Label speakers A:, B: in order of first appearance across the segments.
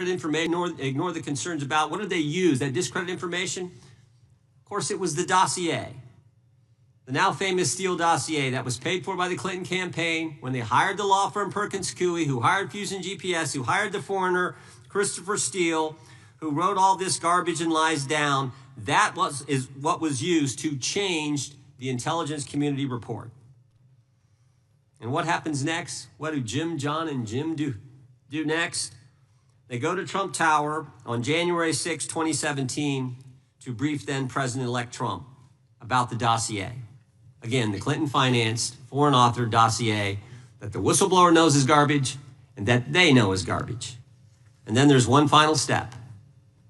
A: information, ignore the concerns about what did they use, that discredited information? Of course, it was the dossier. The now famous Steele dossier that was paid for by the Clinton campaign when they hired the law firm Perkins Coie, who hired Fusion GPS, who hired the foreigner Christopher Steele, who wrote all this garbage and lies down. That is what was used to change the intelligence community report. And what happens next? What do Jim, John, and Jim do next? They go to Trump Tower on January 6, 2017, to brief then President-elect Trump about the dossier. Again, the Clinton-financed, foreign-authored dossier that the whistleblower knows is garbage and that they know is garbage. And then there's one final step.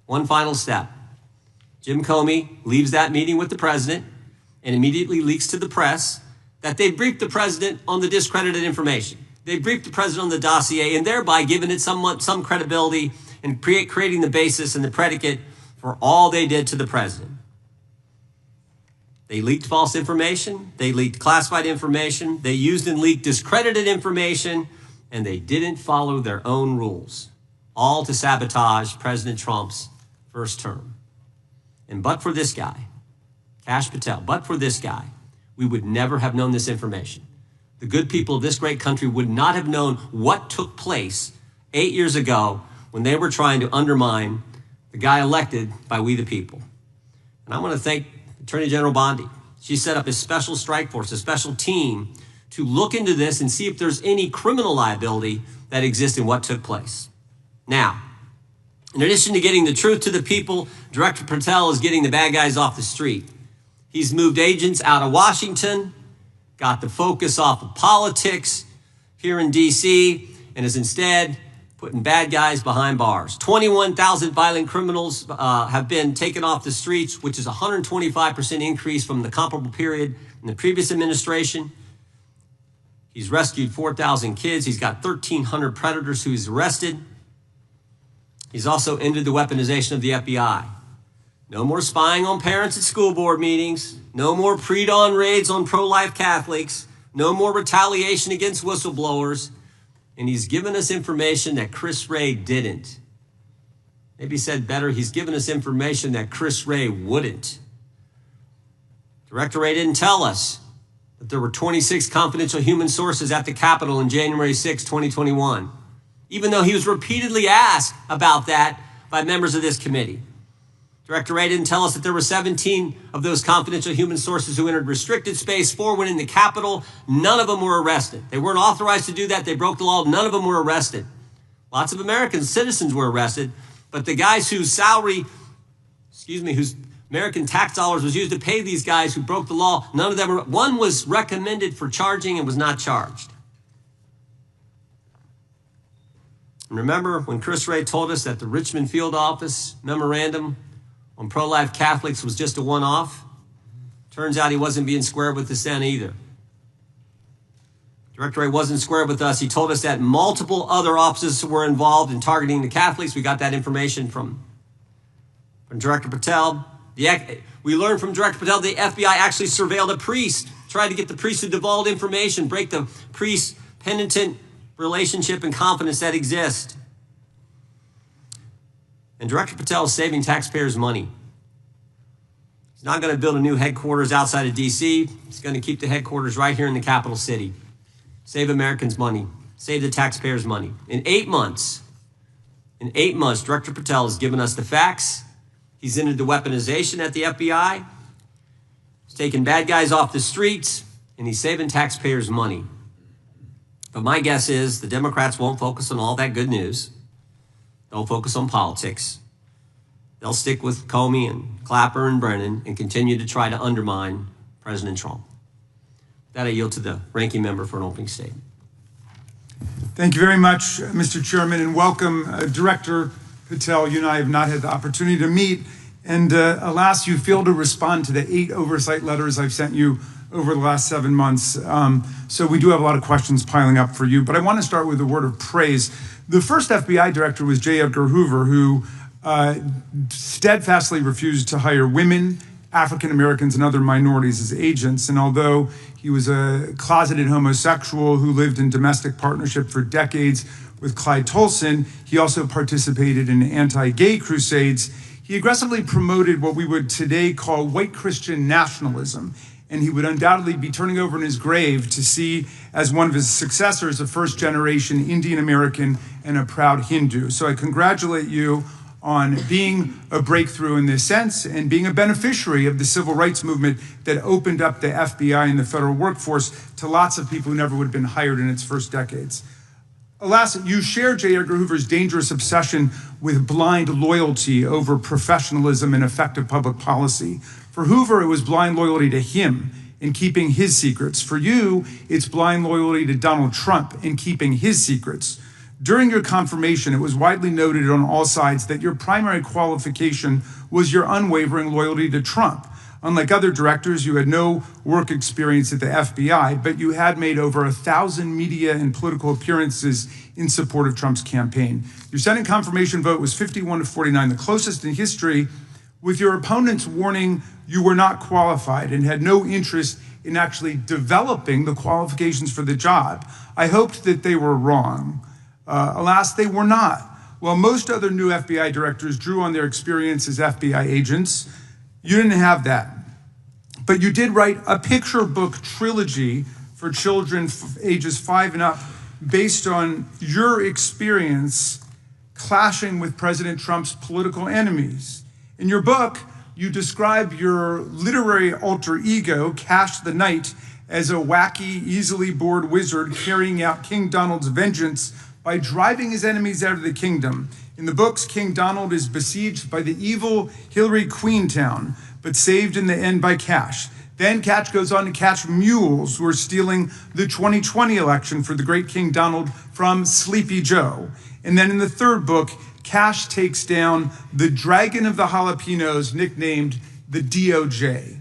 A: One final step. Jim Comey leaves that meeting with the president and immediately leaks to the press that they briefed the president on the discredited information. They briefed the president on the dossier and thereby giving it some credibility and creating the basis and the predicate for all they did to the president. They leaked false information. They leaked classified information. They used and leaked discredited information, and they didn't follow their own rules, all to sabotage President Trump's first term. And but for this guy, Kash Patel, but for this guy, we would never have known this information. The good people of this great country would not have known what took place 8 years ago when they were trying to undermine the guy elected by we the people. And I want to thank Attorney General Bondi. She set up a special strike force, a special team to look into this and see if there's any criminal liability that exists in what took place. Now, in addition to getting the truth to the people, Director Patel is getting the bad guys off the street. He's moved agents out of Washington, got the focus off of politics here in D.C., and is instead putting bad guys behind bars. 21,000 violent criminals have been taken off the streets, which is a 125% increase from the comparable period in the previous administration. He's rescued 4,000 kids. He's got 1,300 predators who he's arrested. He's also ended the weaponization of the FBI. No more spying on parents at school board meetings. No more pre-dawn raids on pro-life Catholics. No more retaliation against whistleblowers. And he's given us information that Chris Wray didn't. Maybe said better, he's given us information that Chris Wray wouldn't. Director Wray didn't tell us that there were 26 confidential human sources at the Capitol on January 6, 2021, even though he was repeatedly asked about that by members of this committee. Director Wray didn't tell us that there were 17 of those confidential human sources who entered restricted space. 4 went in the Capitol. None of them were arrested. They weren't authorized to do that. They broke the law. None of them were arrested. Lots of American citizens were arrested, but the guys whose whose American tax dollars was used to pay these guys who broke the law, none of them were. One was recommended for charging and was not charged. And remember when Chris Wray told us that the Richmond field office memorandum on pro-life Catholics was just a one-off? Turns out he wasn't being square with the Senate either. Director Wray wasn't square with us. He told us that multiple other offices were involved in targeting the Catholics. We got that information from Director Patel. We learned from Director Patel the FBI actually surveilled a priest, tried to get the priest to divulge information, break the priest-penitent relationship and confidence that exists. And Director Patel is saving taxpayers' money. He's not going to build a new headquarters outside of D.C. He's going to keep the headquarters right here in the capital city. Save Americans money. Save the taxpayers' money. In 8 months, Director Patel has given us the facts. He's ended the weaponization at the FBI. He's taken bad guys off the streets, and he's saving taxpayers' money. But my guess is the Democrats won't focus on all that good news. They'll focus on politics. They'll stick with Comey and Clapper and Brennan and continue to try to undermine President Trump. With that, I yield to the ranking member for an opening statement.
B: Thank you very much, Mr. Chairman, and welcome, Director Patel. You and I have not had the opportunity to meet, and alas, you failed to respond to the 8 oversight letters I've sent you over the last 7 months. So we do have a lot of questions piling up for you, but I want to start with a word of praise. The first FBI director was J. Edgar Hoover, who steadfastly refused to hire women, African Americans, and other minorities as agents. And although he was a closeted homosexual who lived in domestic partnership for decades with Clyde Tolson. He also participated in anti-gay crusades. He aggressively promoted what we would today call white Christian nationalism, and he would undoubtedly be turning over in his grave to see as one of his successors a first-generation Indian American and a proud Hindu. So I congratulate you on being a breakthrough in this sense and being a beneficiary of the civil rights movement that opened up the FBI and the federal workforce to lots of people who never would have been hired in its first decades. Alas, you share J. Edgar Hoover's dangerous obsession with blind loyalty over professionalism and effective public policy. For Hoover, it was blind loyalty to him in keeping his secrets. For you, it's blind loyalty to Donald Trump in keeping his secrets. During your confirmation, it was widely noted on all sides that your primary qualification was your unwavering loyalty to Trump. Unlike other directors, you had no work experience at the FBI, but you had made over 1,000 media and political appearances in support of Trump's campaign. Your Senate confirmation vote was 51-49, the closest in history, with your opponents warning you were not qualified and had no interest in actually developing the qualifications for the job. I hoped that they were wrong. Alas, they were not. While most other new FBI directors drew on their experience as FBI agents, you didn't have that. But you did write a picture book trilogy for children ages 5 and up based on your experience clashing with President Trump's political enemies. In your book, you describe your literary alter ego, Kash the Knight, as a wacky, easily bored wizard carrying out King Donald's vengeance by driving his enemies out of the kingdom. In the books, King Donald is besieged by the evil Hillary Queentown, but saved in the end by Kash. Then Kash goes on to catch mules who are stealing the 2020 election for the great King Donald from Sleepy Joe. And then in the third book, Kash takes down the Dragon of the Jalapenos, nicknamed the DOJ.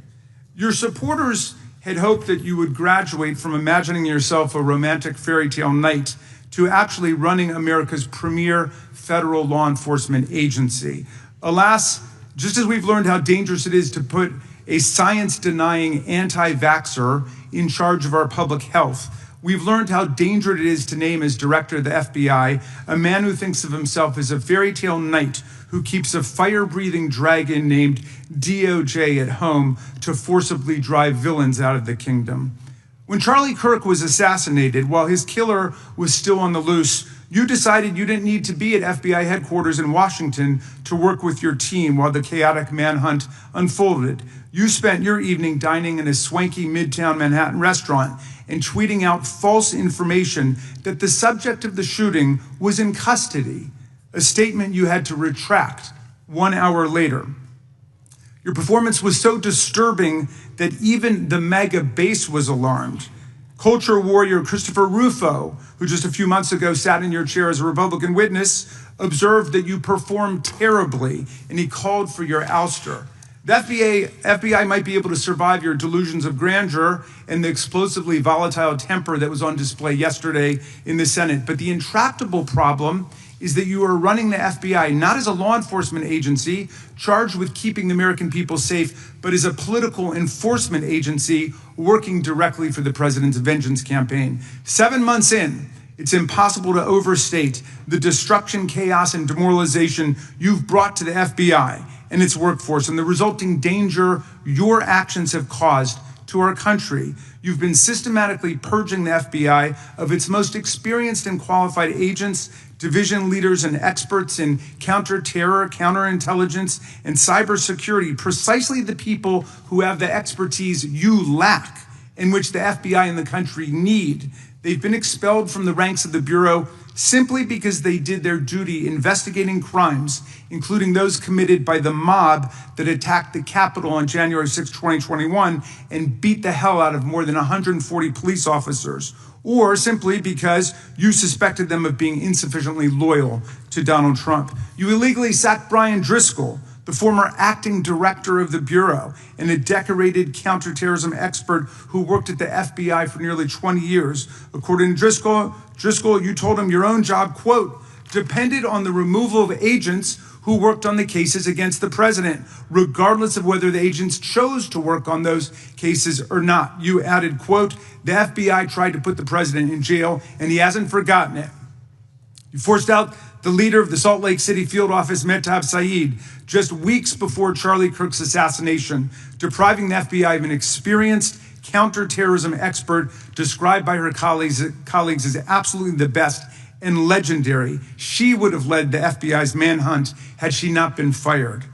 B: Your supporters had hoped that you would graduate from imagining yourself a romantic fairy tale knight to actually running America's premier federal law enforcement agency. Alas, just as we've learned how dangerous it is to put a science-denying anti-vaxxer in charge of our public health, we've learned how dangerous it is to name as director of the FBI a man who thinks of himself as a fairy tale knight who keeps a fire-breathing dragon named DOJ at home to forcibly drive villains out of the kingdom. When Charlie Kirk was assassinated, while his killer was still on the loose, you decided you didn't need to be at FBI headquarters in Washington to work with your team while the chaotic manhunt unfolded. You spent your evening dining in a swanky Midtown Manhattan restaurant and tweeting out false information that the subject of the shooting was in custody, a statement you had to retract 1 hour later. Your performance was so disturbing that even the mega base was alarmed. Culture warrior Christopher Rufo, who just a few months ago sat in your chair as a Republican witness, observed that you performed terribly, and he called for your ouster. The FBI might be able to survive your delusions of grandeur and the explosively volatile temper that was on display yesterday in the Senate, but the intractable problem is that you are running the FBI not as a law enforcement agency charged with keeping the American people safe, but as a political enforcement agency working directly for the president's vengeance campaign. 7 months in, it's impossible to overstate the destruction, chaos, and demoralization you've brought to the FBI and its workforce and the resulting danger your actions have caused to our country. You've been systematically purging the FBI of its most experienced and qualified agents, division leaders, and experts in counter-terror, counterintelligence, and cybersecurity, precisely the people who have the expertise you lack and which the FBI and the country need. They've been expelled from the ranks of the Bureau simply because they did their duty investigating crimes, including those committed by the mob that attacked the Capitol on January 6, 2021, and beat the hell out of more than 140 police officers, or simply because you suspected them of being insufficiently loyal to Donald Trump. You illegally sacked Brian Driscoll, the former acting director of the Bureau and a decorated counterterrorism expert who worked at the FBI for nearly 20 years. According to Driscoll, you told him your own job, quote, depended on the removal of agents who worked on the cases against the president, regardless of whether the agents chose to work on those cases or not. You added, quote, the FBI tried to put the president in jail and he hasn't forgotten it. You forced out the leader of the Salt Lake City field office, Mehtab Saeed, just weeks before Charlie Kirk's assassination, depriving the FBI of an experienced counterterrorism expert described by her colleagues as absolutely the best and legendary. She would have led the FBI's manhunt had she not been fired.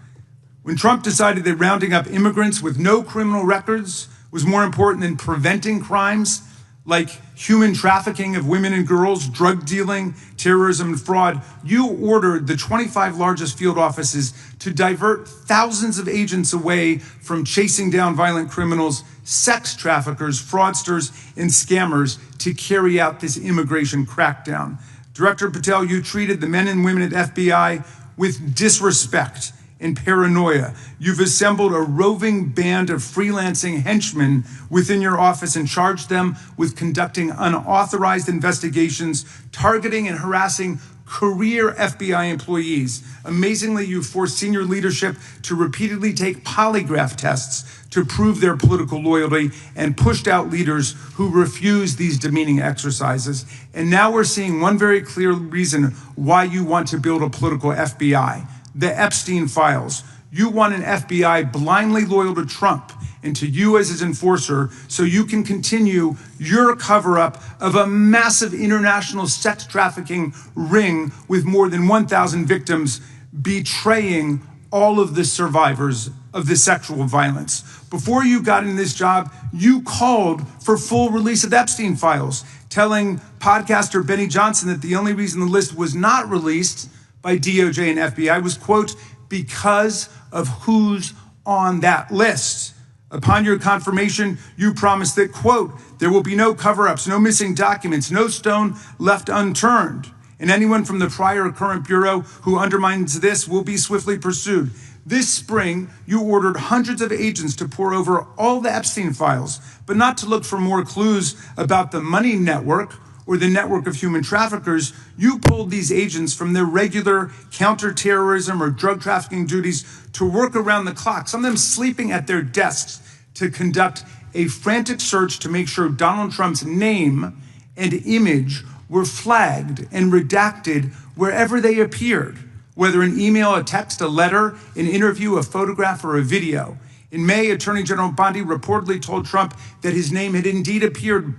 B: When Trump decided that rounding up immigrants with no criminal records was more important than preventing crimes like human trafficking of women and girls, drug dealing, terrorism, and fraud, you ordered the 25 largest field offices to divert thousands of agents away from chasing down violent criminals, sex traffickers, fraudsters, and scammers to carry out this immigration crackdown. Director Patel, you treated the men and women at FBI with disrespect and paranoia. You've assembled a roving band of freelancing henchmen within your office and charged them with conducting unauthorized investigations, targeting and harassing career FBI employees. Amazingly, you forced senior leadership to repeatedly take polygraph tests to prove their political loyalty and pushed out leaders who refused these demeaning exercises. And now we're seeing one very clear reason why you want to build a political FBI. The Epstein files. You want an FBI blindly loyal to Trump and to you as his enforcer so you can continue your cover-up of a massive international sex trafficking ring with more than 1,000 victims, betraying all of the survivors of the sexual violence. Before you got in this job, you called for full release of Epstein files, telling podcaster Benny Johnson that the only reason the list was not released by DOJ and FBI was, quote, because of who's on that list. Upon your confirmation, you promised that, quote, there will be no cover-ups, no missing documents, no stone left unturned. And anyone from the prior or current bureau who undermines this will be swiftly pursued. This spring, you ordered hundreds of agents to pore over all the Epstein files, but not to look for more clues about the money network or the network of human traffickers. You pulled these agents from their regular counterterrorism or drug trafficking duties to work around the clock, some of them sleeping at their desks, to conduct a frantic search to make sure Donald Trump's name and image were flagged and redacted wherever they appeared, whether an email, a text, a letter, an interview, a photograph, or a video. In May, Attorney General Bondi reportedly told Trump that his name had indeed appeared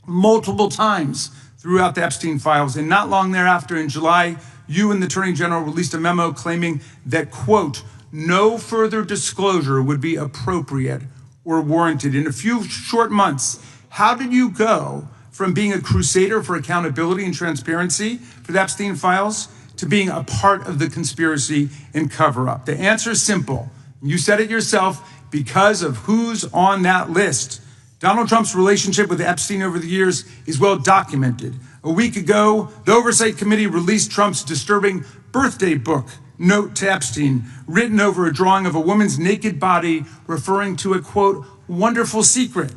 B: multiple times throughout the Epstein files. And not long thereafter, in July, you and the Attorney General released a memo claiming that, quote, no further disclosure would be appropriate or warranted. In a few short months, how did you go from being a crusader for accountability and transparency for the Epstein files to being a part of the conspiracy and cover-up? The answer is simple. You said it yourself, because of who's on that list. Donald Trump's relationship with Epstein over the years is well documented. A week ago, the Oversight Committee released Trump's disturbing birthday book, Note to Epstein, written over a drawing of a woman's naked body, referring to a, quote, wonderful secret.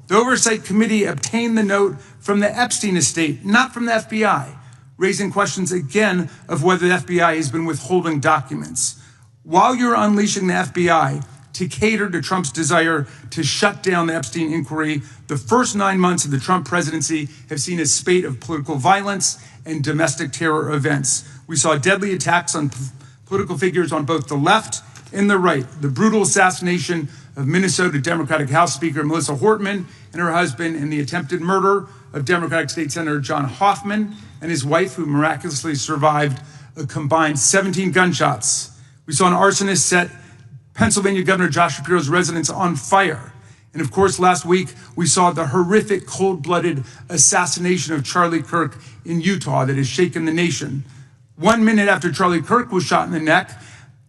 B: The Oversight Committee obtained the note from the Epstein estate, not from the FBI, raising questions again of whether the FBI has been withholding documents. While you're unleashing the FBI to cater to Trump's desire to shut down the Epstein inquiry, the first 9 months of the Trump presidency have seen a spate of political violence and domestic terror events. We saw deadly attacks on political figures on both the left and the right. The brutal assassination of Minnesota Democratic House Speaker Melissa Hortman and her husband, and the attempted murder of Democratic State Senator John Hoffman and his wife, who miraculously survived a combined 17 gunshots. We saw an arsonist set Pennsylvania Governor Josh Shapiro's residence on fire. And of course, last week, we saw the horrific, cold-blooded assassination of Charlie Kirk in Utah that has shaken the nation. 1 minute after Charlie Kirk was shot in the neck,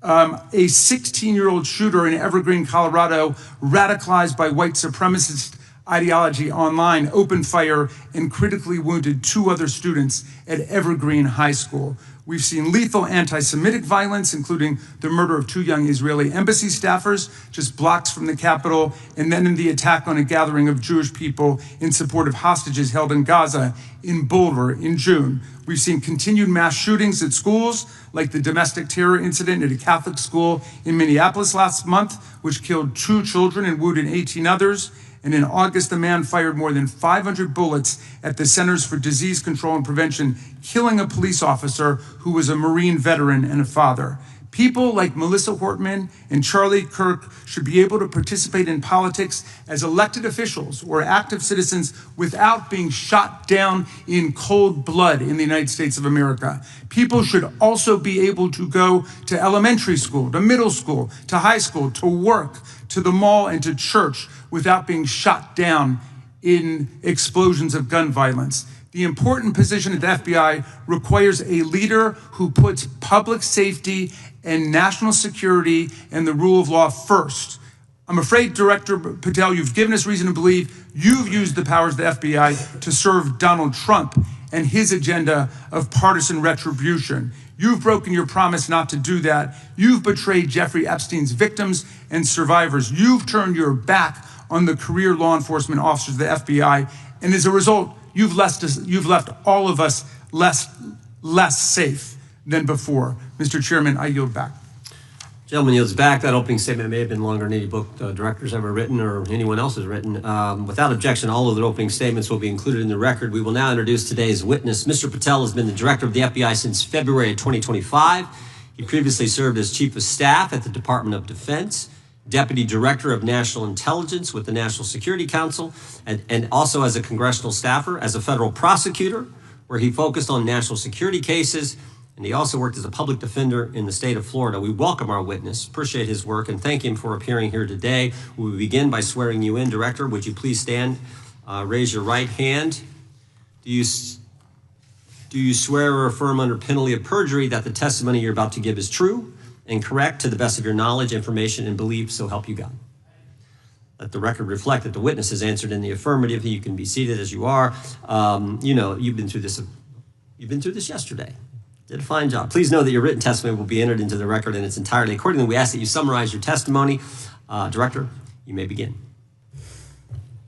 B: a 16-year-old shooter in Evergreen, Colorado, radicalized by white supremacist ideology online, opened fire and critically wounded 2 other students at Evergreen High School. We've seen lethal anti-Semitic violence, including the murder of 2 young Israeli embassy staffers just blocks from the Capitol, and then in the attack on a gathering of Jewish people in support of hostages held in Gaza in Boulder in June. We've seen continued mass shootings at schools, like the domestic terror incident at a Catholic school in Minneapolis last month, which killed 2 children and wounded 18 others. And in August, the man fired more than 500 bullets at the Centers for Disease Control and Prevention, killing a police officer who was a Marine veteran and a father. People like Melissa Hortman and Charlie Kirk should be able to participate in politics as elected officials or active citizens without being shot down in cold blood in the United States of America. People should also be able to go to elementary school, to middle school, to high school, to work, to the mall, and to church without being shot down in explosions of gun violence. The important position at the FBI requires a leader who puts public safety and national security and the rule of law first. I'm afraid, Director Patel, you've given us reason to believe you've used the powers of the FBI to serve Donald Trump and his agenda of partisan retribution. You've broken your promise not to do that. You've betrayed Jeffrey Epstein's victims and survivors. You've turned your back on the career law enforcement officers of the FBI, and as a result, you've left all of us less safe than before. Mr. Chairman, I yield back.
A: Gentleman yields back. That opening statement may have been longer than any book director's ever written or anyone else has written. Without objection, all of the opening statements will be included in the record. We will now introduce today's witness. Mr. Patel has been the director of the FBI since February of 2025. He previously served as chief of staff at the Department of Defense, deputy director of national intelligence with the National Security Council, and also as a congressional staffer, as a federal prosecutor, where he focused on national security cases. And he also worked as a public defender in the state of Florida. We welcome our witness, appreciate his work, and thank him for appearing here today. We will begin by swearing you in. Director, would you please stand, raise your right hand. Do you swear or affirm under penalty of perjury that the testimony you're about to give is true and correct to the best of your knowledge, information, and belief, so help you God? Let the record reflect that the witness has answered in the affirmative. You can be seated as you are. You've been through this yesterday. Did a fine job. Please know that your written testimony will be entered into the record in its entirety. Accordingly, we ask that you summarize your testimony. Director, you may begin.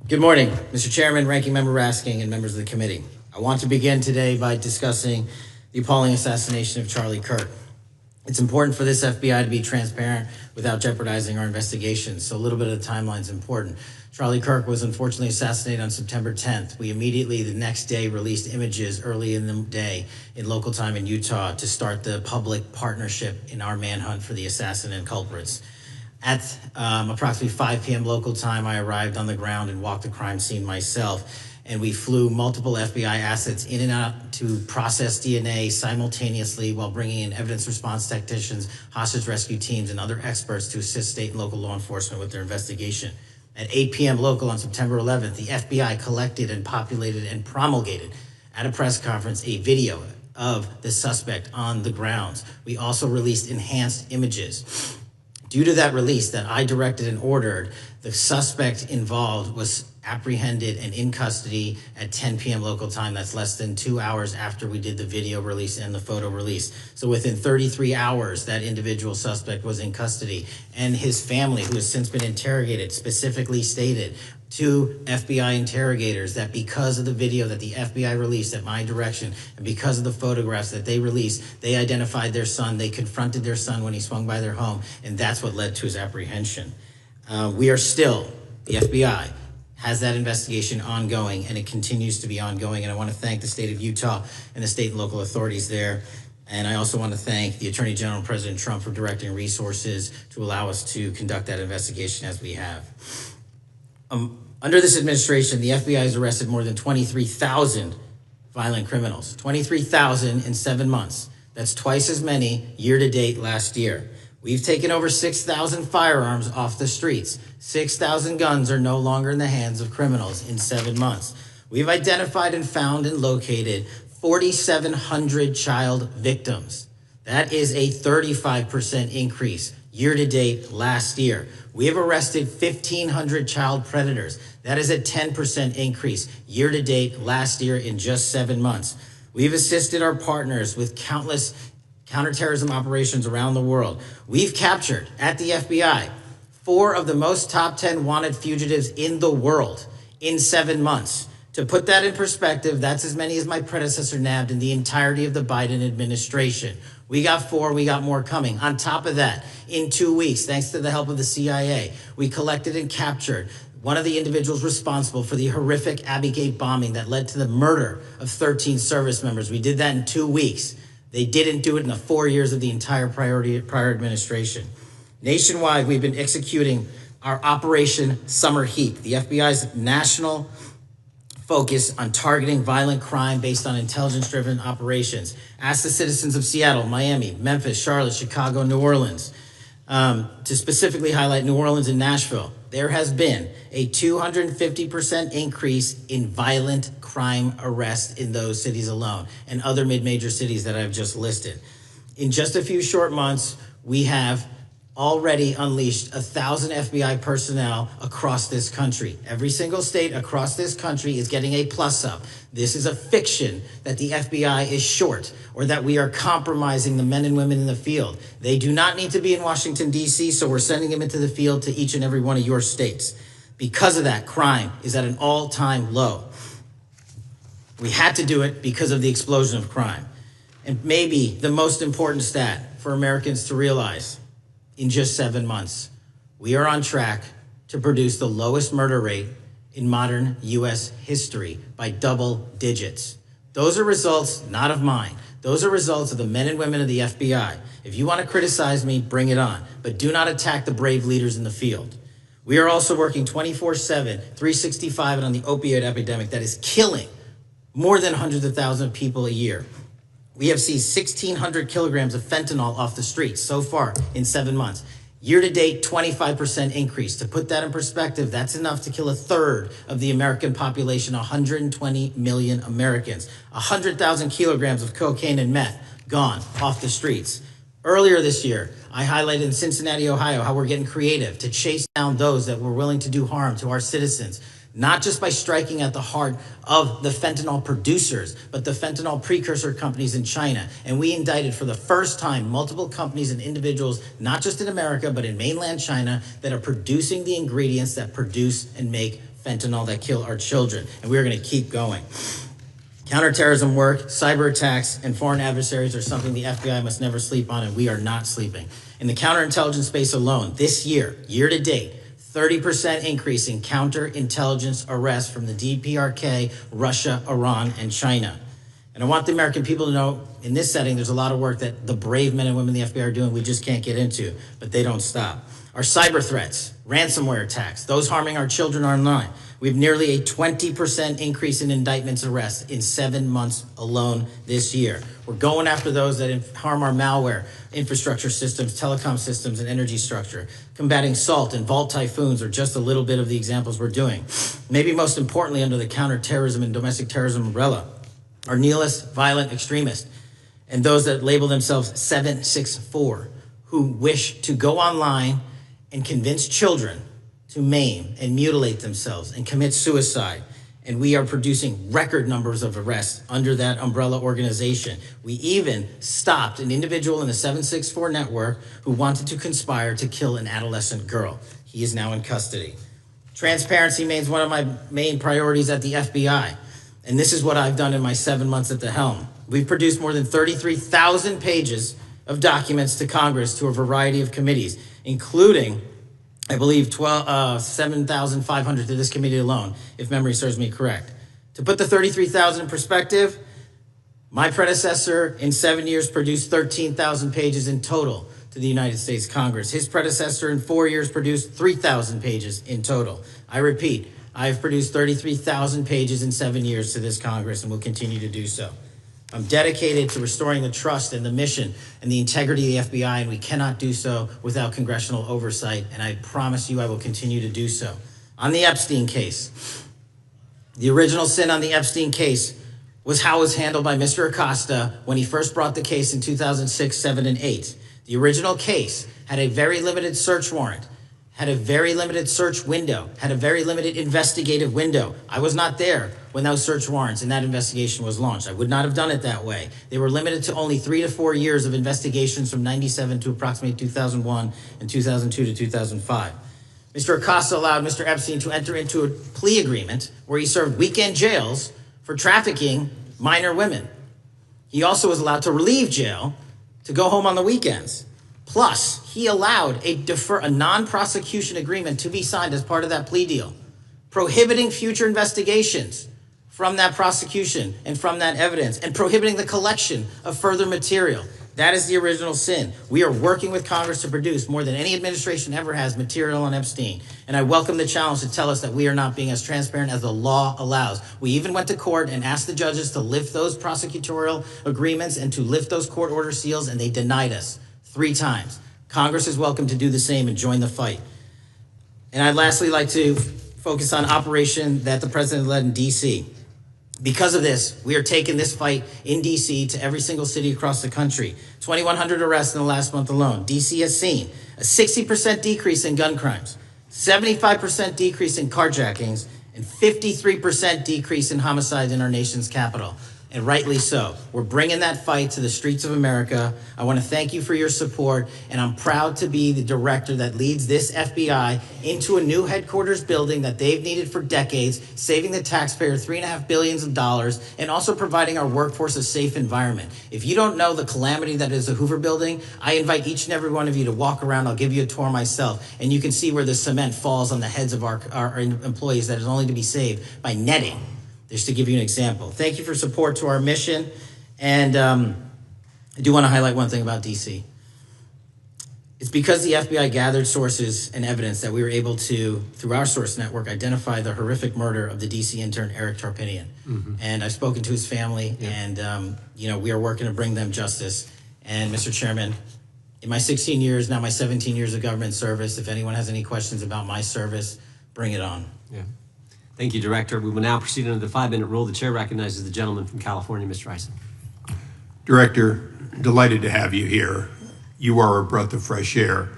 C: Good morning, Mr. Chairman, Ranking Member Raskin, and members of the committee. I want to begin today by discussing the appalling assassination of Charlie Kirk. It's important for this FBI to be transparent without jeopardizing our investigations, so a little bit of the timeline is important. Charlie Kirk was unfortunately assassinated on September 10th. We immediately, the next day, released images early in the day in local time in Utah to start the public partnership in our manhunt for the assassin and culprits. At approximately 5 p.m. local time, I arrived on the ground and walked the crime scene myself. And we flew multiple FBI assets in and out to process DNA simultaneously while bringing in evidence response technicians, hostage rescue teams, and other experts to assist state and local law enforcement with their investigation. At 8 p.m. local on September 11th, the FBI collected and populated and promulgated at a press conference a video of the suspect on the grounds. We also released enhanced images. Due to that release that I directed and ordered, the suspect involved was apprehended and in custody at 10 p.m. local time. That's less than 2 hours after we did the video release and the photo release. So within 33 hours, that individual suspect was in custody. And his family, who has since been interrogated, specifically stated to FBI interrogators that because of the video that the FBI released at my direction and because of the photographs that they released, they identified their son, they confronted their son when he swung by their home, and that's what led to his apprehension. We are still, the FBI, has that investigation ongoing, and it continues to be ongoing. And I want to thank the state of Utah and the state and local authorities there. And I also want to thank the Attorney General and President Trump for directing resources to allow us to conduct that investigation as we have. Under this administration, the FBI has arrested more than 23,000 violent criminals. 23,000 in 7 months. That's twice as many year to date last year. We've taken over 6,000 firearms off the streets. 6,000 guns are no longer in the hands of criminals in 7 months. We've identified and found and located 4,700 child victims. That is a 35% increase year to date last year. We have arrested 1,500 child predators. That is a 10% increase year to date last year in just 7 months. We've assisted our partners with countless counterterrorism operations around the world. We've captured, at the FBI, 4 of the most top 10 wanted fugitives in the world in 7 months. To put that in perspective, that's as many as my predecessor nabbed in the entirety of the Biden administration. We got 4, we got more coming. On top of that, in 2 weeks, thanks to the help of the CIA, we collected and captured one of the individuals responsible for the horrific Abbey Gate bombing that led to the murder of 13 service members. We did that in 2 weeks. They didn't do it in the 4 years of the entire prior administration. Nationwide, we've been executing our Operation Summer Heat, the FBI's national focus on targeting violent crime based on intelligence-driven operations. Ask the citizens of Seattle, Miami, Memphis, Charlotte, Chicago, New Orleans, to specifically highlight New Orleans and Nashville. There has been a 250% increase in violent crime arrests in those cities alone and other mid-major cities that I've just listed. In just a few short months, we have already unleashed 1,000 FBI personnel across this country. Every single state across this country is getting a plus up. This is a fiction that the FBI is short or that we are compromising the men and women in the field. They do not need to be in Washington, D.C., so we're sending them into the field to each and every one of your states. Because of that, crime is at an all-time low. We had to do it because of the explosion of crime. And maybe the most important stat for Americans to realize: in just 7 months, we are on track to produce the lowest murder rate in modern U.S. history by double digits. Those are results not of mine. Those are results of the men and women of the FBI. If you want to criticize me, bring it on, but do not attack the brave leaders in the field. We are also working 24/7, 365 on the opioid epidemic that is killing more than hundreds of thousands of people a year. We have seized 1,600 kilograms of fentanyl off the streets so far in 7 months. Year to date, 25% increase. To put that in perspective, that's enough to kill a third of the American population, 120 million Americans. 100,000 kilograms of cocaine and meth gone off the streets. Earlier this year, I highlighted in Cincinnati, Ohio, how we're getting creative to chase down those that were willing to do harm to our citizens, not just by striking at the heart of the fentanyl producers, but the fentanyl precursor companies in China. And we indicted for the first time multiple companies and individuals, not just in America, but in mainland China, that are producing the ingredients that produce and make fentanyl that kill our children. And we're going to keep going. Counterterrorism work, cyber attacks, and foreign adversaries are something the FBI must never sleep on, and we are not sleeping. In the counterintelligence space alone, this year, year to date, 30% increase in counterintelligence arrests from the DPRK, Russia, Iran, and China. And I want the American people to know, in this setting, there's a lot of work that the brave men and women in the FBI are doing we just can't get into, but they don't stop. Our cyber threats, ransomware attacks, those harming our children online. We have nearly a 20% increase in indictments arrests in 7 months alone this year. We're going after those that harm our malware, infrastructure systems, telecom systems, and energy structure. Combating SALT and Vault typhoons are just a little bit of the examples we're doing. Maybe most importantly, under the counterterrorism and domestic terrorism umbrella, are nihilist, violent extremists, and those that label themselves 764, who wish to go online and convince children to maim and mutilate themselves and commit suicide. And we are producing record numbers of arrests under that umbrella organization. We even stopped an individual in the 764 network who wanted to conspire to kill an adolescent girl. He is now in custody. Transparency remains one of my main priorities at the FBI. And this is what I've done in my 7 months at the helm. We've produced more than 33,000 pages of documents to Congress to a variety of committees, including, I believe, 7,500 to this committee alone, if memory serves me correct. To put the 33,000 in perspective, my predecessor in 7 years produced 13,000 pages in total to the United States Congress. His predecessor in 4 years produced 3,000 pages in total. I repeat, I have produced 33,000 pages in 7 years to this Congress and will continue to do so. I'm dedicated to restoring the trust and the mission and the integrity of the FBI, and we cannot do so without congressional oversight, and I promise you I will continue to do so. On the Epstein case, the original sin on the Epstein case was how it was handled by Mr. Acosta when he first brought the case in 2006, 7, and 8. The original case had a very limited search warrant, had a very limited search window, had a very limited investigative window. I was not there when those search warrants and that investigation was launched. I would not have done it that way. They were limited to only 3 to 4 years of investigations from 97 to approximately 2001 and 2002 to 2005. Mr. Acosta allowed Mr. Epstein to enter into a plea agreement where he served weekend jails for trafficking minor women. He also was allowed to relieve jail to go home on the weekends. Plus, he allowed a non-prosecution agreement to be signed as part of that plea deal. prohibiting future investigations from that prosecution and from that evidence, and prohibiting the collection of further material. That is the original sin. We are working with Congress to produce more than any administration ever has material on Epstein. And I welcome the challenge to tell us that we are not being as transparent as the law allows. We even went to court and asked the judges to lift those prosecutorial agreements and to lift those court order seals, and they denied us 3 times. Congress is welcome to do the same and join the fight. And I'd lastly like to focus on operation that the president led in D.C. Because of this, we are taking this fight in D.C. to every single city across the country. 2,100 arrests in the last month alone. D.C. has seen a 60% decrease in gun crimes, 75% decrease in carjackings, and 53% decrease in homicides in our nation's capital. And rightly so. We're bringing that fight to the streets of America. I want to thank you for your support, and I'm proud to be the director that leads this FBI into a new headquarters building that they've needed for decades, saving the taxpayer $3.5 billion, and also providing our workforce a safe environment. If you don't know the calamity that is the Hoover Building, I invite each and every one of you to walk around. I'll give you a tour myself, and you can see where the cement falls on the heads of our employees that is only to be saved by netting. Just to give you an example. Thank you for support to our mission. And I do want to highlight one thing about DC. It's because the FBI gathered sources and evidence that we were able to, through our source network, identify the horrific murder of the DC intern, Eric Tarpinian. And I've spoken to his family, and we are working to bring them justice. And Mr. Chairman, in my 16 years, now my 17 years of government service, if anyone has any questions about my service, bring it on.
A: Yeah. Thank you, Director. We will now proceed under the 5-minute rule. The chair recognizes the gentleman from California, Mr. Eisen.
D: Director, delighted to have you here. You are a breath of fresh air.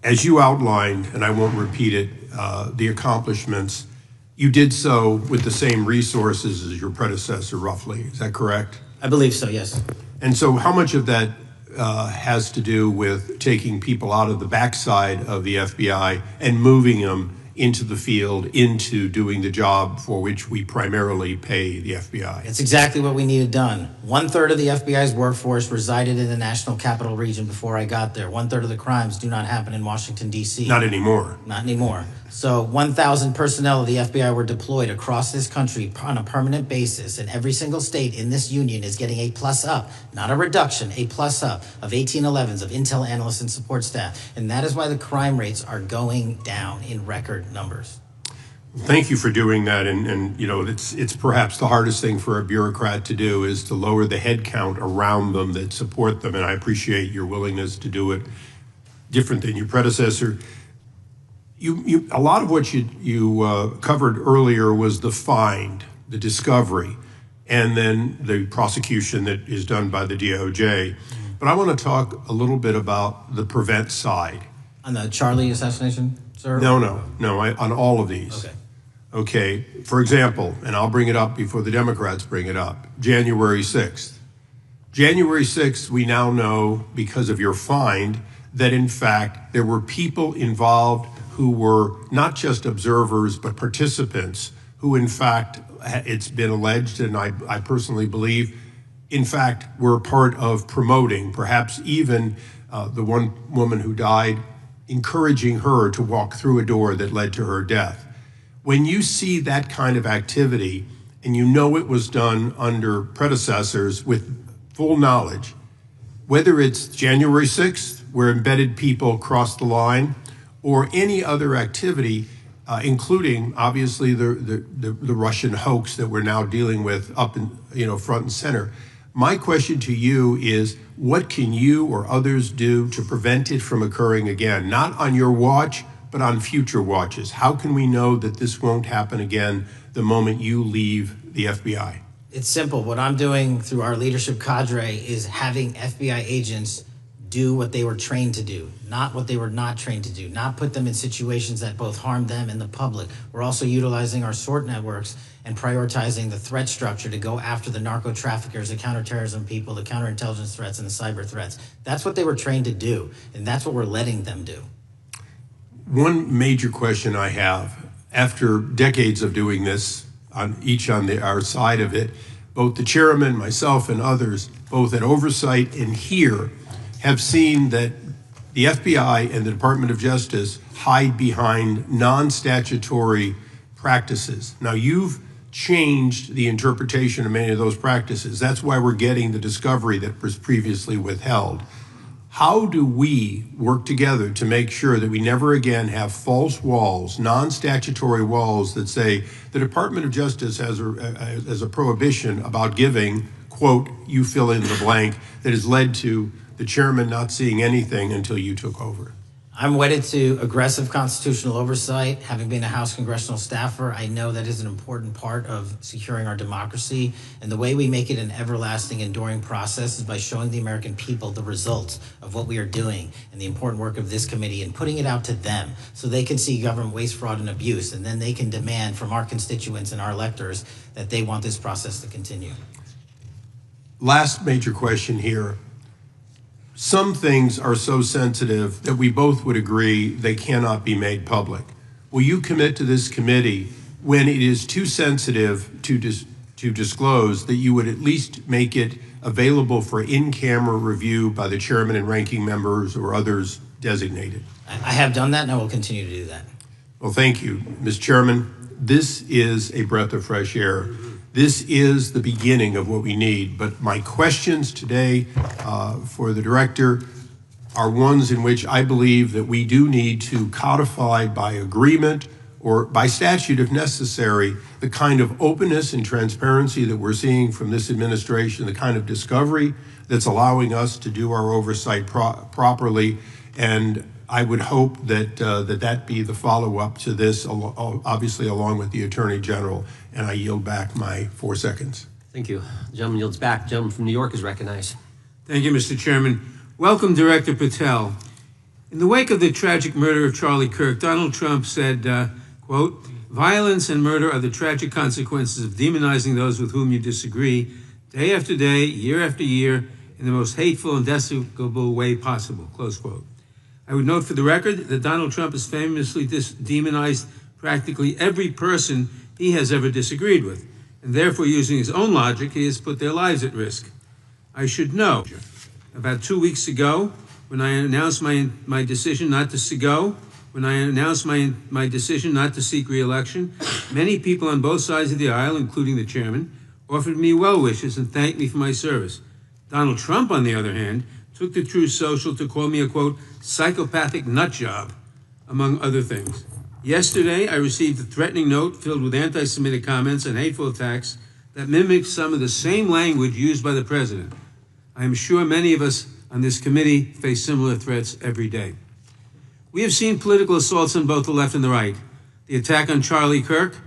D: As you outlined, and I won't repeat it, the accomplishments, you did so with the same resources as your predecessor, roughly. Is that correct?
C: I believe so, yes.
D: And so how much of that has to do with taking people out of the backside of the FBI and moving them into the field, into doing the job for which we primarily pay the FBI?
C: It's exactly what we needed done. 1/3 of the FBI's workforce resided in the National Capital Region before I got there. 1/3 of the crimes do not happen in Washington, D.C.
D: Not anymore.
C: Not anymore. So 1,000 personnel of the FBI were deployed across this country on a permanent basis, and every single state in this union is getting a plus up, not a reduction, a plus up of 1811s of intel analysts and support staff. And that is why the crime rates are going down in record numbers.
D: Thank you for doing that, and it's perhaps the hardest thing for a bureaucrat to do is to lower the head count around them that support them, and I appreciate your willingness to do it different than your predecessor. A lot of what you covered earlier was the find, the discovery, and then the prosecution that is done by the DOJ. But I want to talk a little bit about the prevent side.
C: On the Charlie assassination, sir?
D: No, on all of these. Okay, for example, and I'll bring it up before the Democrats bring it up, January 6th. January 6th, we now know, because of your find, that in fact there were people involved who were not just observers but participants who in fact, it's been alleged, and I personally believe, in fact, were part of promoting, perhaps even the one woman who died, encouraging her to walk through a door that led to her death. When you see that kind of activity, and you know it was done under predecessors with full knowledge, whether it's January 6th, where embedded people crossed the line, or any other activity, including obviously the Russian hoax that we're now dealing with up in front and center. My question to you is, what can you or others do to prevent it from occurring again? Not on your watch, but on future watches. How can we know that this won't happen again the moment you leave the FBI?
C: It's simple. What I'm doing through our leadership cadre is having FBI agents do what they were trained to do, not what they were not trained to do, not put them in situations that both harm them and the public. We're also utilizing our SORT networks and prioritizing the threat structure to go after the narco traffickers, the counterterrorism people, the counterintelligence threats, and the cyber threats. That's what they were trained to do, and that's what we're letting them do.
D: One major question I have, after decades of doing this, on our side of it, both the chairman, myself, and others, both at oversight and here, have seen that the FBI and the Department of Justice hide behind non-statutory practices. Now, you've changed the interpretation of many of those practices. That's why we're getting the discovery that was previously withheld. How do we work together to make sure that we never again have false walls, non-statutory walls that say the Department of Justice has a prohibition about giving, quote, you fill in the blank, that has led to the chairman not seeing anything until you took over?
C: I'm wedded to aggressive constitutional oversight. Having been a House congressional staffer, I know that is an important part of securing our democracy. And the way we make it an everlasting, enduring process is by showing the American people the results of what we are doing and the important work of this committee and putting it out to them so they can see government waste, fraud, and abuse. And then they can demand from our constituents and our electors that they want this process to continue.
D: Last major question here. Some things are so sensitive that we both would agree they cannot be made public. Will you commit to this committee when it is too sensitive to disclose that you would at least make it available for in-camera review by the chairman and ranking members or others designated?
C: I have done that and I will continue to do that.
D: Well, thank you, Mr. Chairman. This is a breath of fresh air. This is the beginning of what we need. But my questions today for the director are ones in which I believe that we do need to codify by agreement or by statute if necessary, the kind of openness and transparency that we're seeing from this administration, the kind of discovery that's allowing us to do our oversight properly. And I would hope that that be the follow-up to this, obviously along with the Attorney General. And I yield back my 4 seconds.
A: Thank you. The gentleman yields back. The gentleman from New York is recognized.
E: Thank you, Mr. Chairman. Welcome, Director Patel. In the wake of the tragic murder of Charlie Kirk, Donald Trump said, quote, "Violence and murder are the tragic consequences of demonizing those with whom you disagree, day after day, year after year, in the most hateful and despicable way possible," close quote. I would note for the record that Donald Trump has famously demonized practically every person he has ever disagreed with, and therefore, using his own logic, he has put their lives at risk. I should know, about 2 weeks ago, when I announced my decision not to decision not to seek re-election, many people on both sides of the aisle, including the chairman, offered me well wishes and thanked me for my service. Donald Trump, on the other hand, took to Truth Social to call me a, quote, psychopathic nut job, among other things. Yesterday, I received a threatening note filled with anti-Semitic comments and hateful attacks that mimic some of the same language used by the president. I am sure many of us on this committee face similar threats every day. We have seen political assaults on both the left and the right. The attack on Charlie Kirk,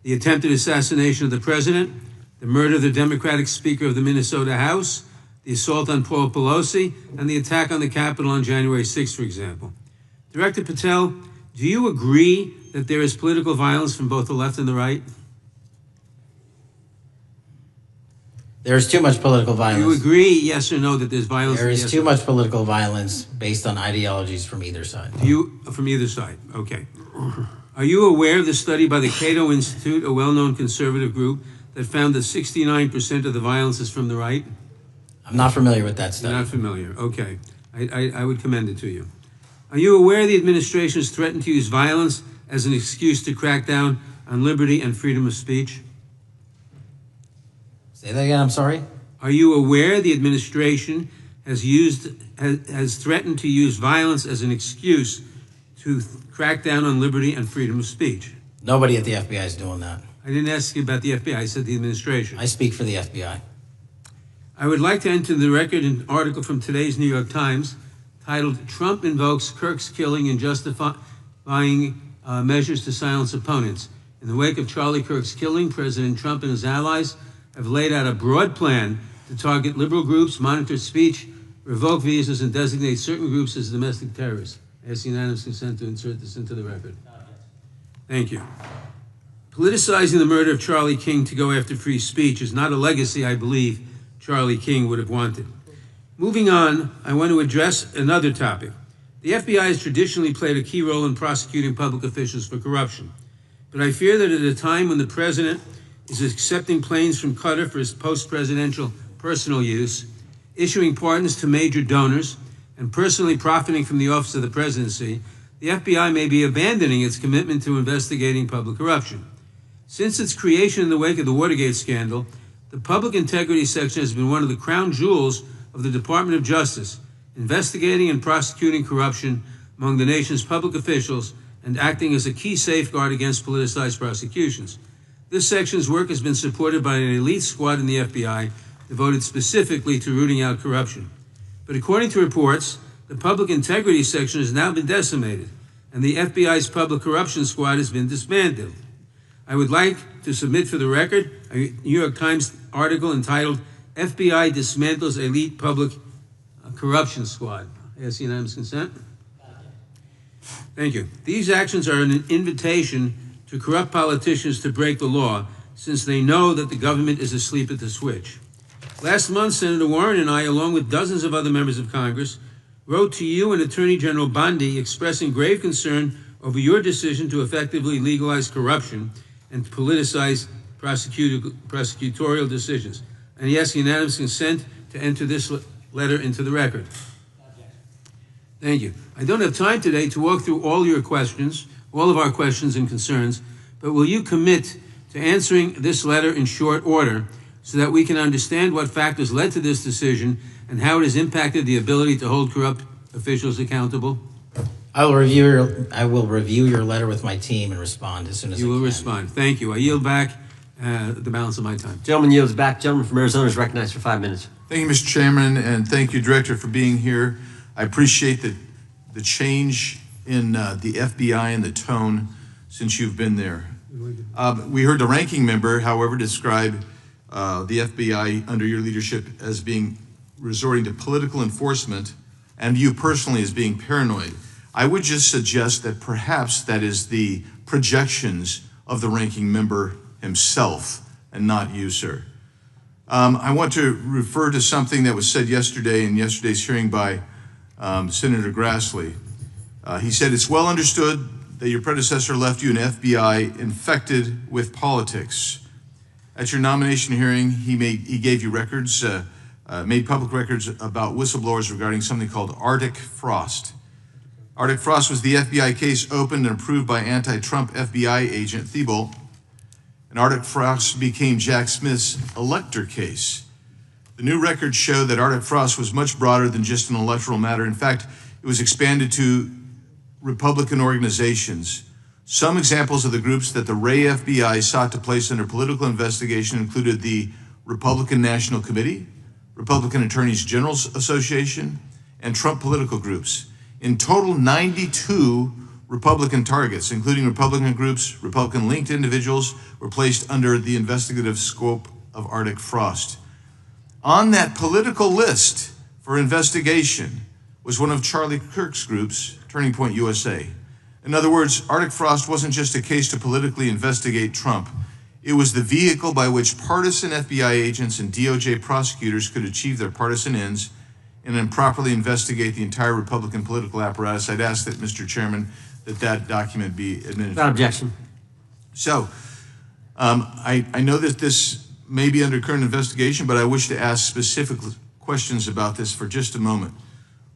E: the attempted assassination of the president, the murder of the Democratic Speaker of the Minnesota House, the assault on Paul Pelosi, and the attack on the Capitol on January 6th, for example. Director Patel, do you agree that there is political violence from both the left and the right?
C: There is too much political violence.
E: Do you agree, yes or no, that there's violence?
C: There is too much political violence based on ideologies from either side.
E: From either side, okay. Are you aware of the study by the Cato Institute, a well-known conservative group, that found that 69% of the violence is from the right?
C: I'm not familiar with that study.
E: You're not familiar, okay. I would commend it to you. Are you aware the administration has threatened to use violence as an excuse to crack down on liberty and freedom of speech?
C: Say that again, I'm sorry?
E: Are you aware the administration has threatened to use violence as an excuse to crack down on liberty and freedom of speech?
C: Nobody at the FBI is doing that.
E: I didn't ask you about the FBI, I said the administration.
C: I speak for the FBI.
E: I would like to enter the record an article from today's New York Times titled, "Trump Invokes Kirk's Killing and Justifying Measures to Silence Opponents." In the wake of Charlie Kirk's killing, President Trump and his allies have laid out a broad plan to target liberal groups, monitor speech, revoke visas, and designate certain groups as domestic terrorists. I ask unanimous consent to insert this into the record. Thank you. Politicizing the murder of Charlie King to go after free speech is not a legacy I believe Charlie King would have wanted. Moving on, I want to address another topic. The FBI has traditionally played a key role in prosecuting public officials for corruption. But I fear that at a time when the president is accepting planes from Qatar for his post-presidential personal use, issuing pardons to major donors, and personally profiting from the office of the presidency, the FBI may be abandoning its commitment to investigating public corruption. Since its creation in the wake of the Watergate scandal, the Public Integrity Section has been one of the crown jewels of the Department of Justice, investigating and prosecuting corruption among the nation's public officials and acting as a key safeguard against politicized prosecutions. This section's work has been supported by an elite squad in the FBI devoted specifically to rooting out corruption. But according to reports, the Public Integrity Section has now been decimated, and the FBI's Public Corruption Squad has been dismantled. I would like to submit for the record a New York Times article entitled, "FBI Dismantles Elite Public Corruption Squad." I ask unanimous consent. Thank you. These actions are an invitation to corrupt politicians to break the law, since they know that the government is asleep at the switch. Last month, Senator Warren and I, along with dozens of other members of Congress, wrote to you and Attorney General Bondi expressing grave concern over your decision to effectively legalize corruption and to politicize prosecutorial decisions. And he asked unanimous consent to enter this letter into the record. Thank you. I don't have time today to walk through all your questions, all of our questions and concerns, but will you commit to answering this letter in short order so that we can understand what factors led to this decision and how it has impacted the ability to hold corrupt officials accountable?
C: I will review your letter with my team and respond as soon as I can.
E: You will respond. Thank you. I yield back the balance of my time.
A: Gentleman yields back. Gentleman from Arizona is recognized for 5 minutes.
F: Thank you, Mr. Chairman, and thank you, Director, for being here. I appreciate the change in the FBI and the tone since you've been there. We heard the ranking member, however, describe the FBI under your leadership as being resorting to political enforcement and you personally as being paranoid. I would just suggest that perhaps that is the projections of the ranking member himself and not you, sir. I want to refer to something that was said yesterday in yesterday's hearing by Senator Grassley. He said, "It's well understood that your predecessor left you an FBI infected with politics." At your nomination hearing, he gave you records, made public records about whistleblowers regarding something called Arctic Frost. Arctic Frost was the FBI case opened and approved by anti-Trump FBI agent Thibault, and Arctic Frost became Jack Smith's elector case. The new records show that Arctic Frost was much broader than just an electoral matter. In fact, it was expanded to Republican organizations. Some examples of the groups that the Ray FBI sought to place under political investigation included the Republican National Committee, Republican Attorneys General Association, and Trump political groups. In total, 92 Republican targets, including Republican groups, Republican-linked individuals, were placed under the investigative scope of Arctic Frost. On that political list for investigation was one of Charlie Kirk's groups, Turning Point USA. In other words, Arctic Frost wasn't just a case to politically investigate Trump. It was the vehicle by which partisan FBI agents and DOJ prosecutors could achieve their partisan ends and improperly investigate the entire Republican political apparatus. I'd ask that, Mr. Chairman, that document be administered.
A: Without objection.
F: So, I know that this may be under current investigation, but I wish to ask specific questions about this for just a moment.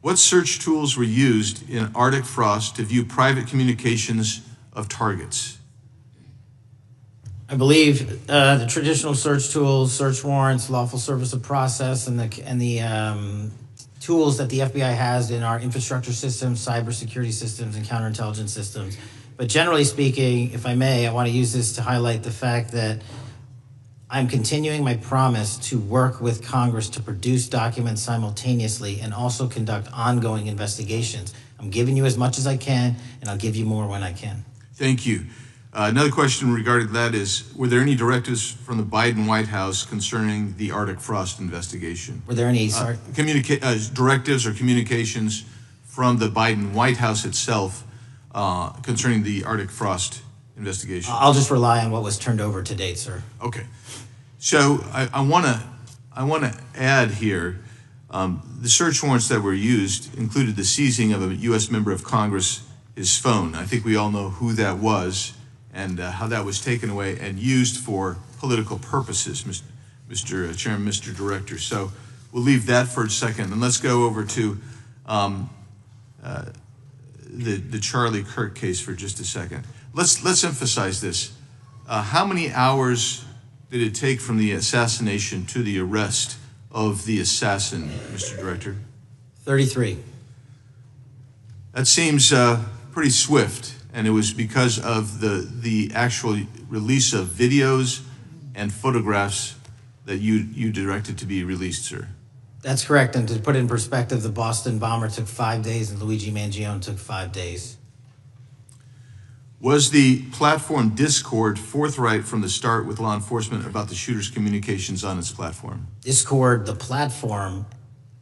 F: What search tools were used in Arctic Frost to view private communications of targets?
C: I believe the traditional search tools, search warrants, lawful service of process, and the tools that the FBI has in our infrastructure systems, cybersecurity systems, and counterintelligence systems. But generally speaking, if I may, I want to use this to highlight the fact that I'm continuing my promise to work with Congress to produce documents simultaneously and also conduct ongoing investigations. I'm giving you as much as I can, and I'll give you more when I can.
F: Thank you. Another question regarding that is, were there any directives from the Biden White House concerning the Arctic Frost investigation?
C: Were there any
F: directives or communications from the Biden White House itself concerning the Arctic Frost investigation?
C: I'll just rely on what was turned over to date, sir.
F: Okay. So I want to add here, the search warrants that were used included the seizing of a U.S. member of Congress, his phone. I think we all know who that was and how that was taken away and used for political purposes, Mr. Chairman, Mr. Director. So we'll leave that for a second, and let's go over to the Charlie Kirk case for just a second. Let's emphasize this. How many hours did it take from the assassination to the arrest of the assassin, Mr. Director?
C: 33.
F: That seems pretty swift, and it was because of the actual release of videos and photographs that you directed to be released, sir.
C: That's correct. And to put it in perspective, the Boston bomber took 5 days and Luigi Mangione took 5 days.
F: Was the platform Discord forthright from the start with law enforcement about the shooter's communications on its platform?
C: Discord, the platform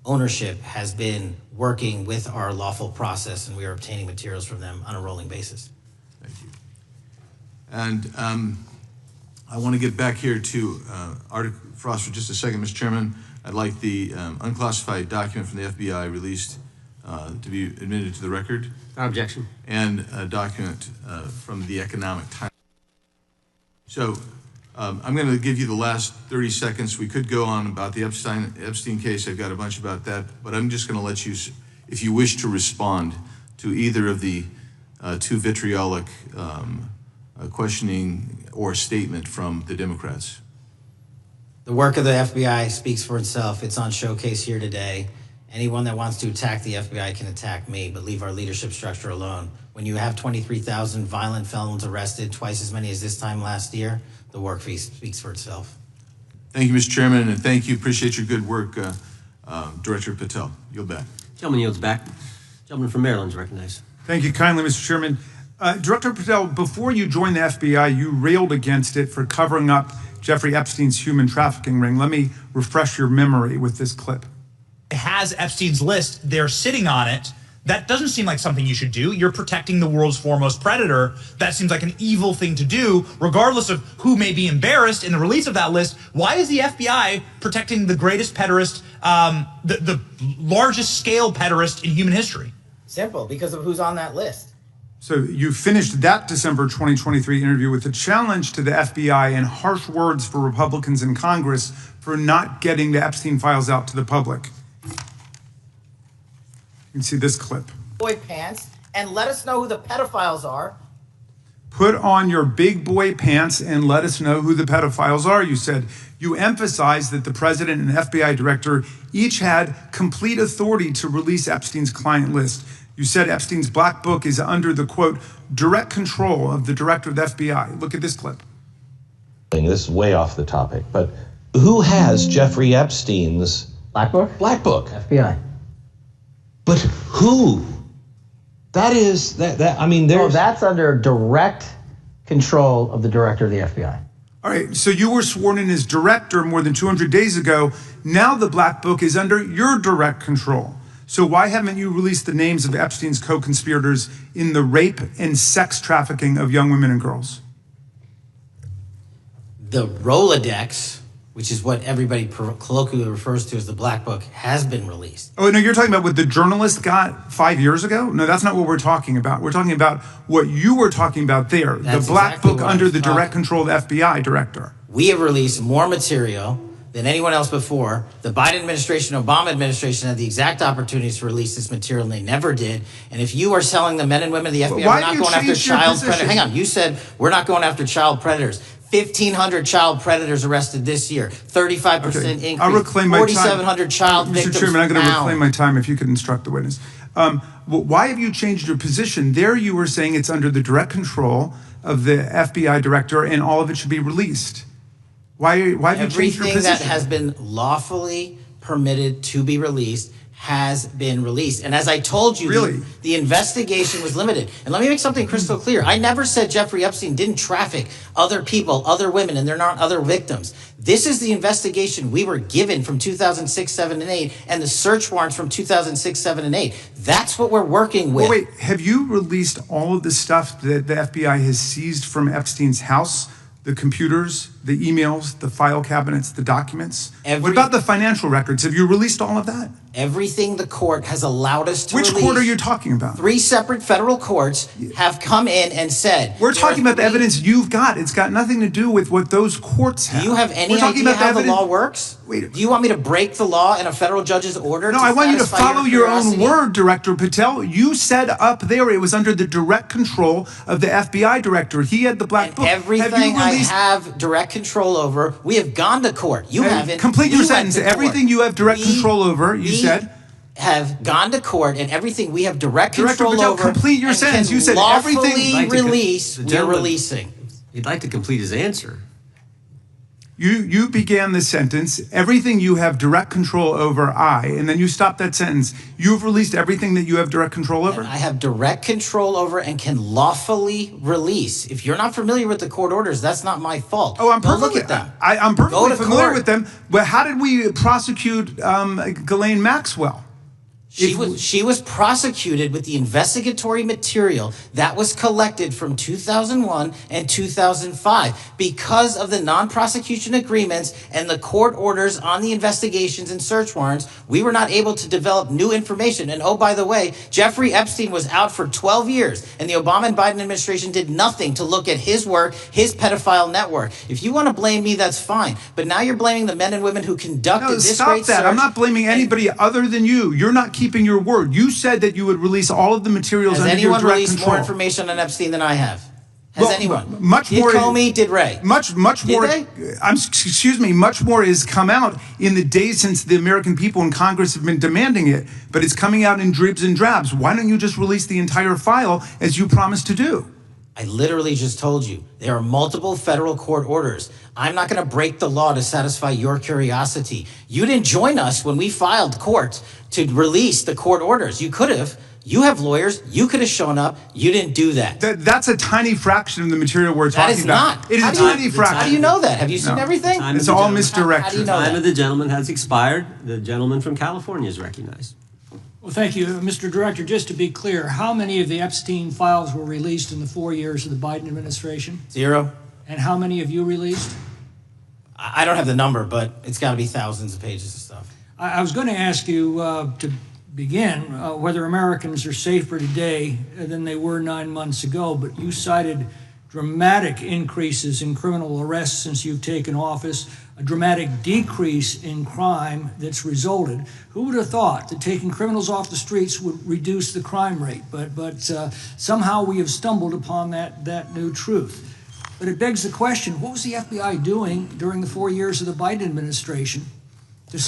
C: ownership, has been working with our lawful process, and we are obtaining materials from them on a rolling basis.
F: Thank you. And I want to get back here to Arctic Frost for just a second, Mr. Chairman. I'd like the unclassified document from the FBI released to be admitted to the record.
A: No objection.
F: And a document from the Economic Times. So I'm going to give you the last 30 seconds. We could go on about the Epstein case. I've got a bunch about that, but I'm just going to let you, if you wish to respond to either of the two vitriolic questioning or statement from the Democrats.
C: The work of the FBI speaks for itself. It's on showcase here today. Anyone that wants to attack the FBI can attack me, but leave our leadership structure alone. When you have 23,000 violent felons arrested, twice as many as this time last year, the work speaks for itself.
F: Thank you, Mr. Chairman, and thank you. Appreciate your good work, Director Patel. Yield back.
A: Gentleman yields back. Gentleman from Maryland is recognized.
B: Thank you kindly, Mr. Chairman. Director Patel, before you joined the FBI, you railed against it for covering up Jeffrey Epstein's human trafficking ring. Let me refresh your memory with this clip.
G: It has Epstein's list. They're sitting on it. That doesn't seem like something you should do. You're protecting the world's foremost predator. That seems like an evil thing to do, regardless of who may be embarrassed in the release of that list. Why is the FBI protecting the greatest pederast, the largest scale pederast in human history?
C: Simple, because of who's on that list.
B: So you finished that December 2023 interview with a challenge to the FBI and harsh words for Republicans in Congress for not getting the Epstein files out to the public. You can see this clip.
C: Boy pants, and let us know who the pedophiles are.
B: Put on your big boy pants and let us know who the pedophiles are, you said. You emphasized that the president and FBI director each had complete authority to release Epstein's client list. You said Epstein's black book is under the, quote, direct control of the director of the FBI. Look at this clip.
H: This is way off the topic, but who has Jeffrey Epstein's
C: Black book?
H: black book?
C: FBI.
H: But who? That is, I mean, there's...
C: Oh, that's under direct control of the director of the FBI.
B: All right, so you were sworn in as director more than 200 days ago. Now the black book is under your direct control. So why haven't you released the names of Epstein's co-conspirators in the rape and sex trafficking of young women and girls?
C: The Rolodex, which is what everybody colloquially refers to as the black book, has been released.
B: Oh, no, you're talking about what the journalist got 5 years ago? No, that's not what we're talking about. We're talking about what you were talking about there.
C: That's
B: the black
C: exactly
B: book
C: what
B: under
C: I was
B: the direct
C: talking.
B: control of the FBI director.
C: We have released more material than anyone else before. The Biden administration, Obama administration had the exact opportunities to release this material, and they never did. And if you are selling the men and women of the FBI,
B: Why
C: we're not
B: do you
C: going after
B: change your
C: child
B: position?
C: predators. Hang on, you said we're not going after child predators. 1,500 child predators arrested this year, 35% increase,
B: I'll reclaim my time.
C: 4,700 child victims
B: Mr. Chairman, I'm going to
C: found.
B: reclaim my time if you could instruct the witness. Why have you changed your position? There you were saying it's under the direct control of the FBI director and all of it should be released. Why have you changed your
C: Everything
B: position?
C: that has been lawfully permitted to be released has been released. And as I told you,
B: Really?
C: the investigation was limited. And let me make something crystal clear. I never said Jeffrey Epstein didn't traffic other people, other women, and they're not other victims. This is the investigation we were given from 2006, 7, and 8, and the search warrants from 2006, 7, and 8. That's what we're working with.
B: Oh, wait, have you released all of the stuff that the FBI has seized from Epstein's house? The computers, the emails, the file cabinets, the documents? What about the financial records? Have you released all of that?
C: Everything the court has allowed us to
B: Which
C: release.
B: court are you talking about?
C: 3 separate federal courts have come in and said.
B: We're talking about the evidence you've got. It's got nothing to do with what those courts have.
C: Do you have any
B: We're talking
C: idea
B: about
C: how the
B: evidence.
C: law works?
B: Wait.
C: Do you want me to break the law in a federal judge's order?
B: No, I want you to
C: satisfy
B: follow your own
C: curiosity?
B: word, Director Patel. You said up there it was under the direct control of the FBI director. He had the black book.
C: Everything I have direct control over, we have gone to court. You haven't.
B: Complete your
C: You went
B: sentence.
C: to court.
B: Everything you have direct control over, you said.
C: Have gone to court, and everything we have direct
B: Director
C: control
B: Patel,
C: over.
B: complete your
C: and
B: sentence.
C: can
B: You said
C: lawfully
B: everything-
C: release.
A: The
C: We're
A: gentleman-
C: releasing.
A: He'd like to complete his answer.
B: You began the sentence, everything you have direct control over, and then you stopped that sentence. You've released everything that you have direct control over?
C: And I have direct control over and can lawfully release. If you're not familiar with the court orders, that's not my fault.
B: Oh, I'm
C: Go
B: perfectly,
C: look at them.
B: I'm
C: Go
B: perfectly
C: to
B: familiar
C: court.
B: with them. But how did we prosecute Ghislaine Maxwell?
C: She was prosecuted with the investigatory material that was collected from 2001 and 2005 because of the non-prosecution agreements and the court orders on the investigations and search warrants. We were not able to develop new information. And oh, by the way, Jeffrey Epstein was out for 12 years, and the Obama and Biden administration did nothing to look at his work, his pedophile network. If you want to blame me, that's fine. But now you're blaming the men and women who conducted this
B: stop
C: great
B: that.
C: search.
B: I'm not blaming anybody other than you. You're not keeping your word. You said that you would release all of the materials
C: Has
B: under your
C: anyone
B: direct
C: released
B: control.
C: more information on Epstein than I have? Has
B: Well,
C: anyone?
B: much
C: did
B: more-
C: Comey, did Ray?
B: Much more.
C: they?
B: Excuse me. Much more has come out in the days since the American people and Congress have been demanding it, but it's coming out in dribs and drabs. Why don't you just release the entire file as you promised to do?
C: I literally just told you there are multiple federal court orders. I'm not going to break the law to satisfy your curiosity. You didn't join us when we filed court to release the court orders. You could have. You have lawyers. You could have shown up. You didn't do that.
B: That's a tiny fraction of the material we're
C: That
B: talking
C: is
B: about.
C: not.
B: It is
C: How
B: a
C: do you-
B: tiny fraction.
C: How do you know that? Have you seen
B: No.
C: everything?
A: Time
B: It's
A: of the
B: all
A: gentleman-
B: misdirected.
C: How do you know
A: Time
C: that?
A: of the gentleman has expired. The gentleman from California is recognized.
I: Well, thank you, Mr. Director. Just to be clear, how many of the Epstein files were released in the 4 years of the Biden administration?
C: 0.
I: And how many have you released?
C: I don't have the number, but it's got to be thousands of pages of stuff.
I: I was going to ask you to begin whether Americans are safer today than they were 9 months ago, but you cited dramatic increases in criminal arrests since you've taken office, a dramatic decrease in crime that's resulted. Who would have thought that taking criminals off the streets would reduce the crime rate? But somehow we have stumbled upon that new truth. But it begs the question, what was the FBI doing during the 4 years of the Biden administration to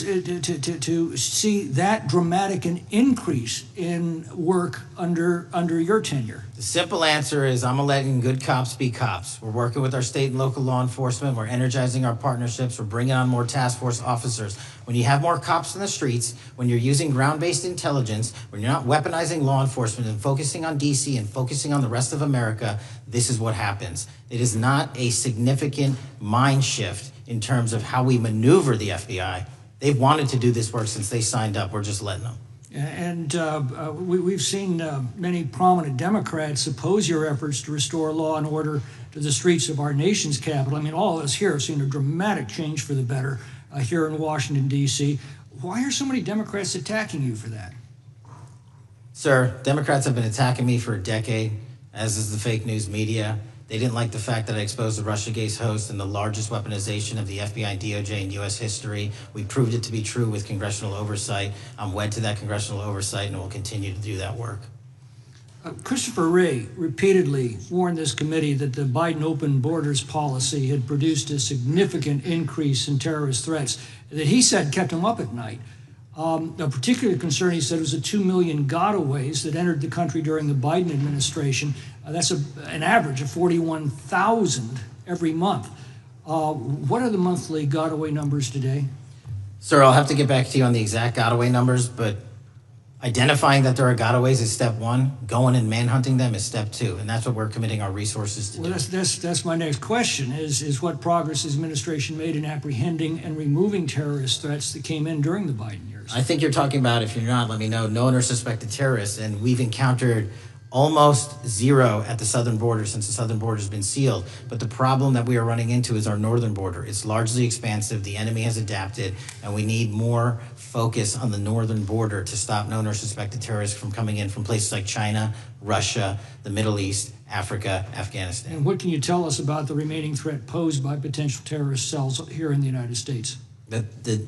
I: see that dramatic an increase in work under your tenure?
C: The simple answer is I'm letting good cops be cops. We're working with our state and local law enforcement. We're energizing our partnerships. We're bringing on more task force officers. When you have more cops in the streets, when you're using ground-based intelligence, when you're not weaponizing law enforcement and focusing on DC and focusing on the rest of America, this is what happens. It is not a significant mind shift in terms of how we maneuver the FBI. They've wanted to do this work since they signed up. We're just letting them.
I: And we've seen many prominent Democrats oppose your efforts to restore law and order to the streets of our nation's capital. I mean, all of us here have seen a dramatic change for the better here in Washington, D.C. Why are so many Democrats attacking you for that?
C: Sir, Democrats have been attacking me for a decade, as is the fake news media. They didn't like the fact that I exposed the Russiagate host and the largest weaponization of the FBI, DOJ, in U.S. history. We proved it to be true with congressional oversight. I'm wed to that congressional oversight and will continue to do that work.
I: Christopher Wray repeatedly warned this committee that the Biden open borders policy had produced a significant increase in terrorist threats that he said kept him up at night. A particular concern, he said, was the 2 million gotaways that entered the country during the Biden administration. That's an average of 41,000 every month. What are the monthly gotaway numbers today?
C: Sir, I'll have to get back to you on the exact gotaway numbers, but identifying that there are gotaways is step one. Going and manhunting them is step two, and that's what we're committing our resources to do.
I: Well, that's my next question, is what progress has administration made in apprehending and removing terrorist threats that came in during the Biden years?
C: I think you're talking about, if you're not, let me know, known or suspected terrorists, and we've encountered almost zero at the southern border since the southern border has been sealed. But the problem that we are running into is our northern border. It's largely expansive. The enemy has adapted, and we need more focus on the northern border to stop known or suspected terrorists from coming in from places like China, Russia, the Middle East, Africa, Afghanistan.
I: And what can you tell us about the remaining threat posed by potential terrorist cells here in the United States?
C: The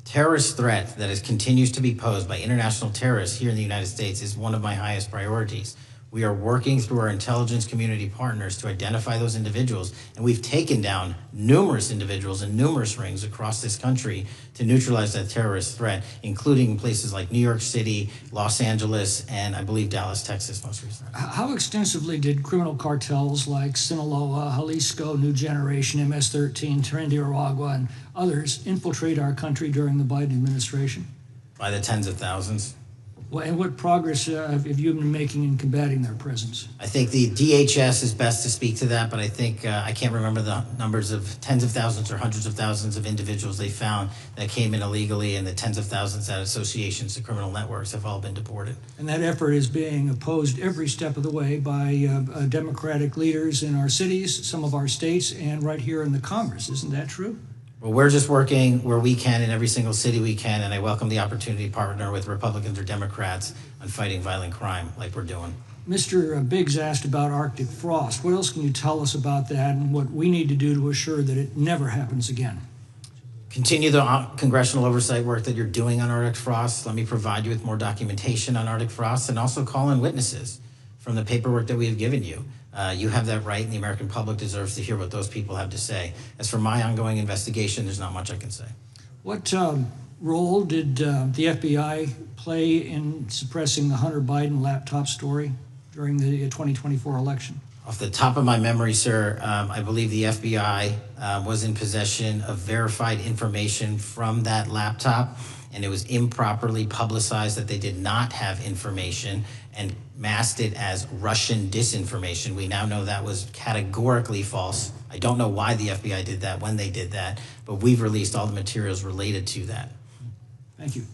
C: terrorist threat that continues to be posed by international terrorists here in the United States is one of my highest priorities. We are working through our intelligence community partners to identify those individuals, and we've taken down numerous individuals in numerous rings across this country to neutralize that terrorist threat, including places like New York City, Los Angeles, and I believe Dallas, Texas most recently.
I: How extensively did criminal cartels like Sinaloa, Jalisco, New Generation, MS-13, Trinidad, and others infiltrate our country during the Biden administration?
C: By the tens of thousands.
I: And what progress have you been making in combating their presence?
C: I think the DHS is best to speak to that, but I think I can't remember the numbers of tens of thousands or hundreds of thousands of individuals they found that came in illegally, and the tens of thousands that associations to criminal networks have all been deported.
I: And that effort is being opposed every step of the way by Democratic leaders in our cities, some of our states, and right here in the Congress. Isn't that true?
C: Well, we're just working where we can in every single city we can, and I welcome the opportunity to partner with Republicans or Democrats on fighting violent crime like we're doing.
I: Mr. Biggs asked about Arctic frost. What else can you tell us about that and what we need to do to assure that it never happens again?
C: Continue the congressional oversight work that you're doing on Arctic frost. Let me provide you with more documentation on Arctic frost, and also call in witnesses from the paperwork that we have given you. You have that right, and the American public deserves to hear what those people have to say. As for my ongoing investigation, there's not much I can say.
I: What role did the FBI play in suppressing the Hunter Biden laptop story during the 2024 election?
C: Off the top of my memory, sir, I believe the FBI was in possession of verified information from that laptop, and it was improperly publicized that they did not have information and masked it as Russian disinformation. We now know that was categorically false. I don't know why the FBI did that, when they did that, but we've released all the materials related to that.
I: Thank you.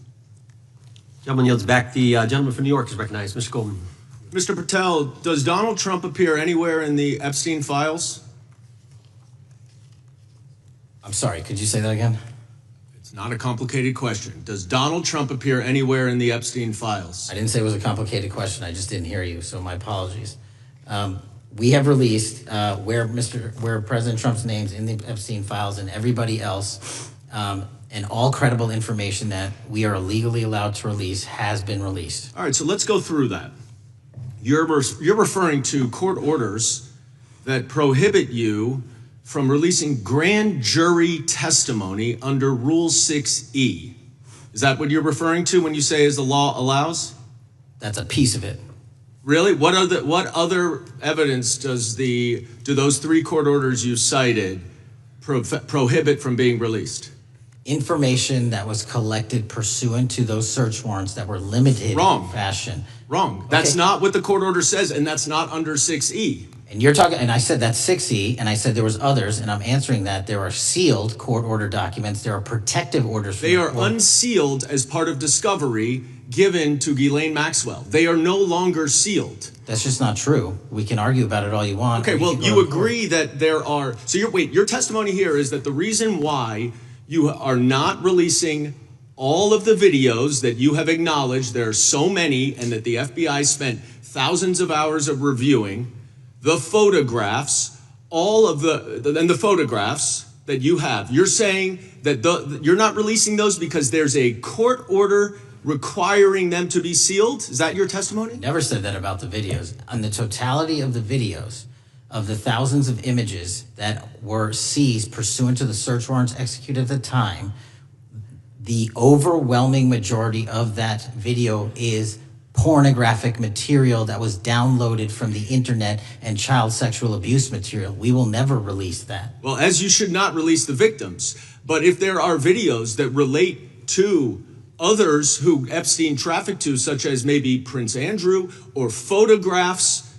A: Gentleman yields back. The gentleman from New York is recognized. Mr. Goldman.
J: Mr. Patel, does Donald Trump appear anywhere in the Epstein files?
C: I'm sorry, could you say that again?
J: It's not a complicated question. Does Donald Trump appear anywhere in the Epstein files?
C: I didn't say it was a complicated question. I just didn't hear you, so my apologies. We have released where President Trump's name's in the Epstein files and everybody else, and all credible information that we are legally allowed to release has been released.
J: All right, so let's go through that. You're referring to court orders that prohibit you from releasing grand jury testimony under Rule 6E. Is that what you're referring to when you say as the law allows?
C: That's a piece of it.
J: Really? What other evidence do those three court orders you cited prohibit from being released?
C: Information that was collected pursuant to those search warrants that were limited in fashion.
J: Wrong. That's not what the court order says, and that's not under 6E.
C: And you're talking, and I said that's 6E, and I said there was others, and I'm answering that. There are sealed court order documents. There are protective orders.
J: They are unsealed as part of discovery given to Ghislaine Maxwell. They are no longer sealed.
C: That's just not true. We can argue about it all you want.
J: Okay, well, you agree that there are, so your testimony here is that the reason why you are not releasing all of the videos that you have acknowledged, there are so many, and that the FBI spent thousands of hours of reviewing, the photographs, all of the photographs that you have. You're saying that you're not releasing those because there's a court order requiring them to be sealed? Is that your testimony?
C: Never said that about the videos. On the totality of the videos, of the thousands of images that were seized pursuant to the search warrants executed at the time, the overwhelming majority of that video is pornographic material that was downloaded from the internet and child sexual abuse material. We will never release that.
J: Well, as you should not release the victims. But if there are videos that relate to others who Epstein trafficked to, such as maybe Prince Andrew, or photographs,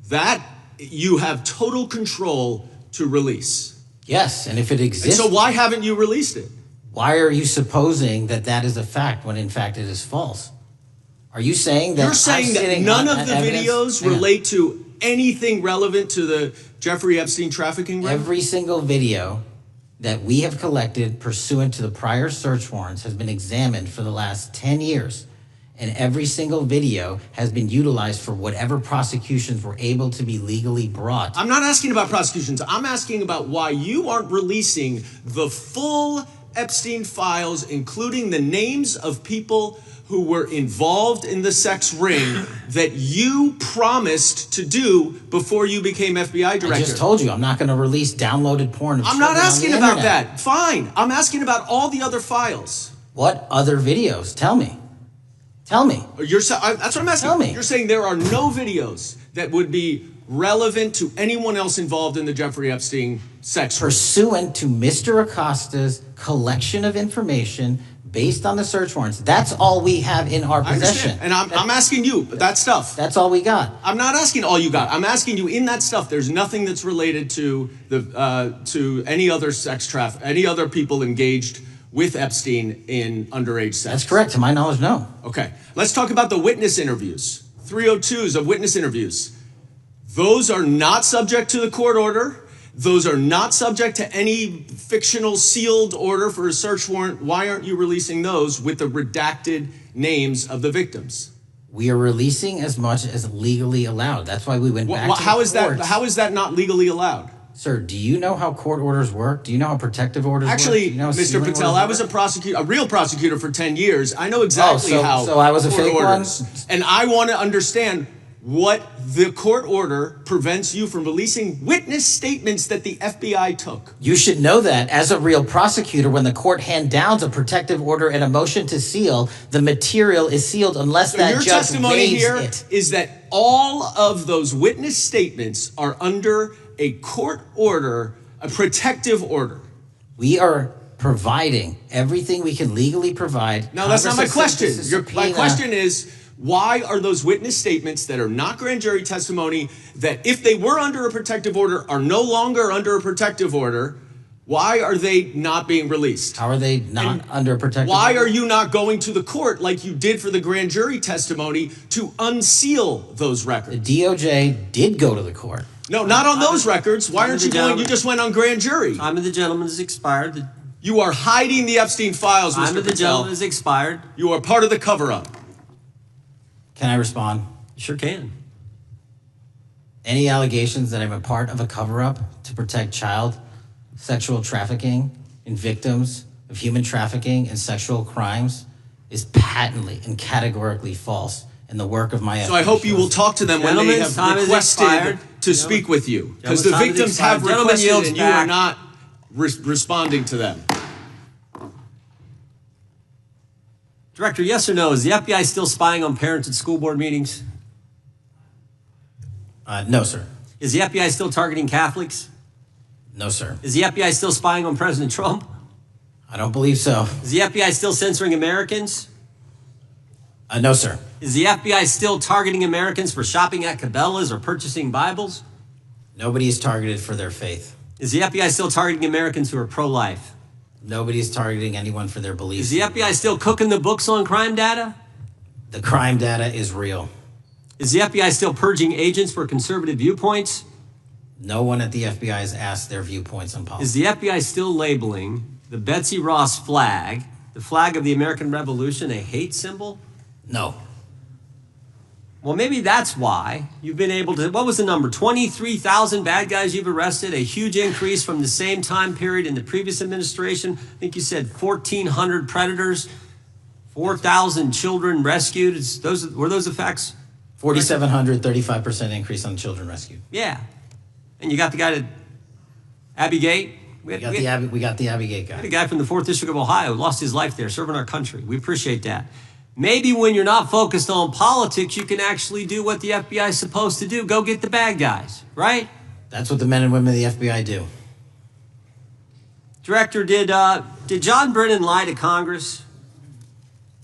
J: that you have total control to release.
C: Yes, and if it exists...
J: And so why haven't you released it?
C: Why are you supposing that that is a fact when in fact it is false? Are you saying that...
J: You're saying that none of the videos relate to anything relevant to the Jeffrey Epstein trafficking ring?
C: Every single video that we have collected pursuant to the prior search warrants has been examined for the last 10 years. And every single video has been utilized for whatever prosecutions were able to be legally brought.
J: I'm not asking about prosecutions. I'm asking about why you aren't releasing the full Epstein files, including the names of people who were involved in the sex ring that you promised to do before you became FBI director.
C: I just told you, I'm not going to release downloaded porn.
J: I'm not asking about that. Fine. I'm asking about all the other files.
C: What other videos? Tell me. Tell me.
J: That's what I'm asking.
C: Tell me.
J: You're saying there are no videos that would be relevant to anyone else involved in the Jeffrey Epstein sex ring.
C: Pursuant to Mr. Acosta's collection of information based on the search warrants. That's all we have in our possession.
J: And I'm asking you, that stuff.
C: That's all we got.
J: I'm not asking all you got. I'm asking you, in that stuff, there's nothing that's related to to any other sex traffic, any other people engaged with Epstein in underage sex.
C: That's correct. To my knowledge, no.
J: Okay. Let's talk about the witness interviews. 302s of witness interviews. Those are not subject to the court order. Those are not subject to any fictional sealed order for a search warrant. Why aren't you releasing those with the redacted names of the victims?
C: We are releasing as much as legally allowed. That's why we went back to the courts.
J: How is that not legally allowed?
C: Sir, do you know how court orders work? Do you know how protective orders work?
J: Actually,
C: Do you know how
J: Mr.
C: sealing
J: Patel,
C: orders
J: I was
C: work?
J: a real prosecutor for 10 years. I know exactly how
C: so I was a
J: court
C: fake
J: orders.
C: one?
J: And I want to understand what the court order prevents you from releasing witness statements that the FBI took.
C: You should know that as a real prosecutor, when the court hand downs a protective order and a motion to seal, the material is sealed unless
J: So
C: that
J: your
C: judge
J: testimony
C: waives
J: here
C: it.
J: is that all of those witness statements are under a court order, a protective order.
C: We are providing everything we can legally provide.
J: Now, that's not my question. My question
C: is.
J: is, why are those witness statements that are not grand jury testimony, that if they were under a protective order are no longer under a protective order, why are they not being released?
C: How are they not under a protective
J: Why
C: order?
J: are you not going to the court like you did for the grand jury testimony to unseal those records?
C: The DOJ did go to the court.
J: No, not on those records. Why aren't you going? You just went on grand jury.
A: Time of the gentleman has expired.
J: You are hiding the Epstein files, Mr.
A: Time of the
J: Patel.
A: gentleman has expired.
J: You are part of the cover-up.
C: Can I respond?
A: You sure can.
C: Any allegations that I'm a part of a cover-up to protect child sexual trafficking and victims of human trafficking and sexual crimes is patently and categorically false in the work of my
J: So I hope you will talk to them when they have requested to speak with you. Because the victims have requested and you are not responding to them.
A: Director, yes or no, is the FBI still spying on parents at school board meetings?
C: No, sir.
A: Is the FBI still targeting Catholics?
C: No, sir.
A: Is the FBI still spying on President Trump?
C: I don't believe so.
A: Is the FBI still censoring Americans?
C: No, sir.
A: Is the FBI still targeting Americans for shopping at Cabela's or purchasing Bibles?
C: Nobody is targeted for their faith.
A: Is the FBI still targeting Americans who are pro-life?
C: Nobody is targeting anyone for their beliefs.
A: Is the FBI still cooking the books on crime data?
C: The crime data is real.
A: Is the FBI still purging agents for conservative viewpoints?
C: No one at the FBI has asked their viewpoints on
A: Is
C: politics.
A: the FBI still labeling the Betsy Ross flag, the flag of the American Revolution, a hate symbol?
C: No.
A: Well, maybe that's why you've been able to, what was the number? 23,000 bad guys you've arrested, a huge increase from the same time period in the previous administration. I think you said 1,400 predators, 4,000 children rescued. Were those the facts?
C: 4,700, 35% increase on children rescued.
A: Yeah. And you got the guy to Abbey Gate.
C: We got the Abbey Gate guy.
A: The guy from the 4th District of Ohio who lost his life there serving our country. We appreciate that. Maybe when you're not focused on politics, you can actually do what the FBI is supposed to do. Go get the bad guys, right?
C: That's what the men and women of the FBI do.
A: Director, did John Brennan lie to Congress?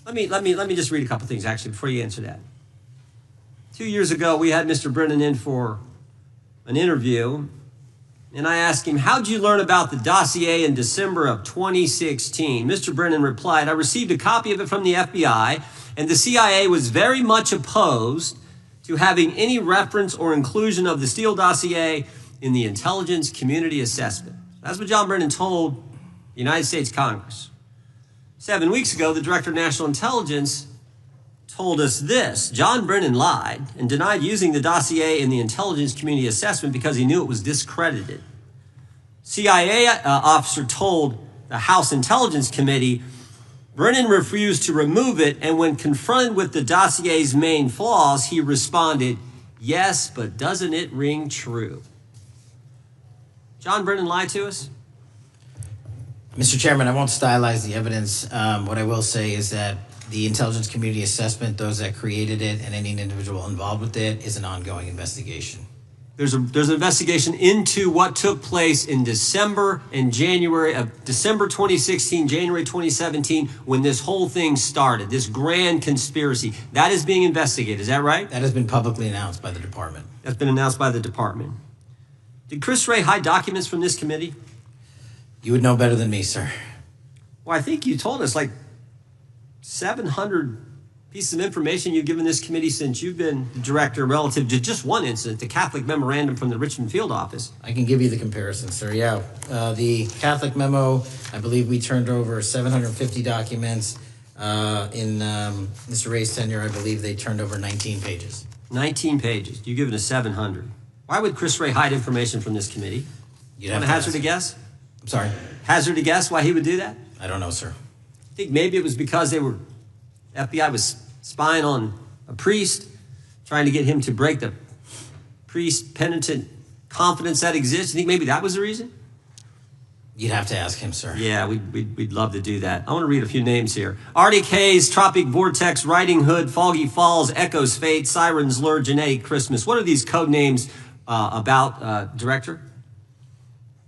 A: Let me just read a couple things actually before you answer that. 2 years ago, we had Mr. Brennan in for an interview, and I asked him, how'd you learn about the dossier in December of 2016? Mr. Brennan replied, I received a copy of it from the FBI, and the CIA was very much opposed to having any reference or inclusion of the Steele dossier in the intelligence community assessment. That's what John Brennan told the United States Congress. 7 weeks ago, the Director of National Intelligence told us this: John Brennan lied and denied using the dossier in the intelligence community assessment because he knew it was discredited. CIA officer told the House Intelligence Committee Brennan refused to remove it, and when confronted with the dossier's main flaws, he responded, "Yes, but doesn't it ring true?" John Brennan lied to us?
C: Mr. Chairman, I won't stylize the evidence. What I will say is that the intelligence community assessment, those that created it and any individual involved with it, is an ongoing investigation.
A: There's an investigation into what took place in December and January of December 2016, January 2017, when this whole thing started, this grand conspiracy. That is being investigated, is that right?
C: That has been publicly announced by the department.
A: That's been announced by the department. Did Chris Wray hide documents from this committee?
C: You would know better than me, sir.
A: Well, I think you told us like 700 pieces of information you've given this committee since you've been the director relative to just one incident, the Catholic memorandum from the Richmond field office.
C: I can give you the comparison, sir. Yeah, the Catholic memo, I believe we turned over 750 documents. In Mr. Ray's tenure, I believe they turned over 19 pages.
A: 19 pages. You've given us 700. Why would Chris Wray hide information from this committee?
C: You'd
A: Want to hazard a guess?
C: I'm sorry?
A: Hazard a guess why he would do that?
C: I don't know, sir.
A: I think maybe it was because FBI was spying on a priest, trying to get him to break the priest penitent confidence that exists. You think maybe that was the reason?
C: You'd have to ask him, sir.
A: Yeah, we'd love to do that. I want to read a few names here. Arctic Haze, Tropic Vortex, Riding Hood, Foggy Falls, Echoes Fate, Sirens Lure, Genetic Christmas. What are these code names about, Director?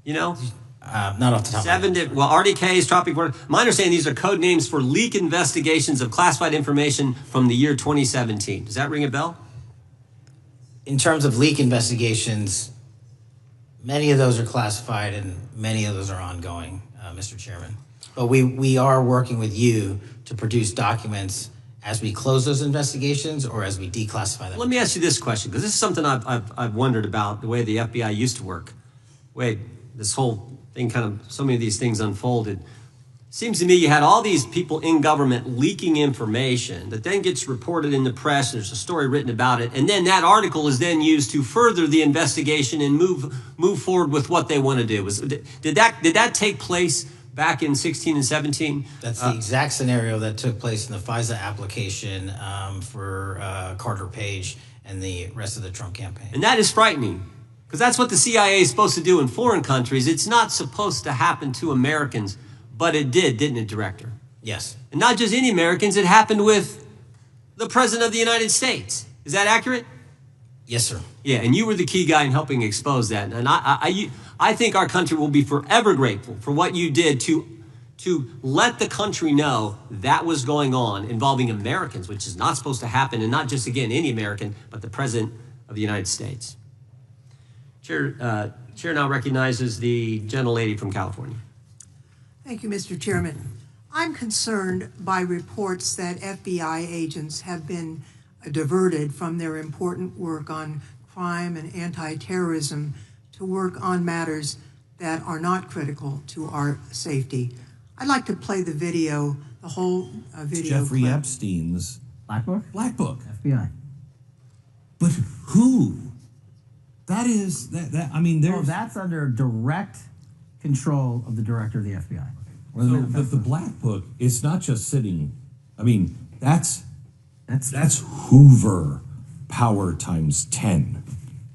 A: You know?
C: Not off the top of my head.
A: Well, Arctic Haze, Tropic Vortex. My understanding, these are code names for leak investigations of classified information from the year 2017. Does that ring a bell?
C: In terms of leak investigations, many of those are classified and many of those are ongoing, Mr. Chairman. But we are working with you to produce documents as we close those investigations or as we declassify them.
A: Let me ask you this question, because this is something I've wondered about, the way the FBI used to work. Wait, this whole thing so many of these things unfolded. Seems to me you had all these people in government leaking information that then gets reported in the press. There's a story written about it. And then that article is then used to further the investigation and move forward with what they want to do. Did that take place back in 16 and 17?
C: That's the exact scenario that took place in the FISA application for Carter Page and the rest of the Trump campaign.
A: And that is frightening, because that's what the CIA is supposed to do in foreign countries. It's not supposed to happen to Americans. But it did, didn't it, Director?
C: Yes. And
A: not just any Americans, it happened with the President of the United States. Is that accurate?
C: Yes, sir.
A: Yeah, and you were the key guy in helping expose that. And I think our country will be forever grateful for what you did to let the country know that was going on involving Americans, which is not supposed to happen, and not just, again, any American, but the President of the United States. Chair now recognizes the gentlelady from California.
K: Thank you, Mr. Chairman. I'm concerned by reports that FBI agents have been diverted from their important work on crime and anti-terrorism to work on matters that are not critical to our safety. I'd like to play the video, the whole video.
L: Jeffrey
K: clip.
L: Epstein's
M: Black Book?
L: Black Book.
M: FBI.
L: But who? That is, I mean, there's...
M: Oh, that's under direct control of the director of the FBI.
L: So, but the Black Book, it's not just sitting, I mean, that's Hoover power times 10.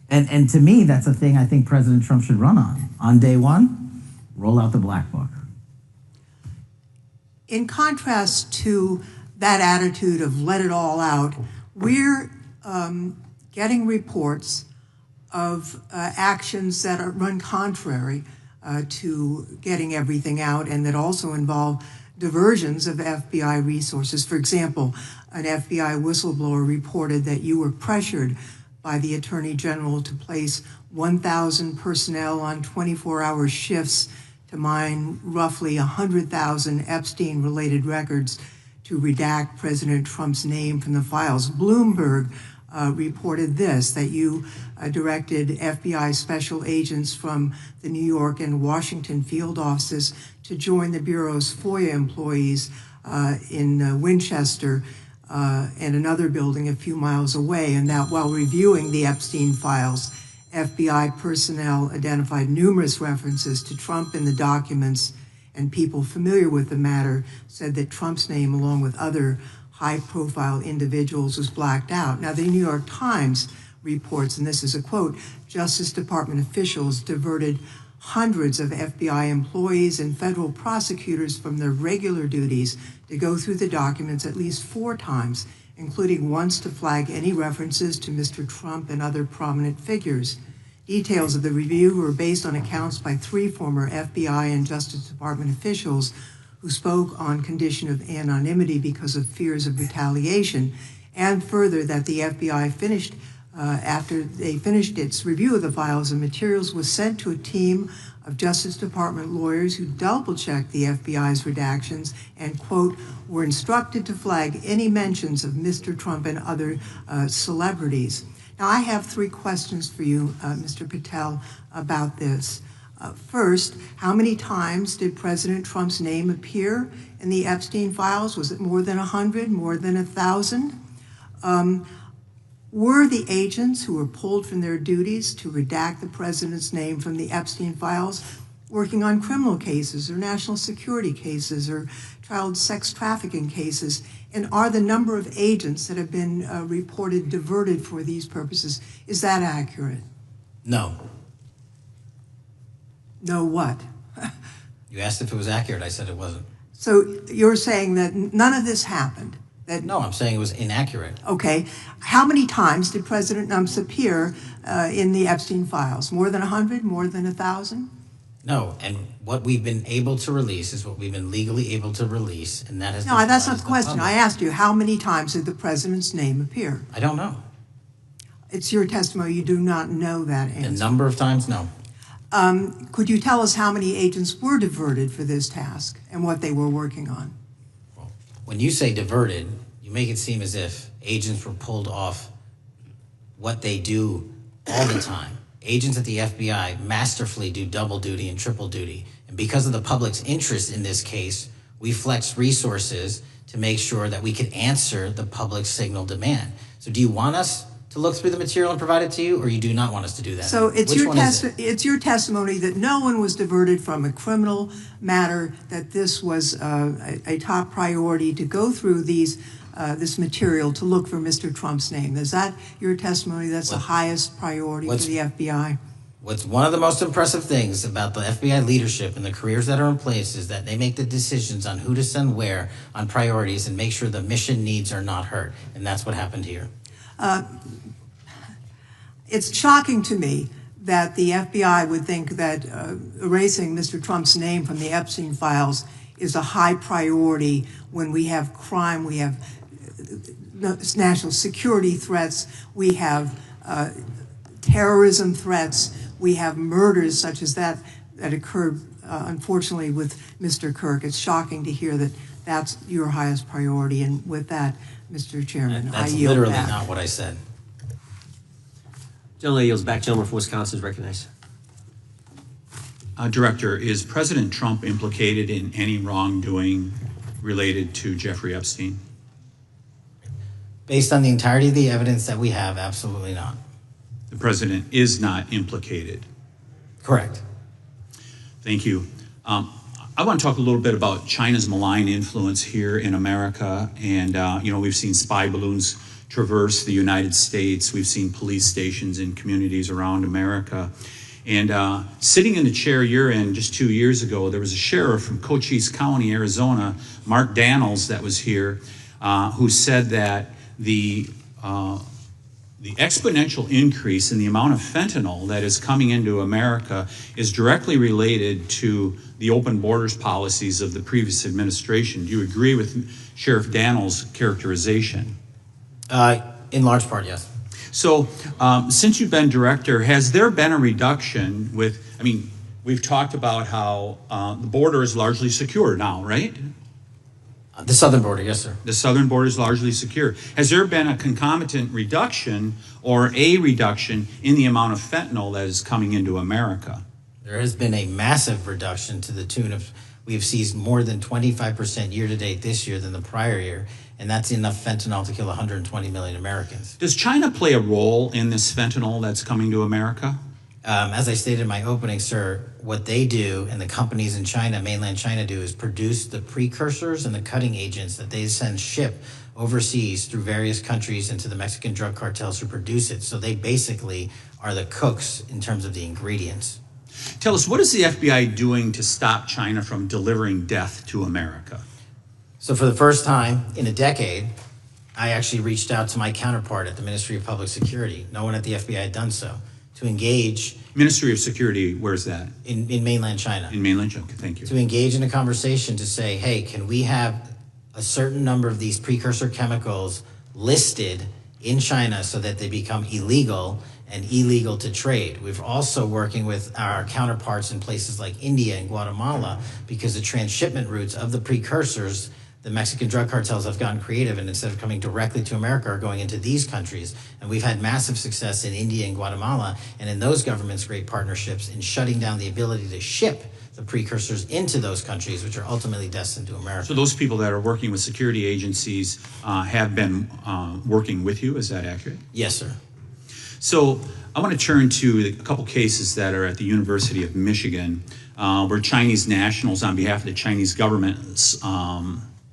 M: And to me, that's a thing I think President Trump should run on. On day one, roll out the Black Book.
K: In contrast to that attitude of let it all out, we're getting reports of actions that run contrary to getting everything out, and that also involve diversions of FBI resources. For example, an FBI whistleblower reported that you were pressured by the Attorney General to place 1,000 personnel on 24-hour shifts to mine roughly 100,000 Epstein-related records to redact President Trump's name from the files. Bloomberg reported this, that you directed FBI special agents from the New York and Washington field offices to join the Bureau's FOIA employees in Winchester and another building a few miles away, and that while reviewing the Epstein files, FBI personnel identified numerous references to Trump in the documents, and people familiar with the matter said that Trump's name, along with other high-profile individuals, was blacked out. Now, the New York Times reports, and this is a quote, Justice Department officials diverted hundreds of FBI employees and federal prosecutors from their regular duties to go through the documents at least 4 times, including once to flag any references to Mr. Trump and other prominent figures. Details of the review were based on accounts by 3 former FBI and Justice Department officials who spoke on condition of anonymity because of fears of retaliation, and further that the FBI finished, after they finished its review of the files and materials, was sent to a team of Justice Department lawyers who double-checked the FBI's redactions and, quote, were instructed to flag any mentions of Mr. Trump and other celebrities. Now, I have 3 questions for you, Mr. Patel, about this. First, how many times did President Trump's name appear in the Epstein files? Was it more than 100, more than 1,000? Were the agents who were pulled from their duties to redact the president's name from the Epstein files working on criminal cases or national security cases or child sex trafficking cases? And are the number of agents that have been reported diverted for these purposes, is that accurate?
C: No.
K: No what?
C: You asked if it was accurate. I said it wasn't.
K: So you're saying that none of this happened?
C: No, I'm saying it was inaccurate.
K: Okay. How many times did President Numps appear in the Epstein files? More than 100? More than 1,000?
C: No, and what we've been able to release is what we've been legally able to release, and that has
K: No, that's not the question. I asked you, how many times did the president's name appear?
C: I don't know.
K: It's your testimony. You do not know that answer.
C: The number of times, no.
K: Could you tell us how many agents were diverted for this task and what they were working on?
C: Well, when you say diverted, you make it seem as if agents were pulled off what they do all the time. Agents at the FBI masterfully do double duty and triple duty. And because of the public's interest in this case, we flex resources to make sure that we can answer the public's signal demand. So do you want us to look through the material and provide it to you, or you do not want us to do that?
K: So it's your testimony that no one was diverted from a criminal matter, that this was a top priority to go through this material to look for Mr. Trump's name. Is that your testimony? That's the highest priority for the FBI?
C: What's one of the most impressive things about the FBI leadership and the careers that are in place is that they make the decisions on who to send where on priorities and make sure the mission needs are not hurt. And that's what happened here.
K: It's shocking to me that the FBI would think that erasing Mr. Trump's name from the Epstein files is a high priority when we have crime, we have national security threats, we have terrorism threats, we have murders such as that occurred, unfortunately, with Mr. Kirk. It's shocking to hear that that's your highest priority. And with that, Mr. Chairman, I yield back.
C: That's literally not what I said.
A: Gentleman yields back. Gentleman from Wisconsin is recognized.
N: Director, is President Trump implicated in any wrongdoing related to Jeffrey Epstein?
C: Based on the entirety of the evidence that we have, absolutely not.
N: The president is not implicated?
C: Correct.
N: Thank you. I want to talk a little bit about China's malign influence here in America. And, we've seen spy balloons traverse the United States. We've seen police stations in communities around America. And sitting in the chair you're in just 2 years ago, there was a sheriff from Cochise County, Arizona, Mark Daniels, that was here, who said that the exponential increase in the amount of fentanyl that is coming into America is directly related to the open borders policies of the previous administration. Do you agree with Sheriff Daniels' characterization?
C: In large part, yes.
N: So since you've been director, has there been a reduction we've talked about how the border is largely secure now, right?
C: The southern border, yes, sir.
N: The southern border is largely secure. Has there been a concomitant reduction or a reduction in the amount of fentanyl that is coming into America?
C: There has been a massive reduction to the tune of, we've seized more than 25% year to date this year than the prior year, and that's enough fentanyl to kill 120 million Americans.
N: Does China play a role in this fentanyl that's coming to America?
C: As I stated in my opening, sir, what they do and the companies in China, mainland China, do is produce the precursors and the cutting agents that they ship overseas through various countries into the Mexican drug cartels who produce it. So they basically are the cooks in terms of the ingredients.
N: Tell us, what is the FBI doing to stop China from delivering death to America?
C: So for the first time in a decade, I actually reached out to my counterpart at the Ministry of Public Security. No one at the FBI had done so. To engage.
N: Ministry of Security, where's that?
C: In mainland China.
N: In mainland China, thank you.
C: To engage in a conversation to say, hey, can we have a certain number of these precursor chemicals listed in China so that they become illegal and illegal to trade. We're also working with our counterparts in places like India and Guatemala because the transshipment routes of the precursors, the Mexican drug cartels have gotten creative, and instead of coming directly to America, are going into these countries. And we've had massive success in India and Guatemala, and in those governments' great partnerships in shutting down the ability to ship the precursors into those countries, which are ultimately destined to America.
N: So those people that are working with security agencies have been working with you, is that accurate?
C: Yes, sir.
N: So I want to turn to a couple cases that are at the University of Michigan, where Chinese nationals on behalf of the Chinese government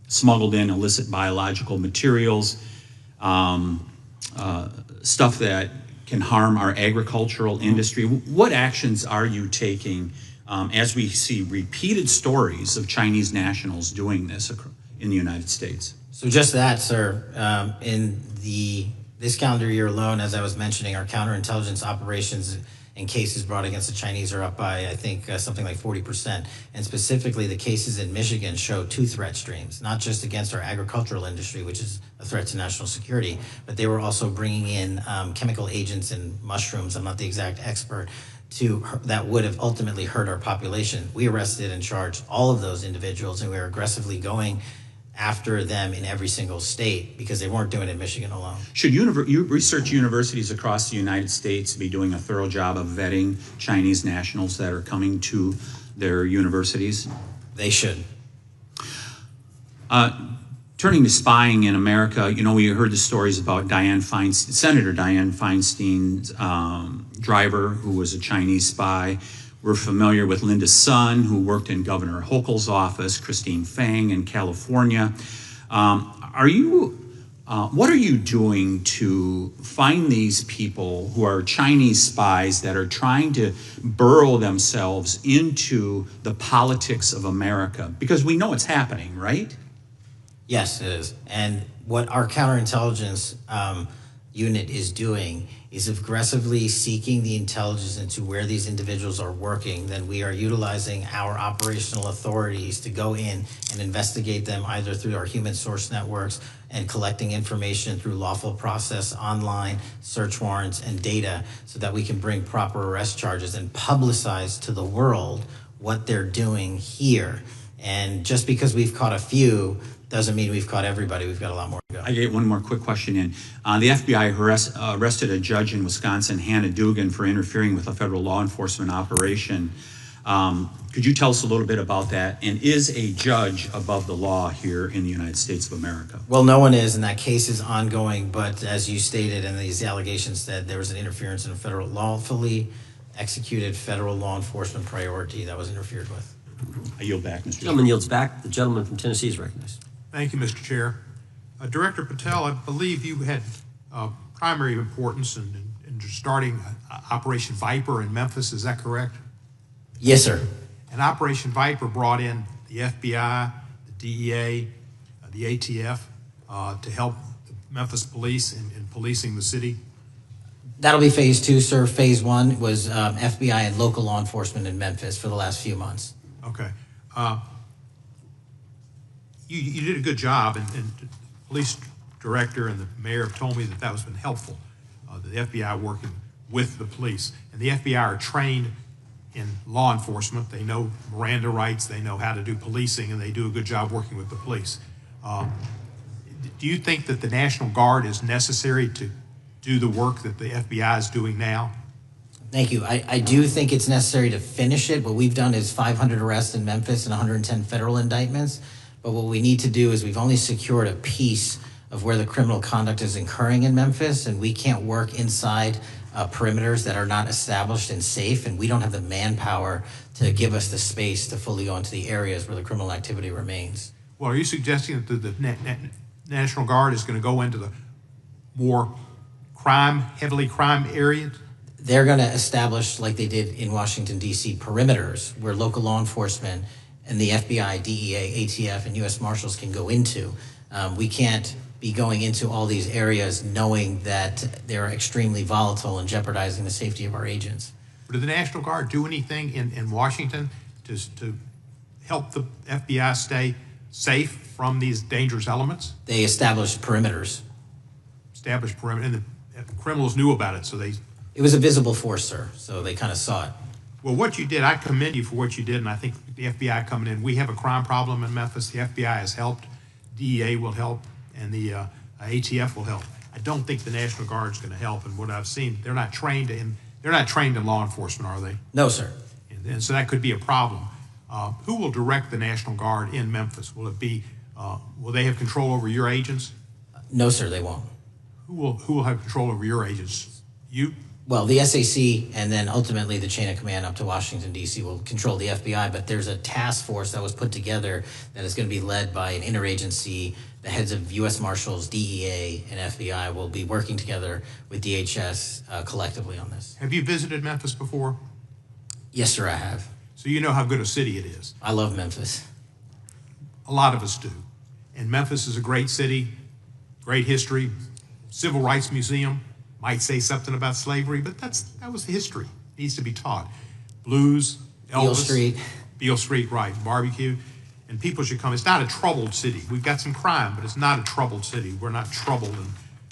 N: smuggled in illicit biological materials, stuff that can harm our agricultural industry. What actions are you taking as we see repeated stories of Chinese nationals doing this in the United States?
C: So just that, sir. In this calendar year alone, as I was mentioning, our counterintelligence operations and cases brought against the Chinese are up by, I think, something like 40%. And specifically, the cases in Michigan show two threat streams, not just against our agricultural industry, which is a threat to national security, but they were also bringing in chemical agents and mushrooms, I'm not the exact expert, that would have ultimately hurt our population. We arrested and charged all of those individuals, and we were aggressively going after them in every single state because they weren't doing it in Michigan alone.
N: Should research universities across the United States be doing a thorough job of vetting Chinese nationals that are coming to their universities?
C: They should.
N: Turning to spying in America, we heard the stories about Senator Dianne Feinstein's driver, who was a Chinese spy. We're familiar with Linda's son, who worked in Governor Hochul's office, Christine Fang in California. What are you doing to find these people who are Chinese spies that are trying to burrow themselves into the politics of America? Because we know it's happening, right?
C: Yes, it is. And what our counterintelligence unit is doing is aggressively seeking the intelligence into where these individuals are working. Then we are utilizing our operational authorities to go in and investigate them either through our human source networks and collecting information through lawful process, online, search warrants, and data so that we can bring proper arrest charges and publicize to the world what they're doing here. And just because we've caught a few doesn't mean we've caught everybody. We've got a lot more to go.
N: I get one more quick question in. The FBI arrested a judge in Wisconsin, Hannah Dugan, for interfering with a federal law enforcement operation. Could you tell us a little bit about that? And is a judge above the law here in the United States of America?
C: Well, no one is, and that case is ongoing. But as you stated, and these allegations said, there was an interference in a federal lawfully executed federal law enforcement priority that was interfered with.
N: I yield back, Mr.
A: Gentleman yields back. The gentleman from Tennessee is recognized.
O: Thank you, Mr. Chair. Director Patel, I believe you had primary importance in starting Operation Viper in Memphis. Is that correct?
C: Yes, sir.
O: And Operation Viper brought in the FBI, the DEA, the ATF to help the Memphis police in policing the city?
C: That'll be phase two, sir. Phase one was FBI and local law enforcement in Memphis for the last few months.
O: Okay. You did a good job, and the police director and the mayor have told me that was been helpful, the FBI working with the police. And the FBI are trained in law enforcement. They know Miranda rights, they know how to do policing, and they do a good job working with the police. Do you think that the National Guard is necessary to do the work that the FBI is doing now?
C: Thank you. I do think it's necessary to finish it. What we've done is 500 arrests in Memphis and 110 federal indictments. But what we need to do is we've only secured a piece of where the criminal conduct is occurring in Memphis, and we can't work inside perimeters that are not established and safe, and we don't have the manpower to give us the space to fully go into the areas where the criminal activity remains.
O: Well, are you suggesting that the National Guard is going to go into the more heavily crime areas?
C: They're going to establish, like they did in Washington, D.C., perimeters where local law enforcement and the FBI, DEA, ATF, and U.S. Marshals can go into. We can't be going into all these areas knowing that they're extremely volatile and jeopardizing the safety of our agents.
O: Did the National Guard do anything in Washington to help the FBI stay safe from these dangerous elements?
C: They established perimeters.
O: Established perimeter, and the criminals knew about it, so they...
C: It was a visible force, sir, so they kind of saw it.
O: Well, what you did, I commend you for what you did, and I think the FBI coming in, we have a crime problem in Memphis. The FBI has helped, DEA will help, and the ATF will help. I don't think the National Guard is going to help, and what I've seen, they're not trained in law enforcement, are they?
C: No, sir.
O: And so that could be a problem. Who will direct the National Guard in Memphis? Will it be, will they have control over your agents?
C: No, sir, they won't.
O: Who will have control over your agents? You?
C: Well, the SAC and then ultimately the chain of command up to Washington, D.C. will control the FBI, but there's a task force that was put together that is going to be led by an interagency. The heads of U.S. Marshals, DEA, and FBI will be working together with DHS collectively on this.
O: Have you visited Memphis before?
C: Yes, sir, I have.
O: So you know how good a city it is.
C: I love Memphis.
O: A lot of us do. And Memphis is a great city, great history, civil rights museum. Might say something about slavery, but that was history. It needs to be taught. Blues, Elvis. Beale Street, right. Barbecue. And people should come. It's not a troubled city. We've got some crime, but it's not a troubled city. We're not troubled, and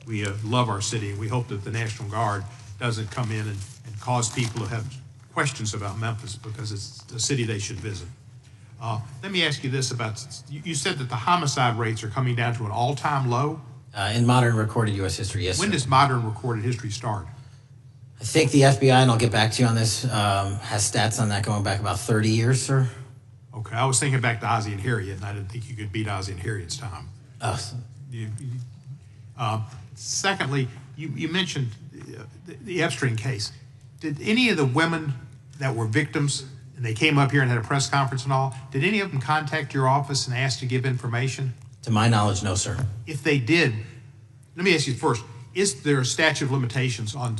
O: we love our city, and we hope that the National Guard doesn't come in and cause people to have questions about Memphis because it's a city they should visit. Let me ask you this about, you said that the homicide rates are coming down to an all-time low?
C: In modern recorded U.S. history, yes,
O: When
C: sir.
O: does modern recorded history start?
C: I think the FBI, and I'll get back to you on this, has stats on that going back about 30 years, sir.
O: Okay, I was thinking back to Ozzie and Harriet, and I didn't think you could beat Ozzie and Harriet's time. Secondly, you mentioned the Epstein case. Did any of the women that were victims, and they came up here and had a press conference and all, did any of them contact your office and ask to give information?
C: To my knowledge, no, sir.
O: If they did, let me ask you first, is there a statute of limitations on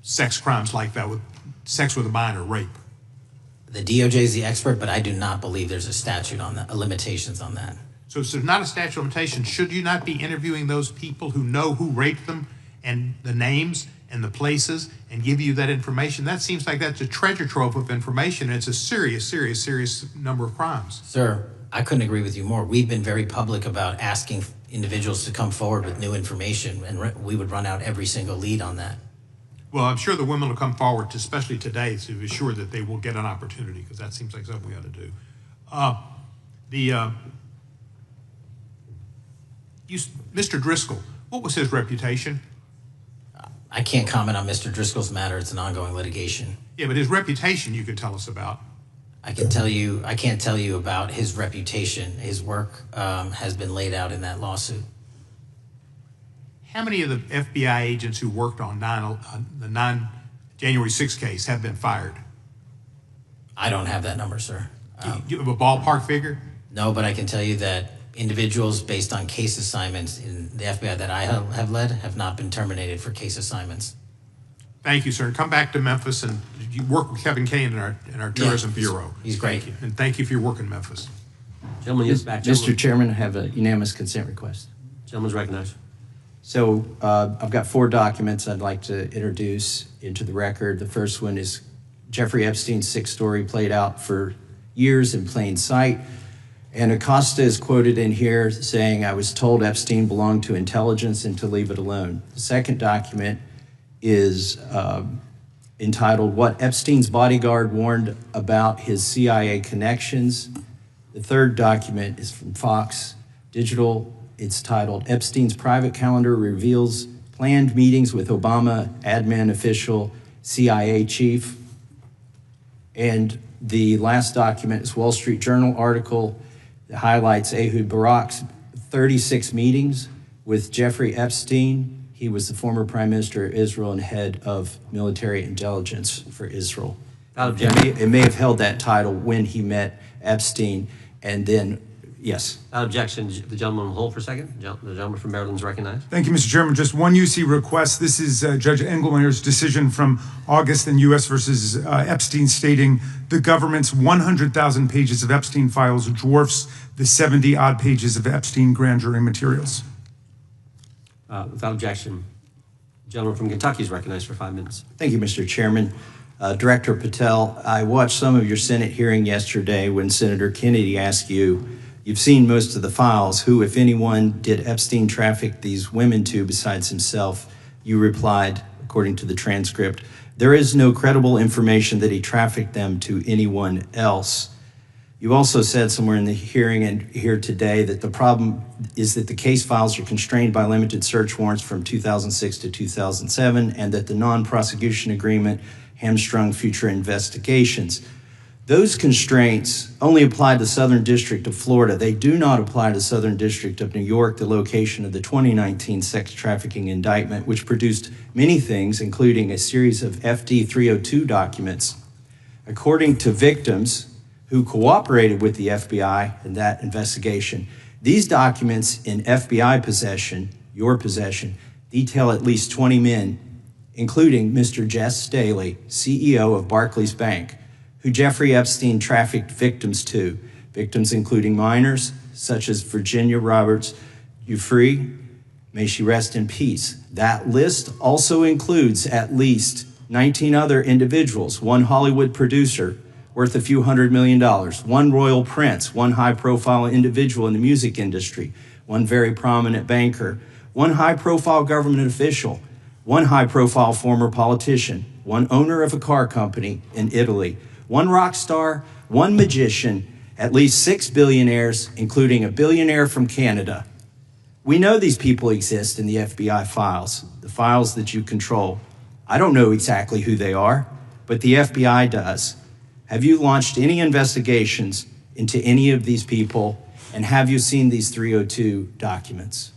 O: sex crimes like that, with sex with a minor, rape?
C: The DOJ is the expert, but I do not believe there's a statute on that, limitations on that.
O: So if there's not a statute of limitations, should you not be interviewing those people who know who raped them and the names and the places and give you that information? That seems like that's a treasure trove of information, and it's a serious, serious, serious number of crimes.
C: Sir, I couldn't agree with you more. We've been very public about asking individuals to come forward with new information, and we would run out every single lead on that.
O: Well, I'm sure the women will come forward, especially today, to be sure that they will get an opportunity, because that seems like something we ought to do. Mr. Driscoll, what was his reputation?
C: I can't comment on Mr. Driscoll's matter. It's an ongoing litigation.
O: Yeah, but his reputation you could tell us about.
C: I can't tell you about his reputation. His work has been laid out in that lawsuit.
O: How many of the FBI agents who worked on the January 6th case have been fired?
C: I don't have that number, sir.
O: Do you have a ballpark figure?
C: No, but I can tell you that individuals based on case assignments in the FBI that I have led have not been terminated for case assignments.
O: Thank you, sir. Come back to Memphis, and you work with Kevin Kane in our Tourism Bureau.
C: He's great.
O: Thank you. And thank you for your work in Memphis.
A: Gentleman, yes, back.
P: Mr. Chairman, I have a unanimous consent request.
A: Gentleman's recognized.
P: So I've got 4 documents I'd like to introduce into the record. The first one is Jeffrey Epstein's 6 story played out for years in plain sight. And Acosta is quoted in here saying, "I was told Epstein belonged to intelligence and to leave it alone." The second document is entitled, "What Epstein's Bodyguard Warned About His CIA Connections." The third document is from Fox, digital. It's titled Epstein's Private Calendar Reveals Planned Meetings with Obama Admin Official, CIA Chief. And the last document is Wall Street Journal article that highlights Ehud Barak's 36 meetings with Jeffrey Epstein. He was the former Prime Minister of Israel and head of military intelligence for Israel. It may have held that title when he met Epstein, and then, yes.
A: Without objection, the gentleman will hold for a second. The gentleman from Maryland is recognized.
B: Thank you, Mr. Chairman. Just one UC request. This is Judge Engelmeyer's decision from August in U.S. versus Epstein, stating the government's 100,000 pages of Epstein files dwarfs the 70-odd pages of Epstein grand jury materials.
A: Without objection, the gentleman from Kentucky is recognized for 5 minutes.
P: Thank you, Mr. Chairman. Director Patel, I watched some of your Senate hearing yesterday when Senator Kennedy asked you, you've seen most of the files, who, if anyone, did Epstein traffic these women to besides himself? You replied, according to the transcript, there is no credible information that he trafficked them to anyone else. You also said somewhere in the hearing and here today that the problem is that the case files are constrained by limited search warrants from 2006 to 2007, and that the non-prosecution agreement hamstrung future investigations. Those constraints only apply to the Southern District of Florida. They do not apply to the Southern District of New York, the location of the 2019 sex trafficking indictment, which produced many things, including a series of FD 302 documents. According to victims who cooperated with the FBI in that investigation, these documents in FBI possession, your possession, detail at least 20 men, including Mr. Jess Staley, CEO of Barclays Bank, who Jeffrey Epstein trafficked victims to, victims including minors such as Virginia Roberts Giuffre, may she rest in peace. That list also includes at least 19 other individuals, one Hollywood producer worth a few $100 million, one royal prince, one high-profile individual in the music industry, one very prominent banker, one high-profile government official, one high-profile former politician, one owner of a car company in Italy, one rock star, one magician, at least 6 billionaires, including a billionaire from Canada. We know these people exist in the FBI files, the files that you control. I don't know exactly who they are, but the FBI does. Have you launched any investigations into any of these people, and have you seen these 302 documents?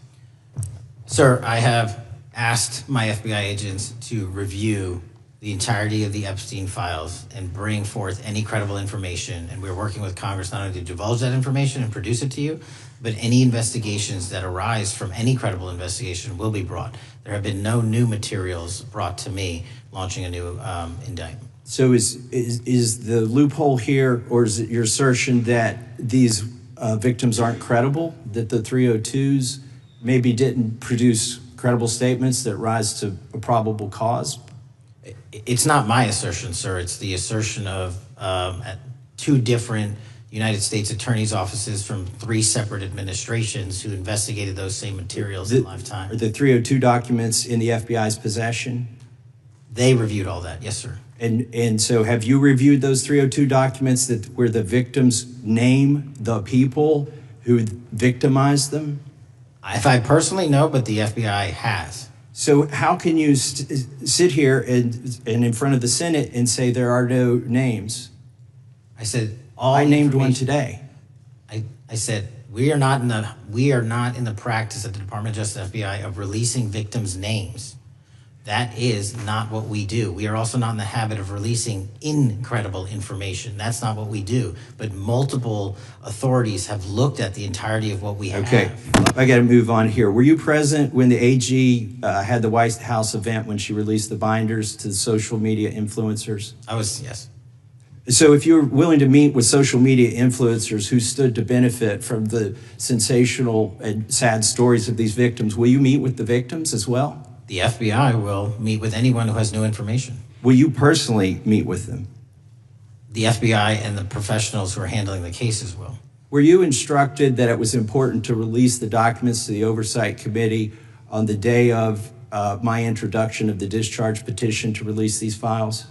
C: Sir, I have asked my FBI agents to review the entirety of the Epstein files and bring forth any credible information. And we're working with Congress not only to divulge that information and produce it to you, but any investigations that arise from any credible investigation will be brought. There have been no new materials brought to me launching a new indictment.
P: So is the loophole here, or is it your assertion that these victims aren't credible, that the 302s maybe didn't produce credible statements that rise to a probable cause?
C: It's not my assertion, sir. It's the assertion of 2 different United States attorneys' offices from 3 separate administrations who investigated those same materials in lifetime.
P: Are the 302 documents in the FBI's possession?
C: They reviewed all that, yes, sir.
P: And so have you reviewed those 302 documents where the victims name the people who victimized them?
C: If I personally know, but the FBI has.
P: So how can you sit here and in front of the Senate and say there are no names?
C: I said
P: I named one today.
C: I said we are not in the practice at the Department of Justice FBI of releasing victims' names. That is not what we do. We are also not in the habit of releasing incredible information. That's not what we do. But multiple authorities have looked at the entirety of what we have.
P: Okay, I got to move on here. Were you present when the AG had the White House event when she released the binders to the social media influencers?
C: I was, yes.
P: So if you're willing to meet with social media influencers who stood to benefit from the sensational and sad stories of these victims, will you meet with the victims as well?
C: The FBI will meet with anyone who has new information.
P: Will you personally meet with them?
C: The FBI and the professionals who are handling the cases will.
P: Were you instructed that it was important to release the documents to the Oversight Committee on the day of my introduction of the discharge petition to release these files?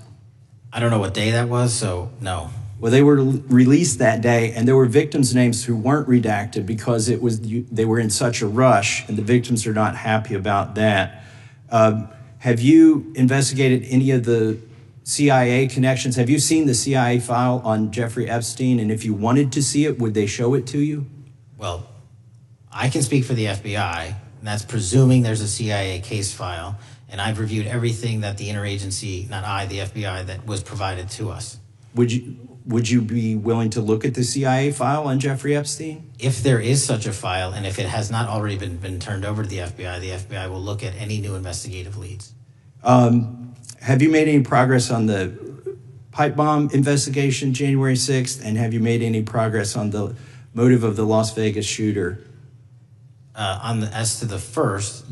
C: I don't know what day that was, so no.
P: Well, they were released that day, and there were victims' names who weren't redacted because they were in such a rush, and the victims are not happy about that. Have you investigated any of the CIA connections? Have you seen the CIA file on Jeffrey Epstein? And if you wanted to see it, would they show it to you?
C: Well, I can speak for the FBI, and that's presuming there's a CIA case file, and I've reviewed everything that the interagency, not I, the FBI, that was provided to us.
P: Would you be willing to look at the CIA file on Jeffrey Epstein?
C: If there is such a file, and if it has not already been turned over to the FBI will look at any new investigative leads.
P: Have you made any progress on the pipe bomb investigation January 6th? And have you made any progress on the motive of the Las Vegas shooter?
C: As to the first,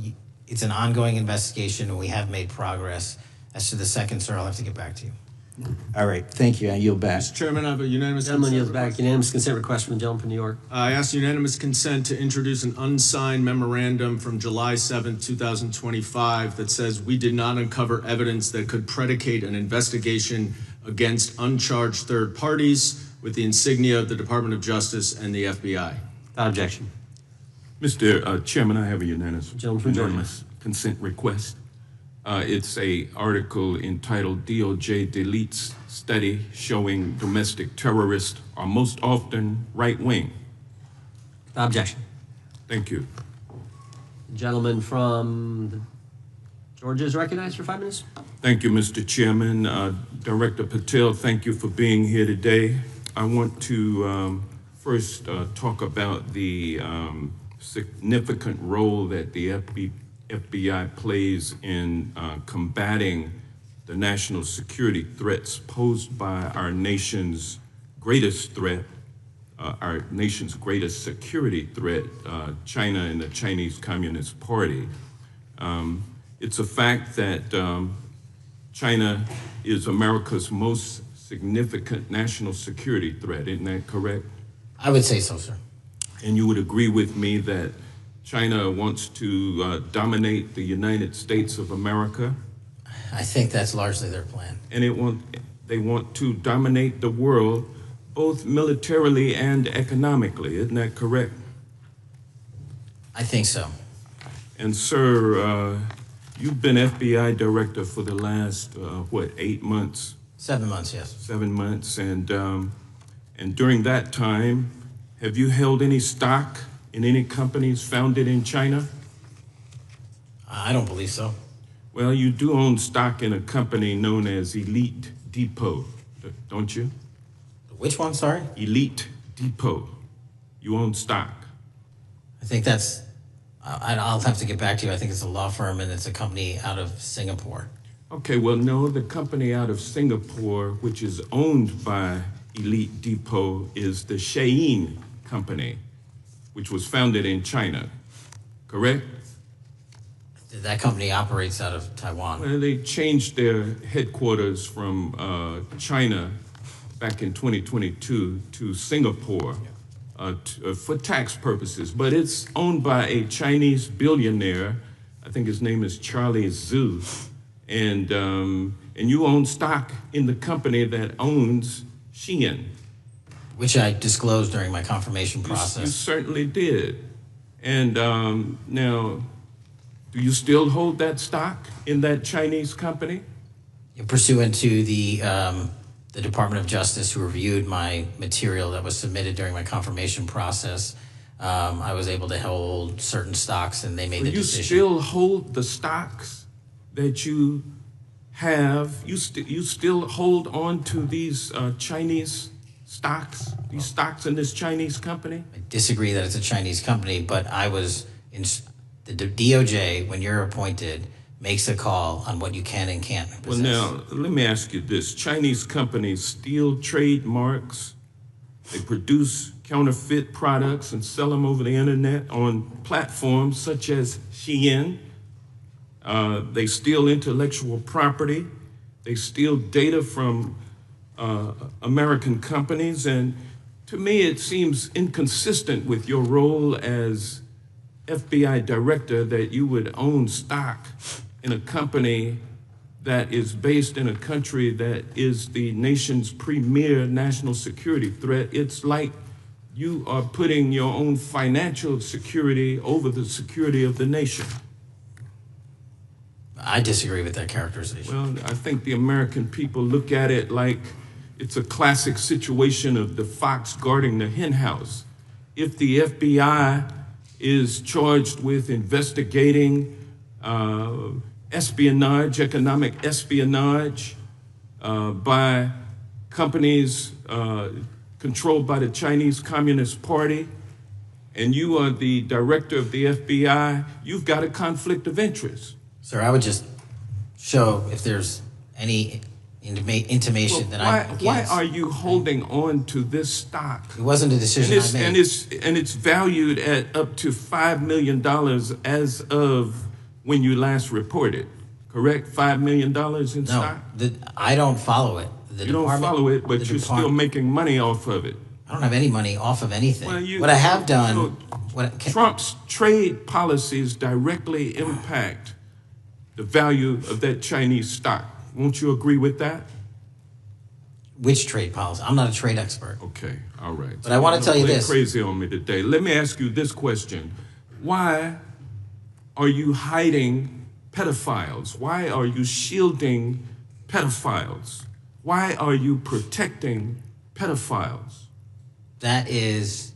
C: it's an ongoing investigation, and we have made progress. As to the second, sir, I'll have to get back to you.
P: All right, thank you. I yield back.
J: Mr. Chairman, I have a unanimous
A: Gentleman
J: consent
A: yields back.
J: request.
A: Unanimous consent request from the gentleman from New York.
J: I ask unanimous consent to introduce an unsigned memorandum from July 7th, 2025 that says we did not uncover evidence that could predicate an investigation against uncharged third parties with the insignia of the Department of Justice and the FBI.
A: Without objection.
Q: Mr. Chairman, I have a
A: Gentleman from
Q: unanimous consent request. It's a article entitled DOJ Deletes Study Showing Domestic Terrorists Are Most Often Right-Wing.
A: Without objection.
Q: Thank you.
A: The gentleman from Georgia is recognized for 5 minutes.
Q: Thank you, Mr. Chairman. Director Patel, thank you for being here today. I want to first talk about the significant role that the FBI plays in combating the national security threats posed by our nation's greatest threat, our nation's greatest security threat, China and the Chinese Communist Party. It's a fact that China is America's most significant national security threat, isn't that correct?
C: I would say so, sir.
Q: And you would agree with me that China wants to dominate the United States of America?
C: I think that's largely their plan.
Q: And they want to dominate the world, both militarily and economically, isn't that correct?
C: I think so.
Q: And sir, you've been FBI director for the last, 8 months?
C: 7 months, yes.
Q: 7 months, and during that time, have you held any stock in any companies founded in China?
C: I don't believe so.
Q: Well, you do own stock in a company known as Elite Depot, don't you?
C: Which one, sorry?
Q: Elite Depot. You own stock.
C: I think that's, I'll have to get back to you. I think it's a law firm and it's a company out of Singapore.
Q: Okay, well, no, the company out of Singapore, which is owned by Elite Depot, is the Shein Company, which was founded in China, correct?
C: That company operates out of Taiwan.
Q: Well, they changed their headquarters from China back in 2022 to Singapore for tax purposes, but it's owned by a Chinese billionaire. I think his name is Charlie Zhu, and you own stock in the company that owns Shein.
C: Which I disclosed during my confirmation process.
Q: You certainly did. And now, do you still hold that stock in that Chinese company?
C: Pursuant to the Department of Justice, who reviewed my material that was submitted during my confirmation process, I was able to hold certain stocks, and they made the decision.
Q: You still hold the stocks that you have? You still hold on to these Chinese stocks, these stocks in this Chinese company?
C: I disagree that it's a Chinese company, but I was in the DOJ, when you're appointed, makes a call on what you can and can't possess.
Q: Well, now, let me ask you this. Chinese companies steal trademarks, they produce counterfeit products and sell them over the internet on platforms such as Shein. They steal intellectual property. They steal data from American companies, and to me it seems inconsistent with your role as FBI director that you would own stock in a company that is based in a country that is the nation's premier national security threat. It's like you are putting your own financial security over the security of the nation.
C: I disagree with that characterization.
Q: Well, I think the American people look at it like it's a classic situation of the fox guarding the hen house. If the FBI is charged with investigating espionage, economic espionage by companies controlled by the Chinese Communist Party, and you are the director of the FBI, you've got a conflict of interest.
C: Sir, I would just show if there's any intimation that I'm against.
Q: Why are you holding on to this stock?
C: It wasn't a decision I made.
Q: And it's valued at up to $5 million as of when you last reported, correct? $5 million in stock?
C: No, I don't follow it.
Q: You don't follow it, but you're still making money off of it.
C: I don't have any money off of anything. Well, what I have done...
Q: Trump's trade policies directly impact the value of that Chinese stock. Won't you agree with that?
C: Which trade policy? I'm not a trade expert.
Q: Okay, all right.
C: But I want to tell you this.
Q: Crazy on me today. Let me ask you this question. Why are you hiding pedophiles? Why are you shielding pedophiles? Why are you protecting pedophiles?
C: That is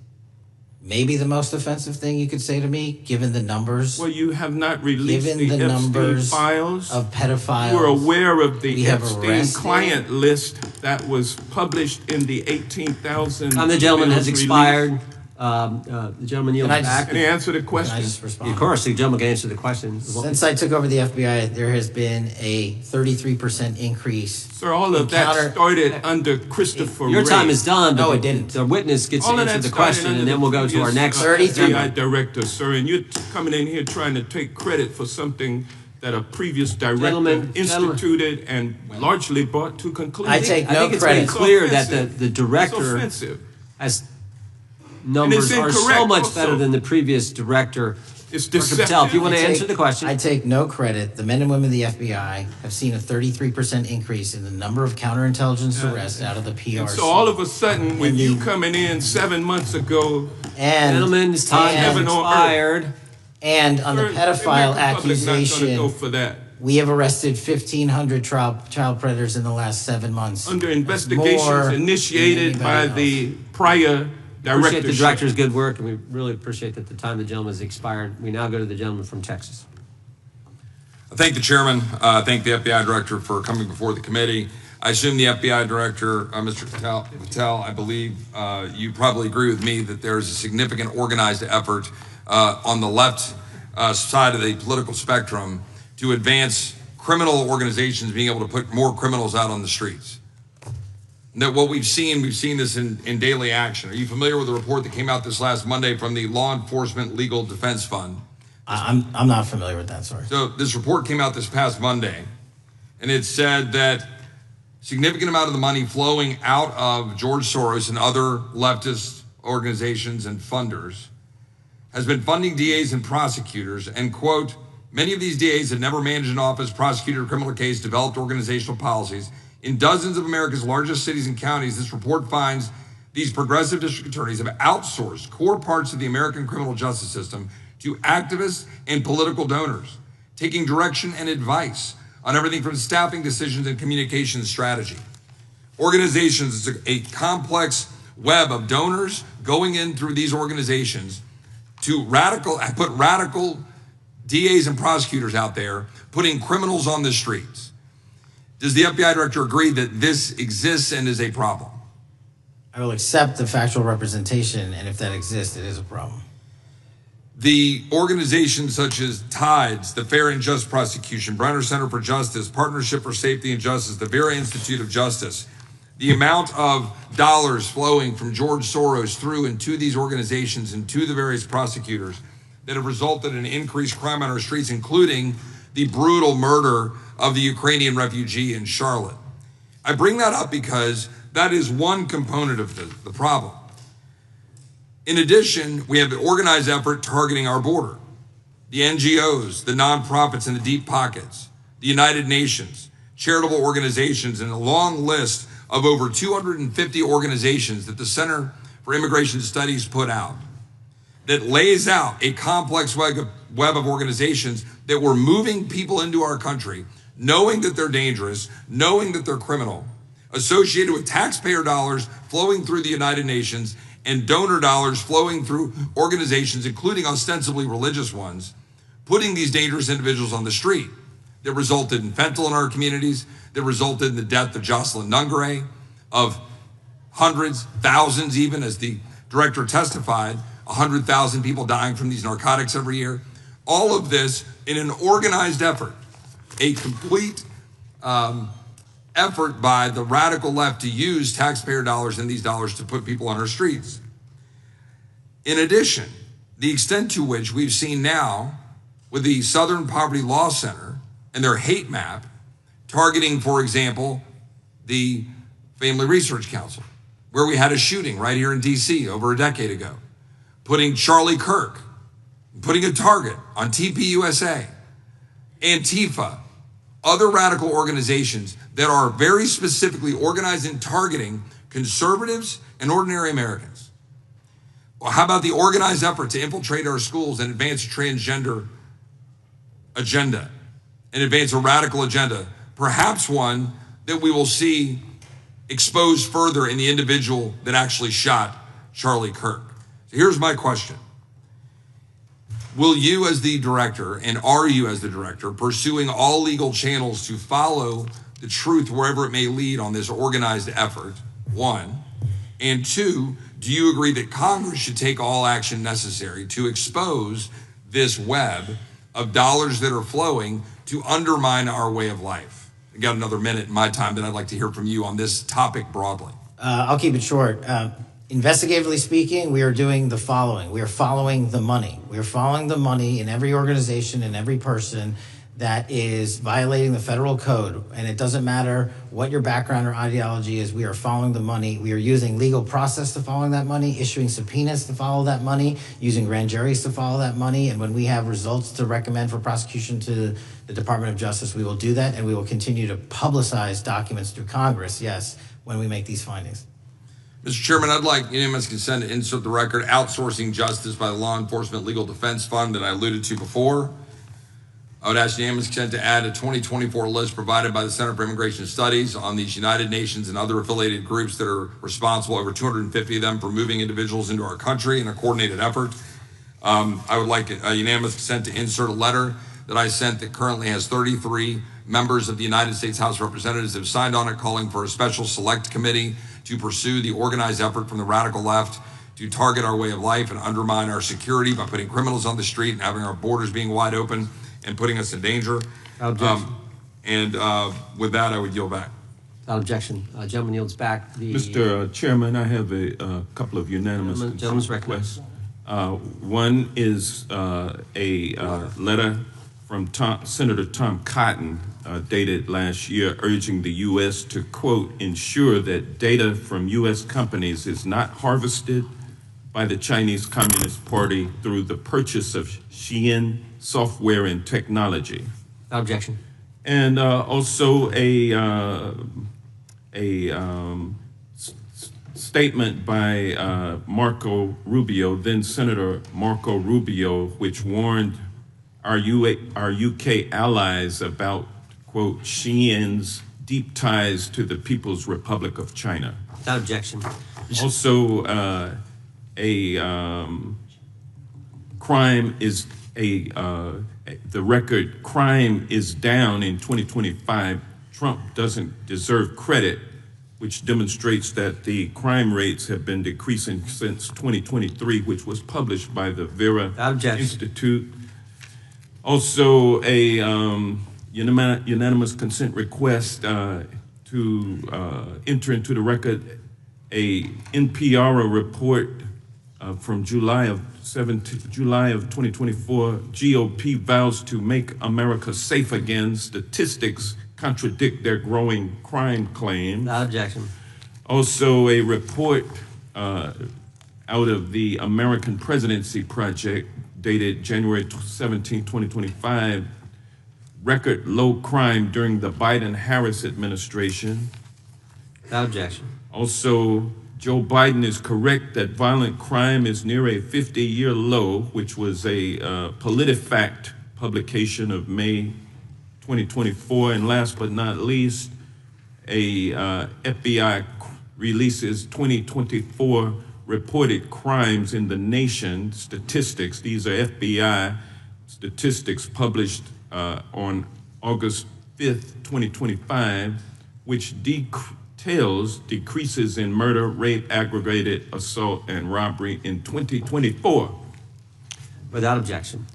C: maybe the most offensive thing you could say to me, given the numbers.
Q: Well, you have not released
C: given the
Q: Epstein
C: numbers
Q: files
C: of pedophiles.
Q: You are aware of the Epstein
C: arrested.
Q: client list that was published in the 18,000.
A: Time the gentleman has expired. The gentleman yields back.
Q: Can he answer the question?
C: Can I just respond?
A: Of course, the gentleman can answer the question.
C: Since I took over the FBI, there has been a 33% increase.
Q: Sir, all of that started under Christopher
A: Your
Q: Wray.
A: time is done.
C: No,
A: but
C: it didn't.
A: The witness gets to
Q: All of
A: answer
Q: that
A: the
Q: started
A: question,
Q: under
A: and then we'll go to our next.
C: 33
Q: FBI director, sir, and you're coming in here trying to take credit for something that a previous director instituted and largely brought to conclusion.
C: I take no
A: I think it's
C: credit.
A: been clear that the director
Q: offensive.
A: has numbers are so much better than the previous director.
Q: It's
A: Director Patel, if you want to answer the question.
C: I take no credit. The men and women of the FBI have seen a 33% increase in the number of counterintelligence arrests out of the PRC.
Q: And so all of a sudden, with you coming in 7 months ago,
A: Gentlemen's time has expired.
C: And on the pedophile accusation,
Q: go for that.
C: we have arrested 1,500 child predators in the last 7 months.
Q: Under investigations initiated by the prior directorship.
A: Appreciate the director's good work, and we really appreciate that the time the gentleman has expired. We now go to the gentleman from Texas.
R: I thank the chairman. I thank the FBI director for coming before the committee. I assume the FBI director, Mr. Patel, I believe you probably agree with me that there is a significant organized effort on the left side of the political spectrum to advance criminal organizations being able to put more criminals out on the streets. And that what we've seen this in daily action. Are you familiar with the report that came out this last Monday from the Law Enforcement Legal Defense Fund?
C: I'm not familiar with that, sorry.
R: So this report came out this past Monday, and it said that significant amount of the money flowing out of George Soros and other leftist organizations and funders has been funding DAs and prosecutors, and quote, many of these DAs had never managed an office, prosecuted a criminal case, developed organizational policies. In dozens of America's largest cities and counties, this report finds these progressive district attorneys have outsourced core parts of the American criminal justice system to activists and political donors, taking direction and advice on everything from staffing decisions and communication strategy. Organizations, it's a complex web of donors going in through these organizations to put radical DAs and prosecutors out there, putting criminals on the streets. Does the FBI director agree that this exists and is a problem?
C: I will accept the factual representation, and if that exists, it is a problem.
R: The organizations such as TIDES, the Fair and Just Prosecution, Brenner Center for Justice, Partnership for Safety and Justice, the Vera Institute of Justice, the amount of dollars flowing from George Soros through and to these organizations and to the various prosecutors that have resulted in increased crime on our streets, including the brutal murder of the Ukrainian refugee in Charlotte. I bring that up because that is one component of the problem. In addition, we have an organized effort targeting our border. The NGOs, the nonprofits, and the deep pockets, the United Nations, charitable organizations, and a long list of over 250 organizations that the Center for Immigration Studies put out that lays out a complex web of organizations that were moving people into our country, knowing that they're dangerous, knowing that they're criminal, associated with taxpayer dollars flowing through the United Nations and donor dollars flowing through organizations, including ostensibly religious ones, putting these dangerous individuals on the street that resulted in fentanyl in our communities, that resulted in the death of Jocelyn Nungare, of hundreds, thousands even, as the director testified, 100,000 people dying from these narcotics every year. All of this in an organized effort, a complete effort by the radical left to use taxpayer dollars and these dollars to put people on our streets. In addition, the extent to which we've seen now with the Southern Poverty Law Center and their hate map targeting, for example, the Family Research Council, where we had a shooting right here in DC over a decade ago, putting Charlie Kirk, putting a target on TPUSA, Antifa, other radical organizations that are very specifically organized in targeting conservatives and ordinary Americans. Well, how about the organized effort to infiltrate our schools and advance a transgender agenda and advance a radical agenda, perhaps one that we will see exposed further in the individual that actually shot Charlie Kirk. So here's my question. Will you as the director, and are you as the director, pursuing all legal channels to follow the truth wherever it may lead on this organized effort, one? And two, do you agree that Congress should take all action necessary to expose this web of dollars that are flowing to undermine our way of life? I got another minute in my time that I'd like to hear from you on this topic broadly.
C: I'll keep it short. Investigatively speaking, we are doing the following. We are following the money. We are following the money in every organization and every person that is violating the federal code. And it doesn't matter what your background or ideology is, we are following the money. We are using legal process to follow that money, issuing subpoenas to follow that money, using grand juries to follow that money. And when we have results to recommend for prosecution to the Department of Justice, we will do that. And we will continue to publicize documents through Congress, yes, when we make these findings.
R: Mr. Chairman, I'd like unanimous consent to insert the record outsourcing justice by the Law Enforcement Legal Defense Fund that I alluded to before. I would ask unanimous consent to add a 2024 list provided by the Center for Immigration Studies on these United Nations and other affiliated groups that are responsible, over 250 of them, for moving individuals into our country in a coordinated effort. I would like a unanimous consent to insert a letter that I sent that currently has 33 members of the United States House of Representatives have signed on it, calling for a special select committee to pursue the organized effort from the radical left to target our way of life and undermine our security by putting criminals on the street and having our borders being wide open and putting us in danger. With that, I would yield back.
A: Without objection. Gentleman yields back.
Q: Mr. Chairman, I have a couple of unanimous
A: Gentleman's requests.
Q: One is a letter from Senator Tom Cotton, dated last year, urging the U.S. to, quote, ensure that data from U.S. companies is not harvested by the Chinese Communist Party through the purchase of Xi'an software and technology.
A: Without objection.
Q: And also a statement by Marco Rubio, then Senator Marco Rubio, which warned our UK allies about, quote, Xi'an's deep ties to the People's Republic of China.
A: Without objection.
Q: Also, the record crime is down in 2025. Trump doesn't deserve credit, which demonstrates that the crime rates have been decreasing since 2023, which was published by the Vera Institute. Also, a unanimous consent request to enter into the record a NPR report from July of 2024. GOP vows to make America safe again. Statistics contradict their growing crime claims.
A: Without objection.
Q: Also, a report out of the American Presidency Project dated January 17, 2025, record low crime during the Biden-Harris administration.
A: Without objection.
Q: Also, Joe Biden is correct that violent crime is near a 50-year low, which was a PolitiFact publication of May 2024. And last but not least, a FBI releases 2024 reported crimes in the nation statistics. These are FBI statistics published on August 5th, 2025, which details decreases in murder, rape, aggravated assault, and robbery in 2024.
A: Without objection.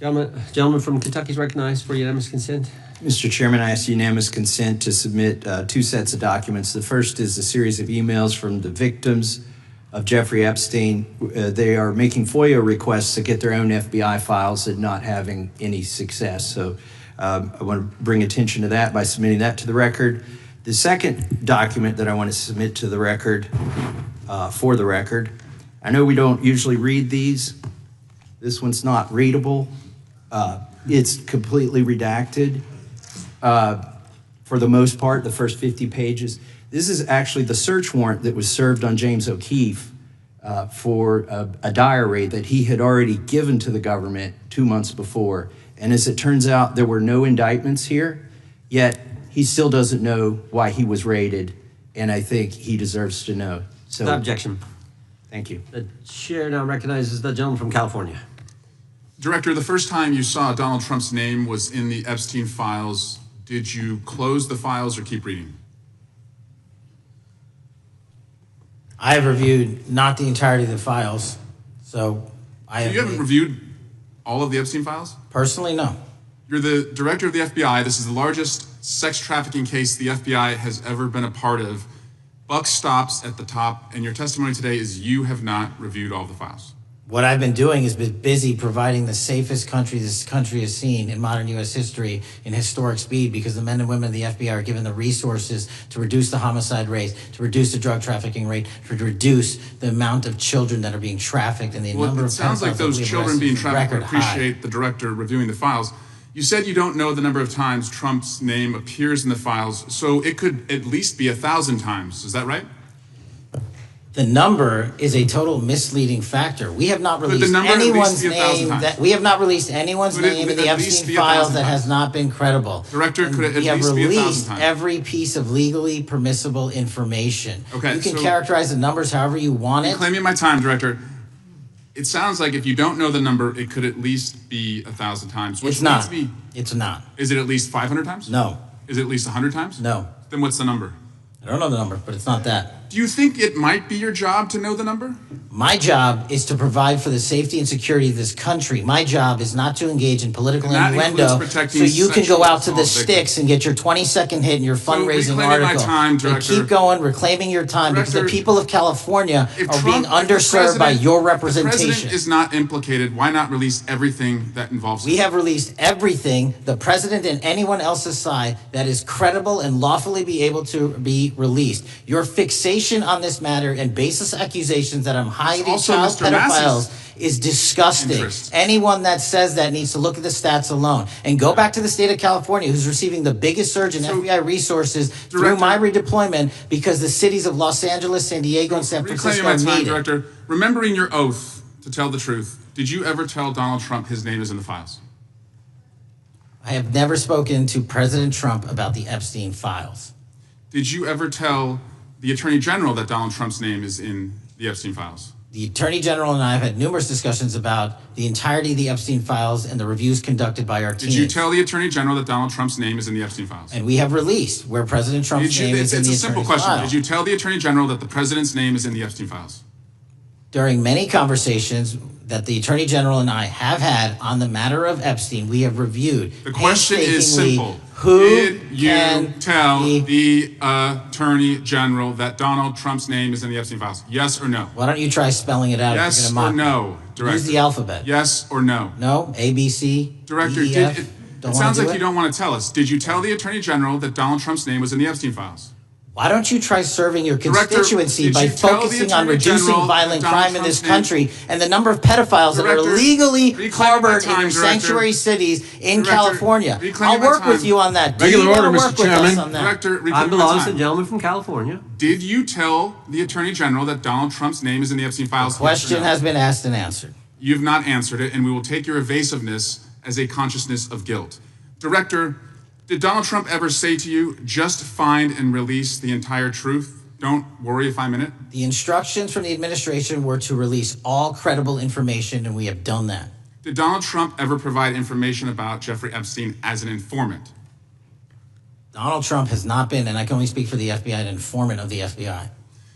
A: Gentleman from Kentucky is recognized for unanimous consent.
P: Mr. Chairman, I ask unanimous consent to submit two sets of documents. The first is a series of emails from the victims of Jeffrey Epstein. They are making FOIA requests to get their own FBI files and not having any success. So I want to bring attention to that by submitting that to the record. The second document that I want to submit to the record, for the record, I know we don't usually read these. This one's not readable. It's completely redacted. For the most part, the first 50 pages. This is actually the search warrant that was served on James O'Keefe for a diary that he had already given to the government 2 months before. And as it turns out, there were no indictments here, yet he still doesn't know why he was raided, and I think he deserves to know. So,
A: Without objection.
P: Thank you.
A: The chair now recognizes the gentleman from California.
S: Director, the first time you saw Donald Trump's name was in the Epstein files. Did you close the files or keep reading?
C: I have reviewed not the entirety of the files, so
S: You haven't reviewed all of the Epstein files?
C: Personally, no.
S: You're the director of the FBI. This is the largest sex trafficking case the FBI has ever been a part of. Buck stops at the top, and your testimony today is you have not reviewed all the files.
C: What I've been doing is been busy providing the safest country this country has seen in modern U.S. history in historic speed, because the men and women of the FBI are given the resources to reduce the homicide rate, to reduce the drug trafficking rate, to reduce the amount of children that are being trafficked, and the number of
S: It sounds like those children being trafficked would appreciate the director reviewing the files. You said you don't know the number of times Trump's name appears in the files, so it could at least be 1,000 times. Is that right?
C: The number is a total misleading factor. We have not released anyone's name in the Epstein files that has not been credible.
S: Director, could it at
C: we have
S: least be 1,000
C: released
S: times?
C: every piece of legally permissible information.
S: Okay,
C: you can
S: so-
C: characterize the numbers however you want it.
S: Claiming my time, Director. It sounds like if you don't know the number, it could at least be 1,000 times. Which
C: It's not.
S: leads me-
C: It's not.
S: Is it at least 500 times?
C: No.
S: Is it at least 100 times?
C: No.
S: Then what's the number?
C: I don't know the number, but it's not that.
S: Do you think it might be your job to know the number?
C: My job is to provide for the safety and security of this country. My job is not to engage in political
S: And that
C: innuendo
S: includes protecting
C: so you can go out to the
S: sexual assault
C: sticks and get your 20-second hit in your fundraising
S: reclaiming my
C: article.
S: time,
C: and
S: Director.
C: keep going, reclaiming your time, because the
S: Director,
C: people of California
S: If
C: are being
S: Trump- if the
C: underserved by
S: president-
C: your
S: The
C: representation.
S: president is not implicated. Why not release everything that involves
C: We
S: him?
C: have released everything, the president and anyone else's side, that is credible and lawfully be able to be released. Your fixation on this matter and baseless accusations that I'm hiding
S: Also,
C: child
S: Mr. Massey's
C: pedophiles is disgusting.
S: interest.
C: Anyone that says that needs to look at the stats alone. And go back to the state of California, who's receiving the biggest surge in FBI resources through
S: Director-
C: my redeployment, because the cities of Los Angeles, San Diego, and San Francisco
S: Reclaiming my time,
C: need it.
S: Director. Remembering your oath to tell the truth, did you ever tell Donald Trump his name is in the files?
C: I have never spoken to President Trump about the Epstein files.
S: Did you ever tell the Attorney General that Donald Trump's name is in the Epstein files?
C: The Attorney General and I have had numerous discussions about the entirety of the Epstein files and the reviews conducted by our team.
S: Did you tell the Attorney General that Donald Trump's name is in the Epstein files?
C: And we have released where President Trump's
S: Did you-
C: name is in
S: it's
C: the
S: a simple
C: attorney's
S: question.
C: file.
S: Did you tell the Attorney General that the President's name is in the Epstein files?
C: During many conversations that the Attorney General and I have had on the matter of Epstein, we have reviewed.
S: The question is
C: painstakingly
S: simple.
C: Who
S: Did you
C: can
S: tell the Attorney General that Donald Trump's name is in the Epstein files? Yes or no?
C: Why don't you try spelling it out?
S: Yes
C: if
S: or
C: you're gonna mock
S: no,
C: me?
S: Director?
C: Use the alphabet.
S: Yes or no?
C: No, A, B, C,
S: Director,
C: D, E, F.
S: it
C: Don't
S: sounds
C: wanna
S: like
C: do
S: you don't want to tell us. Did you tell the Attorney General that Donald Trump's name was in the Epstein files?
C: Why don't you try serving your
S: Director,
C: constituency
S: did
C: by
S: you tell the
C: focusing on
S: Attorney
C: reducing
S: General
C: violent
S: that Donald
C: crime in this
S: Trump's
C: country and the number of pedophiles that are
S: Director,
C: legally
S: reclaiming
C: harbored
S: my time,
C: in your
S: Director.
C: sanctuary cities in
S: Director,
C: California?
S: reclaiming
C: I'll
S: my
C: work
S: time.
C: with you on that. Do
S: Regular
C: you wanna
S: order, Mr.
C: work with
S: Chairman.
C: us on that?
S: Director,
A: I
S: reclaiming my
A: belong to the
S: time.
A: gentleman from California.
S: Did you tell the Attorney General that Donald Trump's name is in the Epstein files?
C: Question has been asked and answered.
S: You've not answered it, and we will take your evasiveness as a consciousness of guilt. Director, did Donald Trump ever say to you, just find and release the entire truth? Don't worry if I'm in it.
C: The instructions from the administration were to release all credible information, and we have done that.
S: Did Donald Trump ever provide information about Jeffrey Epstein as an informant?
C: Donald Trump has not been, and I can only speak for the FBI, an informant of the FBI.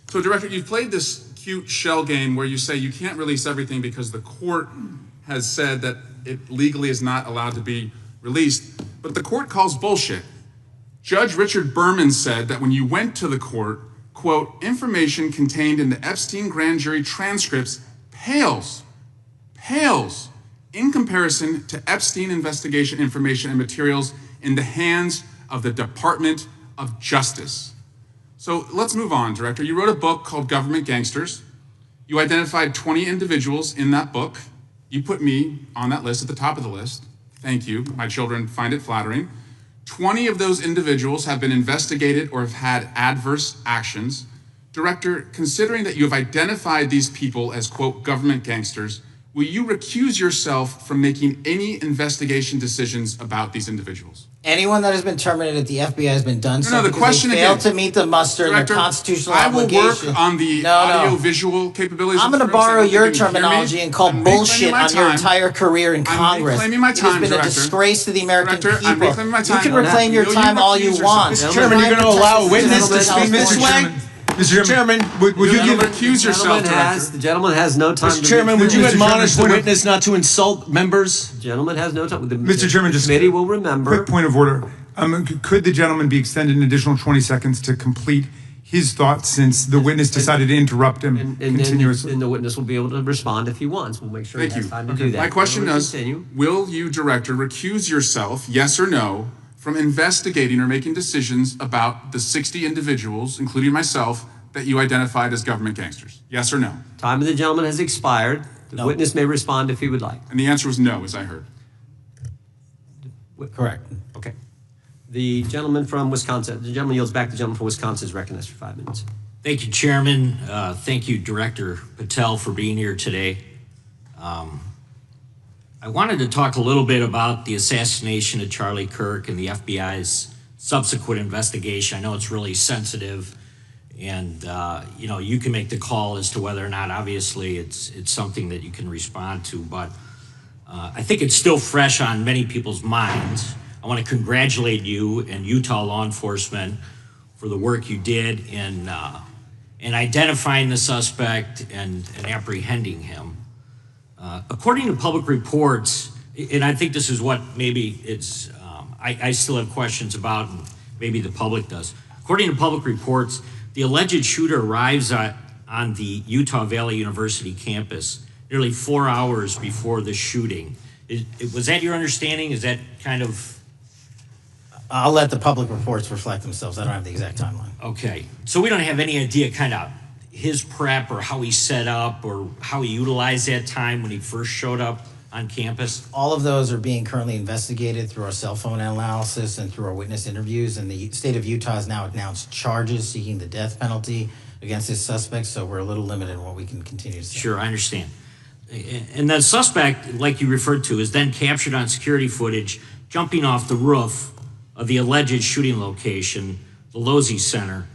S: So, Director, you've played this cute shell game where you say you can't release everything because the court has said that it legally is not allowed to be released, but the court calls bullshit. Judge Richard Berman said that when you went to the court, quote, information contained in the Epstein grand jury transcripts pales in comparison to Epstein investigation information and materials in the hands of the Department of Justice. So let's move on, Director. You wrote a book called Government Gangsters. You identified 20 individuals in that book. You put me on that list at the top of the list. Thank you. My children find it flattering. 20 of those individuals have been investigated or have had adverse actions. Director, considering that you have identified these people as, quote, government gangsters, will you recuse yourself from making any investigation decisions about these individuals?
C: Anyone that has been terminated at the FBI has been done so
S: the
C: because
S: question
C: they failed
S: again.
C: to meet the muster in
S: Director,
C: their constitutional
S: I will
C: obligation.
S: work on the audio-visual capabilities.
C: I'm going to borrow your terminology and call bullshit on your entire career in Congress.
S: reclaiming my
C: It
S: time,
C: has been a
S: Director.
C: disgrace to the American
S: Director, I'm
C: people.
S: reclaiming my time.
C: You can reclaim your
S: Will you
C: time all you
S: recuse
C: want.
S: yourself?
C: Mr. Chairman, you're going to allow a witness to speak this way?
S: Mr. Chairman, would you recuse yourself, Director?
A: The gentleman has no time.
J: Mr. Chairman, would you admonish the witness not to insult members?
A: The gentleman has no time.
B: Mr. Chairman, just
A: committee will remember.
B: Quick point of order. Could the gentleman be extended an additional 20 seconds to complete his thoughts since the witness decided to interrupt him continuously?
A: And the witness will be able to respond if he wants. We'll make sure he has time to do that.
S: My question
A: Gentlemen,
S: is,
A: continue.
S: will you, Director, recuse yourself, yes or no, from investigating or making decisions about the 60 individuals, including myself, that you identified as government gangsters? Yes or no?
A: Time of the gentleman has expired. The witness may respond if he would like.
S: And the answer was no, as I heard.
C: Correct.
A: Okay. The gentleman from Wisconsin, the gentleman yields back. The gentleman from Wisconsin is recognized for 5 minutes.
T: Thank you, Chairman. Thank you, Director Patel, for being here today. I wanted to talk a little bit about the assassination of Charlie Kirk and the FBI's subsequent investigation. I know it's really sensitive, and you can make the call as to whether or not, obviously, it's something that you can respond to, but I think it's still fresh on many people's minds. I want to congratulate you and Utah law enforcement for the work you did in identifying the suspect and apprehending him. According to public reports, and I think this is what maybe it's, I still have questions about, and maybe the public does. According to public reports, the alleged shooter arrives on the Utah Valley University campus nearly 4 hours before the shooting. Was that your understanding? Is that kind of...
C: I'll let the public reports reflect themselves. I don't have the exact timeline.
T: Okay. So we don't have any idea kind of his prep or how he set up or how he utilized that time when he first showed up on campus?
C: All of those are being currently investigated through our cell phone analysis and through our witness interviews. And the state of Utah has now announced charges seeking the death penalty against his suspects. So we're a little limited in what we can continue to say.
T: Sure, I understand. And the suspect, like you referred to, is then captured on security footage jumping off the roof of the alleged shooting location, the Losey Center.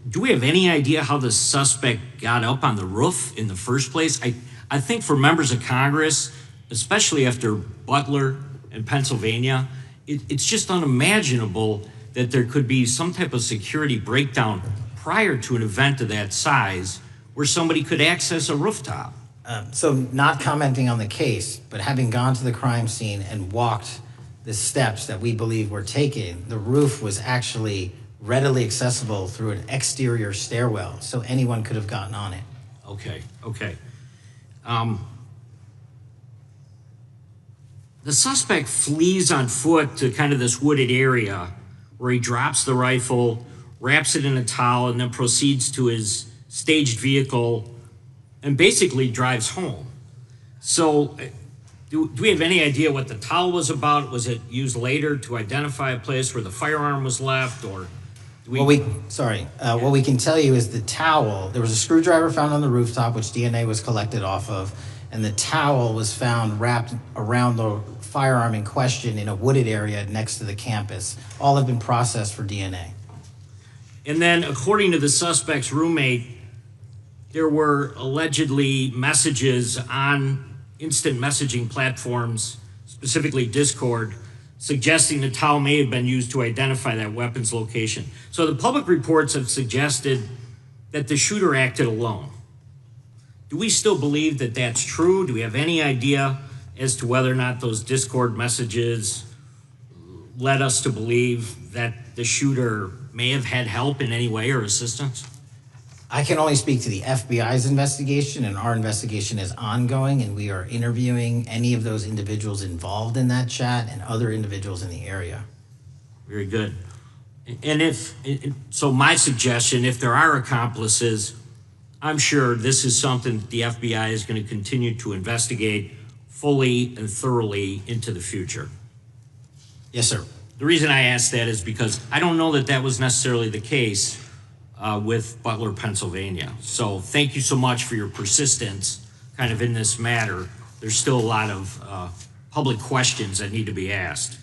T: Do we have any idea how the suspect got up on the roof in the first place? I think for members of Congress, especially after Butler and Pennsylvania, it's just unimaginable that there could be some type of security breakdown prior to an event of that size where somebody could access a rooftop.
C: So not commenting on the case, but having gone to the crime scene and walked the steps that we believe were taken, the roof was actually readily accessible through an exterior stairwell, so anyone could have gotten on it.
T: Okay. The suspect flees on foot to kind of this wooded area where he drops the rifle, wraps it in a towel, and then proceeds to his staged vehicle and basically drives home. So do we have any idea what the towel was about? Was it used later to identify a place where the firearm was left, or do we?
C: Well, what we can tell you is the towel, there was a screwdriver found on the rooftop, which DNA was collected off of, and the towel was found wrapped around the firearm in question in a wooded area next to the campus. All have been processed for DNA.
T: And then, according to the suspect's roommate, there were allegedly messages on instant messaging platforms, specifically Discord, suggesting the towel may have been used to identify that weapon's location. So the public reports have suggested that the shooter acted alone. Do we still believe that that's true? Do we have any idea as to whether or not those Discord messages led us to believe that the shooter may have had help in any way or assistance?
C: I can only speak to the FBI's investigation, and our investigation is ongoing, and we are interviewing any of those individuals involved in that chat and other individuals in the area.
T: Very good. And so my suggestion, if there are accomplices, I'm sure this is something that the FBI is going to continue to investigate fully and thoroughly into the future.
C: Yes, sir.
T: The reason I ask that is because I don't know that that was necessarily the case with Butler, Pennsylvania. So thank you so much for your persistence kind of in this matter. There's still a lot of public questions that need to be asked.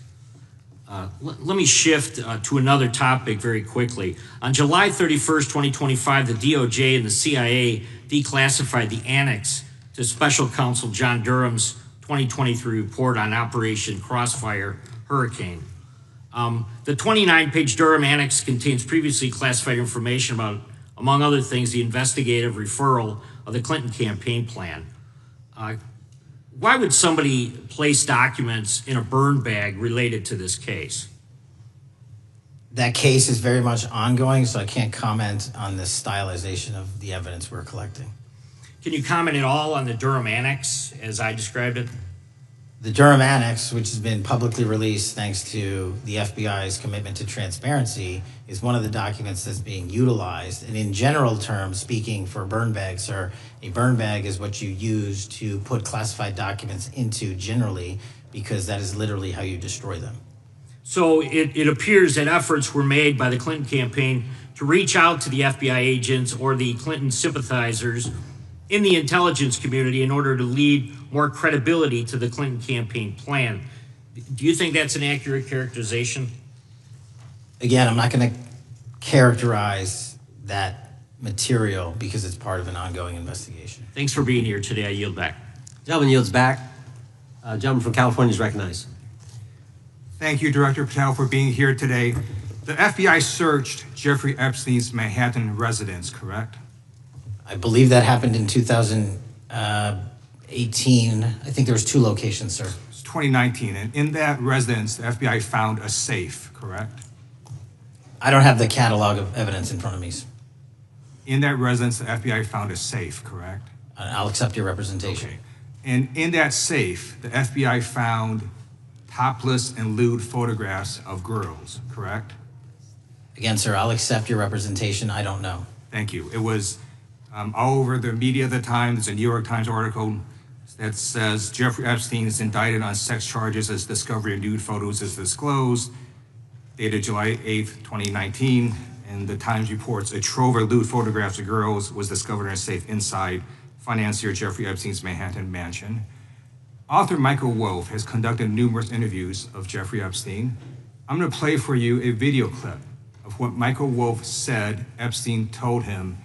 T: Let me shift to another topic very quickly. On July 31st, 2025, the DOJ and the CIA declassified the annex to Special Counsel John Durham's 2023 report on Operation Crossfire Hurricane. The 29-page Durham annex contains previously classified information about, among other things, the investigative referral of the Clinton campaign plan. Why would somebody place documents in a burn bag related to this case?
C: That case is very much ongoing, so I can't comment on the stylization of the evidence we're collecting.
T: Can you comment at all on the Durham annex as I described it?
C: The Durham annex, which has been publicly released thanks to the FBI's commitment to transparency, is one of the documents that's being utilized. And in general terms, speaking for burn bags, sir, a burn bag is what you use to put classified documents into generally, because that is literally how you destroy them.
T: So it appears that efforts were made by the Clinton campaign to reach out to the FBI agents or the Clinton sympathizers in the intelligence community in order to lead more credibility to the Clinton campaign plan. Do you think that's an accurate characterization?
C: Again, I'm not going to characterize that material because it's part of an ongoing investigation.
T: Thanks for being here today. I yield back.
A: Gentleman yields back. Gentleman from California is recognized.
U: Thank you, Director Patel, for being here today. The FBI searched Jeffrey Epstein's Manhattan residence, correct?
C: I believe that happened in 2018. I think there was 2 locations, sir.
U: It's 2019, and in that residence, the FBI found a safe, correct?
C: I don't have the catalog of evidence in front of me.
U: In that residence, the FBI found a safe, correct?
C: I'll accept your representation.
U: Okay. And in that safe, the FBI found topless and lewd photographs of girls, correct?
C: Again, sir, I'll accept your representation. I don't know.
U: Thank you. It was all over the media at the time. There's a New York Times article that says Jeffrey Epstein is indicted on sex charges as discovery of nude photos is disclosed, dated July 8th, 2019. And the Times reports a trove of lewd photographs of girls was discovered in a safe inside financier Jeffrey Epstein's Manhattan mansion. Author Michael Wolff has conducted numerous interviews of Jeffrey Epstein. I'm going to play for you a video clip of what Michael Wolff said Epstein told him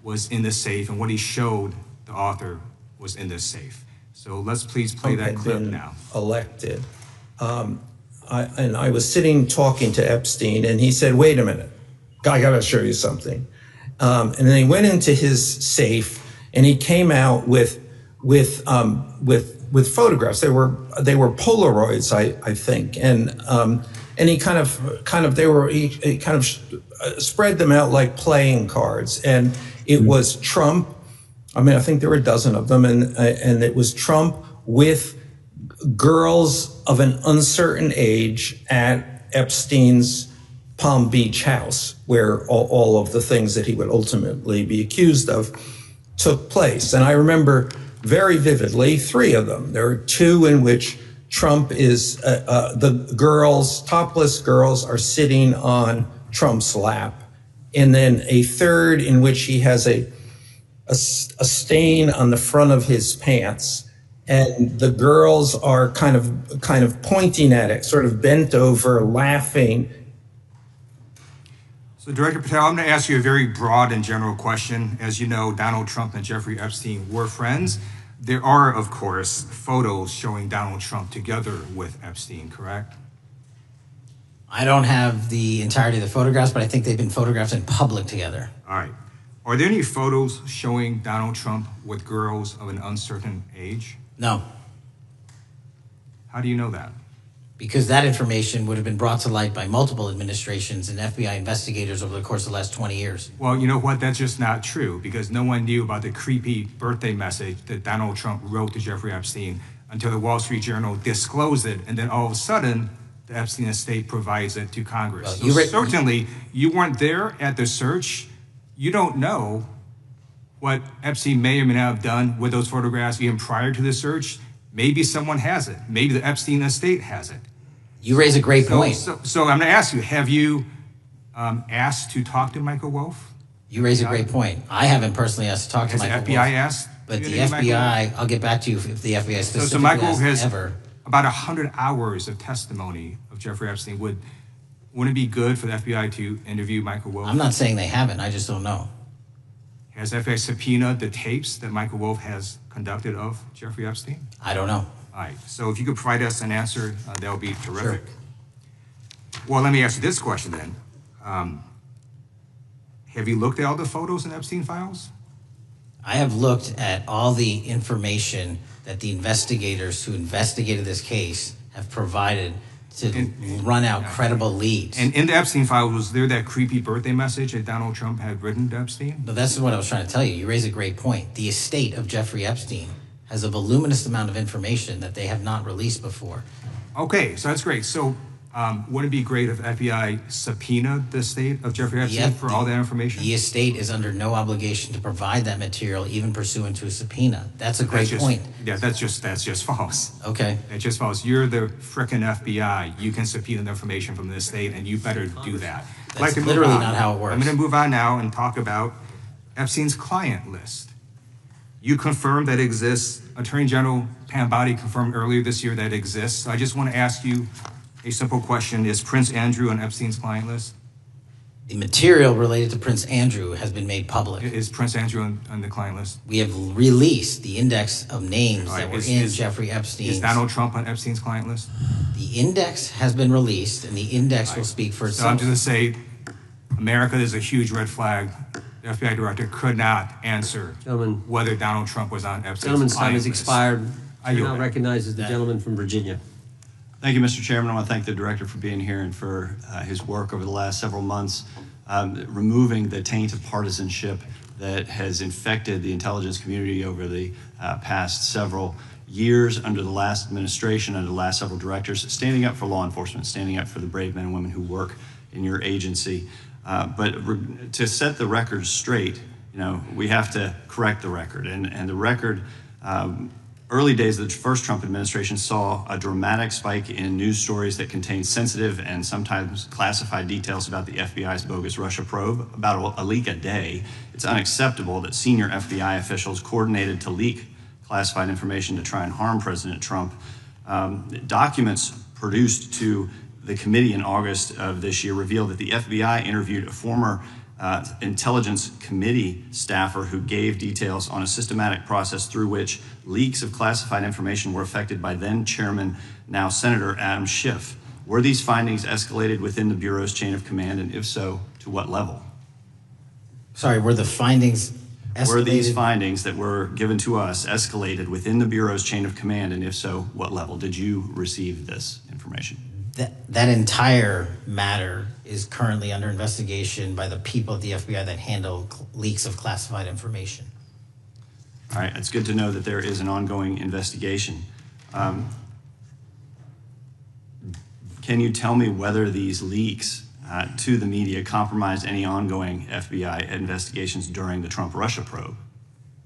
U: was in the safe and what he showed the author was in this safe. So let's please play that clip now.
V: Elected. I was sitting talking to Epstein, and he said, "Wait a minute, I got to show you something." And then he went into his safe, and he came out with photographs. They were Polaroids, I think, and he kind of spread them out like playing cards, and it was Trump. I mean, I think there were a dozen of them, and it was Trump with girls of an uncertain age at Epstein's Palm Beach house, where all of the things that he would ultimately be accused of took place. And I remember very vividly 3 of them. There are 2 in which Trump is, the girls, topless girls, are sitting on Trump's lap. And then a 3rd in which he has a stain on the front of his pants, and the girls are kind of pointing at it, sort of bent over, laughing.
U: So, Director Patel, I'm going to ask you a very broad and general question. As you know, Donald Trump and Jeffrey Epstein were friends. There are, of course, photos showing Donald Trump together with Epstein, correct?
C: I don't have the entirety of the photographs, but I think they've been photographed in public together.
U: All right. Are there any photos showing Donald Trump with girls of an uncertain age?
C: No.
U: How do you know that?
C: Because that information would have been brought to light by multiple administrations and FBI investigators over the course of the last 20 years.
U: Well, you know what? That's just not true, because no one knew about the creepy birthday message that Donald Trump wrote to Jeffrey Epstein until the Wall Street Journal disclosed it, and then all of a sudden, the Epstein estate provides it to Congress.
C: Well,
U: so certainly, you weren't there at the search. You don't know what Epstein may or may not have done with those photographs even prior to the search. Maybe someone has it. Maybe the Epstein estate has it.
C: You raise a great point.
U: So I'm going to ask you, have you asked to talk to Michael Wolff?
C: You raise a great point. I haven't personally asked to talk to Michael Wolff.
U: Has the FBI asked?
C: But the FBI, I'll get back to you if the FBI specifically
U: so Michael Wolff has
C: ever.
U: About 100 hours of testimony of Jeffrey Epstein. Wouldn't it be good for the FBI to interview Michael Wolff?
C: I'm not saying they haven't. I just don't know.
U: Has FBI subpoenaed the tapes that Michael Wolff has conducted of Jeffrey Epstein?
C: I don't know.
U: All right. So if you could provide us an answer, that would be terrific.
C: Sure.
U: Well, let me ask you this question then. Have you looked at all the photos in Epstein files?
C: I have looked at all the information that the investigators who investigated this case have provided to run out credible leads.
U: And in the Epstein file, was there that creepy birthday message that Donald Trump had written to Epstein?
C: No, that's what I was trying to tell you. You raise a great point. The estate of Jeffrey Epstein has a voluminous amount of information that they have not released before.
U: Okay, so that's great. So wouldn't it be great if FBI subpoenaed the estate of Jeffrey Epstein for all that information?
C: The estate is under no obligation to provide that material, even pursuant to a subpoena. That's a great point.
U: Yeah, that's just false.
C: Okay.
U: That's just false. You're the frickin' FBI. You can subpoena the information from the estate, and you better do that.
C: That's literally not how it works.
U: I'm going to move on now and talk about Epstein's client list. You confirmed that it exists. Attorney General Pam Bondi confirmed earlier this year that it exists. So I just want to ask you a simple question. Is Prince Andrew on Epstein's client list?
C: The material related to Prince Andrew has been made public.
U: Is Prince Andrew on the client list?
C: We have released the index of names that were in Jeffrey Epstein's.
U: Is Donald Trump on Epstein's client list?
C: The index has been released, and the index will speak for itself.
U: So I'm just going to say, America is a huge red flag. The FBI director could not answer whether Donald Trump was on Epstein's
A: Gentleman's time has
U: list.
A: expired.
U: I
A: now recognizes the gentleman from Virginia.
D: Thank you, Mr. Chairman. I want to thank the director for being here and for his work over the last several months, removing the taint of partisanship that has infected the intelligence community over the past several years under the last administration, under the last several directors, standing up for law enforcement, standing up for the brave men and women who work in your agency. But to set the record straight, we have to correct the record. And the record, early days of the first Trump administration saw a dramatic spike in news stories that contained sensitive and sometimes classified details about the FBI's bogus Russia probe, about a leak a day. It's unacceptable that senior FBI officials coordinated to leak classified information to try and harm President Trump. Documents produced to the committee in August of this year revealed that the FBI interviewed a former intelligence committee staffer who gave details on a systematic process through which leaks of classified information were affected by then Chairman, now Senator Adam Schiff. Were these findings escalated within the Bureau's chain of command, and if so, to what level?
C: Sorry, were the findings escalated?
D: Were these findings that were given to us escalated within the Bureau's chain of command, and if so, what level? Did you receive this information?
C: That entire matter is currently under investigation by the people at the FBI that handle leaks of classified information.
D: All right, it's good to know that there is an ongoing investigation. Can you tell me whether these leaks to the media compromised any ongoing FBI investigations during the Trump-Russia probe?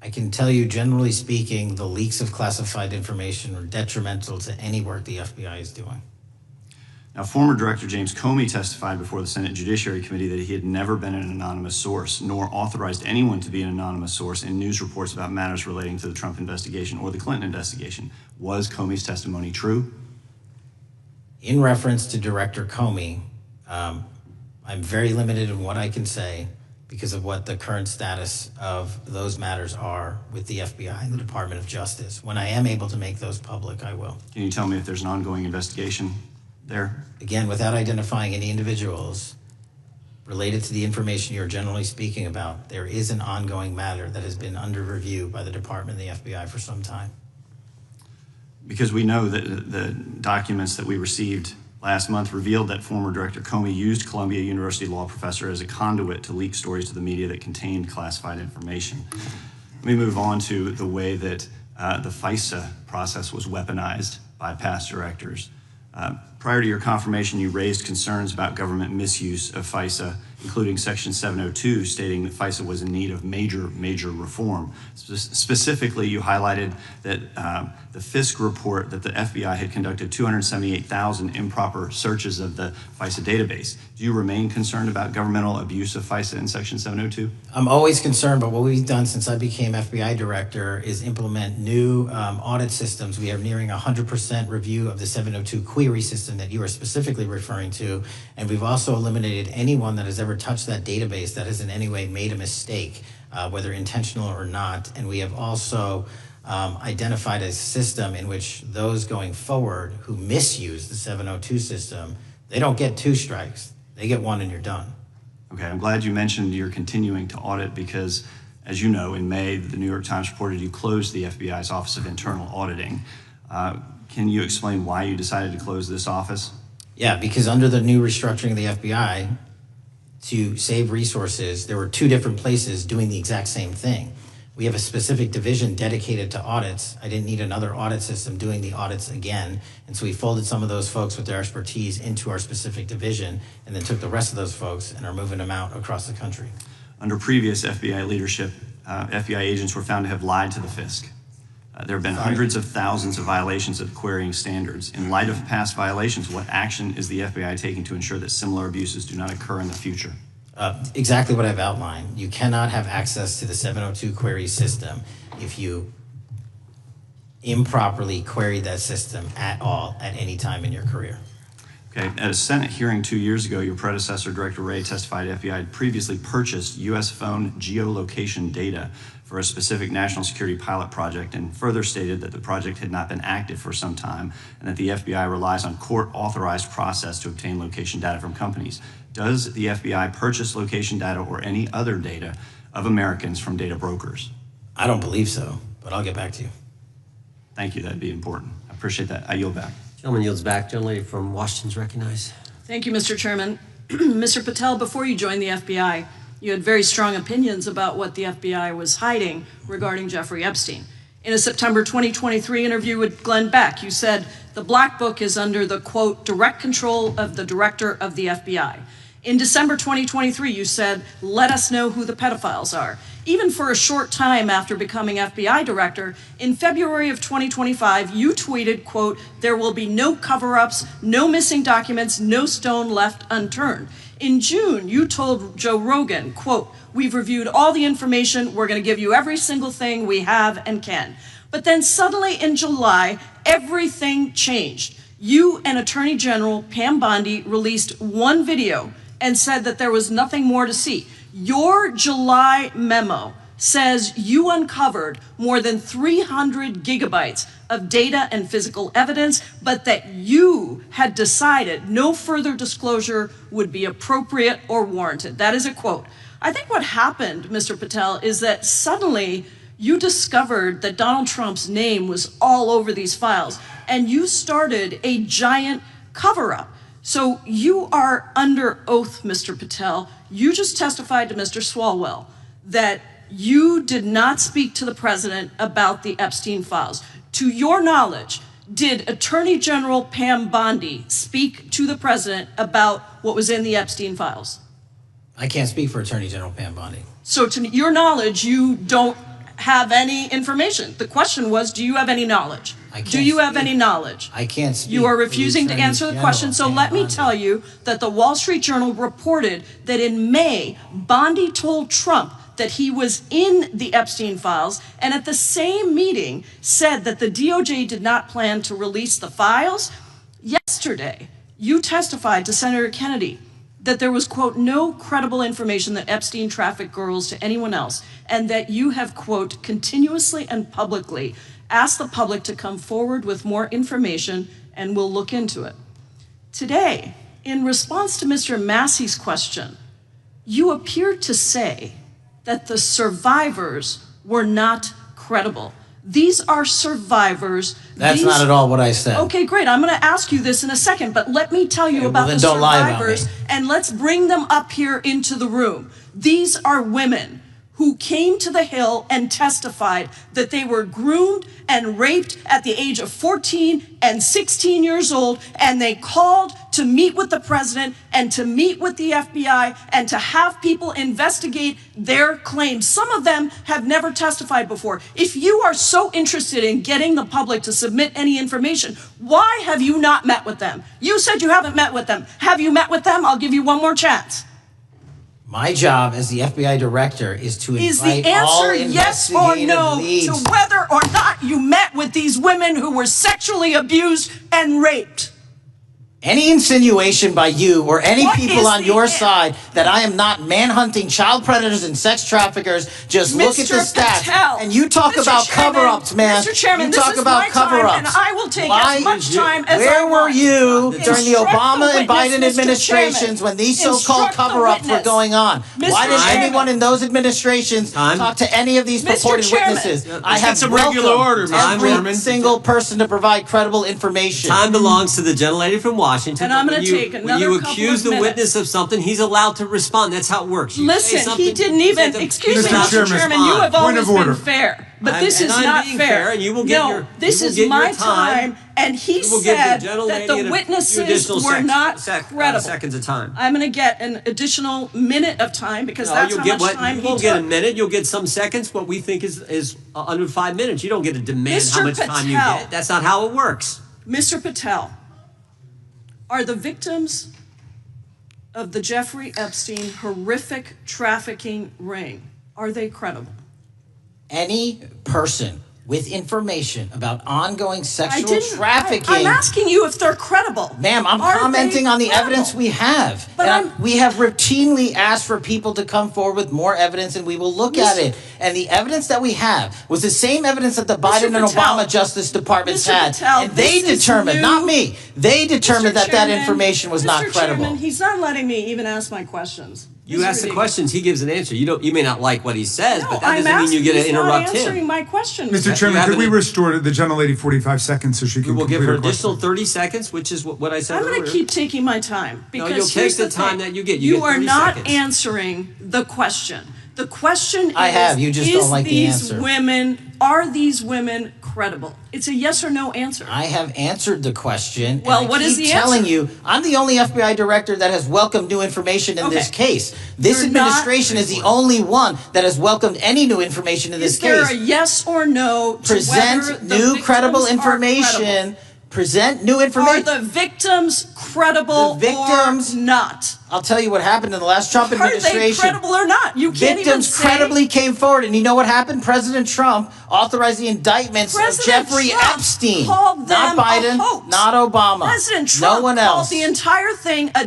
C: I can tell you, generally speaking, the leaks of classified information are detrimental to any work the FBI is doing.
D: Now, former Director James Comey testified before the Senate Judiciary Committee that he had never been an anonymous source, nor authorized anyone to be an anonymous source in news reports about matters relating to the Trump investigation or the Clinton investigation. Was Comey's testimony true?
C: In reference to Director Comey, I'm very limited in what I can say because of what the current status of those matters are with the FBI and the Department of Justice. When I am able to make those public, I will.
D: Can you tell me if there's an ongoing investigation there?
C: Again, without identifying any individuals related to the information you're generally speaking about, there is an ongoing matter that has been under review by the Department and the FBI for some time.
D: Because we know that the documents that we received last month revealed that former Director Comey used Columbia University law professor as a conduit to leak stories to the media that contained classified information. Let me move on to the way that the FISA process was weaponized by past directors. Prior to your confirmation, you raised concerns about government misuse of FISA, including Section 702, stating that FISA was in need of major reform. Specifically, you highlighted that the FISC report that the FBI had conducted 278,000 improper searches of the FISA database. Do you remain concerned about governmental abuse of FISA in Section 702?
C: I'm always concerned, but what we've done since I became FBI director is implement new audit systems. We are nearing 100% review of the 702 query system that you are specifically referring to, and we've also eliminated anyone that has ever touched that database that has in any way made a mistake, whether intentional or not. And we have also identified a system in which those going forward who misuse the 702 system, they don't get 2 strikes. They get 1 and you're done.
D: Okay, I'm glad you mentioned you're continuing to audit because, as you know, in May, the New York Times reported you closed the FBI's Office of Internal Auditing. Can you explain why you decided to close this office?
C: Yeah, because under the new restructuring of the FBI, to save resources, there were 2 different places doing the exact same thing. We have a specific division dedicated to audits. I didn't need another audit system doing the audits again. And so we folded some of those folks with their expertise into our specific division and then took the rest of those folks and are moving them out across the country.
D: Under previous FBI leadership, FBI agents were found to have lied to the FISC. There have been hundreds of thousands of violations of querying standards. In light of past violations, what action is the FBI taking to ensure that similar abuses do not occur in the future?
C: Exactly what I've outlined. You cannot have access to the 702 query system if you improperly queried that system at all at any time in your career.
D: Okay, at a Senate hearing 2 years ago, your predecessor, Director Wray, testified FBI had previously purchased U.S. phone geolocation data for a specific national security pilot project and further stated that the project had not been active for some time and that the FBI relies on court-authorized process to obtain location data from companies. Does the FBI purchase location data or any other data of Americans from data brokers?
C: I don't believe so, but I'll get back to you.
D: Thank you, that'd be important. I appreciate that. I yield back.
A: Gentleman yields back. Gentleman from Washington's recognized.
E: Thank you, Mr. Chairman. Mr. Patel, before you joined the FBI, you had very strong opinions about what the FBI was hiding regarding Jeffrey Epstein. In a September 2023 interview with Glenn Beck, you said, the Black Book is under the, quote, direct control of the director of the FBI. In December 2023, you said, let us know who the pedophiles are. Even for a short time after becoming FBI director, in February of 2025, you tweeted, quote, there will be no cover-ups, no missing documents, no stone left unturned. In June, you told Joe Rogan, quote, we've reviewed all the information, we're gonna give you every single thing we have and can. But then suddenly in July, everything changed. You and Attorney General Pam Bondi released one video and said that there was nothing more to see. Your July memo says you uncovered more than 300 gigabytes of data and physical evidence, but that you had decided no further disclosure would be appropriate or warranted. That is a quote. I think what happened, Mr. Patel, is that suddenly you discovered that Donald Trump's name was all over these files, and you started a giant cover-up. So you are under oath, Mr. Patel. You just testified to Mr. Swalwell that you did not speak to the president about the Epstein files. To your knowledge, did Attorney General Pam Bondi speak to the president about what was in the Epstein files?
C: I can't speak for Attorney General Pam Bondi.
E: So to your knowledge, you don't have any information. The question was, do you have any knowledge? Do you have any knowledge?
C: I can't speak.
E: You are refusing to answer the question, so let me tell you that the Wall Street Journal reported that in May, Bondi told Trump that he was in the Epstein files, and at the same meeting said that the DOJ did not plan to release the files. Yesterday, you testified to Senator Kennedy that there was, quote, no credible information that Epstein trafficked girls to anyone else, and that you have, quote, continuously and publicly asked the public to come forward with more information, and we'll look into it. Today, in response to Mr. Massey's question, you appeared to say that the survivors were not credible. These are survivors.
C: That's not at all what I said.
E: Okay, great. I'm going to ask you this in a second, but let me tell you about the survivors, and let's bring them up here into the room. These are women who came to the Hill and testified that they were groomed and raped at the age of 14 and 16 years old, and they called to meet with the president and to meet with the FBI and to have people investigate their claims. Some of them have never testified before. If you are so interested in getting the public to submit any information, why have you not met with them? You said you haven't met with them. Have you met with them? I'll give you one more chance.
C: My job as the FBI director is to invite all
E: Is the answer yes or no to whether or not you met with these women who were sexually abused and raped?
C: Any insinuation by you or any people on your side that I am not manhunting child predators and sex traffickers, just look at the stats.
E: Patel,
C: and you talk about cover-ups, man.
E: Mr. Chairman,
C: you talk
E: this is
C: about
E: my
C: cover-ups.
E: time, and I will take as much time as I
C: Where
E: want.
C: were you during the
E: Instruct
C: Obama
E: the
C: and Biden
E: witness, Mr.
C: administrations
E: Chairman.
C: when these so-called
E: Instruct the
C: cover-ups were
E: witness.
C: going on?
E: Mr.
C: Why didn't
E: Chairman.
C: anyone in those administrations talk to any of these
E: Mr.
C: purported
E: Chairman.
C: witnesses?
E: Let's
C: I
E: get
C: have
E: some regular order, Mr.
C: every
E: Chairman.
C: single person to provide credible information.
A: Time belongs to the gentlelady from Washington.
E: And I'm
A: but
E: going to take
A: when
E: another
A: you
E: couple
A: accuse
E: of
A: the
E: minutes.
A: witness of something, he's allowed to respond. That's how it works. You say
E: Listen,
A: something,
E: he didn't
A: you
E: even,
A: say
E: excuse me,
A: Mr.
E: Mr. Chairman, you have
B: Point
E: always
B: of
E: been
B: order.
E: fair, but this is
A: I'm
E: not
A: being
E: fair.
A: fair, and you will get
E: No,
A: your,
E: this
A: you will
E: is
A: get
E: my
A: your time,
E: and he
A: you will give
E: said
A: the
E: that
A: gentlelady
E: the
A: a few
E: witnesses
A: additional
E: were not
A: seconds
E: credible.
A: of time.
E: I'm going to get an additional minute of time because that's
A: you'll
E: how
A: get
E: much time
A: you
E: he
A: won't get a
E: took.
A: minute. You'll get some seconds. What we think is under 5 minutes. You don't get to demand
E: Mr.
A: how much time you
E: Patel.
A: get. That's not how it works.
E: Mr. Patel, are the victims of the Jeffrey Epstein horrific trafficking ring, are they credible?
C: Any person with information about ongoing
E: I
C: sexual
E: didn't.
C: trafficking.
E: I'm asking you if they're credible.
C: Ma'am, I'm
E: Are
C: commenting
E: they
C: on the
E: credible?
C: evidence we have.
E: But
C: And we have routinely asked for people to come forward with more evidence, and we will look at it. And the evidence that we have was the same evidence that the Biden and
E: Patel,
C: Obama Justice Departments
E: Mr.
C: had.
E: Patel,
C: And they
E: this is
C: determined,
E: new.
C: not me, they determined that that
E: Chairman,
C: information was not
E: Mr.
C: credible.
E: Chairman, he's not letting me even ask my questions.
A: You
E: This is
A: ask the
E: ridiculous.
A: questions, he gives an answer. You may not like what he says,
E: No,
A: but that
E: I'm
A: doesn't mean you get to
E: he's not
A: interrupt
E: answering
A: him.
E: my question.
B: Mr. Chairman, could we restore the gentlelady 45 seconds so she can
A: We will
B: complete
A: give her
B: her question?
A: additional 30 seconds, which is what I said
E: I'm
A: earlier.
E: going to keep taking my time because
A: you'll take
E: here's
A: the time
E: thing.
A: that you get. You get
E: are
A: 30
E: not
A: seconds.
E: answering the question. The question
C: I
E: is,
C: have, you just don't like the answer.
E: Are these women credible? It's a yes or no answer.
C: I have answered the question.
E: Well,
C: and I
E: what is
C: keep
E: the
C: telling
E: answer?
C: you, I'm the only FBI director that has welcomed new information in this case. This
E: You're not-
C: administration is the only one that has welcomed any new information in this
E: Is there
C: case.
E: a yes or no to whether
C: Present
E: the
C: new credible
E: victims are credible?
C: information. Present new
E: Are
C: information.
E: the victims credible or not?
C: I'll tell you what happened in the last Trump
E: Are they
C: administration.
E: credible or not? You can't even
C: Victims
E: say.
C: credibly came forward, and you know what happened? President Trump authorized the indictments
E: President
C: of Jeffrey
E: Trump
C: Epstein,
E: called
C: not
E: them a
C: Biden,
E: hoax.
C: not Obama,
E: President Trump
C: no one
E: called
C: else.
E: the entire thing a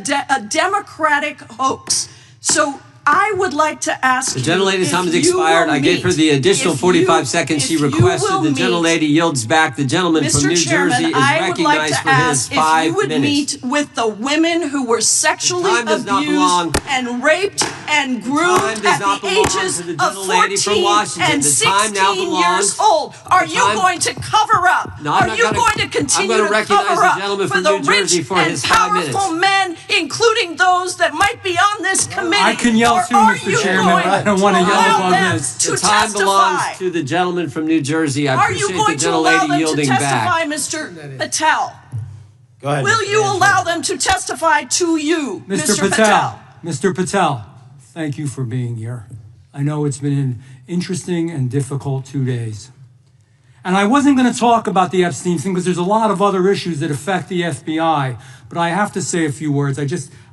E: Democratic hoax. So I would like to ask
A: The gentlelady's
E: if
A: time has
E: you
A: expired.
E: will
A: I gave her
E: meet-
A: the additional
E: if
A: 45
E: you-
A: seconds she
E: if you
A: requested.
E: will
A: The
E: meet-
A: gentlelady yields back. The gentleman from
E: Mr.
A: New
E: Chairman,
A: Jersey is
E: I would like
A: recognized
E: to
A: for his
E: ask if
A: 5
E: you would
A: minutes.
E: meet with the women who were sexually
A: time does not
E: abused
A: belong.
E: and raped and grew
A: time
E: at
A: does not
E: the
A: belong
E: ages
A: to the
E: of
A: gentlelady from
E: 14
A: Washington.
E: and
A: The time now
E: 16
A: belongs-
E: years old. Are
A: the
E: you
A: time-
E: going to cover up?
A: No, I'm
E: Are
A: not
E: you
A: gonna-
E: going to
A: I'm
E: continue
A: gonna
E: to
A: recognize
E: cover
A: the
E: up
A: gentleman
E: for
A: from
E: the
A: New Jersey
E: rich
A: for
E: and
A: his 5 minutes.
E: powerful men, including those that might be on this committee?
I: I can yell
E: or
I: too,
E: are
I: Mr.
E: you
I: Chairman,
E: going
I: but I don't want to yell
E: allow
I: above
E: them
I: this.
E: to
A: The time belongs
E: testify?
A: to the gentleman from New Jersey. I
E: Are you
A: appreciate
E: going
A: the
E: to allow
A: gentlelady
E: them to
A: yielding
E: testify,
A: back.
E: Mr. Patel?
P: Go ahead.
E: Will you allow them to testify to you, Mr. Patel?
I: Mr. Patel, thank you for being here. I know it's been an interesting and difficult 2 days. And I wasn't going to talk about the Epstein thing because there's a lot of other issues that affect the FBI, but I have to say a few words.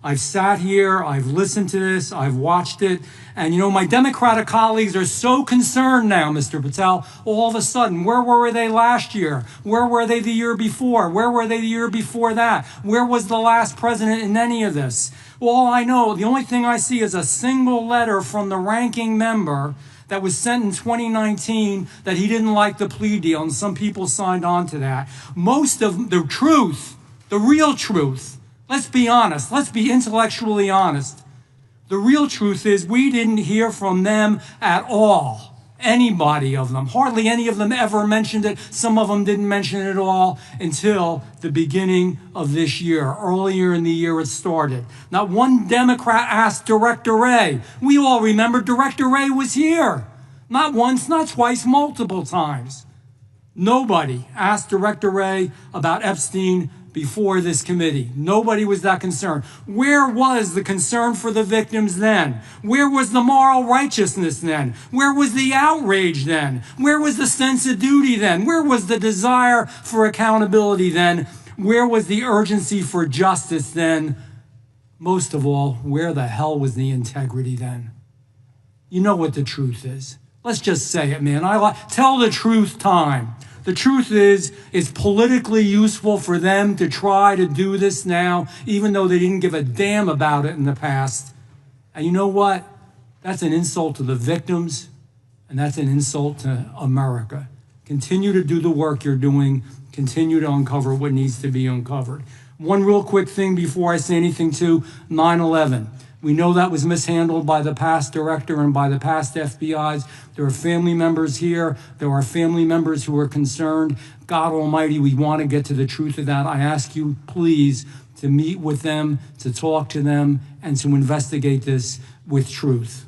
I: I've sat here, I've listened to this, I've watched it, and you know, my Democratic colleagues are so concerned now, Mr. Patel, all of a sudden. Where were they last year? Where were they the year before? Where were they the year before that? Where was the last president in any of this? All I know, the only thing I see is a single letter from the ranking member that was sent in 2019 that he didn't like the plea deal, and some people signed on to that. Most of the truth, the real truth, let's be honest, let's be intellectually honest. The real truth is we didn't hear from them at all. Anybody of them. Hardly any of them ever mentioned it. Some of them didn't mention it at all until the beginning of this year. Earlier in the year it started. Not one Democrat asked Director Wray. We all remember Director Wray was here. Not once, not twice, multiple times. Nobody asked Director Wray about Epstein before this committee. Nobody was that concerned. Where was the concern for the victims then? Where was the moral righteousness then? Where was the outrage then? Where was the sense of duty then? Where was the desire for accountability then? Where was the urgency for justice then? Most of all, where the hell was the integrity then? You know what the truth is. Let's just say it, man. Tell the truth time. The truth is, it's politically useful for them to try to do this now, even though they didn't give a damn about it in the past. And you know what? That's an insult to the victims, and that's an insult to America. Continue to do the work you're doing. Continue to uncover what needs to be uncovered. One real quick thing before I say anything to 9/11. We know that was mishandled by the past director and by the past FBIs. There are family members here. There are family members who are concerned. God Almighty, we want to get to the truth of that. I ask you, please, to meet with them, to talk to them, and to investigate this with truth.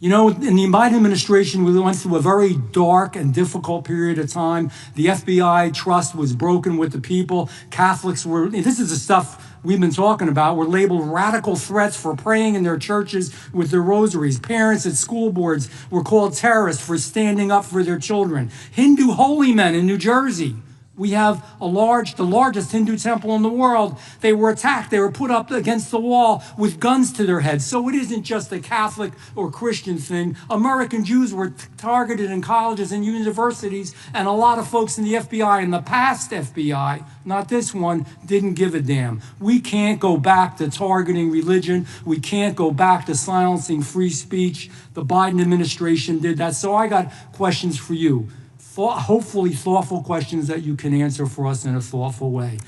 I: You know, in the Biden administration, we went through a very dark and difficult period of time. The FBI trust was broken with the people. Catholics were, this is the stuff we've been talking about, were labeled radical threats for praying in their churches with their rosaries. Parents at school boards were called terrorists for standing up for their children. Hindu holy men in New Jersey. We have the largest Hindu temple in the world. They were attacked. They were put up against the wall with guns to their heads. So it isn't just a Catholic or Christian thing. American Jews were targeted in colleges and universities, and a lot of folks in the FBI, in the past FBI, not this one, didn't give a damn. We can't go back to targeting religion. We can't go back to silencing free speech. The Biden administration did that. So I got questions for you. Hopefully thoughtful questions that you can answer for us in a thoughtful way.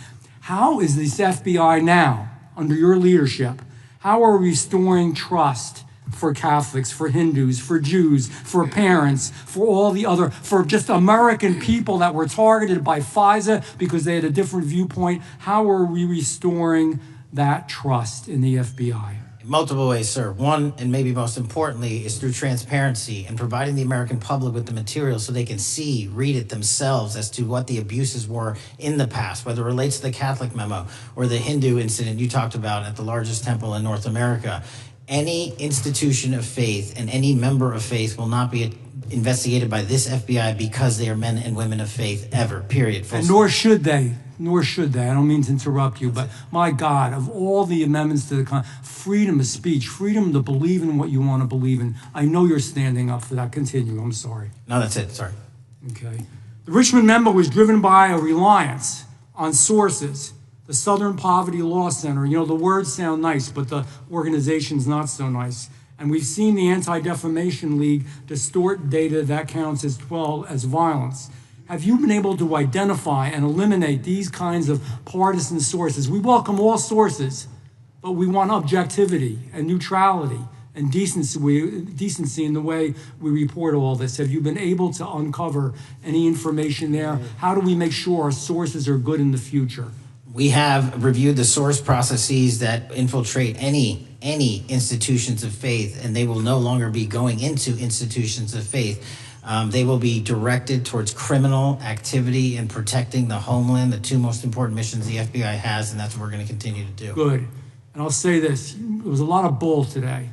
I: How is this FBI now, under your leadership, how are we restoring trust for Catholics, for Hindus, for Jews, for parents, for all the other, for just American people that were targeted by FISA because they had a different viewpoint? How are we restoring that trust in the FBI?
C: Multiple ways, sir. One, and maybe most importantly, is through transparency and providing the American public with the material so they can see, read it themselves as to what the abuses were in the past, whether it relates to the Catholic memo or the Hindu incident you talked about at the largest temple in North America. Any institution of faith and any member of faith will not be investigated by this FBI because they are men and women of faith ever, period.
I: And nor should they. Nor should they. I don't mean to interrupt you, but my God, of all the amendments to the freedom of speech, freedom to believe in what you want to believe in, I know you're standing up for that. Continue. I'm sorry.
C: No, that's it. Sorry.
I: Okay. The Richmond memo was driven by a reliance on sources. The Southern Poverty Law Center, you know, the words sound nice, but the organization's not so nice. And we've seen the Anti-Defamation League distort data that counts as violence. Have you been able to identify and eliminate these kinds of partisan sources? We welcome all sources, but we want objectivity and neutrality and decency in the way we report all this. Have you been able to uncover any information there? How do we make sure our sources are good in the future?
C: We have reviewed the source processes that infiltrate any institutions of faith, and they will no longer be going into institutions of faith. They will be directed towards criminal activity and protecting the homeland, the two most important missions the FBI has, and that's what we're going to continue to do.
I: Good. And I'll say this, there was a lot of bull today,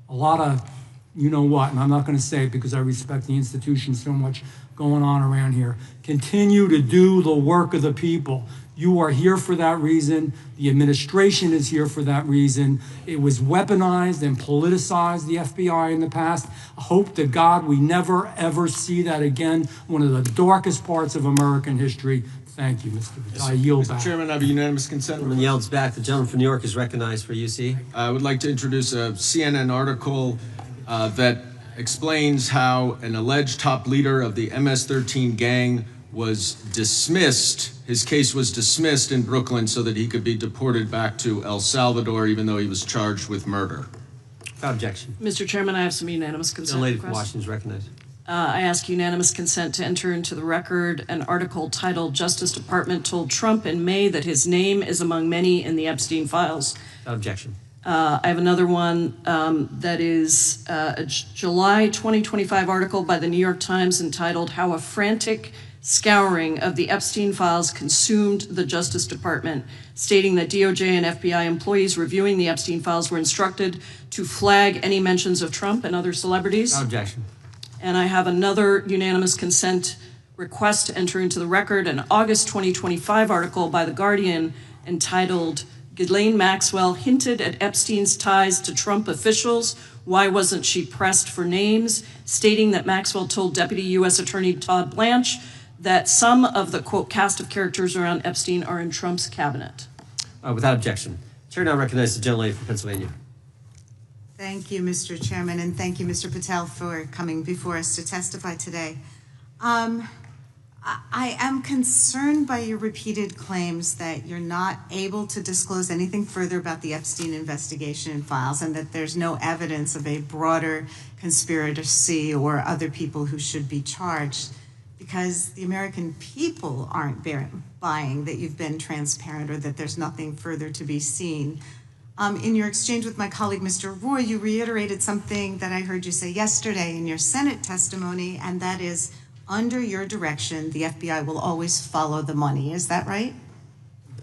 I: a lot of you know what, and I'm not going to say it because I respect the institution so much going on around here. Continue to do the work of the people. You are here for that reason. The administration is here for that reason. It was weaponized and politicized, the FBI, in the past. I hope to God we never, ever see that again. One of the darkest parts of American history. Thank you, Mr. Patel. I yield back.
J: Mr. Chairman, I have a unanimous consent.
A: Gentleman yields back. The gentleman from New York is recognized for UC.
J: I would like to introduce a CNN article that explains how an alleged top leader of the MS-13 gang was dismissed. His case was dismissed in Brooklyn so that he could be deported back to El Salvador, even though he was charged with murder.
A: Without objection.
E: Mr. Chairman, I have some unanimous consent.
A: The lady from Washington is recognized.
E: I ask unanimous consent to enter into the record an article titled "Justice Department Told Trump in May that his name is among many in the Epstein files."
A: Without objection.
E: I have another one that is a July 2025 article by the New York Times entitled "How a Frantic Scouring of the Epstein Files Consumed the Justice Department," stating that DOJ and FBI employees reviewing the Epstein files were instructed to flag any mentions of Trump and other celebrities.
A: Without objection.
E: And I have another unanimous consent request to enter into the record an August 2025 article by The Guardian entitled "Ghislaine Maxwell Hinted at Epstein's Ties to Trump Officials. Why Wasn't She Pressed for Names?" stating that Maxwell told Deputy U.S. Attorney Todd Blanche that some of the, quote, cast of characters around Epstein are in Trump's cabinet.
A: Without objection. Chair now recognizes the gentlelady from Pennsylvania.
F: Thank you, Mr. Chairman, and thank you, Mr. Patel, for coming before us to testify today. I am concerned by your repeated claims that you're not able to disclose anything further about the Epstein investigation and files, and that there's no evidence of a broader conspiracy or other people who should be charged, because the American people aren't buying that you've been transparent or that there's nothing further to be seen. In your exchange with my colleague, Mr. Roy, you reiterated something that I heard you say yesterday in your Senate testimony, and that is, under your direction, the FBI will always follow the money. Is that right?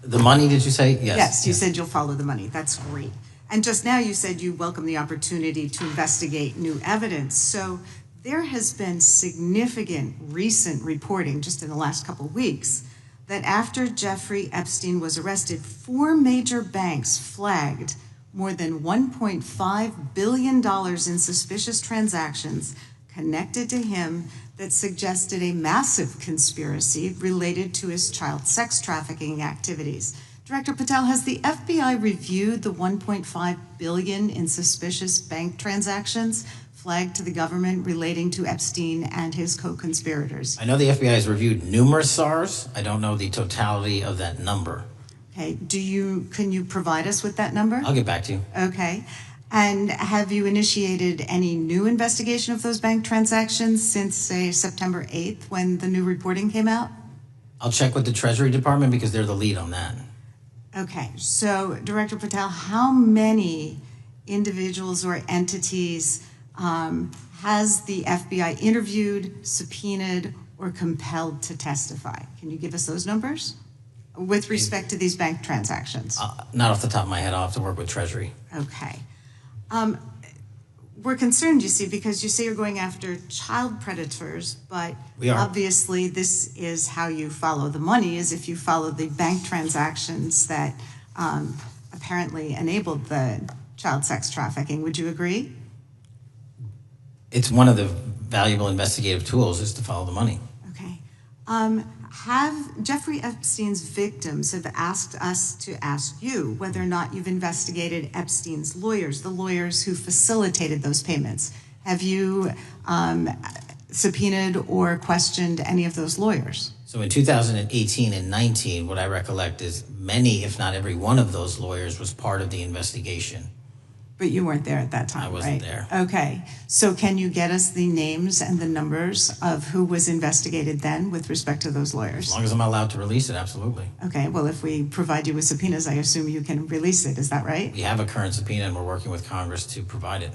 C: The money, did you say? Yes.
F: Yes, you said you'll follow the money. That's great. And just now you said you welcome the opportunity to investigate new evidence. So there has been significant recent reporting just in the last couple of weeks that after Jeffrey Epstein was arrested, 4 major banks flagged more than $1.5 billion in suspicious transactions connected to him that suggested a massive conspiracy related to his child sex trafficking activities. Director Patel, has the FBI reviewed the $1.5 billion in suspicious bank transactions flagged to the government relating to Epstein and his co-conspirators?
C: I know the FBI has reviewed numerous SARs. I don't know the totality of that number.
F: Okay, can you provide us with that number?
C: I'll get back to you.
F: Okay. And have you initiated any new investigation of those bank transactions since, say, September 8th, when the new reporting came out?
C: I'll check with the Treasury Department because they're the lead on that.
F: Okay, so Director Patel, how many individuals or entities has the FBI interviewed, subpoenaed, or compelled to testify? Can you give us those numbers with respect to these bank transactions?
C: Not off the top of my head. I'll have to work with Treasury.
F: Okay. We're concerned, you see, because you say you're going after child predators, but obviously this is how you follow the money, is if you follow the bank transactions that apparently enabled the child sex trafficking. Would you agree?
C: It's one of the valuable investigative tools is to follow the money.
F: Okay. Have Jeffrey Epstein's victims have asked us to ask you whether or not you've investigated Epstein's lawyers, the lawyers who facilitated those payments? Have you subpoenaed or questioned any of those lawyers?
C: So in 2018 and 19, what I recollect is many, if not every one of those lawyers was part of the investigation.
F: But you weren't there at that time,
C: I wasn't
F: right?
C: there.
F: Okay, so can you get us the names and the numbers of who was investigated then with respect to those lawyers?
C: As long as I'm allowed to release it, absolutely.
F: Okay, well, if we provide you with subpoenas, I assume you can release it, is that right?
C: We have a current subpoena and we're working with Congress to provide it.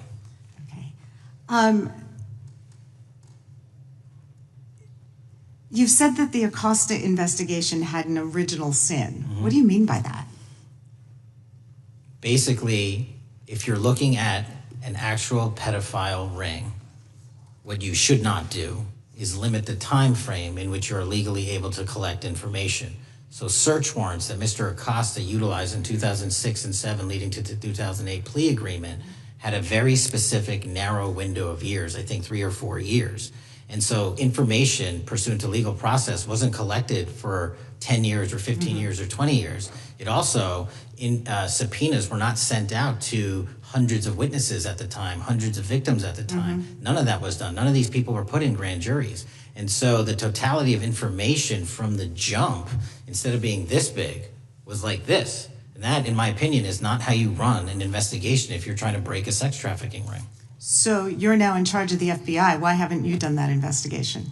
F: You've said that the Acosta investigation had an original sin. What do you mean by that?
C: Basically, if you're looking at an actual pedophile ring, what you should not do is limit the time frame in which you're legally able to collect information. So search warrants that Mr. Acosta utilized in 2006 and 7 leading to the 2008 plea agreement had a very specific narrow window of years, I think 3 or 4 years. And so information pursuant to legal process wasn't collected for 10 years or 15 years or 20 years. It also, subpoenas were not sent out to hundreds of witnesses at the time, hundreds of victims at the time. None of that was done. None of these people were put in grand juries. And so the totality of information from the jump, instead of being this big, was like this. And that, in my opinion, is not how you run an investigation if you're trying to break a sex trafficking ring.
F: So you're now in charge of the FBI. Why haven't you done that investigation?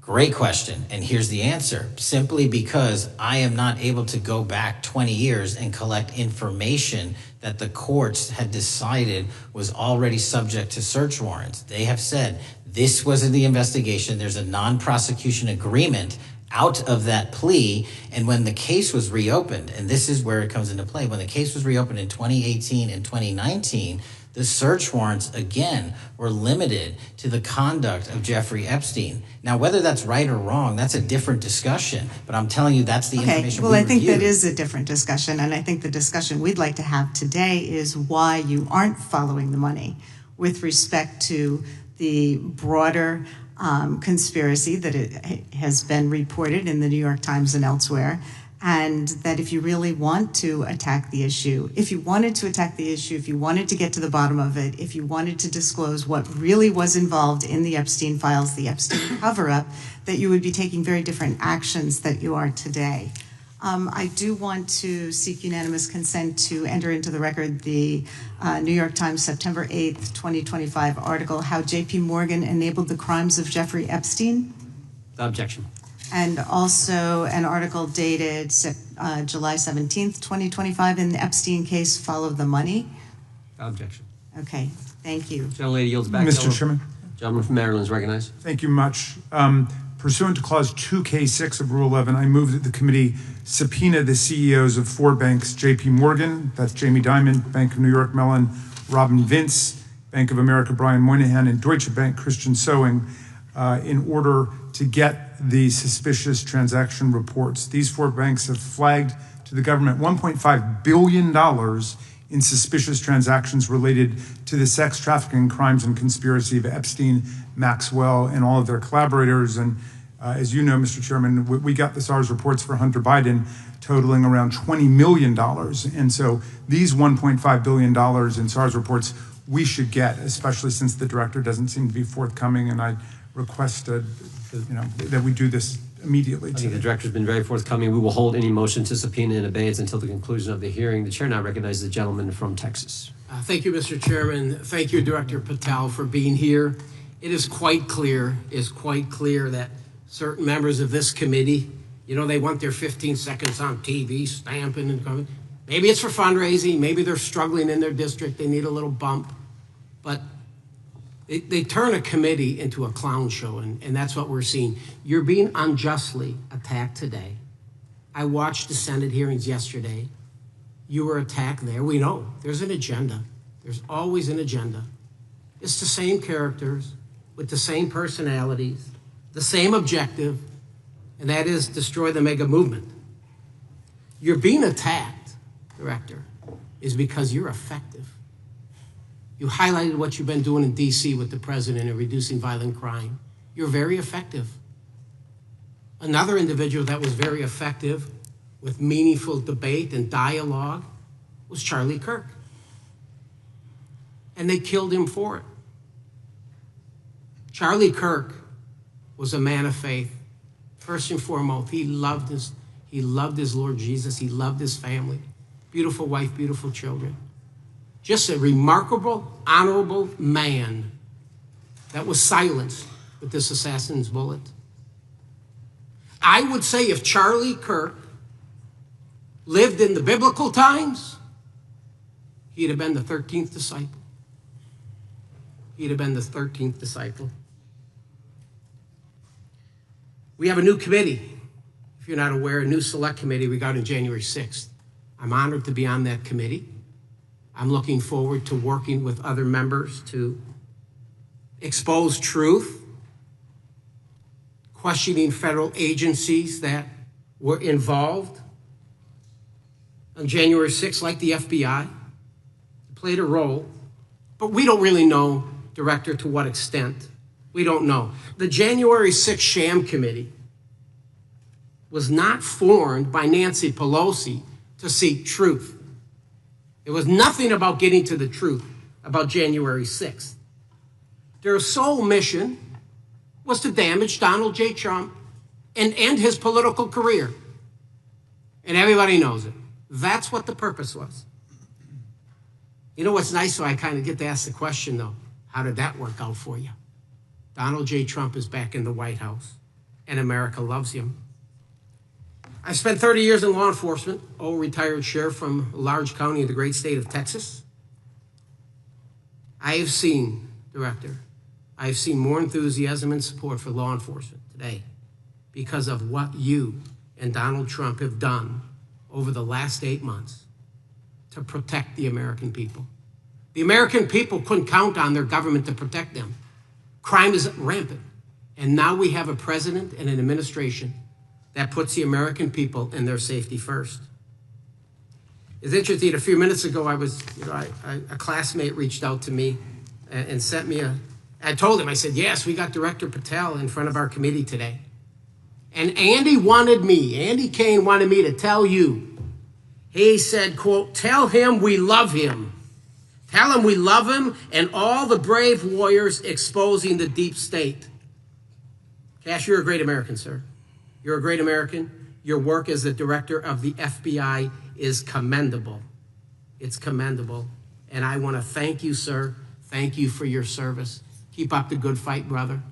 C: Great question, and here's the answer. Simply because I am not able to go back 20 years and collect information that the courts had decided was already subject to search warrants. They have said, this was in the investigation, there's a non-prosecution agreement out of that plea, and when the case was reopened, and this is where it comes into play, when the case was reopened in 2018 and 2019, the search warrants, again, were limited to the conduct of Jeffrey Epstein. Now, whether that's right or wrong, that's a different discussion, but I'm telling you that's the information
F: well,
C: we
F: I think
C: reviewed.
F: that is a different discussion, and I think the discussion we'd like to have today is why you aren't following the money with respect to the broader conspiracy that it has been reported in the New York Times and elsewhere, and that if you really want to attack the issue, if you wanted to attack the issue, if you wanted to get to the bottom of it, if you wanted to disclose what really was involved in the Epstein files, the Epstein cover-up, that you would be taking very different actions that you are today. I do want to seek unanimous consent to enter into the record the New York Times September 8th, 2025 article, How J.P. Morgan Enabled the Crimes of Jeffrey Epstein.
A: Objection.
F: And also an article dated July 17th, 2025 in the Epstein case, Follow the Money.
A: Objection.
F: Okay, thank you.
A: Gentlelady yields back.
B: Mr. Chairman.
A: Gentleman from Maryland is recognized.
B: Thank you much. Pursuant to Clause 2K6 of Rule 11, I move that the committee subpoena the CEOs of 4 banks, J.P. Morgan, that's Jamie Dimon, Bank of New York Mellon, Robin Vince, Bank of America, Brian Moynihan, and Deutsche Bank, Christian Sowing, in order to get the suspicious transaction reports. These 4 banks have flagged to the government $1.5 billion in suspicious transactions related to the sex trafficking crimes and conspiracy of Epstein, Maxwell, and all of their collaborators. And as you know, Mr. Chairman, we got the SARS reports for Hunter Biden totaling around $20 million. And so these $1.5 billion in SARS reports we should get, especially since the director doesn't seem to be forthcoming. And I request that we do this immediately.
A: I think the director's been very forthcoming. We will hold any motion to subpoena in abeyance until the conclusion of the hearing. The chair now recognizes the gentleman from Texas.
G: Thank you, Mr. Chairman. Thank you, Director Patel, for being here. It is quite clear that certain members of this committee, they want their 15 seconds on TV, stamping and coming. Maybe it's for fundraising. Maybe they're struggling in their district. They need a little bump. But they turn a committee into a clown show, and that's what we're seeing. You're being unjustly attacked today. I watched the Senate hearings yesterday. You were attacked there. We know there's an agenda. There's always an agenda. It's the same characters with the same personalities, the same objective, and that is destroy the mega movement. You're being attacked, Director, is because you're effective. You highlighted what you've been doing in D.C. with the president in reducing violent crime. You're very effective. Another individual that was very effective with meaningful debate and dialogue was Charlie Kirk. And they killed him for it. Charlie Kirk was a man of faith. First and foremost, he loved his Lord Jesus. He loved his family. Beautiful wife, beautiful children. Just a remarkable, honorable man that was silenced with this assassin's bullet. I would say if Charlie Kirk lived in the biblical times, he'd have been the 13th disciple. He'd have been the 13th disciple. We have a new committee, if you're not aware, a new select committee regarding January 6th. I'm honored to be on that committee. I'm looking forward to working with other members to expose truth, questioning federal agencies that were involved on January 6th, like the FBI, played a role, but we don't really know, Director, to what extent. We don't know. The January 6th sham committee was not formed by Nancy Pelosi to seek truth. It was nothing about getting to the truth about January 6th. Their sole mission was to damage Donald J. Trump and end his political career. And everybody knows it. That's what the purpose was. You know what's nice, so I kind of get to ask the question, though, how did that work out for you? Donald J. Trump is back in the White House, and America loves him. I spent 30 years in law enforcement, retired sheriff from a large county in the great state of Texas. I have seen, Director, I have seen more enthusiasm and support for law enforcement today because of what you and Donald Trump have done over the last 8 months to protect the American people. The American people couldn't count on their government to protect them. Crime is rampant. And now we have a president and an administration that puts the American people and their safety first. It's interesting, a few minutes ago, a classmate reached out to me and sent me I told him, I said, yes, we got Director Patel in front of our committee today. And Andy Kane wanted me to tell you, he said, quote, tell him we love him. Tell him we love him and all the brave warriors exposing the deep state. Kash, you're a great American, sir. You're a great American. Your work as the director of the FBI is commendable. It's commendable. And I want to thank you, sir. Thank you for your service. Keep up the good fight, brother.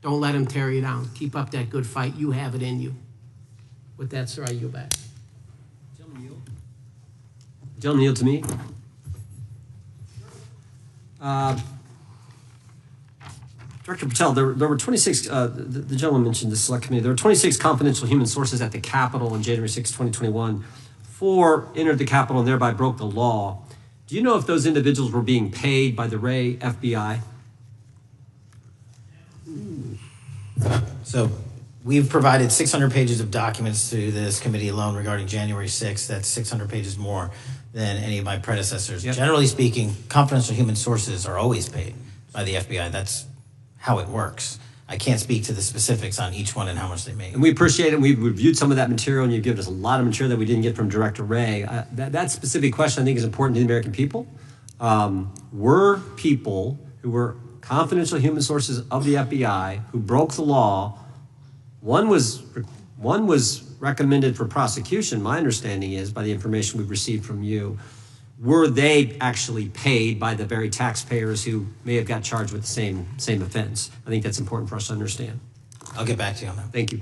G: Don't let him tear you down. Keep up that good fight. You have it in you. With that, sir, I yield back.
A: Gentleman, yield to me. Director Patel, there were 26, the gentleman mentioned the select committee, there were 26 confidential human sources at the Capitol on January 6, 2021. 4 entered the Capitol and thereby broke the law. Do you know if those individuals were being paid by the Ray FBI?
C: So we've provided 600 pages of documents to this committee alone regarding January 6th. That's 600 pages more than any of my predecessors.
A: Yep.
C: Generally speaking, confidential human sources are always paid by the FBI. That's how it works. I can't speak to the specifics on each one and how much they make.
A: And we appreciate it. We've reviewed some of that material, and you've given us a lot of material that we didn't get from Director Ray. That specific question, I think, is important to the American people. Were people who were confidential human sources of the FBI who broke the law, one was recommended for prosecution, my understanding is, by the information we've received from you. Were they actually paid by the very taxpayers who may have got charged with the same offense? I think that's important for us to understand.
C: I'll get back to you on that.
A: Thank you.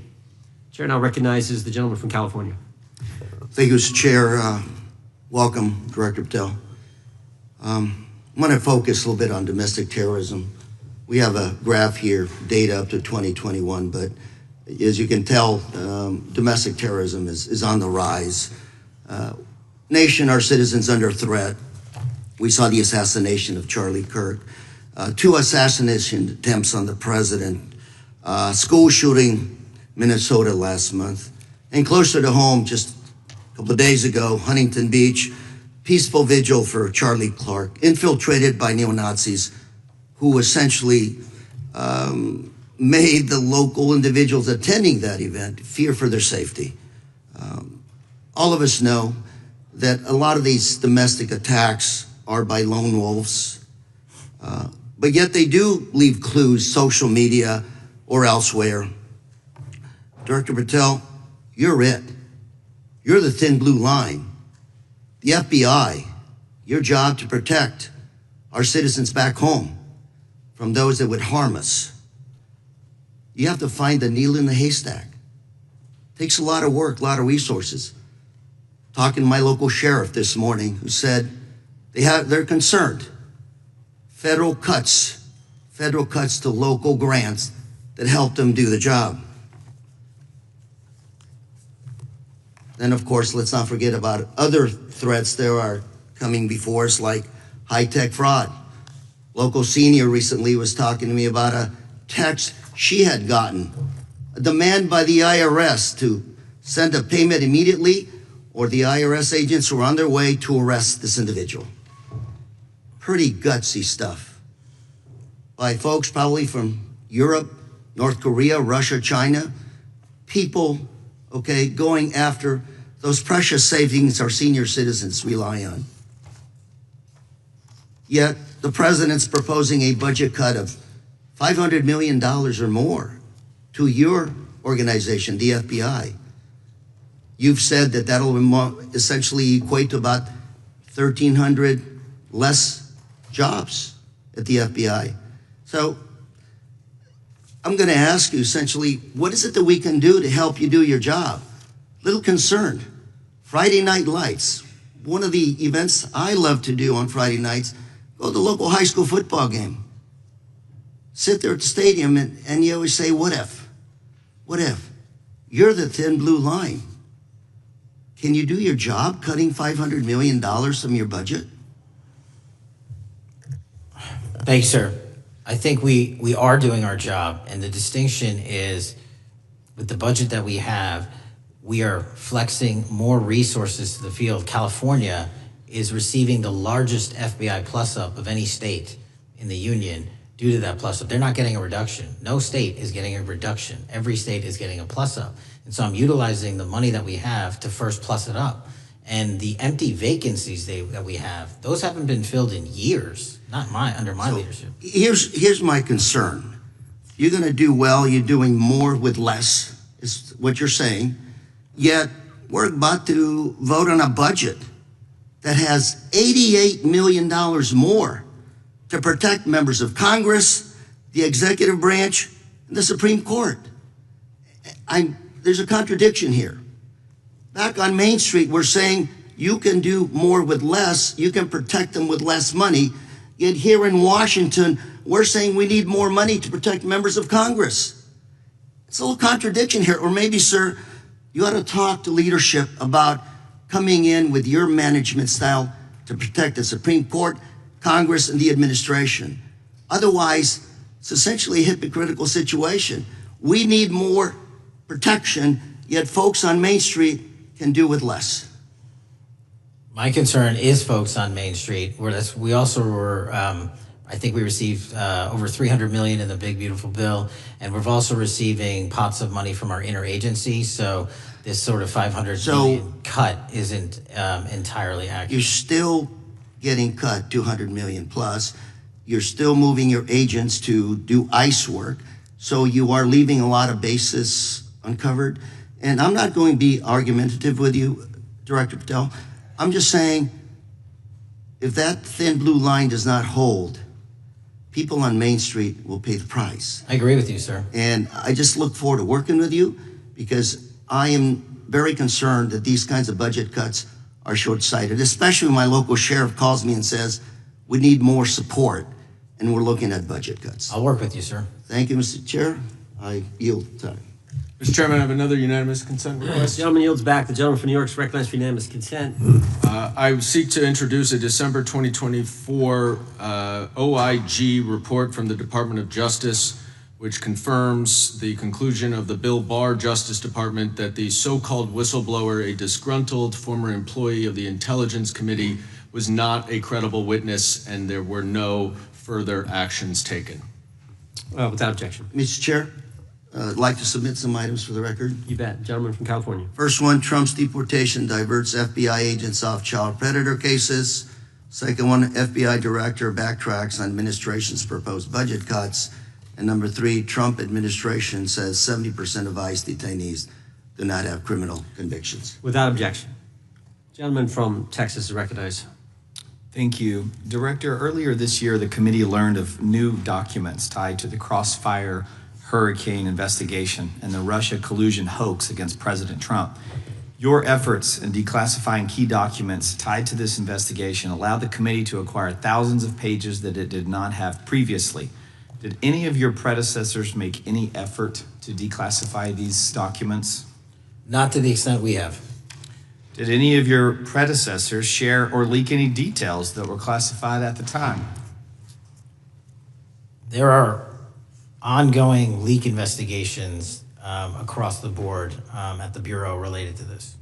A: Chair now recognizes the gentleman from California.
H: Thank you, Mr. Chair. Welcome, Director Patel. I'm going to focus a little bit on domestic terrorism. We have a graph here, data up to 2021, but as you can tell, domestic terrorism is on the rise. Nation, our citizens under threat. We saw the assassination of Charlie Kirk, 2 assassination attempts on the president, school shooting, Minnesota last month, and closer to home, just a couple of days ago, Huntington Beach, peaceful vigil for Charlie Clark, infiltrated by neo-Nazis who essentially made the local individuals attending that event fear for their safety. All of us know that a lot of these domestic attacks are by lone wolves, but yet they do leave clues, social media or elsewhere. Director Patel, you're it. You're the thin blue line. The FBI, your job to protect our citizens back home from those that would harm us. You have to find the needle in the haystack. Takes a lot of work, a lot of resources. Talking to my local sheriff this morning who said they're concerned. Federal cuts to local grants that help them do the job. Then, of course, let's not forget about other threats that are coming before us, like high-tech fraud. Local senior recently was talking to me about a text she had gotten, a demand by the IRS to send a payment immediately, or the IRS agents were on their way to arrest this individual. Pretty gutsy stuff by folks probably from Europe, North Korea, Russia, China, people, okay, going after those precious savings our senior citizens rely on. Yet the president's proposing a budget cut of $500 million or more to your organization, the FBI. You've said that that'll essentially equate to about 1,300 less jobs at the FBI. So I'm going to ask you essentially, what is it that we can do to help you do your job? Little concerned. Friday Night Lights. One of the events I love to do on Friday nights, go to the local high school football game. Sit there at the stadium and you always say, what if? What if? You're the thin blue line. Can you do your job cutting $500 million from your budget?
C: Thanks, sir. I think we are doing our job, and the distinction is with the budget that we have, we are flexing more resources to the field. California is receiving the largest FBI plus-up of any state in the union due to that plus-up. They're not getting a reduction. No state is getting a reduction. Every state is getting a plus-up. And so I'm utilizing the money that we have to first plus it up. And the empty vacancies that we have, those haven't been filled in years, not under my leadership.
H: Here's my concern. You're going to do well. You're doing more with less, is what you're saying. Yet we're about to vote on a budget that has $88 million more to protect members of Congress, the executive branch, and the Supreme Court. There's a contradiction here. Back on Main Street, we're saying you can do more with less, you can protect them with less money. Yet here in Washington, we're saying we need more money to protect members of Congress. It's a little contradiction here. Or maybe, sir, you ought to talk to leadership about coming in with your management style to protect the Supreme Court, Congress, and the administration. Otherwise, it's essentially a hypocritical situation. We need more protection, yet folks on Main Street can do with less.
C: My concern is folks on Main Street. We also were, I think we received over $300 million in the big, beautiful bill, and we're also receiving pots of money from our interagency. So this sort of $500 million cut isn't entirely accurate.
H: You're still getting cut $200 million plus. You're still moving your agents to do ICE work. So you are leaving a lot of bases uncovered. And I'm not going to be argumentative with you, Director Patel. I'm just saying, if that thin blue line does not hold, people on Main Street will pay the price.
C: I agree with you, sir.
H: And I just look forward to working with you because I am very concerned that these kinds of budget cuts are short-sighted, especially when my local sheriff calls me and says, we need more support, and we're looking at budget cuts.
C: I'll work with you, sir.
H: Thank you, Mr. Chair. I yield time.
J: Mr. Chairman, I have another unanimous consent request.
A: The gentleman yields back. The gentleman from New York is recognized for unanimous consent.
J: I seek to introduce a December 2024 OIG report from the Department of Justice, which confirms the conclusion of the Bill Barr Justice Department that the so-called whistleblower, a disgruntled former employee of the Intelligence Committee, was not a credible witness and there were no further actions taken.
A: Without objection.
H: Mr. Chair, I'd like to submit some items for the record.
A: You bet. Gentleman from California.
H: First one, Trump's deportation diverts FBI agents off child predator cases. Second one, FBI director backtracks on administration's proposed budget cuts. And number three, Trump administration says 70% of ICE detainees do not have criminal convictions.
A: Without objection. Gentleman from Texas is recognized.
L: Thank you. Director, earlier this year, the committee learned of new documents tied to the Crossfire Hurricane investigation and the Russia collusion hoax against President Trump. Your efforts in declassifying key documents tied to this investigation allowed the committee to acquire thousands of pages that it did not have previously. Did any of your predecessors make any effort to declassify these documents?
C: Not to the extent we have.
L: Did any of your predecessors share or leak any details that were classified at the time?
C: There are ongoing leak investigations across the board at the Bureau related to this.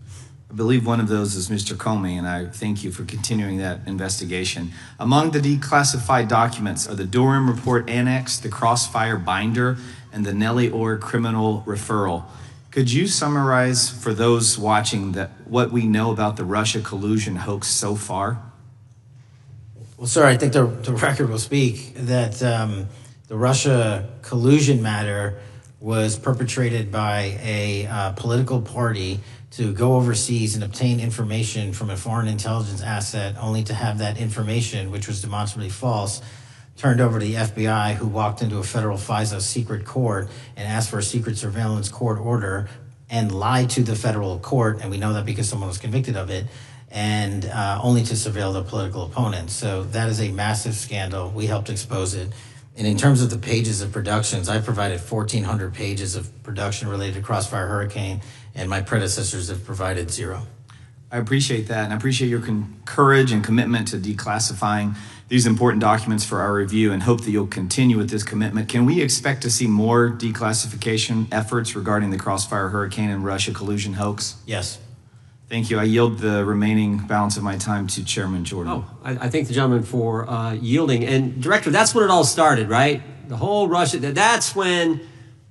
L: I believe one of those is Mr. Comey, and I thank you for continuing that investigation. Among the declassified documents are the Durham Report Annex, the Crossfire Binder, and the Nellie Orr Criminal Referral. Could you summarize for those watching what we know about the Russia collusion hoax so far?
C: Well, sir, I think the record will speak that the Russia collusion matter was perpetrated by a political party to go overseas and obtain information from a foreign intelligence asset, only to have that information, which was demonstrably false, turned over to the FBI, who walked into a federal FISA secret court and asked for a secret surveillance court order and lied to the federal court, and we know that because someone was convicted of it, and only to surveil the political opponent. So that is a massive scandal. We helped expose it. And in terms of the pages of productions, I provided 1,400 pages of production related to Crossfire Hurricane, and my predecessors have provided 0.
L: I appreciate that, and I appreciate your courage and commitment to declassifying these important documents for our review, and hope that you'll continue with this commitment. Can we expect to see more declassification efforts regarding the Crossfire Hurricane and Russia collusion hoax?
C: Yes.
L: Thank you. I yield the remaining balance of my time to Chairman Jordan.
A: Oh, I thank the gentleman for yielding. And Director, that's when it all started, right? The whole Russia, that's when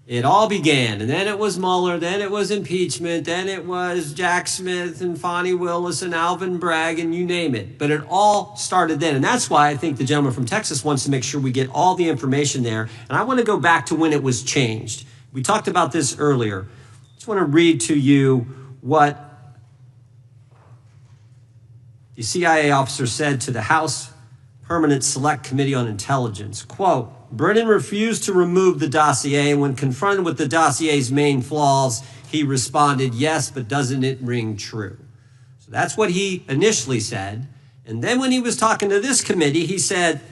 A: it all began. And then it was Mueller, then it was impeachment, then it was Jack Smith and Fonnie Willis and Alvin Bragg and you name it. But it all started then. And that's why I think the gentleman from Texas wants to make sure we get all the information there. And I want to go back to when it was changed. We talked about this earlier. I just want to read to you what the CIA officer said to the House Permanent Select Committee on Intelligence. Quote, Brennan refused to remove the dossier, and when confronted with the dossier's main flaws, he responded, yes, but doesn't it ring true? So that's what he initially said. And then when he was talking to this committee, he said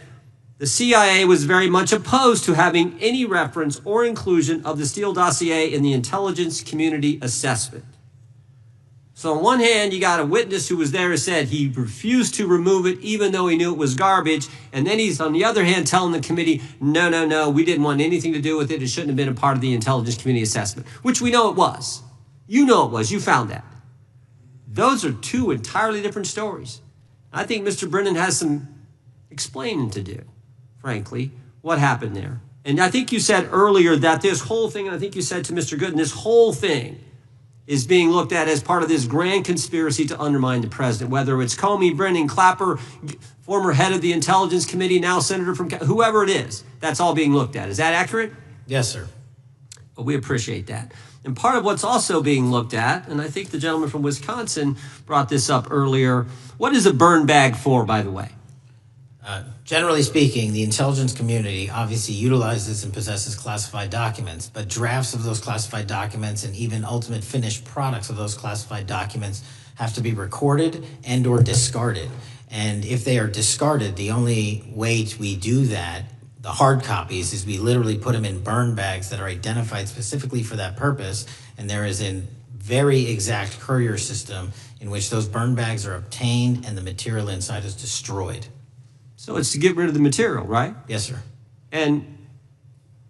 A: the CIA was very much opposed to having any reference or inclusion of the Steele dossier in the intelligence community assessment. So on one hand, you got a witness who was there who said he refused to remove it even though he knew it was garbage. And then he's, on the other hand, telling the committee, no, we didn't want anything to do with it. It shouldn't have been a part of the intelligence community assessment, which we know it was. You know it was. You found that. Those are two entirely different stories. I think Mr. Brennan has some explaining to do, frankly, what happened there. And I think you said earlier that this whole thing, and I think you said to Mr. Gooden, this whole thing is being looked at as part of this grand conspiracy to undermine the president, whether it's Comey, Brennan, Clapper, former head of the Intelligence Committee, now senator from, whoever it is, that's all being looked at. Is that accurate?
C: Yes, sir.
A: Well, we appreciate that. And part of what's also being looked at, and I think the gentleman from Wisconsin brought this up earlier, what is a burn bag for, by the way?
C: Generally speaking, the intelligence community obviously utilizes and possesses classified documents, but drafts of those classified documents and even ultimate finished products of those classified documents have to be recorded and or discarded. And if they are discarded, the only way we do that, the hard copies, is we literally put them in burn bags that are identified specifically for that purpose. And there is a very exact courier system in which those burn bags are obtained and the material inside is destroyed.
A: So it's to get rid of the material, right?
C: Yes, sir.
A: And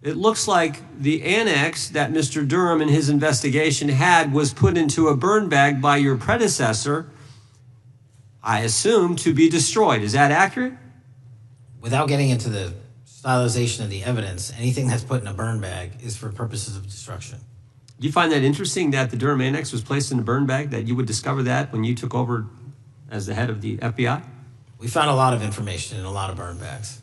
A: it looks like the annex that Mr. Durham in his investigation had was put into a burn bag by your predecessor, I assume, to be destroyed. Is that accurate?
C: Without getting into the stylization of the evidence, anything that's put in a burn bag is for purposes of destruction.
A: Do you find that interesting that the Durham annex was placed in a burn bag, that you would discover that when you took over as the head of the FBI?
C: We found a lot of information in a lot of burn bags.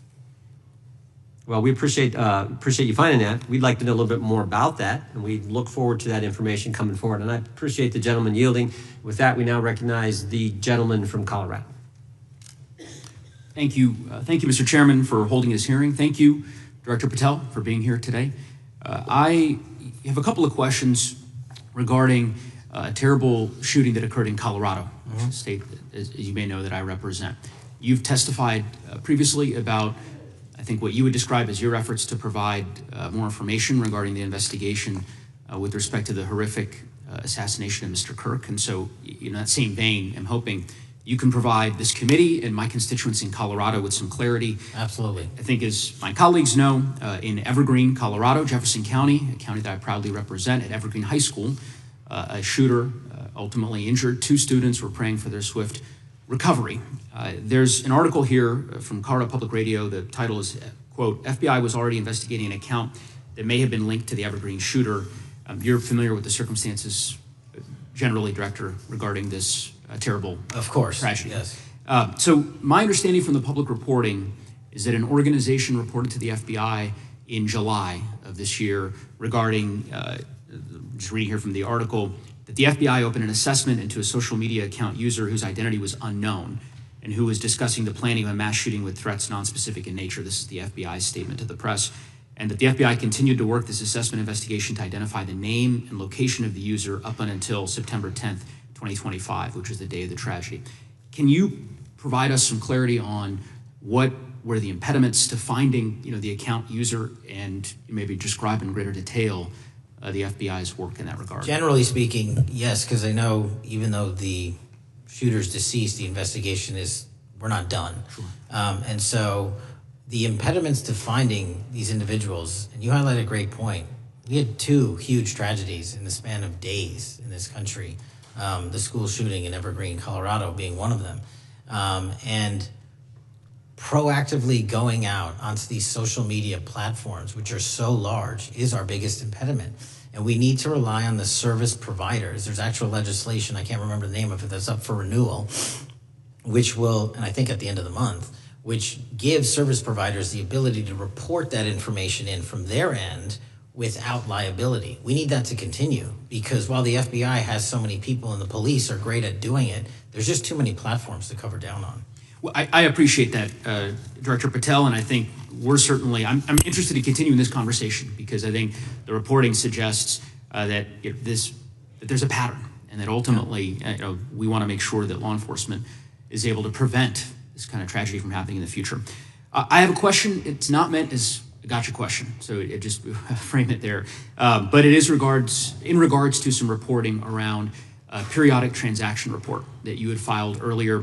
A: Well, we appreciate you finding that. We'd like to know a little bit more about that, and we look forward to that information coming forward. And I appreciate the gentleman yielding. With that, we now recognize the gentleman from Colorado.
K: Thank you, Mr. Chairman, for holding this hearing. Thank you, Director Patel, for being here today. I have a couple of questions regarding a terrible shooting that occurred in Colorado, a state, as you may know, that I represent. You've testified previously about, I think, what you would describe as your efforts to provide more information regarding the investigation with respect to the horrific assassination of Mr. Kirk. And so, in that same vein, I'm hoping you can provide this committee and my constituents in Colorado with some clarity.
C: Absolutely.
K: I think, as my colleagues know, in Evergreen, Colorado, Jefferson County, a county that I proudly represent, at Evergreen High School, a shooter ultimately injured. 2 students were praying for their swift recovery. There's an article here from Colorado Public Radio. The title is, quote, FBI was already investigating an account that may have been linked to the Evergreen shooter. You're familiar with the circumstances generally, Director, regarding this terrible tragedy.
C: Yes.
K: So my understanding from the public reporting is that an organization reported to the FBI in July of this year regarding, just reading here from the article, that the FBI opened an assessment into a social media account user whose identity was unknown and who was discussing the planning of a mass shooting with threats non-specific in nature. This is the FBI's statement to the press. And that the FBI continued to work this assessment investigation to identify the name and location of the user up until September 10th, 2025, which was the day of the tragedy. Can you provide us some clarity on what were the impediments to finding, the account user, and maybe describe in greater detail the FBI's work in that regard?
C: Generally speaking, yes, because I know even though the shooter's deceased, the investigation we're not done.
K: Sure.
C: And so the impediments to finding these individuals, and you highlight a great point. We had 2 huge tragedies in the span of days in this country. The school shooting in Evergreen, Colorado being one of them. And proactively going out onto these social media platforms, which are so large, is our biggest impediment. And we need to rely on the service providers. There's actual legislation, I can't remember the name of it, that's up for renewal, which will, and I think at the end of the month, which gives service providers the ability to report that information in from their end without liability. We need that to continue, because while the FBI has so many people and the police are great at doing it, there's just too many platforms to cover down on.
K: Well, I appreciate that, Director Patel, and I think we're certainly, I'm interested in continuing this conversation, because I think the reporting suggests that there's a pattern, and that ultimately we want to make sure that law enforcement is able to prevent this kind of tragedy from happening in the future. I have a question. It's not meant as a gotcha question, so it just frame it there. But it is in regards to some reporting around a periodic transaction report that you had filed earlier,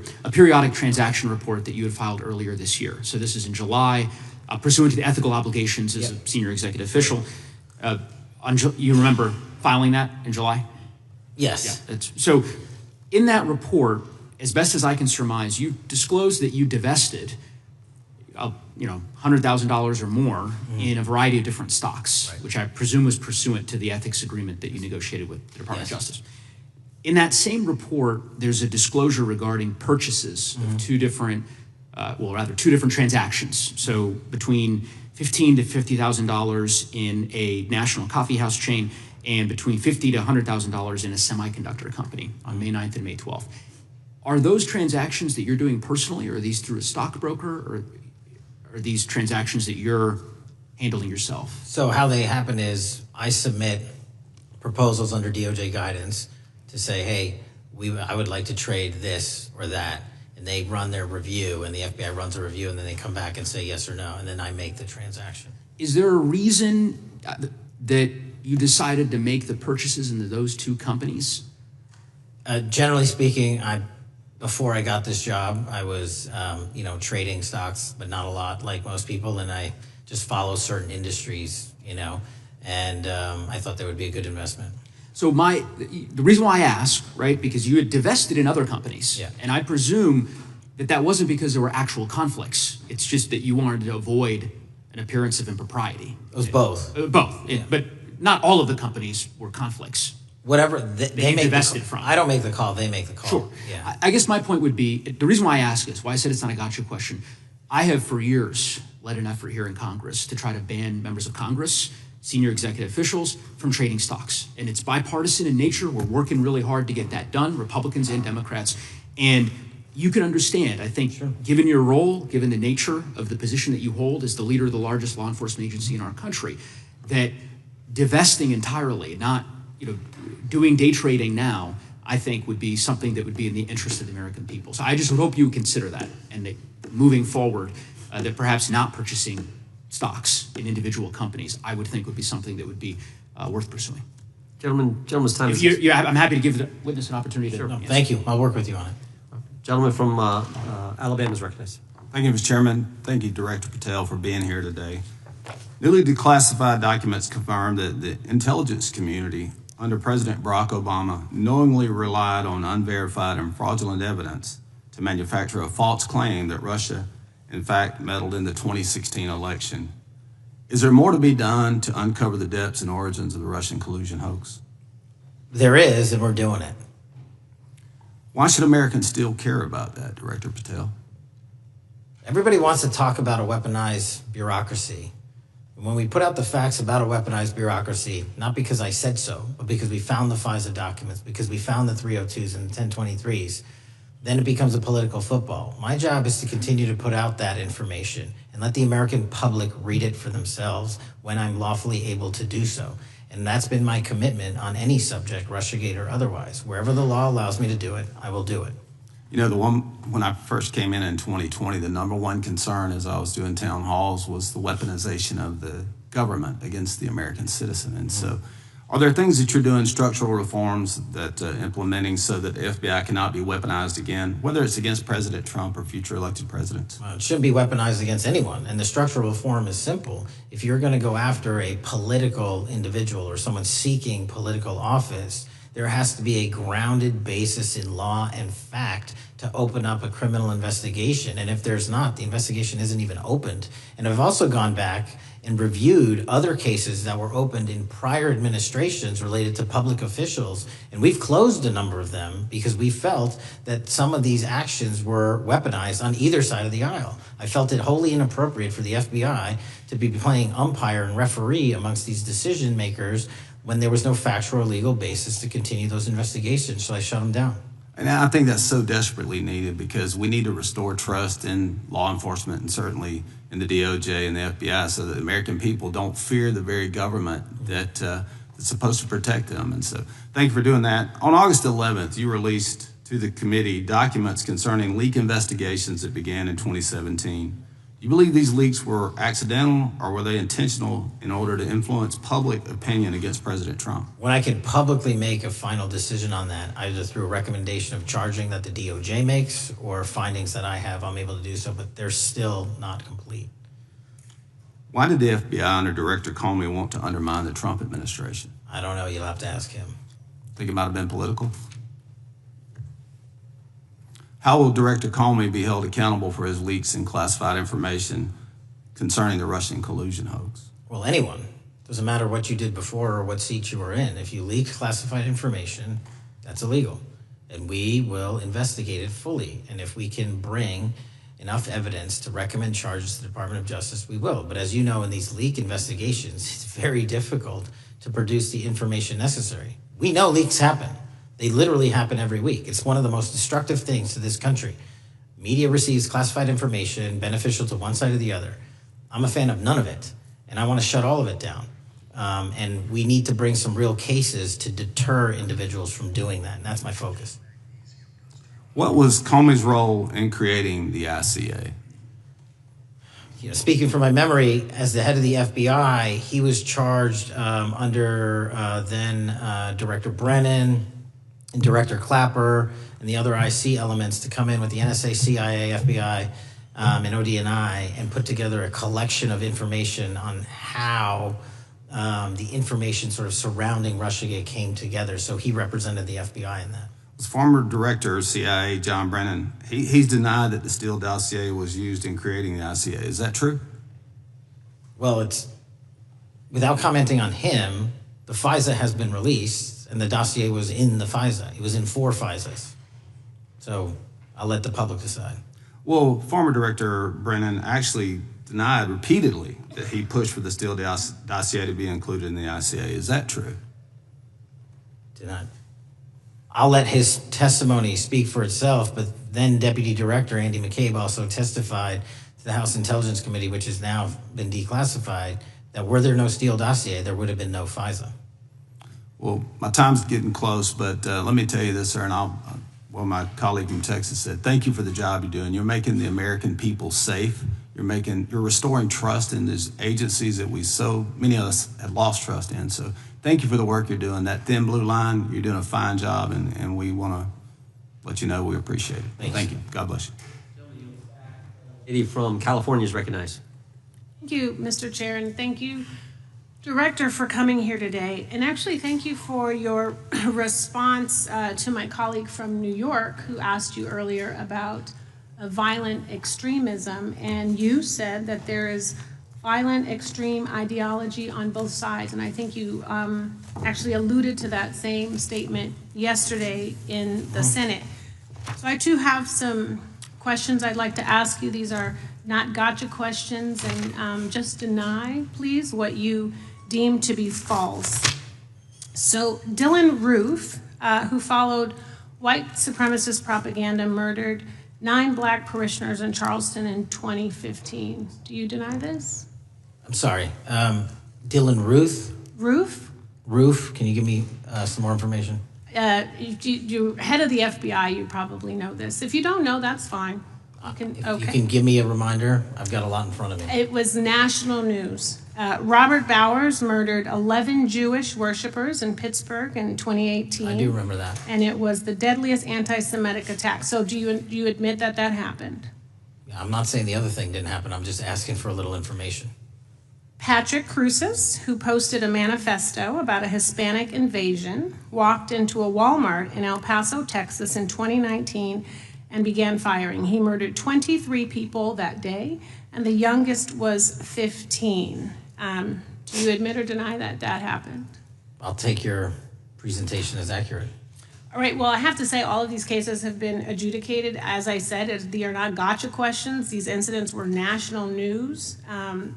K: this year. So this is in July, pursuant to the ethical obligations as a senior executive official. You remember filing that in July?
C: Yes.
K: Yeah, so in that report, as best as I can surmise, you disclosed that you divested $100,000 or more in a variety of different stocks, which I presume was pursuant to the ethics agreement that you negotiated with the Department of Justice. In that same report, there's a disclosure regarding purchases of 2 different transactions. So between $15,000 to $50,000 in a national coffee house chain, and between $50,000 to $100,000 in a semiconductor company on May 9th and May 12th. Are those transactions that you're doing personally, or are these through a stockbroker, or are these transactions that you're handling yourself?
C: So how they happen is I submit proposals under DOJ guidance to say, hey, I would like to trade this or that, and they run their review, and the FBI runs a review, and then they come back and say yes or no, and then I make the transaction.
K: Is there a reason that you decided to make the purchases into those 2 companies?
C: Generally speaking, before I got this job, I was, trading stocks, but not a lot like most people, and I just follow certain industries, and I thought that would be a good investment.
K: So the reason why I ask, right, because you had divested in other companies, and I presume that wasn't because there were actual conflicts. It's just that you wanted to avoid an appearance of impropriety.
C: It was both.
K: But not all of the companies were conflicts.
C: Whatever they make
K: divested from.
C: I don't make the call, they make the call.
K: Sure.
C: Yeah.
K: I guess my point would be, the reason why I ask this, why I said it's not a gotcha question, I have for years led an effort here in Congress to try to ban members of Congress, senior executive officials, from trading stocks. And it's bipartisan in nature. We're working really hard to get that done, Republicans and Democrats. And you can understand, I think, given your role, given the nature of the position that you hold as the leader of the largest law enforcement agency in our country, that divesting entirely, not doing day trading now, I think would be something that would be in the interest of the American people. So I just would hope you would consider that, and that moving forward, that perhaps not purchasing stocks in individual companies, I would think would be something that would be worth pursuing.
A: Gentleman's time is...
K: I'm happy to give the witness an opportunity to...
C: No, thank you. I'll work with you on it.
A: Gentleman from Alabama is recognized.
M: Thank you, Mr. Chairman. Thank you, Director Patel, for being here today. Newly declassified documents confirm that the intelligence community under President Barack Obama knowingly relied on unverified and fraudulent evidence to manufacture a false claim that Russia, in fact, meddled in the 2016 election. Is there more to be done to uncover the depths and origins of the Russian collusion hoax?
C: There is, and we're doing it.
M: Why should Americans still care about that, Director Patel?
C: Everybody wants to talk about a weaponized bureaucracy. When we put out the facts about a weaponized bureaucracy, not because I said so, but because we found the FISA documents, because we found the 302s and the 1023s, then it becomes a political football. My job is to continue to put out that information and let the American public read it for themselves when I'm lawfully able to do so. And that's been my commitment on any subject, Russiagate or otherwise. Wherever the law allows me to do it, I will do it.
M: You know, when I first came in 2020, the number one concern as I was doing town halls was the weaponization of the government against the American citizen. And so are there things that you're doing, structural reforms that implementing so that the FBI cannot be weaponized again, whether it's against President Trump or future elected presidents?
C: Well, it shouldn't be weaponized against anyone. And the structural reform is simple. If you're going to go after a political individual or someone seeking political office, there has to be a grounded basis in law and fact to open up a criminal investigation. And if there's not, the investigation isn't even opened. And I've also gone back and reviewed other cases that were opened in prior administrations related to public officials. And we've closed a number of them because we felt that some of these actions were weaponized on either side of the aisle. I felt it wholly inappropriate for the FBI to be playing umpire and referee amongst these decision makers when there was no factual or legal basis to continue those investigations, so I shut them down.
M: And I think that's so desperately needed because we need to restore trust in law enforcement and certainly in the DOJ and the FBI so that the American people don't fear the very government that's supposed to protect them. And so thank you for doing that. On August 11th, you released to the committee documents concerning leak investigations that began in 2017. You believe these leaks were accidental or were they intentional in order to influence public opinion against President Trump?
C: When I can publicly make a final decision on that, either through a recommendation of charging that the DOJ makes or findings that I have, I'm able to do so, but they're still not complete.
M: Why did the FBI under Director Comey want to undermine the Trump administration?
C: I don't know. You'll have to ask him.
M: Think it might have been political? How will Director Comey be held accountable for his leaks and classified information concerning the Russian collusion hoax?
C: Well, anyone. Doesn't matter what you did before or what seat you were in. If you leak classified information, that's illegal. And we will investigate it fully. And if we can bring enough evidence to recommend charges to the Department of Justice, we will. But as you know, in these leak investigations, it's very difficult to produce the information necessary. We know leaks happen. They literally happen every week. It's one of the most destructive things to this country. Media receives classified information beneficial to one side or the other. I'm a fan of none of it, and I want to shut all of it down. And we need to bring some real cases to deter individuals from doing that, and that's my focus.
M: What was Comey's role in creating the ICA?
C: Speaking from my memory, as the head of the FBI, he was charged under then Director Brennan, and Director Clapper and the other IC elements to come in with the NSA, CIA, FBI, and ODNI and put together a collection of information on how the information sort of surrounding Russiagate came together. So he represented the FBI in that.
M: Was former Director of CIA, John Brennan, he's denied that the Steele dossier was used in creating the ICA. Is that true?
C: Well, without commenting on him, the FISA has been released. And the dossier was in the FISA. It was in 4 FISAs. So I'll let the public decide.
M: Well, former Director Brennan actually denied repeatedly that he pushed for the Steele dossier to be included in the ICA. Is that true?
C: Denied. I'll let his testimony speak for itself, but then Deputy Director Andy McCabe also testified to the House Intelligence Committee, which has now been declassified, that were there no Steele dossier, there would have been no FISA.
M: Well, my time's getting close, but let me tell you this, sir, and my colleague from Texas said, thank you for the job you're doing. You're making the American people safe. You're restoring trust in these agencies that so many of us have lost trust in. So thank you for the work you're doing. That thin blue line, you're doing a fine job, and we want to let you know we appreciate it. Thank you. God bless you.
A: Lady from California is recognized.
N: Thank you, Mr. Chair, and thank you, Director, for coming here today. And actually, thank you for your response to my colleague from New York who asked you earlier about violent extremism. And you said that there is violent extreme ideology on both sides. And I think you actually alluded to that same statement yesterday in the Senate. So I too have some questions I'd like to ask you. These are not gotcha questions, and just deny, please, what you deem to be false. So Dylan Roof, who followed white supremacist propaganda, murdered 9 black parishioners in Charleston in 2015. Do you deny this?
C: I'm sorry, Dylan Ruth? Roof, can you give me some more information?
N: You're head of the FBI, you probably know this. If you don't know, that's fine.
C: You can give me a reminder. I've got a lot in front of me.
N: It was national news. Robert Bowers murdered 11 Jewish worshipers in Pittsburgh in 2018.
C: I do remember that.
N: And it was the deadliest anti-Semitic attack. So do you admit that that happened?
C: I'm not saying the other thing didn't happen. I'm just asking for a little information.
N: Patrick Cruces, who posted a manifesto about a Hispanic invasion, walked into a Walmart in El Paso, Texas in 2019 and began firing. He murdered 23 people that day, and the youngest was 15. Do you admit or deny that that happened?
C: I'll take your presentation as accurate.
N: All right, well, I have to say all of these cases have been adjudicated. As I said, they are not gotcha questions. These incidents were national news. And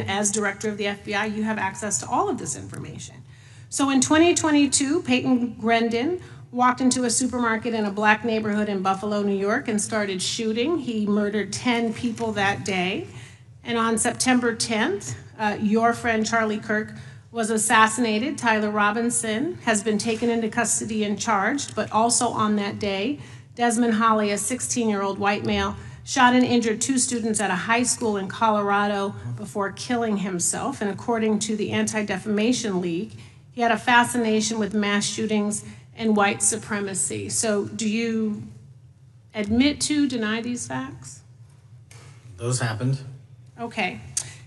N: as director of the FBI, you have access to all of this information. So in 2022, Peyton Grendon walked into a supermarket in a black neighborhood in Buffalo, New York, and started shooting. He murdered 10 people that day. And on September 10th, your friend Charlie Kirk was assassinated. Tyler Robinson has been taken into custody and charged, but also on that day, Desmond Holley, a 16-year-old white male, shot and injured 2 students at a high school in Colorado before killing himself. And according to the Anti-Defamation League, he had a fascination with mass shootings and white supremacy. So do you admit to, deny these facts?
C: Those happened.
N: Okay.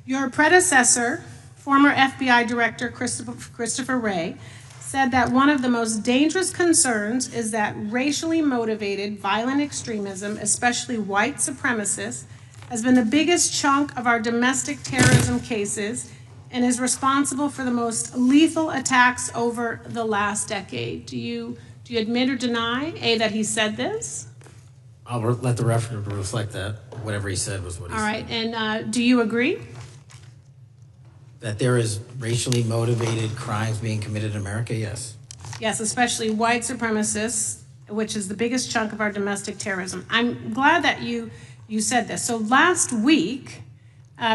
N: Your predecessor, former FBI Director Christopher Wray, said that one of the most dangerous concerns is that racially motivated violent extremism, especially white supremacists, has been the biggest chunk of our domestic terrorism cases and is responsible for the most lethal attacks over the last decade. Do you admit or deny, A, that he said this?
C: I'll let the record reflect that. Whatever he said was what he said.
N: All right, and do you agree?
C: That there is racially motivated crimes being committed in America, yes.
N: Yes, especially white supremacists, which is the biggest chunk of our domestic terrorism. I'm glad that you said this. So last week,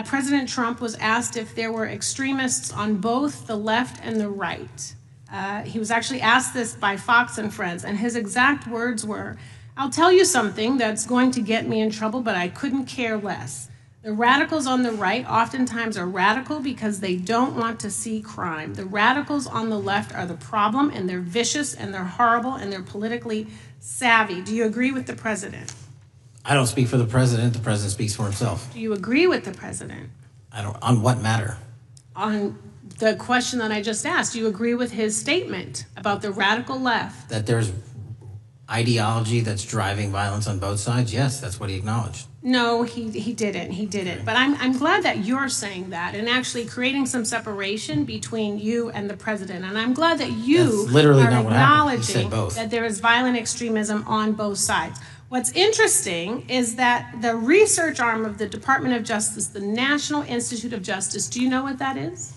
N: President Trump was asked if there were extremists on both the left and the right. He was actually asked this by Fox and Friends, and his exact words were, "I'll tell you something that's going to get me in trouble, but I couldn't care less. The radicals on the right oftentimes are radical because they don't want to see crime. The radicals on the left are the problem, and they're vicious, and they're horrible, and they're politically savvy." Do you agree with the president?
C: I don't speak for the president. The president speaks for himself.
N: Do you agree with the president?
C: On what matter?
N: On the question that I just asked, do you agree with his statement about the radical left?
C: That there's ideology that's driving violence on both sides? Yes, that's what he acknowledged.
N: No, he didn't. But I'm glad that you're saying that and actually creating some separation between you and the president. And I'm glad that you
C: That's literally
N: are
C: not what happened. He said
N: acknowledging
C: both.
N: that there is violent extremism on both sides. What's interesting is that the research arm of the Department of Justice, the National Institute of Justice, do you know what that is?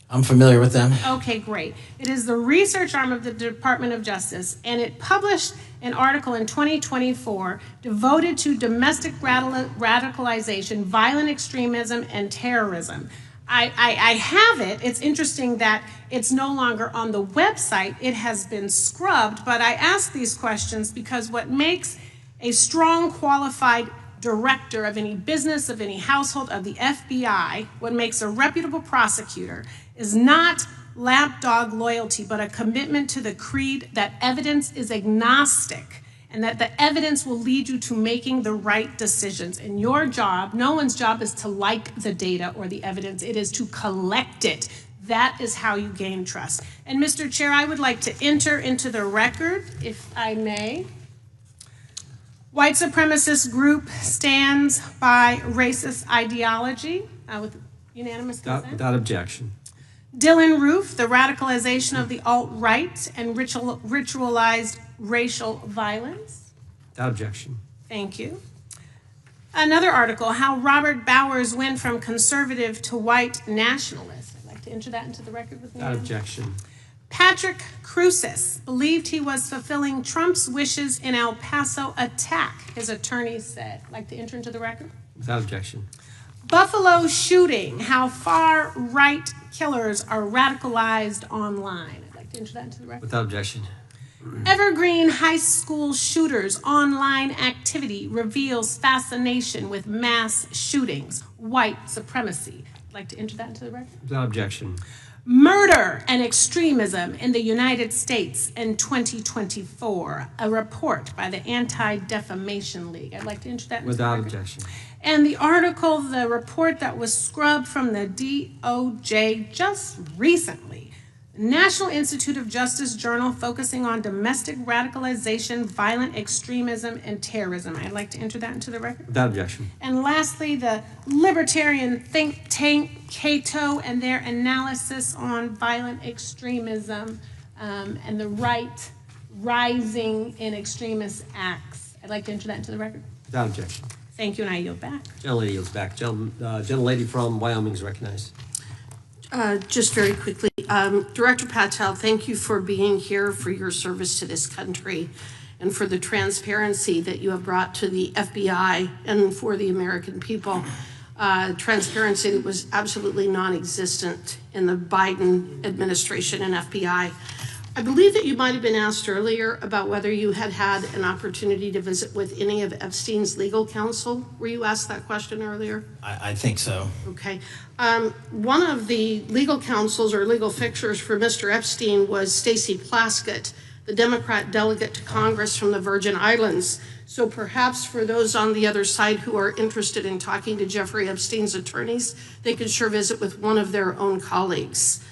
C: I'm familiar with them.
N: Okay, great. It is the research arm of the Department of Justice, and it published an article in 2024 devoted to domestic radicalization, violent extremism, and terrorism. I have it. It's interesting that it's no longer on the website. It has been scrubbed, but I ask these questions because what makes a strong, qualified director of any business, of any household, of the FBI, what makes a reputable prosecutor is not lapdog loyalty, but a commitment to the creed that evidence is agnostic and that the evidence will lead you to making the right decisions. And your job, no one's job is to like the data or the evidence, it is to collect it. That is how you gain trust. And Mr. Chair, I would like to enter into the record, if I may. White supremacist group stands by racist ideology with unanimous consent.
A: Without objection.
N: Dylan Roof, the radicalization of the alt-right and ritualized racial violence.
A: Without objection.
N: Thank you. Another article, how Robert Bowers went from conservative to white nationalist. I'd like to enter that into the record with me.
A: Without objection.
N: Patrick Cruces believed he was fulfilling Trump's wishes in El Paso attack, his attorneys said. I'd like to enter into the record.
A: Without objection.
N: Buffalo shooting, how far-right killers are radicalized online. I'd like to enter that into the record.
A: Without objection.
N: Evergreen high school shooters online activity reveals fascination with mass shootings, white supremacy. I'd like to enter that into the record.
A: Without objection.
N: Murder and extremism in the United States in 2024, a report by the Anti-Defamation League. I'd like to enter that into
A: Without
N: the record.
A: objection.
N: And the article, the report that was scrubbed from the DOJ just recently, National Institute of Justice Journal focusing on domestic radicalization, violent extremism, and terrorism. I'd like to enter that into the record.
A: Without objection.
N: And lastly, the libertarian think tank Cato and their analysis on violent extremism and the right rising in extremist acts. I'd like to enter that into the record.
A: Without objection.
N: Thank you, and I yield back.
A: Gentlelady yields back. Gentlelady from Wyoming is recognized.
O: Just very quickly, Director Patel, thank you for being here, for your service to this country, and for the transparency that you have brought to the FBI and for the American people. Transparency that was absolutely non-existent in the Biden administration and FBI. I believe that you might have been asked earlier about whether you had had an opportunity to visit with any of Epstein's legal counsel. Were you asked that question earlier?
C: I think so.
O: Okay. One of the legal counsels or legal fixers for Mr. Epstein was Stacey Plaskett, the Democrat delegate to Congress from the Virgin Islands. So perhaps for those on the other side who are interested in talking to Jeffrey Epstein's attorneys, they could sure visit with one of their own colleagues.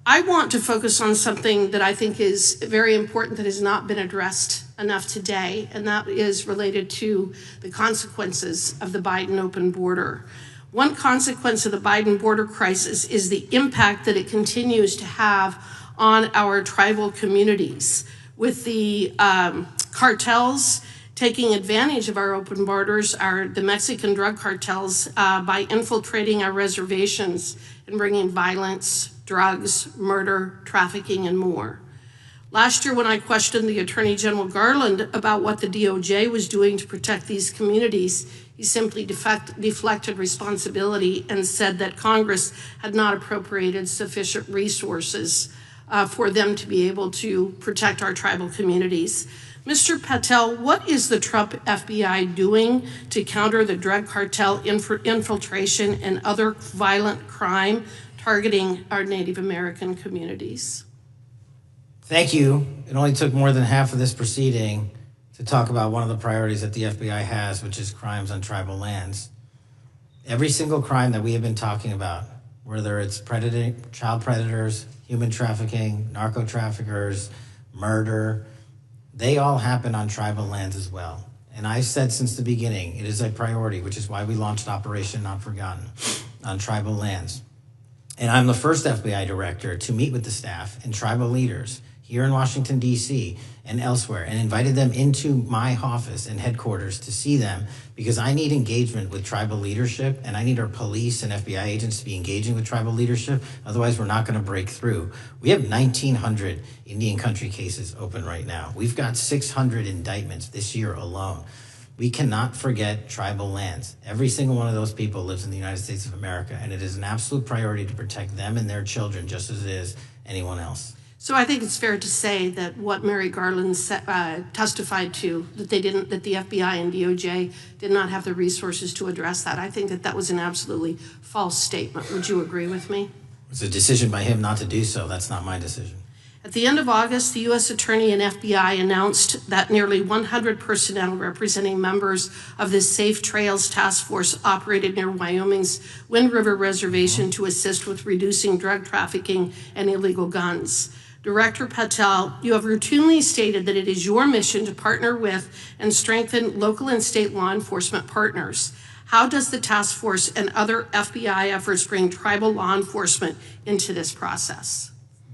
O: I want to focus on something that I think is very important that has not been addressed enough today, and that is related to the consequences of the Biden open border. One consequence of the Biden border crisis is the impact that it continues to have on our tribal communities, with the cartels taking advantage of our open borders, the Mexican drug cartels, by infiltrating our reservations and bringing violence, drugs, murder, trafficking, and more. Last year, when I questioned the Attorney General Garland about what the DOJ was doing to protect these communities, he simply deflected responsibility and said that Congress had not appropriated sufficient resources for them to be able to protect our tribal communities. Mr. Patel, what is the Trump FBI doing to counter the drug cartel infiltration and other violent crime targeting our Native American communities?
C: Thank you. It only took more than half of this proceeding to talk about one of the priorities that the FBI has, which is crimes on tribal lands. Every single crime that we have been talking about, whether it's child predators, human trafficking, narco traffickers, murder, they all happen on tribal lands as well. And I've said since the beginning, it is a priority, which is why we launched Operation Not Forgotten on tribal lands. And I'm the first FBI director to meet with the staff and tribal leaders here in Washington, D.C. and elsewhere, and invited them into my office and headquarters to see them, because I need engagement with tribal leadership, and I need our police and FBI agents to be engaging with tribal leadership. Otherwise, we're not going to break through. We have 1,900 Indian country cases open right now. We've got 600 indictments this year alone. We cannot forget tribal lands. Every single one of those people lives in the United States of America, and it is an absolute priority to protect them and their children just as it is anyone else.
O: So I think it's fair to say that what Mary Garland testified to, that the FBI and DOJ did not have the resources to address that. I think that was an absolutely false statement. Would you agree with me?
C: It's a decision by him not to do so. That's not my decision.
O: At the end of August, the U.S. Attorney and FBI announced that nearly 100 personnel representing members of the Safe Trails Task Force operated near Wyoming's Wind River Reservation to assist with reducing drug trafficking and illegal guns. Director Patel, you have routinely stated that it is your mission to partner with and strengthen local and state law enforcement partners. How does the task force and other FBI efforts bring tribal law enforcement into this process?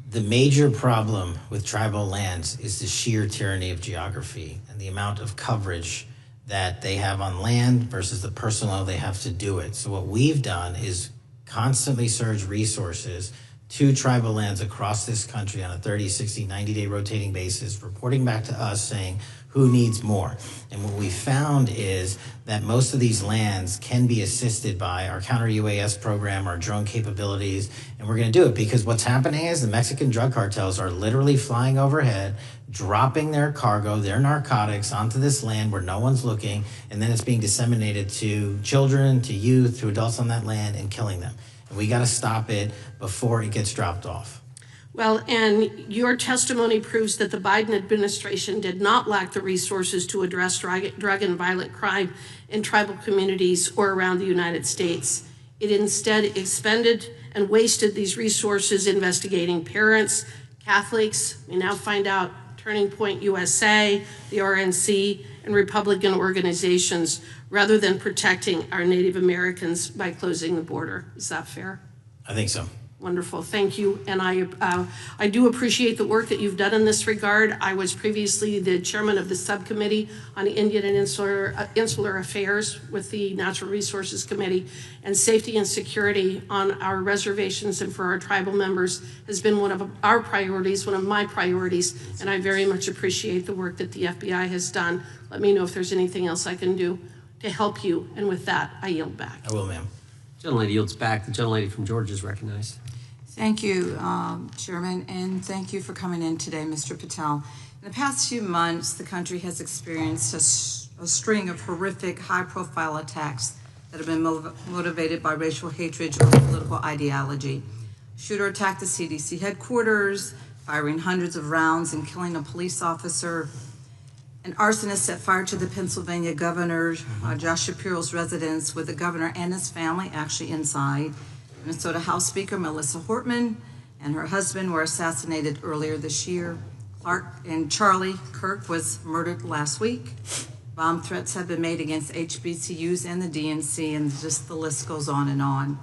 C: The major problem with tribal lands is the sheer tyranny of geography and the amount of coverage that they have on land versus the personnel they have to do it. So what we've done is constantly surge resources to tribal lands across this country on a 30, 60, 90-day rotating basis, reporting back to us saying who needs more. And what we found is that most of these lands can be assisted by our counter-UAS program, our drone capabilities, and we're gonna do it because what's happening is the Mexican drug cartels are literally flying overhead, dropping their cargo, their narcotics onto this land where no one's looking, and then it's being disseminated to children, to youth, to adults on that land and killing them. And we gotta stop it before it gets dropped off.
O: Well, and your testimony proves that the Biden administration did not lack the resources to address drug and violent crime in tribal communities or around the United States. It instead expended and wasted these resources investigating parents, Catholics, we now find out Turning Point USA, the RNC, and Republican organizations, rather than protecting our Native Americans by closing the border. Is that fair?
C: I think so.
O: Wonderful, thank you. And I do appreciate the work that you've done in this regard. I was previously the chairman of the subcommittee on Indian and Insular Affairs with the Natural Resources Committee, and safety and security on our reservations and for our tribal members has been one of our priorities, one of my priorities, and I very much appreciate the work that the FBI has done. Let me know if there's anything else I can do to help you, and with that, I yield back.
C: I will, ma'am.
A: Gentlelady yields back. The gentlelady from Georgia is recognized.
Q: Thank you, Chairman, and thank you for coming in today, Mr. Patel. In the past few months, the country has experienced a string of horrific, high-profile attacks that have been motivated by racial hatred or political ideology. A shooter attacked the CDC headquarters, firing hundreds of rounds and killing a police officer. An arsonist set fire to the Pennsylvania governor, Josh Shapiro's residence, with the governor and his family actually inside. Minnesota House Speaker Melissa Hortman and her husband were assassinated earlier this year. Clark and Charlie Kirk was murdered last week. Bomb threats have been made against HBCUs and the DNC, and just the list goes on and on.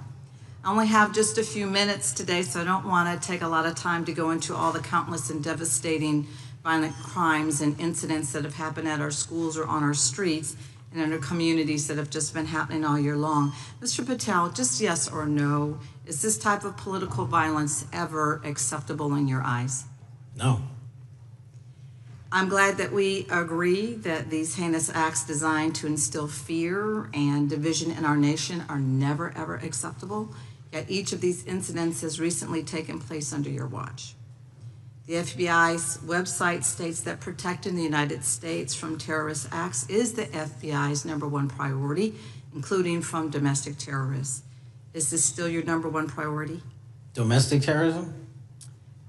Q: I only have just a few minutes today, so I don't want to take a lot of time to go into all the countless and devastating violent crimes and incidents that have happened at our schools or on our streets and in our communities that have just been happening all year long. Mr. Patel, just yes or no, is this type of political violence ever acceptable in your eyes?
C: No.
Q: I'm glad that we agree that these heinous acts designed to instill fear and division in our nation are never, ever acceptable. Yet each of these incidents has recently taken place under your watch. The FBI's website states that protecting the United States from terrorist acts is the FBI's #1 priority, including from domestic terrorists. Is this still your #1 priority?
C: Domestic terrorism?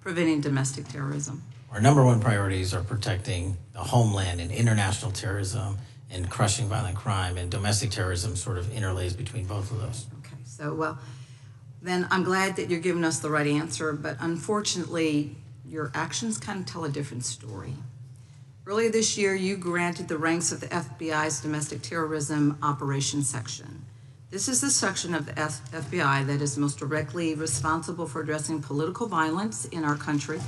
Q: Preventing domestic terrorism.
C: Our #1 priorities are protecting the homeland and international terrorism and crushing violent crime, and domestic terrorism sort of interlays between both of those.
Q: Okay, so well, then I'm glad that you're giving us the right answer, but unfortunately, your actions kind of tell a different story. Earlier this year, you granted the ranks of the FBI's Domestic Terrorism Operations Section. This is the section of the FBI that is most directly responsible for addressing political violence in our country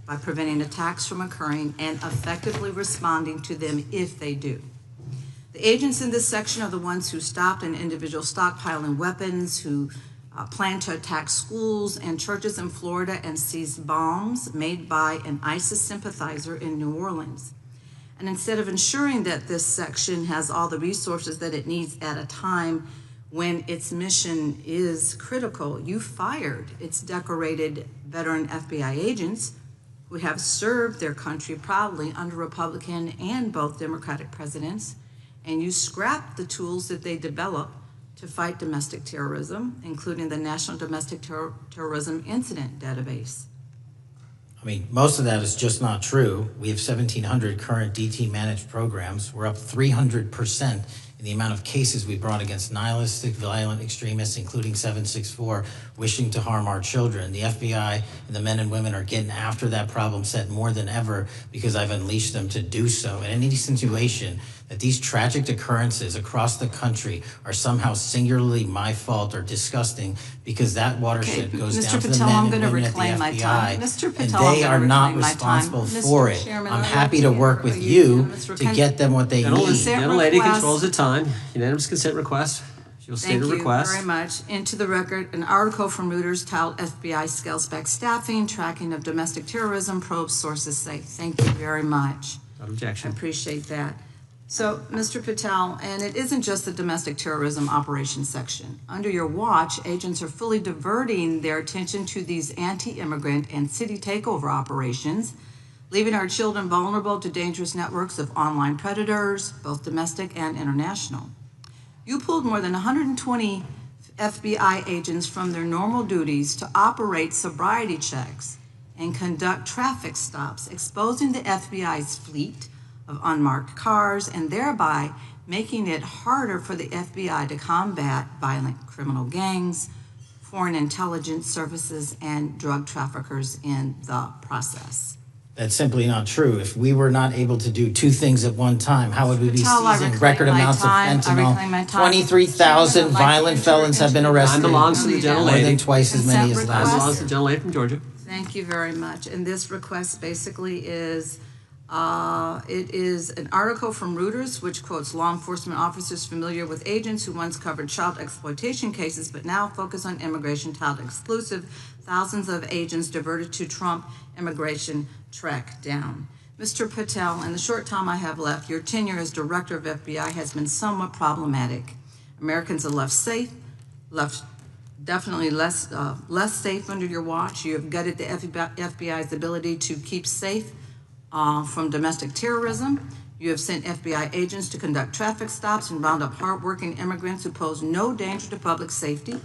Q: by preventing attacks from occurring and effectively responding to them if they do. The agents in this section are the ones who stopped an individual stockpiling weapons, who planned to attack schools and churches in Florida and seized bombs made by an ISIS sympathizer in New Orleans. And instead of ensuring that this section has all the resources that it needs at a time when its mission is critical, you fired its decorated veteran FBI agents who have served their country proudly under Republican and both Democratic presidents, and you scrapped the tools that they developed to fight domestic terrorism, including the National Domestic Terrorism Incident Database.
C: I mean, most of that is just not true. We have 1,700 current DT managed programs. We're up 300% in the amount of cases we brought against nihilistic, violent extremists, including 764, wishing to harm our children. The FBI and the men and women are getting after that problem set more than ever because I've unleashed them to do so. And any situation that these tragic occurrences across the country are somehow singularly my fault or disgusting because that watershed goes down to the men and women at the FBI, and they are not responsible for it. I'm happy to work with you to get them what they need.
A: Gentle lady controls the time. Unanimous consent request. She'll state a request.
Q: Thank you very much. Into the record, an article from Reuters titled FBI Scales Back Staffing, Tracking of Domestic Terrorism, Probes Sources Say. Thank you very much.
A: Without objection.
Q: I appreciate that. So, Mr. Patel, and it isn't just the domestic terrorism operations section. Under your watch, agents are fully diverting their attention to these anti-immigrant and city takeover operations, leaving our children vulnerable to dangerous networks of online predators, both domestic and international. You pulled more than 120 FBI agents from their normal duties to operate sobriety checks and conduct traffic stops, exposing the FBI's fleet of unmarked cars and thereby making it harder for the FBI to combat violent criminal gangs, foreign intelligence services, and drug traffickers in the process.
C: That's simply not true. If we were not able to do two things at one time, how would we be seizing record amounts of fentanyl? 23,000 violent felons have been arrested.
A: Time belongs to the gentlelady.
C: More than twice as many as last year.
A: Time belongs to the gentlelady from Georgia.
Q: Thank you very much. And this request basically is it is an article from Reuters, which quotes law enforcement officers familiar with agents who once covered child exploitation cases, but now focus on immigration child exclusive. Thousands of agents diverted to Trump immigration track down. Mr. Patel, in the short time I have left, your tenure as director of FBI has been somewhat problematic. Americans are left definitely less safe under your watch. You have gutted the FBI's ability to keep safe from domestic terrorism. You have sent FBI agents to conduct traffic stops and round up hardworking immigrants who pose no danger to public safety.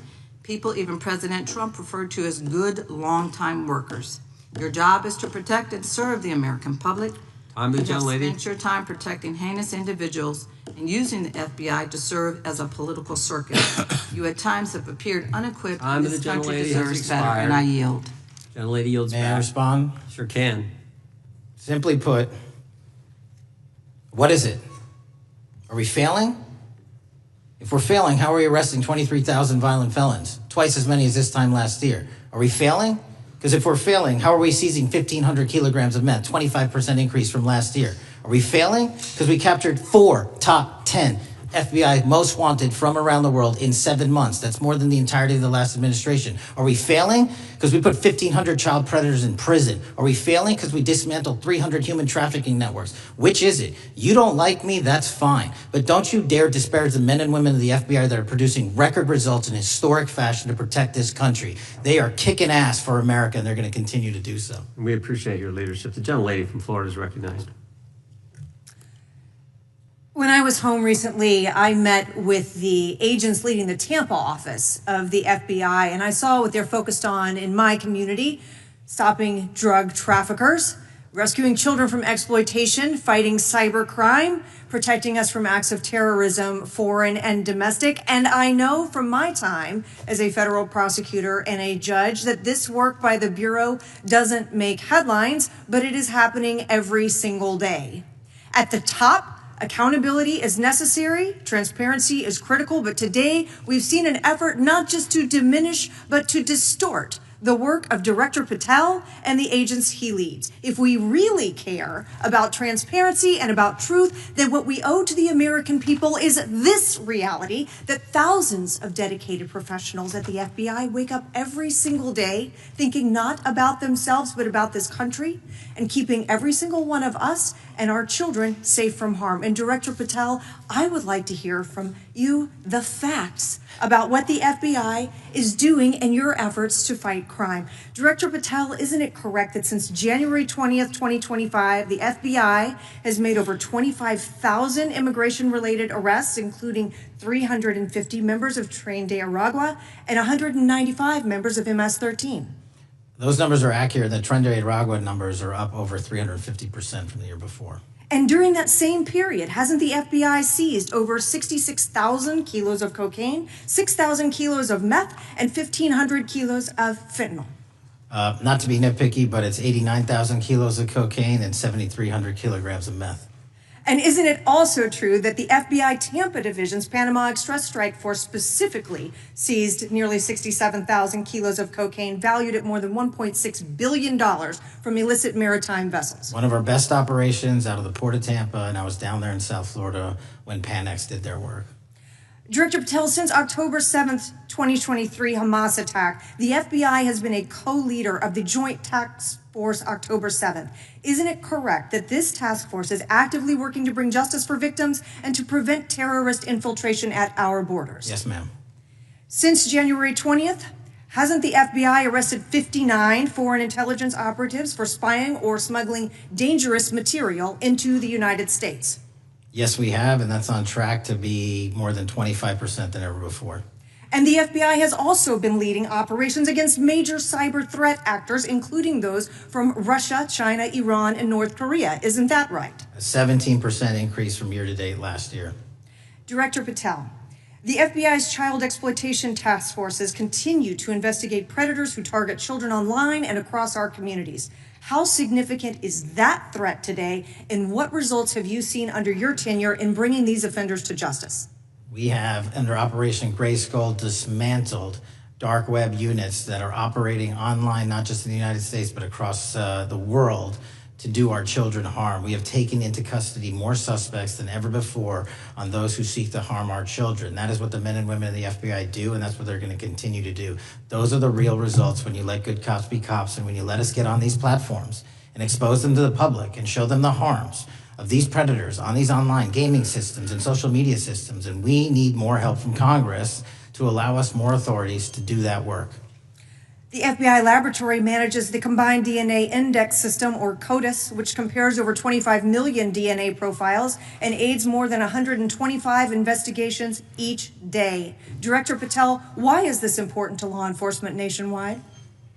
Q: People even President Trump referred to as good longtime workers. Your job is to protect and serve the American public.
A: Time to the gentlelady.
Q: You have spent your time protecting heinous individuals and using the FBI to serve as a political circus. You at times have appeared unequipped.
A: Time to the
Q: this country
A: gentlelady
Q: deserves better, and I yield.
A: Gentlelady yields back.
C: May I respond?
A: Sure can.
C: Simply put, what is it? Are we failing? If we're failing, how are we arresting 23,000 violent felons? Twice as many as this time last year. Are we failing? Because if we're failing, how are we seizing 1,500 kilograms of meth, 25% increase from last year? Are we failing? Because we captured 4 top 10 FBI most wanted from around the world in 7 months. That's more than the entirety of the last administration. Are we failing? Because we put 1,500 child predators in prison. Are we failing? Because we dismantled 300 human trafficking networks. Which is it? You don't like me? That's fine. But don't you dare disparage the men and women of the FBI that are producing record results in historic fashion to protect this country. They are kicking ass for America, and they're going to continue to do so.
A: And we appreciate your leadership. The gentlelady from Florida is recognized.
R: When I was home recently, I met with the agents leading the Tampa office of the FBI, and I saw what they're focused on in my community: stopping drug traffickers, rescuing children from exploitation, fighting cybercrime, protecting us from acts of terrorism, foreign and domestic. And I know from my time as a federal prosecutor and a judge that this work by the Bureau doesn't make headlines, but it is happening every single day. At the top, accountability is necessary, transparency is critical, but today we've seen an effort not just to diminish, but to distort the work of Director Patel and the agents he leads. If we really care about transparency and about truth, then what we owe to the American people is this reality, that thousands of dedicated professionals at the FBI wake up every single day thinking not about themselves but about this country and keeping every single one of us and our children safe from harm. And Director Patel, I would like to hear from you the facts about what the FBI is doing in your efforts to fight crime. Director Patel, isn't it correct that since January 20th, 2025, the FBI has made over 25,000 immigration-related arrests, including 350 members of Tren de Aragua and 195 members of MS-13?
C: Those numbers are accurate. The Tren de Aragua numbers are up over 350% from the year before.
R: And during that same period, hasn't the FBI seized over 66,000 kilos of cocaine, 6,000 kilos of meth, and 1,500 kilos of fentanyl?
C: Not to be nitpicky, but it's 89,000 kilos of cocaine and 7,300 kilograms of meth.
R: And isn't it also true that the FBI Tampa Division's Panama Express Strike Force specifically seized nearly 67,000 kilos of cocaine valued at more than $1.6 billion from illicit maritime vessels?
C: One of our best operations out of the Port of Tampa, and I was down there in South Florida when Panex did their work.
R: Director Patel, since October 7th, 2023 Hamas attack, the FBI has been a co-leader of the Joint Task Force October 7th. Isn't it correct that this task force is actively working to bring justice for victims and to prevent terrorist infiltration at our borders?
C: Yes, ma'am.
R: Since January 20th, hasn't the FBI arrested 59 foreign intelligence operatives for spying or smuggling dangerous material into the United States?
C: Yes, we have, and that's on track to be more than 25% than ever before.
R: And the FBI has also been leading operations against major cyber threat actors, including those from Russia, China, Iran, and North Korea. Isn't that right?
C: A 17% increase from year to date last year.
R: Director Patel, the FBI's child exploitation task forces continue to investigate predators who target children online and across our communities. How significant is that threat today, and what results have you seen under your tenure in bringing these offenders to justice?
C: We have, under Operation Grayskull, dismantled dark web units that are operating online, not just in the United States, but across the world to do our children harm. We have taken into custody more suspects than ever before on those who seek to harm our children. That is what the men and women of the FBI do, and that's what they're going to continue to do. Those are the real results when you let good cops be cops and when you let us get on these platforms and expose them to the public and show them the harms of these predators on these online gaming systems and social media systems. And we need more help from Congress to allow us more authorities to do that work.
R: The FBI laboratory manages the Combined DNA Index System, or CODIS, which compares over 25 million DNA profiles and aids more than 125 investigations each day. Director Patel, why is this important to law enforcement nationwide?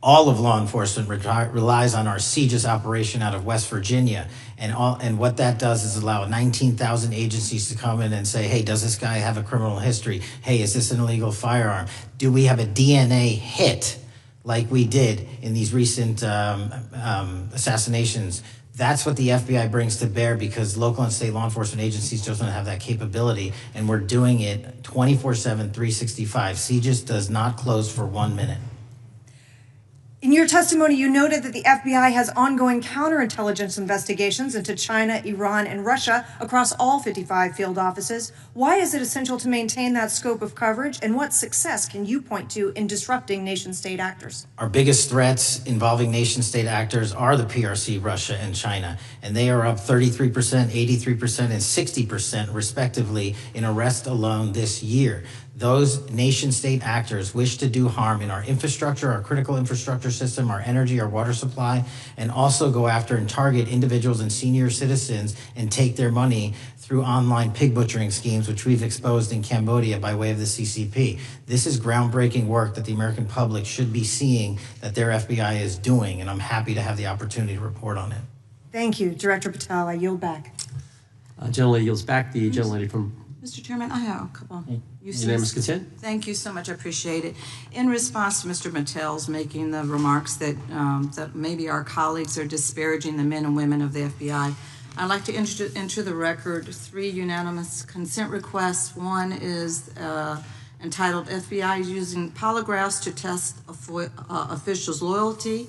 C: All of law enforcement relies on our seizures operation out of West Virginia. And what that does is allow 19,000 agencies to come in and say, hey, does this guy have a criminal history? Hey, is this an illegal firearm? Do we have a DNA hit like we did in these recent assassinations? That's what the FBI brings to bear, because local and state law enforcement agencies just don't have that capability, and we're doing it 24/7, 365. Seizures does not close for 1 minute.
R: In your testimony, you noted that the FBI has ongoing counterintelligence investigations into China, Iran, and Russia across all 55 field offices. Why is it essential to maintain that scope of coverage, and what success can you point to in disrupting nation-state actors?
C: Our biggest threats involving nation-state actors are the PRC, Russia, and China, and they are up 33%, 83%, and 60% respectively in arrests alone this year. Those nation-state actors wish to do harm in our infrastructure, our critical infrastructure system, our energy, our water supply, and also go after and target individuals and senior citizens and take their money through online pig butchering schemes, which we've exposed in Cambodia by way of the CCP. This is groundbreaking work that the American public should be seeing that their FBI is doing, and I'm happy to have the opportunity to report on it.
R: Thank you, Director Patel. I yield back.
A: Gentlelady yields back. The gentlelady from...
Q: Mr. Chairman, I have a couple.
A: Unanimous consent?
Q: Thank you so much. I appreciate it. In response to Mr. Mattel's making the remarks that that maybe our colleagues are disparaging the men and women of the FBI, I'd like to enter the record 3 unanimous consent requests. One is an entitled FBI Using Polygraphs to Test Officials' Loyalty.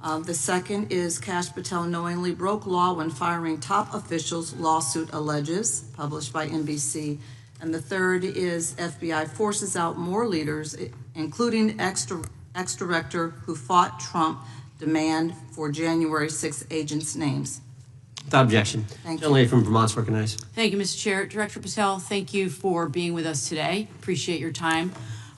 Q: The second is Kash Patel Knowingly Broke Law When Firing Top Officials, Lawsuit Alleges, published by NBC. And the third is FBI Forces Out More Leaders, including ex-director who fought Trump, demand for January 6 agents' names.
A: Without objection.
Q: Thank you.
A: Gentlelady from Vermont's recognized.
S: Thank you, Mr. Chair. Director Patel, thank you for being with us today. Appreciate your time.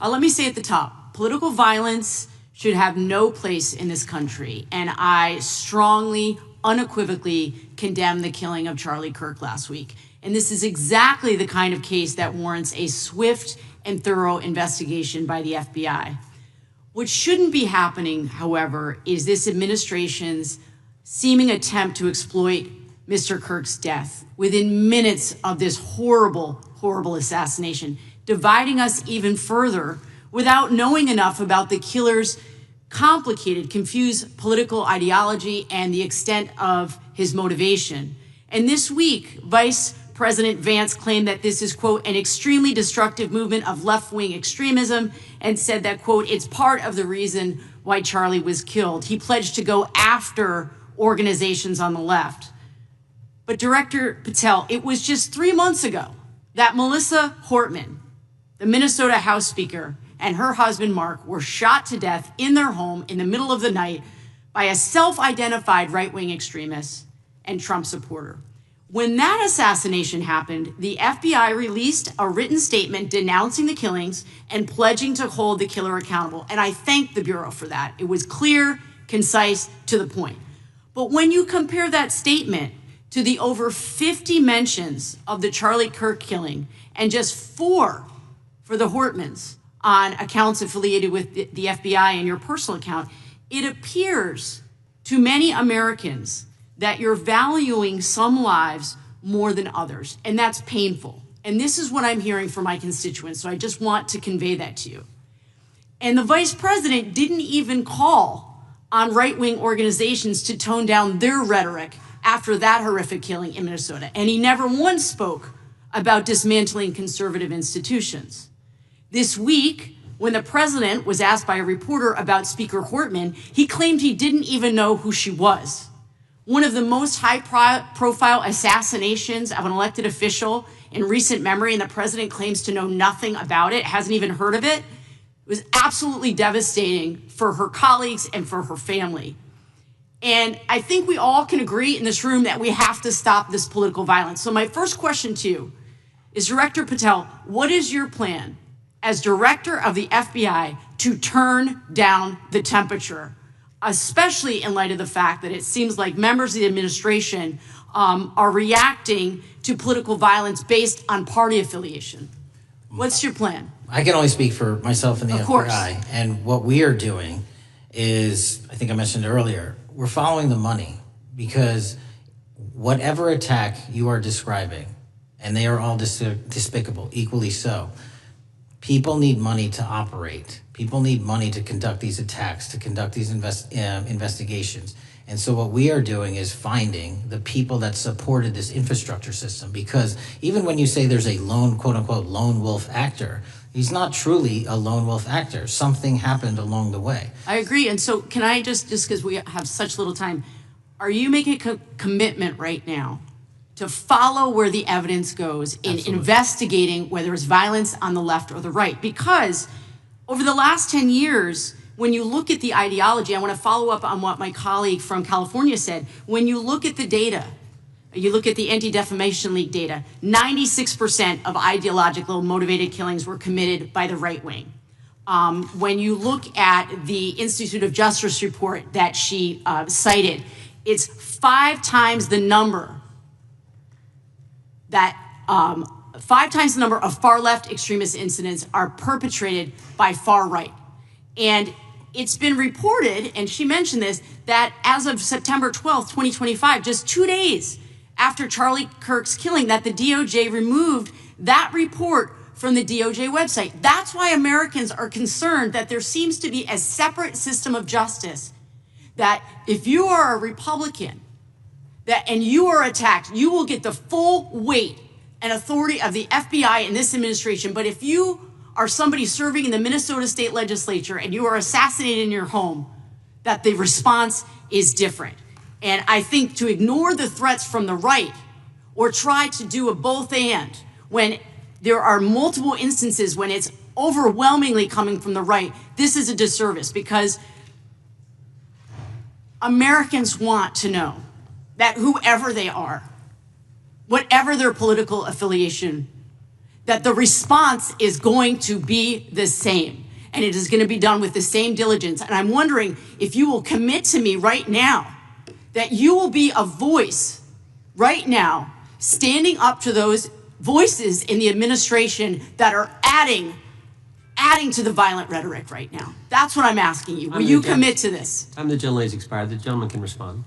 S: Let me say at the top, political violence should have no place in this country, and I strongly, unequivocally condemn the killing of Charlie Kirk last week. And this is exactly the kind of case that warrants a swift and thorough investigation by the FBI. What shouldn't be happening, however, is this administration's seeming attempt to exploit Mr. Kirk's death within minutes of this horrible, horrible assassination, dividing us even further without knowing enough about the killer's complicated, confused political ideology and the extent of his motivation. And this week, Vice President Vance claimed that this is, quote, an extremely destructive movement of left-wing extremism, and said that, quote, it's part of the reason why Charlie was killed. He pledged to go after organizations on the left. But Director Patel, it was just 3 months ago that Melissa Hortman, the Minnesota House Speaker, and her husband Mark were shot to death in their home in the middle of the night by a self-identified right-wing extremist and Trump supporter. When that assassination happened, the FBI released a written statement denouncing the killings and pledging to hold the killer accountable. And I thank the Bureau for that. It was clear, concise, to the point. But when you compare that statement to the over 50 mentions of the Charlie Kirk killing and just 4 for the Hortmans on accounts affiliated with the FBI and your personal account, it appears to many Americans that you're valuing some lives more than others, and that's painful. And this is what I'm hearing from my constituents, so I just want to convey that to you. And the Vice President didn't even call on right-wing organizations to tone down their rhetoric after that horrific killing in Minnesota, and he never once spoke about dismantling conservative institutions. This week, when the president was asked by a reporter about Speaker Hortman, he claimed he didn't even know who she was. One of the most high-profile assassinations of an elected official in recent memory, and the president claims to know nothing about it, hasn't even heard of it. It was absolutely devastating for her colleagues and for her family. And I think we all can agree in this room that we have to stop this political violence. So my first question to you is, Director Patel, what is your plan as director of the FBI to turn down the temperature, especially in light of the fact that it seems like members of the administration are reacting to political violence based on party affiliation? What's your plan?
C: I can only speak for myself and the
S: Of course.
C: FBI. And what we are doing is, I think I mentioned earlier, we're following the money, because whatever attack you are describing, and they are all despicable, equally so, people need money to operate. People need money to conduct these attacks, to conduct these investigations. And so what we are doing is finding the people that supported this infrastructure system, because even when you say there's a lone, quote unquote, lone wolf actor, he's not truly a lone wolf actor. Something happened along the way.
S: I agree. And so can I just because we have such little time, are you making a commitment right now to follow where the evidence goes in investigating whether it's violence on the left or the right? Because over the last 10 years, when you look at the ideology, I want to follow up on what my colleague from California said. When you look at the data, you look at the Anti-Defamation League data, 96% of ideological motivated killings were committed by the right wing. When you look at the Institute of Justice report that she cited, it's 5 times the number that 5 times the number of far left extremist incidents are perpetrated by far right. And it's been reported, and she mentioned this, that as of September 12th, 2025, just 2 days after Charlie Kirk's killing, that the DOJ removed that report from the DOJ website. That's why Americans are concerned that there seems to be a separate system of justice, that if you are a Republican and you are attacked, you will get the full weight and authority of the FBI and this administration. But if you are somebody serving in the Minnesota State Legislature and you are assassinated in your home, that the response is different. And I think to ignore the threats from the right or try to do a both and when there are multiple instances when it's overwhelmingly coming from the right, this is a disservice because Americans want to know that whoever they are, whatever their political affiliation, that the response is going to be the same and it is going to be done with the same diligence. And I'm wondering if you will commit to me right now that you will be a voice right now standing up to those voices in the administration that are adding to the violent rhetoric right now. That's what I'm asking you. Will you commit to this?
A: Time the gentlelady's expired. The gentleman can respond.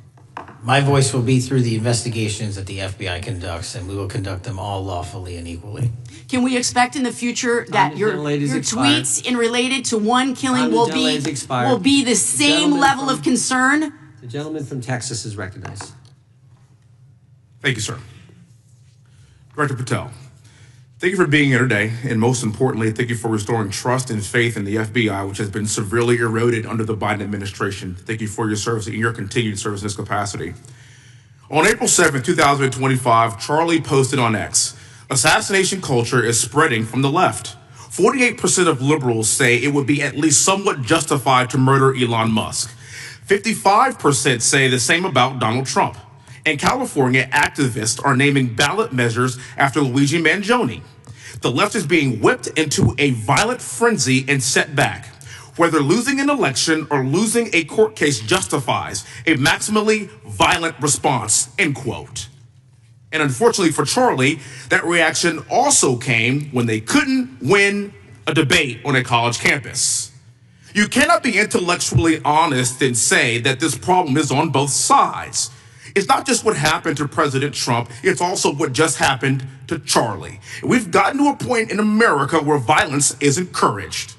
C: My voice will be through the investigations that the FBI conducts, and we will conduct them all lawfully and equally.
S: Can we expect in the future that your tweets in related to one killing will be the same level of concern?
A: The gentleman from Texas is recognized.
T: Thank you, sir. Director Patel, thank you for being here today, and most importantly, thank you for restoring trust and faith in the FBI, which has been severely eroded under the Biden administration. Thank you for your service and your continued service in this capacity. On April 7th, 2025, Charlie posted on X, "Assassination culture is spreading from the left. 48% of liberals say it would be at least somewhat justified to murder Elon Musk. 55% say the same about Donald Trump. And California activists are naming ballot measures after Luigi Mangione. The left is being whipped into a violent frenzy and set back. Whether losing an election or losing a court case justifies a maximally violent response," end quote. And unfortunately for Charlie, that reaction also came when they couldn't win a debate on a college campus. You cannot be intellectually honest and say that this problem is on both sides. It's not just what happened to President Trump, it's also what just happened to Charlie. We've gotten to a point in America where violence is encouraged.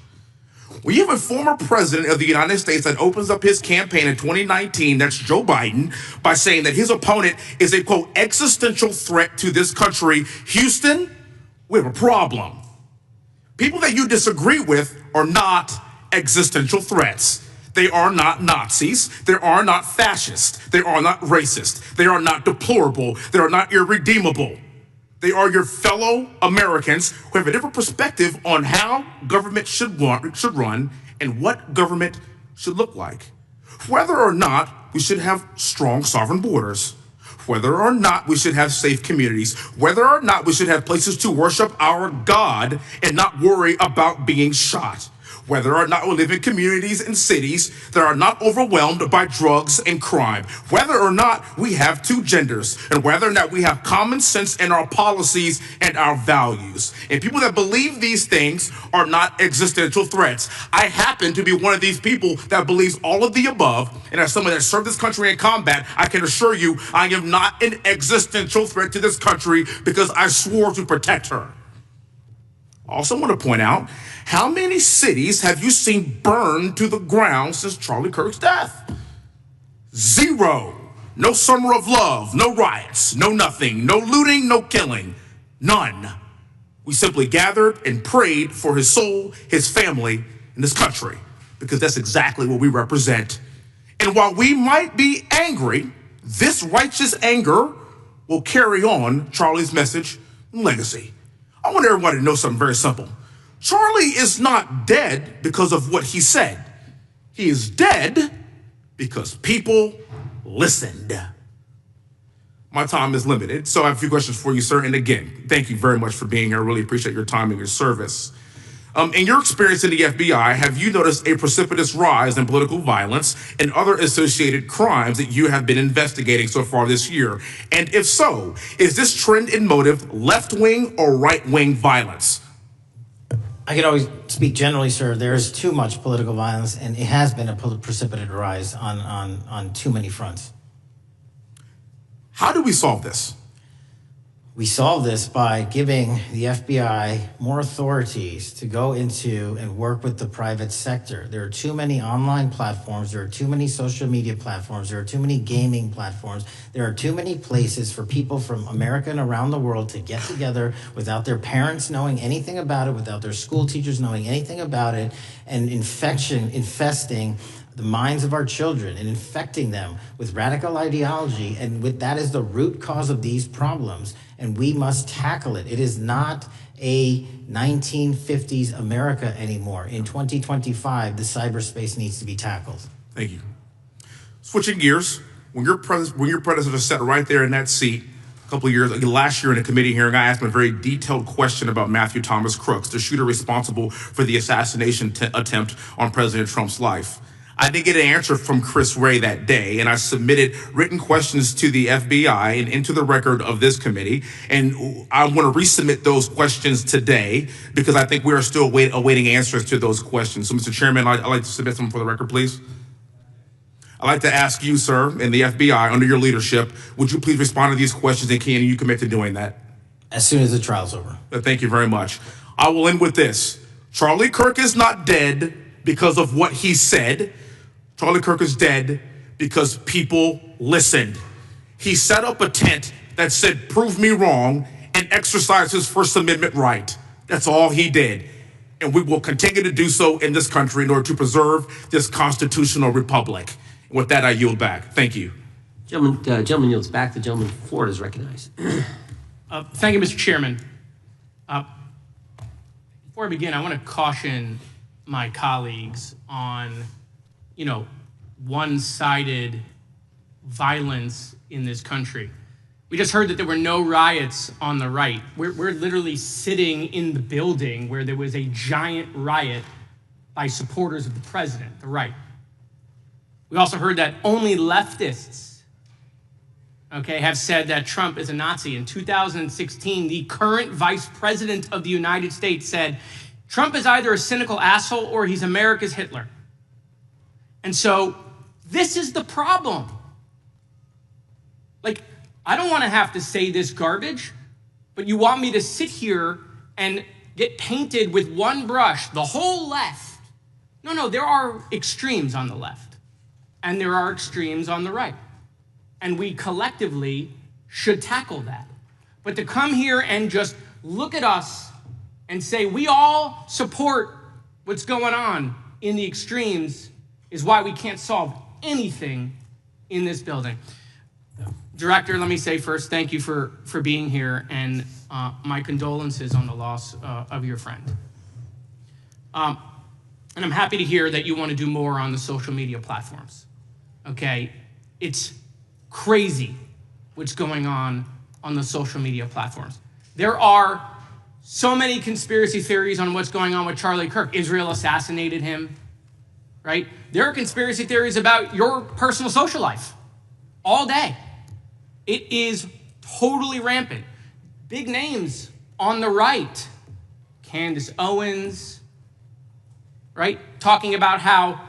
T: We have a former president of the United States that opens up his campaign in 2019, that's Joe Biden, by saying that his opponent is a, quote, existential threat to this country. Houston, we have a problem. People that you disagree with are not existential threats. They are not Nazis. They are not fascists. They are not racist. They are not deplorable. They are not irredeemable. They are your fellow Americans who have a different perspective on how government should run and what government should look like. Whether or not we should have strong sovereign borders, whether or not we should have safe communities, whether or not we should have places to worship our God and not worry about being shot, whether or not we live in communities and cities that are not overwhelmed by drugs and crime, whether or not we have two genders, and whether or not we have common sense in our policies and our values. And people that believe these things are not existential threats. I happen to be one of these people that believes all of the above, and as someone that served this country in combat, I can assure you I am not an existential threat to this country because I swore to protect her. I also want to point out, how many cities have you seen burned to the ground since Charlie Kirk's death? 0. No summer of love, no riots, no nothing, no looting, no killing, none. We simply gathered and prayed for his soul, his family, and this country, because that's exactly what we represent. And while we might be angry, this righteous anger will carry on Charlie's message and legacy. I want everybody to know something very simple. Charlie is not dead because of what he said. He is dead because people listened. My time is limited, so I have a few questions for you, sir. And again, thank you very much for being here. I really appreciate your time and your service. In your experience in the FBI, have you noticed a precipitous rise in political violence and other associated crimes that you have been investigating so far this year? And if so, is this trend and motive left-wing or right-wing violence?
C: I can always speak generally, sir. There is too much political violence, and it has been a precipitous rise on too many fronts.
T: How do we solve this?
C: We solve this by giving the FBI more authorities to go into and work with the private sector. There are too many online platforms. There are too many social media platforms. There are too many gaming platforms. There are too many places for people from America and around the world to get together without their parents knowing anything about it, without their school teachers knowing anything about it, and infesting the minds of our children and infecting them with radical ideology. And that is the root cause of these problems. And we must tackle it. It is not a 1950s America anymore. In 2025, the cyberspace needs to be tackled.
T: Thank you. Switching gears, when your predecessor sat right there in that seat a couple of years, last year in a committee hearing, I asked him a very detailed question about Matthew Thomas Crooks, the shooter responsible for the assassination attempt on President Trump's life. I didn't get an answer from Chris Wray that day, and I submitted written questions to the FBI and into the record of this committee, and I want to resubmit those questions today because I think we are still awaiting answers to those questions. So, Mr. Chairman, I'd like to submit them for the record, please. I'd like to ask you, sir, and the FBI, under your leadership, would you please respond to these questions, and can you commit to doing that?
C: As soon as the trial's over.
T: Thank you very much. I will end with this. Charlie Kirk is not dead because of what he said. Charlie Kirk is dead because people listened. He set up a tent that said, "Prove me wrong," and exercised his First Amendment right. That's all he did. And we will continue to do so in this country in order to preserve this constitutional republic. And with that, I yield back. Thank you.
A: Gentleman yields back. The gentleman from Florida is recognized.
K: Thank you, Mr. Chairman. Before I begin, I want to caution my colleagues on one-sided violence in this country. We just heard that there were no riots on the right. We're literally sitting in the building where there was a giant riot by supporters of the president, the right. We also heard that only leftists, have said that Trump is a Nazi. In 2016, the current vice president of the United States said, Trump is either a cynical asshole or he's America's Hitler. And so this is the problem. I don't want to have to say this garbage, but you want me to sit here and get painted with one brush, the whole left. No, there are extremes on the left, and there are extremes on the right. And we collectively should tackle that. But to come here and just look at us and say we all support what's going on in the extremes is why we can't solve anything in this building. Director, let me say first, thank you for being here, and my condolences on the loss of your friend. And I'm happy to hear that you want to do more on the social media platforms. It's crazy what's going on the social media platforms. There are so many conspiracy theories on what's going on with Charlie Kirk. Israel assassinated him, right? There are conspiracy theories about your personal social life all day. It is totally rampant. Big names on the right, Candace Owens, right? Talking about how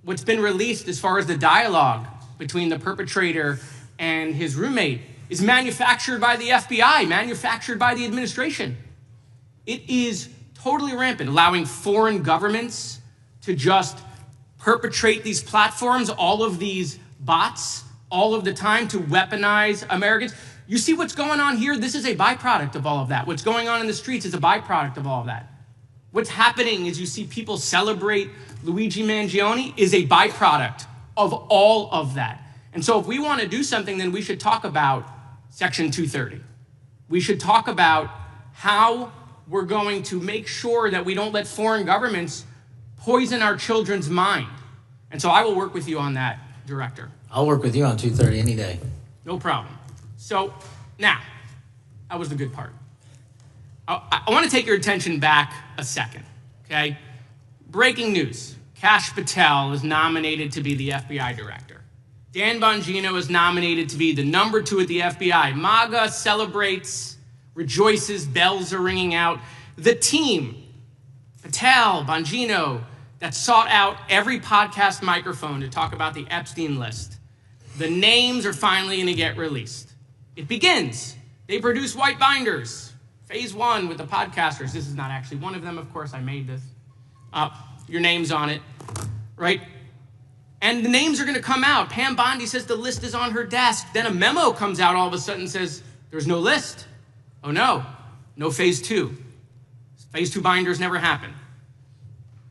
K: what's been released as far as the dialogue between the perpetrator and his roommate is manufactured by the FBI, manufactured by the administration. It is totally rampant, allowing foreign governments to just perpetrate these platforms, all of these bots, all of the time to weaponize Americans. You see what's going on here? This is a byproduct of all of that. What's going on in the streets is a byproduct of all of that. What's happening is you see people celebrate Luigi Mangione is a byproduct of all of that. And so if we want to do something, then we should talk about Section 230. We should talk about how we're going to make sure that we don't let foreign governments poison our children's mind. And so I will work with you on that, Director.
C: I'll work with you on 230 any day.
K: No problem. So now, that was the good part. I want to take your attention back a second, okay? Breaking news. Kash Patel is nominated to be the FBI director. Dan Bongino is nominated to be the number 2 at the FBI. MAGA celebrates, rejoices, bells are ringing out. The team, Patel, Bongino, that sought out every podcast microphone to talk about the Epstein list. The names are finally going to get released. It begins.
U: They produce white binders. Phase 1 with the podcasters. This is not actually one of them, of course, I made this. Your name's on it, right? And the names are gonna come out. Pam Bondi says the list is on her desk. Then a memo comes out all of a sudden and says, there's no list. Oh no, no phase 2. Phase 2 binders never happened.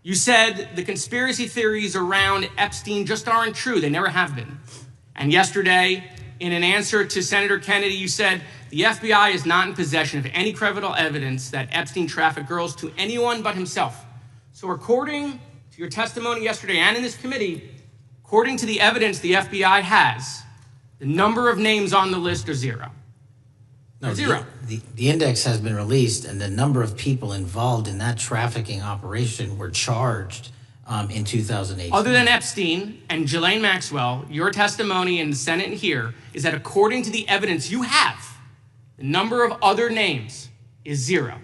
U: You said the conspiracy theories around Epstein just aren't true. They never have been. And yesterday, in an answer to Senator Kennedy, you said the FBI is not in possession of any credible evidence that Epstein trafficked girls to anyone but himself. So according to your testimony yesterday and in this committee, according to the evidence the FBI has, the number of names on the list are 0.
C: No,
U: zero.
C: The index has been released, and the number of people involved in that trafficking operation were charged in 2018.
U: Other than Epstein and Ghislaine Maxwell, your testimony in the Senate and here is that according to the evidence you have, the number of other names is 0.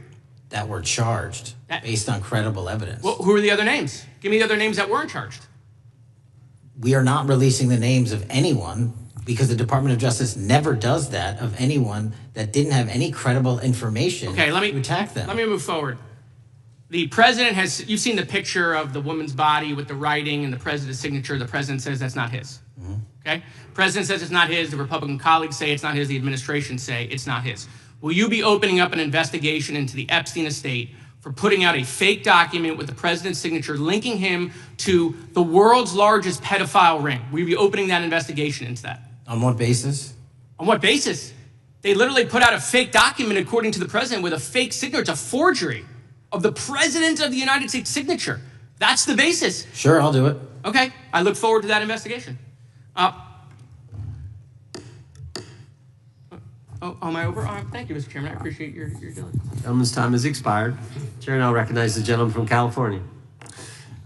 C: That were charged based on credible evidence.
U: Well, who are the other names? Give me the other names that weren't charged.
C: We are not releasing the names of anyone because the Department of Justice never does that of anyone that didn't have any credible information to attack them.
U: Let me move forward. The president has, you've seen the picture of the woman's body with the writing and the president's signature. The president says that's not his. Okay? President says it's not his. The Republican colleagues say it's not his. The administration say it's not his. Will you be opening up an investigation into the Epstein estate for putting out a fake document with the president's signature linking him to the world's largest pedophile ring? Will you be opening that investigation into that?
C: On what basis?
U: On what basis? They literally put out a fake document, according to the president, with a fake signature. It's a forgery of the president of the United States signature. That's the basis.
C: Sure, I'll do it.
U: Okay, I look forward to that investigation. Am I over? Thank you, Mr. Chairman. I appreciate your diligence.
A: Gentleman's time has expired. Chair now recognizes the gentleman from California.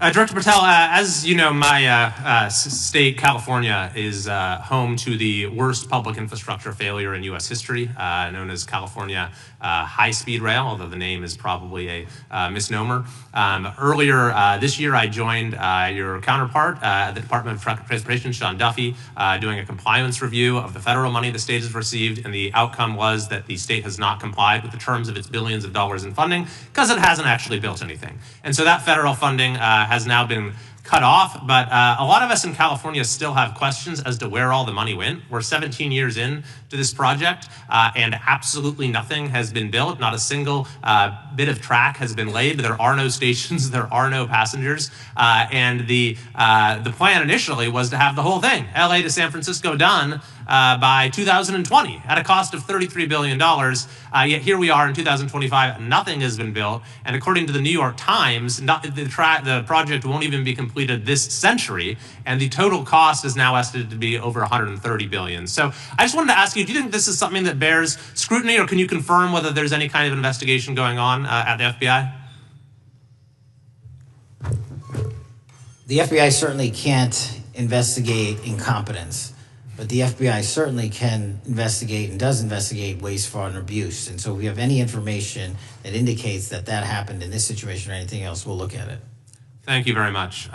V: Director Patel, as you know, my state, California, is home to the worst public infrastructure failure in U.S. history, known as California High-Speed Rail, although the name is probably a misnomer. Earlier this year, I joined your counterpart at the Department of Transportation, Sean Duffy, doing a compliance review of the federal money the state has received, and the outcome was that the state has not complied with the terms of its billions of dollars in funding because it hasn't actually built anything. And so that federal funding has now been cut off, but a lot of us in California still have questions as to where all the money went. We're 17 years in to this project, and absolutely nothing has been built. Not a single bit of track has been laid. There are no stations, there are no passengers, and the plan initially was to have the whole thing, LA to San Francisco, done by 2020 at a cost of $33 billion. Yet here we are in 2025, nothing has been built. And according to the New York Times, the project won't even be completed this century. And the total cost is now estimated to be over $130 billion. So I just wanted to ask you, do you think this is something that bears scrutiny, or can you confirm whether there's any kind of investigation going on at the FBI?
C: The FBI certainly can't investigate incompetence. But the FBI certainly can investigate and does investigate waste, fraud, and abuse. And so if we have any information that indicates that that happened in this situation or anything else, we'll look at it.
V: Thank you very much.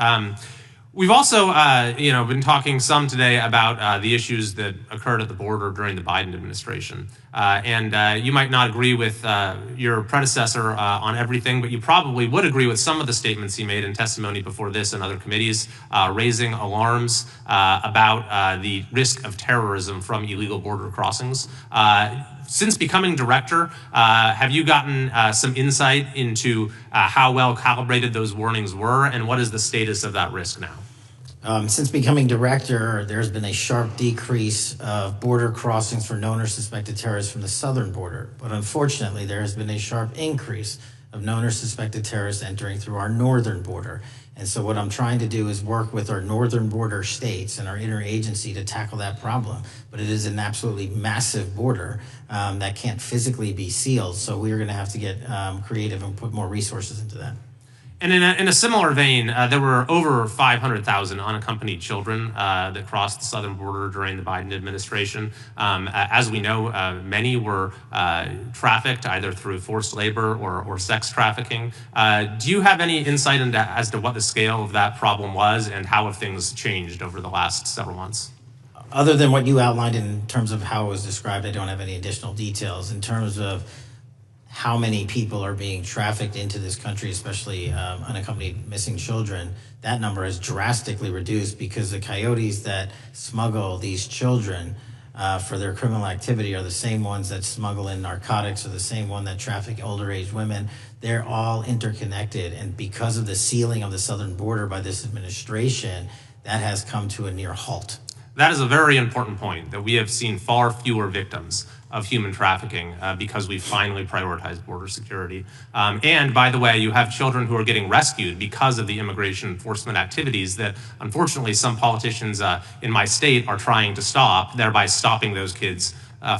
V: We've also, been talking some today about the issues that occurred at the border during the Biden administration. And you might not agree with your predecessor on everything, but you probably would agree with some of the statements he made in testimony before this and other committees, raising alarms about the risk of terrorism from illegal border crossings. Since becoming director, have you gotten some insight into how well calibrated those warnings were, and what is the status of that risk now?
C: Since becoming director, there's been a sharp decrease of border crossings for known or suspected terrorists from the southern border. But unfortunately, there has been a sharp increase of known or suspected terrorists entering through our northern border. And so what I'm trying to do is work with our northern border states and our interagency to tackle that problem. But it is an absolutely massive border that can't physically be sealed. So we're going to have to get creative and put more resources into that.
V: And in a similar vein, there were over 500,000 unaccompanied children that crossed the southern border during the Biden administration. As we know, many were trafficked either through forced labor or sex trafficking. Do you have any insight as to what the scale of that problem was and how have things changed over the last several months?
C: other than what you outlined in terms of how it was described, I don't have any additional details. In terms of how many people are being trafficked into this country, especially unaccompanied missing children, that number is drastically reduced because the coyotes that smuggle these children for their criminal activity are the same ones that smuggle in narcotics, or the same one that traffic older age women. They're all interconnected, and because of the sealing of the southern border by this administration, that has come to a near halt.
V: That is a very important point, that we have seen far fewer victims of human trafficking because we finally prioritized border security. And by the way, you have children who are getting rescued because of the immigration enforcement activities that unfortunately some politicians in my state are trying to stop, thereby stopping those kids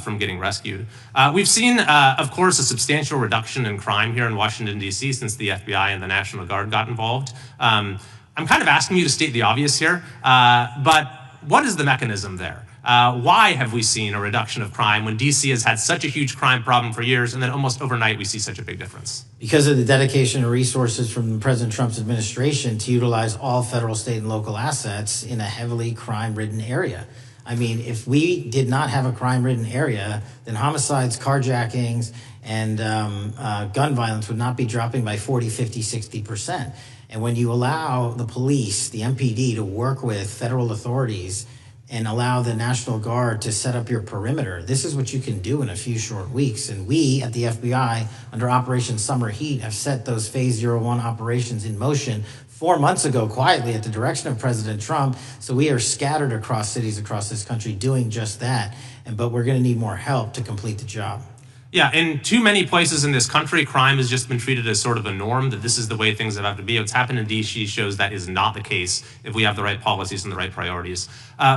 V: from getting rescued. We've seen, of course, a substantial reduction in crime here in Washington, D.C. since the FBI and the National Guard got involved. I'm kind of asking you to state the obvious here, but what is the mechanism there? Why have we seen a reduction of crime when DC has had such a huge crime problem for years, and then almost overnight we see such a big difference?
C: Because of the dedication and resources from President Trump's administration to utilize all federal, state, and local assets in a heavily crime-ridden area. I mean, if we did not have a crime-ridden area, then homicides, carjackings, and gun violence would not be dropping by 40, 50, 60%. And when you allow the police, the MPD, to work with federal authorities and allow the National Guard to set up your perimeter, this is what you can do in a few short weeks. And we at the FBI, under Operation Summer Heat, have set those Phase 01 operations in motion 4 months ago, quietly at the direction of President Trump. So we are scattered across cities across this country doing just that. But we're going to need more help to complete the job.
V: Yeah, in too many places in this country, crime has just been treated as sort of a norm, that this is the way things have to be. What's happened in DC shows that is not the case if we have the right policies and the right priorities.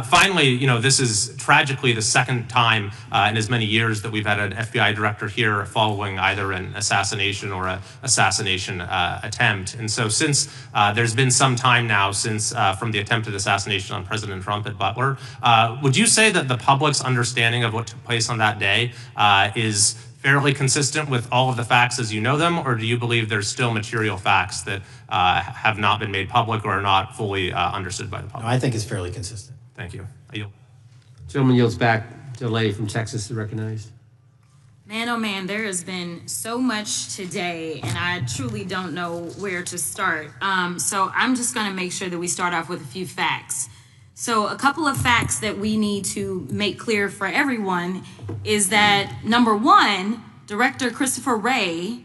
V: Finally, you know, this is tragically the second time in as many years that we've had an FBI director here following either an assassination or an assassination attempt. And so since there's been some time now since from the attempted assassination on President Trump at Butler, would you say that the public's understanding of what took place on that day is fairly consistent with all of the facts as you know them, or do you believe there's still material facts that have not been made public or are not fully understood by the public?
C: No, I think it's fairly consistent.
V: Thank you. I yield.
A: Gentleman yields back to the lady from Texas, recognized.
D: Man, oh man, there has been so much today, and I truly don't know where to start. So I'm just going to make sure that we start off with a few facts. So a couple of facts that we need to make clear for everyone is that, number one, Director Christopher Wray,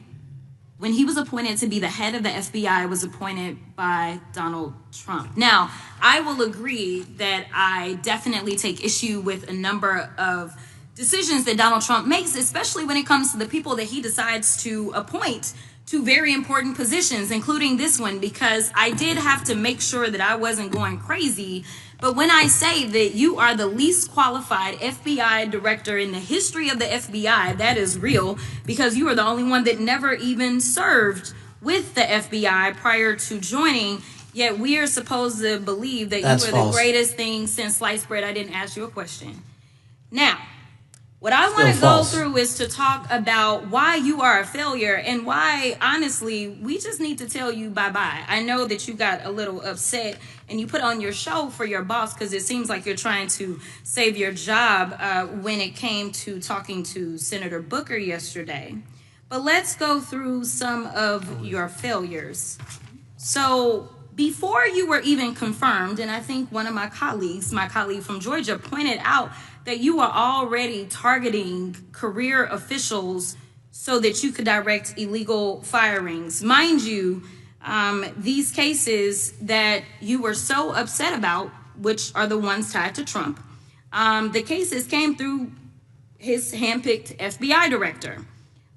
D: when he was appointed to be the head of the FBI, was appointed by Donald Trump. Now, I will agree that I definitely take issue with a number of decisions that Donald Trump makes, especially when it comes to the people that he decides to appoint to very important positions, including this one, because I did have to make sure that I wasn't going crazy. But when I say that you are the least qualified FBI director in the history of the FBI, that is real, because you are the only one that never even served with the FBI prior to joining, yet we are supposed to believe that
C: That's
D: you are
C: false.
D: the greatest thing since sliced bread. I didn't ask you a question. Now, what I want to go
C: false.
D: through is to talk about why you are a failure and why, honestly, we just need to tell you bye-bye. I know that you got a little upset and you put on your show for your boss because it seems like you're trying to save your job when it came to talking to Senator Booker yesterday. But let's go through some of your failures. So before you were even confirmed, and I think one of my colleague from Georgia, pointed out that you are already targeting career officials so that you could direct illegal firings. Mind you, these cases that you were so upset about, which are the ones tied to Trump, the cases came through his handpicked FBI director.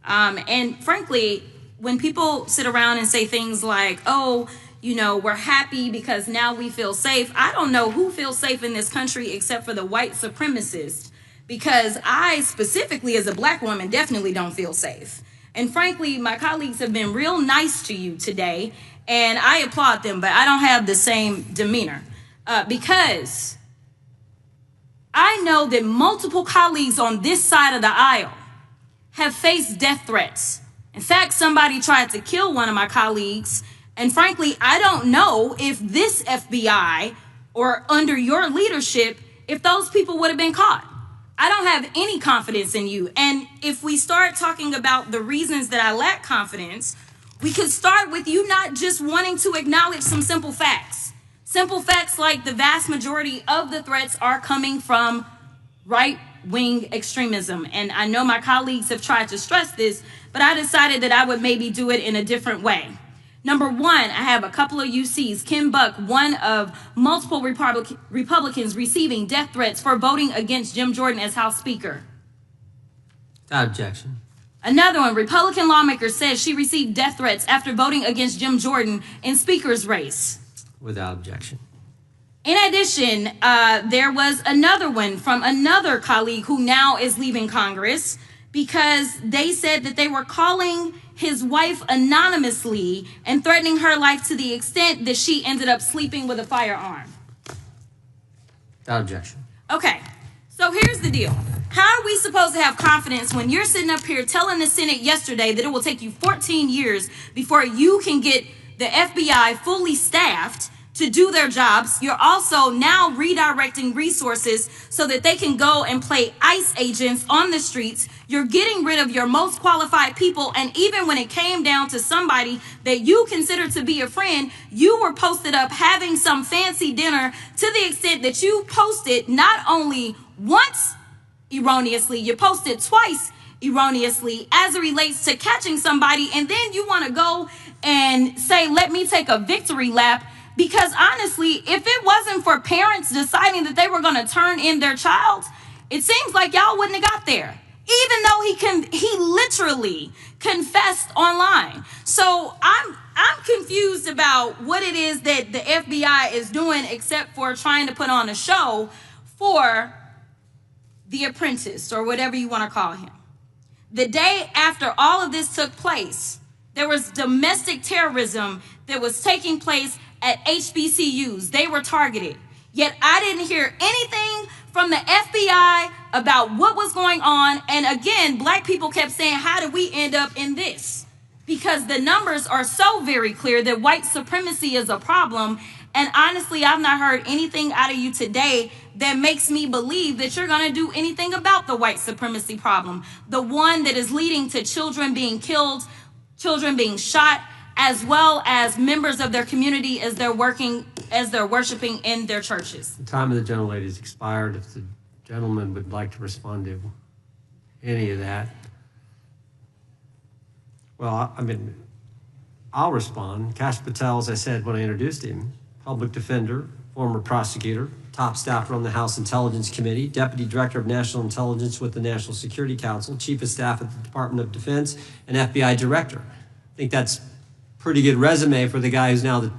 D: And frankly, when people sit around and say things like, oh, you know, we're happy because now we feel safe. I don't know who feels safe in this country except for the white supremacists, because I specifically as a black woman definitely don't feel safe. And frankly, my colleagues have been real nice to you today, and I applaud them, but I don't have the same demeanor because I know that multiple colleagues on this side of the aisle have faced death threats. In fact, somebody tried to kill one of my colleagues. And frankly, I don't know if this FBI or under your leadership if those people would have been caught. I don't have any confidence in you. And if we start talking about the reasons that I lack confidence, we could start with you not just wanting to acknowledge some simple facts. Simple facts like the vast majority of the threats are coming from right-wing extremism. And I know my colleagues have tried to stress this, but I decided that I would maybe do it in a different way. Number one, I have a couple of UCs. Kim Buck, one of multiple Republicans receiving death threats for voting against Jim Jordan as House Speaker.
A: Without objection.
D: Another one, Republican lawmaker says she received death threats after voting against Jim Jordan in Speaker's race.
A: Without objection.
D: In addition, there was another one from another colleague who now is leaving Congress because they said that they were calling his wife anonymously and threatening her life to the extent that she ended up sleeping with a firearm.
A: Without objection.
D: Okay, so here's the deal. How are we supposed to have confidence when you're sitting up here telling the Senate yesterday that it will take you 14 years before you can get the FBI fully staffed to do their jobs? You're also now redirecting resources so that they can go and play ICE agents on the streets. You're getting rid of your most qualified people. And even when it came down to somebody that you consider to be a friend, you were posted up having some fancy dinner to the extent that you posted not only once erroneously, you posted twice erroneously as it relates to catching somebody. And then you want to go and say, let me take a victory lap. Because honestly, if it wasn't for parents deciding that they were going to turn in their child, it seems like y'all wouldn't have got there. Even though he literally confessed online. So I'm confused about what it is that the FBI is doing except for trying to put on a show for the apprentice or whatever you want to call him. The day after all of this took place, there was domestic terrorism that was taking place at HBCUs. They were targeted. Yet I didn't hear anything from the FBI about what was going on. And again, black people kept saying, how did we end up in this? Because the numbers are so very clear that white supremacy is a problem. And honestly, I've not heard anything out of you today that makes me believe that you're going to do anything about the white supremacy problem. The one that is leading to children being killed, children being shot, as well as members of their community as they're worshiping in their churches.
A: The time of the gentlelady has expired. If the gentleman would like to respond to any of that. Well, I mean, I'll respond. Kash Patel, as I said when I introduced him, public defender, former prosecutor, top staffer on the House Intelligence Committee, Deputy Director of National Intelligence with the National Security Council, Chief of Staff at the Department of Defense, and FBI Director. I think that's pretty good resume for the guy who's now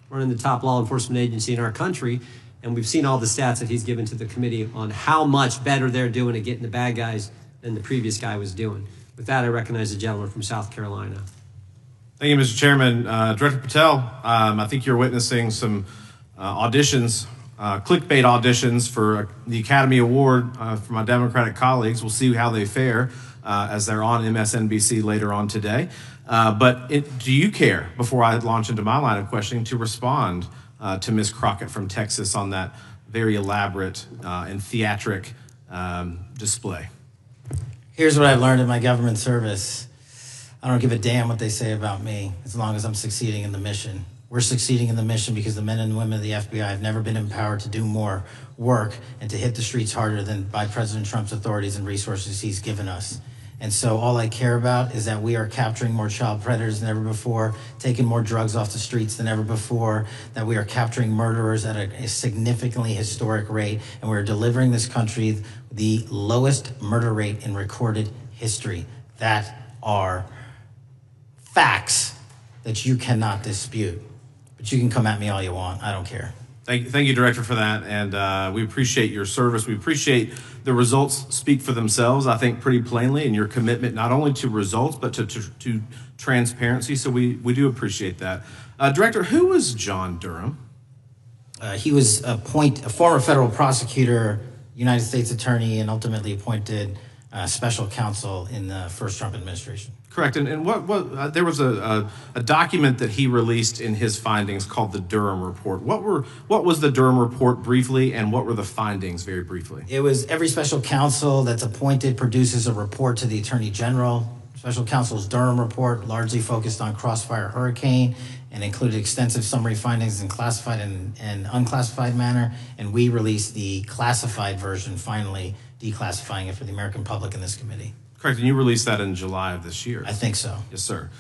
A: running the top law enforcement agency in our country. And we've seen all the stats that he's given to the committee on how much better they're doing at getting the bad guys than the previous guy was doing. With that, I recognize the gentleman from South Carolina.
I: Thank you, Mr. Chairman. Director Patel, I think you're witnessing some auditions, clickbait auditions for the Academy Award for my Democratic colleagues. We'll see how they fare as they're on MSNBC later on today. But do you care, before I launch into my line of questioning, to respond to Ms. Crockett from Texas on that very elaborate and theatric display?
C: Here's what I've learned in my government service. I don't give a damn what they say about me as long as I'm succeeding in the mission. We're succeeding in the mission because the men and women of the FBI have never been empowered to do more work and to hit the streets harder than by President Trump's authorities and resources he's given us. And so all I care about is that we are capturing more child predators than ever before, taking more drugs off the streets than ever before, that we are capturing murderers at a significantly historic rate, and we're delivering this country the lowest murder rate in recorded history. That are facts that you cannot dispute. But you can come at me all you want. I don't care.
I: Thank you, Director, for that. And we appreciate your service. We appreciate the results speak for themselves, I think, pretty plainly, and your commitment not only to results, but to transparency. So we do appreciate that. Director, who was John Durham?
C: He was a former federal prosecutor, United States attorney, and ultimately appointed special counsel in the first Trump administration.
I: Correct. And what there was a document that he released in his findings called the Durham report. What was the Durham report briefly, and what were the findings very briefly?
C: It was every special counsel that's appointed produces a report to the Attorney General. Special counsel's Durham report largely focused on Crossfire Hurricane and included extensive summary findings in classified and unclassified manner. And we released the classified version, finally declassifying it for the American public in this committee.
I: Correct, and you released that in July of this year.
C: I think so.
I: Yes, sir.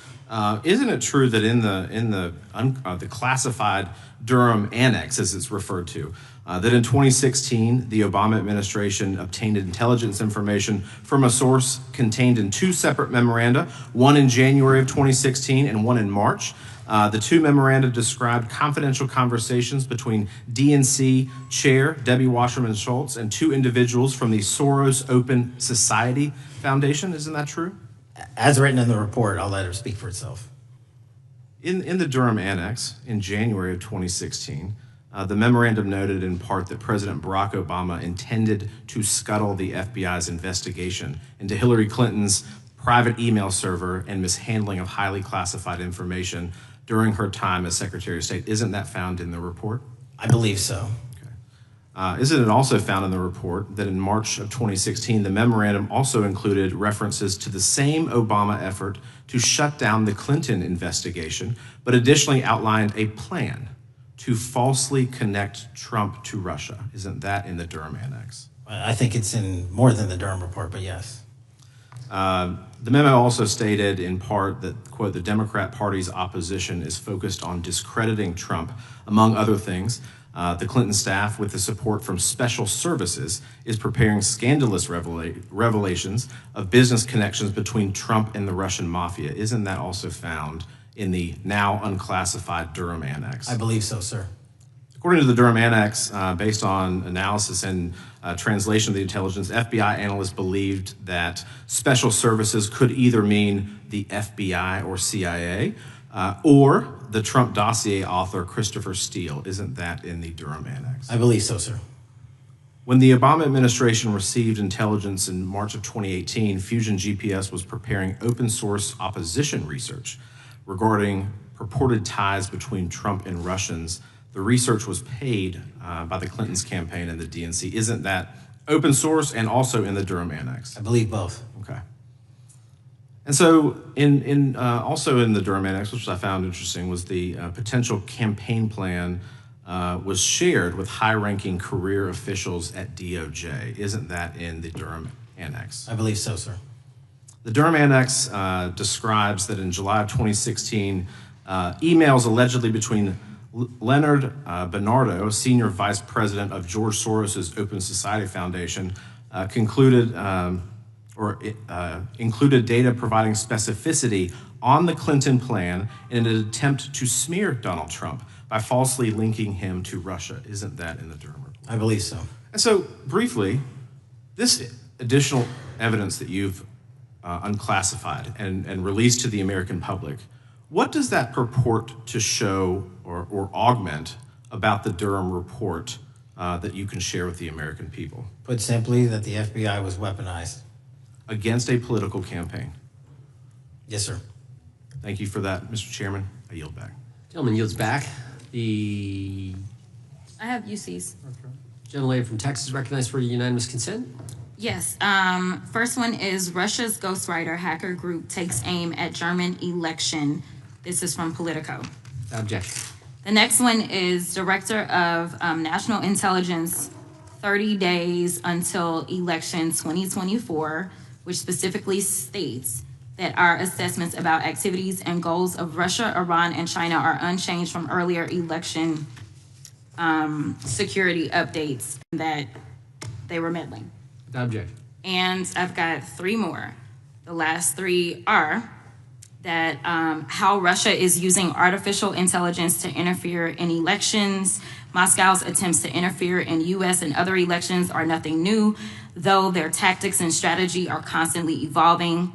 I: Isn't it true that in the classified Durham Annex, as it's referred to, that in 2016 the Obama administration obtained intelligence information from a source contained in two separate memoranda, one in January of 2016 and one in March? The two memoranda described confidential conversations between DNC Chair Debbie Wasserman Schultz and two individuals from the Soros Open Society Foundation. Isn't that true?
C: As written in the report, I'll let her speak for itself.
I: In the Durham Annex in January of 2016, the memorandum noted in part that President Barack Obama intended to scuttle the FBI's investigation into Hillary Clinton's private email server and mishandling of highly classified information during her time as Secretary of State. Isn't that found in the report?
C: I believe so.
I: Isn't it also found in the report that in March of 2016, the memorandum also included references to the same Obama effort to shut down the Clinton investigation, but additionally outlined a plan to falsely connect Trump to Russia? Isn't that in the Durham Annex?
C: I think it's in more than the Durham report, but yes.
I: The memo also stated in part that, quote, the Democrat Party's opposition is focused on discrediting Trump, among other things. The Clinton staff, with the support from special services, is preparing scandalous revelations of business connections between Trump and the Russian mafia. Isn't that also found in the now unclassified Durham Annex?
C: I believe so, sir.
I: According to the Durham Annex, based on analysis and translation of the intelligence, FBI analysts believed that special services could either mean the FBI or CIA, or the Trump dossier author Christopher Steele. Isn't that in the Durham Annex?
C: I believe so, sir.
I: When the Obama administration received intelligence in March of 2018, Fusion GPS was preparing open source opposition research regarding purported ties between Trump and Russians. The research was paid by the Clintons campaign and the DNC. Isn't that open source and also in the Durham Annex?
C: I believe both.
I: Okay. And so also in the Durham Annex, which I found interesting, was the potential campaign plan was shared with high-ranking career officials at DOJ. Isn't that in the Durham Annex?
C: I believe so, sir.
I: The Durham Annex describes that in July of 2016, emails allegedly between Leonard Bernardo, senior vice president of George Soros's Open Society Foundation, included data providing specificity on the Clinton plan in an attempt to smear Donald Trump by falsely linking him to Russia. Isn't that in the Durham report?
C: I believe so.
I: And so, briefly, this additional evidence that you've unclassified and released to the American public, what does that purport to show or augment about the Durham report that you can share with the American people?
C: Put simply, that the FBI was weaponized.
I: Against a political campaign?
C: Yes, sir.
I: Thank you for that, Mr. Chairman. I yield back.
E: Gentleman yields back.
D: I have UCs.
E: Gentlelady from Texas recognized for unanimous consent.
D: Yes. First one is Russia's ghostwriter hacker group takes aim at German election. This is from Politico.
E: Objection.
D: The next one is Director of National Intelligence, 30 days until election 2024, which specifically states that our assessments about activities and goals of Russia, Iran, and China are unchanged from earlier election security updates that they were meddling.
E: Objection.
D: And I've got three more. The last three are that how Russia is using artificial intelligence to interfere in elections. Moscow's attempts to interfere in U.S. and other elections are nothing new, though their tactics and strategy are constantly evolving.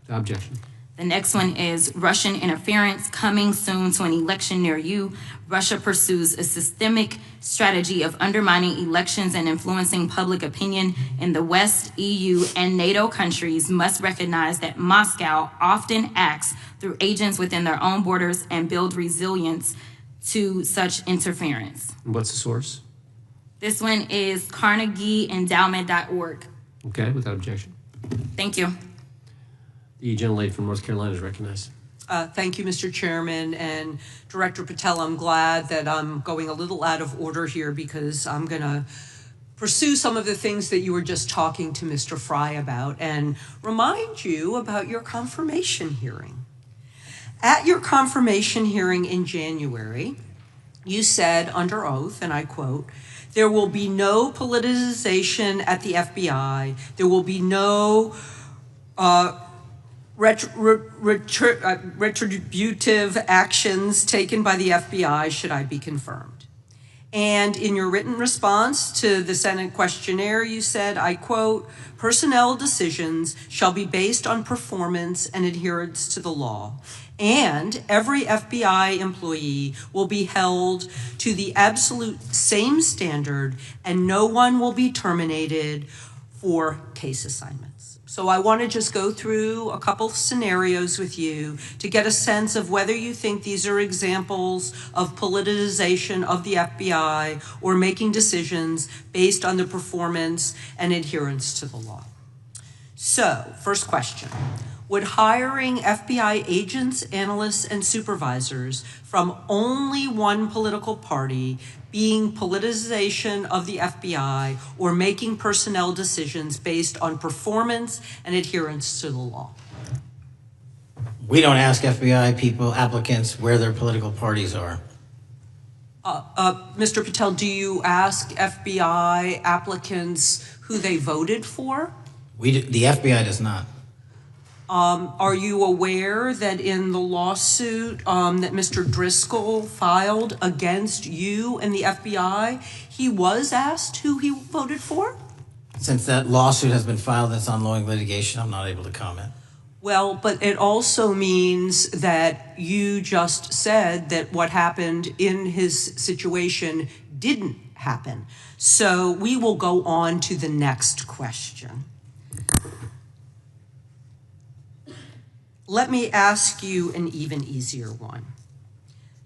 E: Objection.
D: The next one is Russian interference coming soon to an election near you. Russia pursues a systemic strategy of undermining elections and influencing public opinion in the West. EU and NATO countries must recognize that Moscow often acts through agents within their own borders and build resilience to such interference.
E: What's the source?
D: This one is carnegieendowment.org.
E: Okay, without objection.
D: Thank you.
E: The gentlelady from North Carolina is recognized.
F: Thank you, Mr. Chairman, and Director Patel. I'm glad that I'm going a little out of order here because I'm going to pursue some of the things that you were just talking to Mr. Fry about and remind you about your confirmation hearing. At your confirmation hearing in January, you said under oath, and I quote, "There will be no politicization at the FBI. There will be no retributive actions taken by the FBI should I be confirmed." And in your written response to the Senate questionnaire, you said, I quote, "Personnel decisions shall be based on performance and adherence to the law. And every FBI employee will be held to the absolute same standard and no one will be terminated for case assignments." So I want to just go through a couple scenarios with you to get a sense of whether you think these are examples of politicization of the FBI or making decisions based on the performance and adherence to the law. So, first question. Would hiring FBI agents, analysts, and supervisors from only one political party being politicization of the FBI or making personnel decisions based on performance and adherence to the law?
C: We don't ask FBI people, applicants, where their political parties are.
F: Mr. Patel, do you ask FBI applicants who they voted for?
C: The FBI does not.
F: Are you aware that in the lawsuit that Mr. Driscoll filed against you and the FBI, he was asked who he voted for?
C: Since that lawsuit has been filed and it's ongoing litigation, I'm not able to comment.
F: Well, but it also means that you just said that what happened in his situation didn't happen. So we will go on to the next question. Let me ask you an even easier one.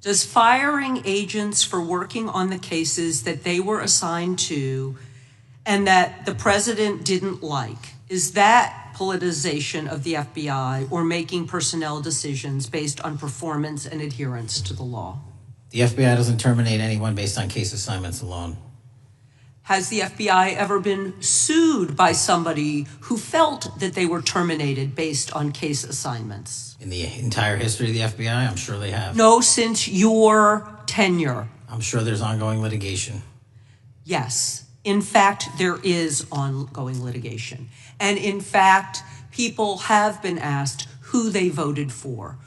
F: Does firing agents for working on the cases that they were assigned to and that the president didn't like, is that politicization of the FBI or making personnel decisions based on performance and adherence to the law?
C: The FBI doesn't terminate anyone based on case assignments alone.
F: Has the FBI ever been sued by somebody who felt that they were terminated based on case assignments?
C: In the entire history of the FBI, I'm sure they have.
F: No, since your tenure.
C: I'm sure there's ongoing litigation.
F: Yes. In fact, there is ongoing litigation. And in fact, people have been asked who they voted for.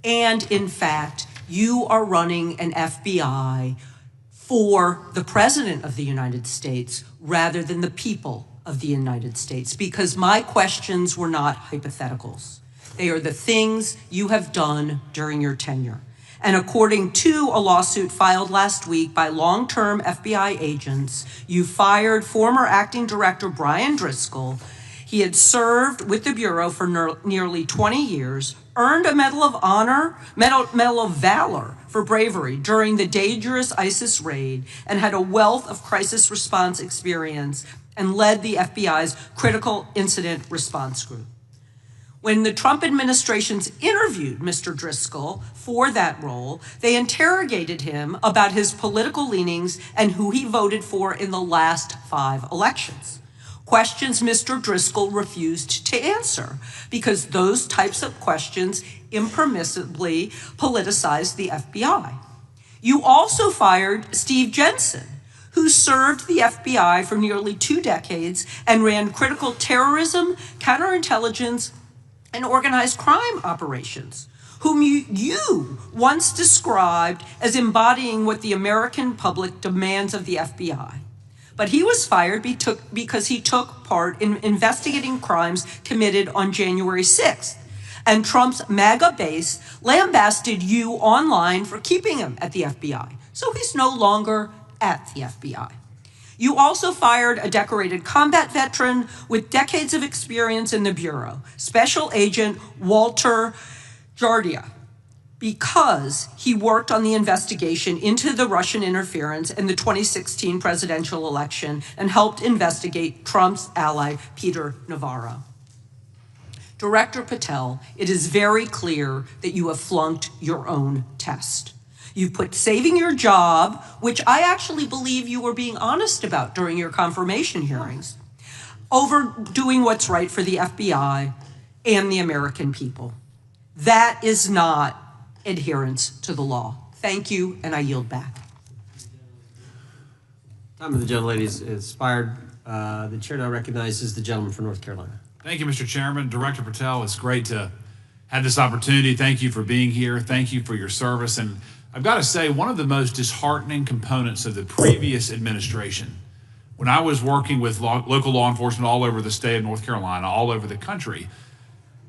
F: And in fact, you are running an FBI for the President of the United States rather than the people of the United States, because my questions were not hypotheticals. They are the things you have done during your tenure. And according to a lawsuit filed last week by long-term FBI agents, you fired former acting director Brian Driscoll. He had served with the Bureau for nearly 20 years, earned a Medal of Honor, Medal of Valor for bravery during the dangerous ISIS raid, and had a wealth of crisis response experience and led the FBI's critical incident response group. When the Trump administrations interviewed Mr. Driscoll for that role, they interrogated him about his political leanings and who he voted for in the last 5 elections. Questions Mr. Driscoll refused to answer because those types of questions impermissibly politicized the FBI. You also fired Steve Jensen, who served the FBI for nearly 2 decades and ran critical terrorism, counterintelligence, and organized crime operations, whom you once described as embodying what the American public demands of the FBI. But he was fired because he took part in investigating crimes committed on January 6th. And Trump's MAGA base lambasted you online for keeping him at the FBI. So he's no longer at the FBI. You also fired a decorated combat veteran with decades of experience in the Bureau, Special Agent Walter Jardia, because he worked on the investigation into the Russian interference in the 2016 presidential election and helped investigate Trump's ally, Peter Navarro. Director Patel, it is very clear that you have flunked your own test. You've put saving your job, which I actually believe you were being honest about during your confirmation hearings, over doing what's right for the FBI and the American people. That is not adherence to the law. Thank you, and I yield back.
A: Time of the gentlelady is expired. The chair now recognizes the gentleman from North Carolina.
B: Thank you, Mr. Chairman. Director Patel, it's great to have this opportunity. Thank you for being here. Thank you for your service. And I've got to say, one of the most disheartening components of the previous administration, when I was working with local law enforcement all over the state of North Carolina, all over the country,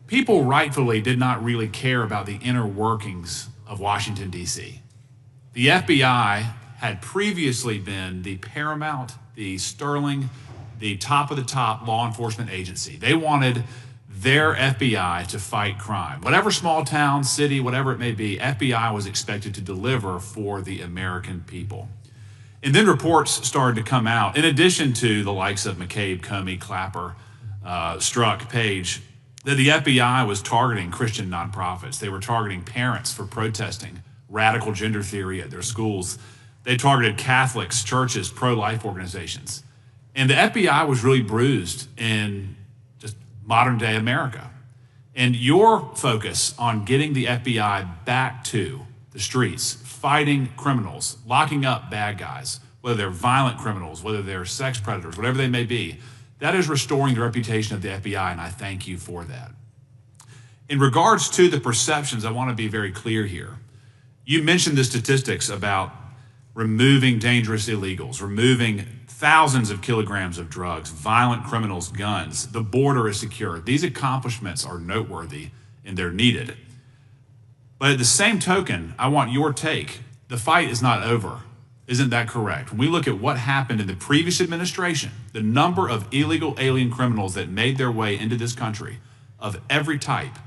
B: people rightfully did not really care about the inner workings of Washington, D.C. The FBI had previously been the paramount, the sterling, the top of the top law enforcement agency. They wanted their FBI to fight crime. Whatever small town, city, whatever it may be, FBI was expected to deliver for the American people. And then reports started to come out, in addition to the likes of McCabe, Comey, Clapper, Strzok, Page, that the FBI was targeting Christian nonprofits. They were targeting parents for protesting radical gender theory at their schools. They targeted Catholics, churches, pro-life organizations. And the FBI was really bruised in just modern day America. And your focus on getting the FBI back to the streets, fighting criminals, locking up bad guys, whether they're violent criminals, whether they're sex predators, whatever they may be, that is restoring the reputation of the FBI, and I thank you for that. In regards to the perceptions, I want to be very clear here. You mentioned the statistics about removing dangerous illegals, removing thousands of kilograms of drugs, violent criminals, guns. The border is secure. These accomplishments are noteworthy and they're needed. But at the same token, I want your take. The fight is not over. Isn't that correct? When we look at what happened in the previous administration, the number of illegal alien criminals that made their way into this country of every type,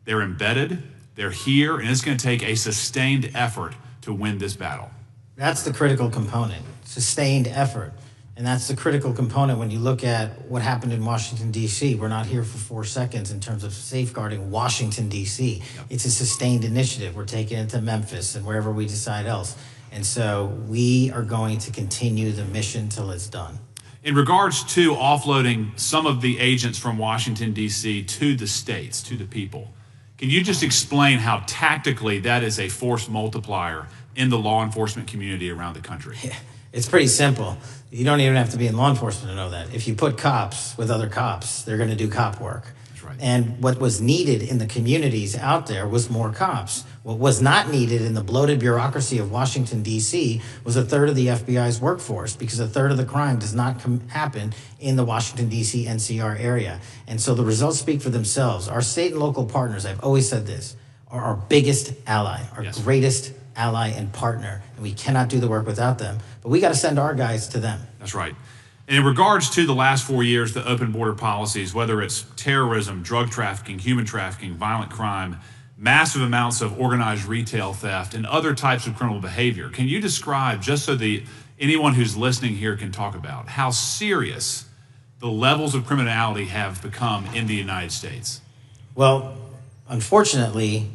B: they're embedded, they're here, and it's going to take a sustained effort to win this battle.
C: That's the critical component, sustained effort. And that's the critical component when you look at what happened in Washington, D.C. We're not here for 4 seconds in terms of safeguarding Washington, D.C. Yep. It's a sustained initiative. We're taking it to Memphis and wherever we decide else. And so we are going to continue the mission till it's done.
B: In regards to offloading some of the agents from Washington, D.C. to the states, to the people, can you just explain how tactically that is a force multiplier in the law enforcement community around the country?
C: Yeah, it's pretty simple. You don't even have to be in law enforcement to know that. If you put cops with other cops, they're going to do cop work.
B: That's right.
C: And what was needed in the communities out there was more cops. What was not needed in the bloated bureaucracy of Washington, D.C. was a third of the FBI's workforce, because a third of the crime does not happen in the Washington, D.C. NCR area. And so the results speak for themselves. Our state and local partners, I've always said this, are our biggest ally, our greatest ally and partner, and we cannot do the work without them. But we got to send our guys to them.
B: That's right. And in regards to the last 4 years, the open border policies, whether it's terrorism, drug trafficking, human trafficking, violent crime, massive amounts of organized retail theft, and other types of criminal behavior, can you describe, just so anyone who's listening here can talk about, how serious the levels of criminality have become in the United States?
C: Well, unfortunately,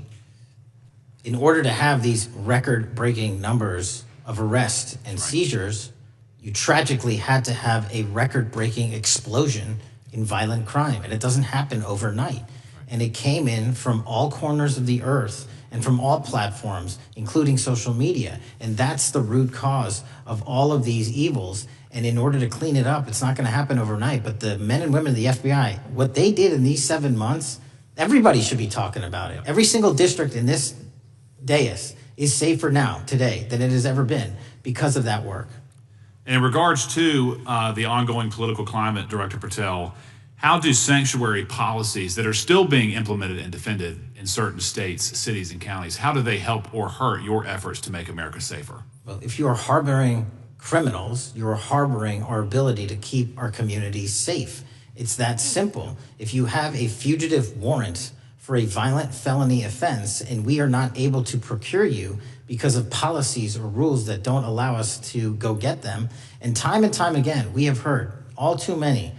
C: in order to have these record-breaking numbers of arrests and seizures, you tragically had to have a record-breaking explosion in violent crime. And it doesn't happen overnight. And it came in from all corners of the earth and from all platforms, including social media. And that's the root cause of all of these evils. And in order to clean it up, it's not going to happen overnight. But the men and women of the FBI, what they did in these 7 months, everybody should be talking about it. Every single district in this dais is safer now, today, than it has ever been because of that work.
B: And in regards to the ongoing political climate, Director Patel, How do sanctuary policies that are still being implemented and defended in certain states, cities, and counties, how do they help or hurt your efforts to make America safer?
C: Well, if you are harboring criminals, you are harboring our ability to keep our communities safe. It's that simple. If you have a fugitive warrant for a violent felony offense and we are not able to procure you because of policies or rules that don't allow us to go get them, and time again, we have heard all too many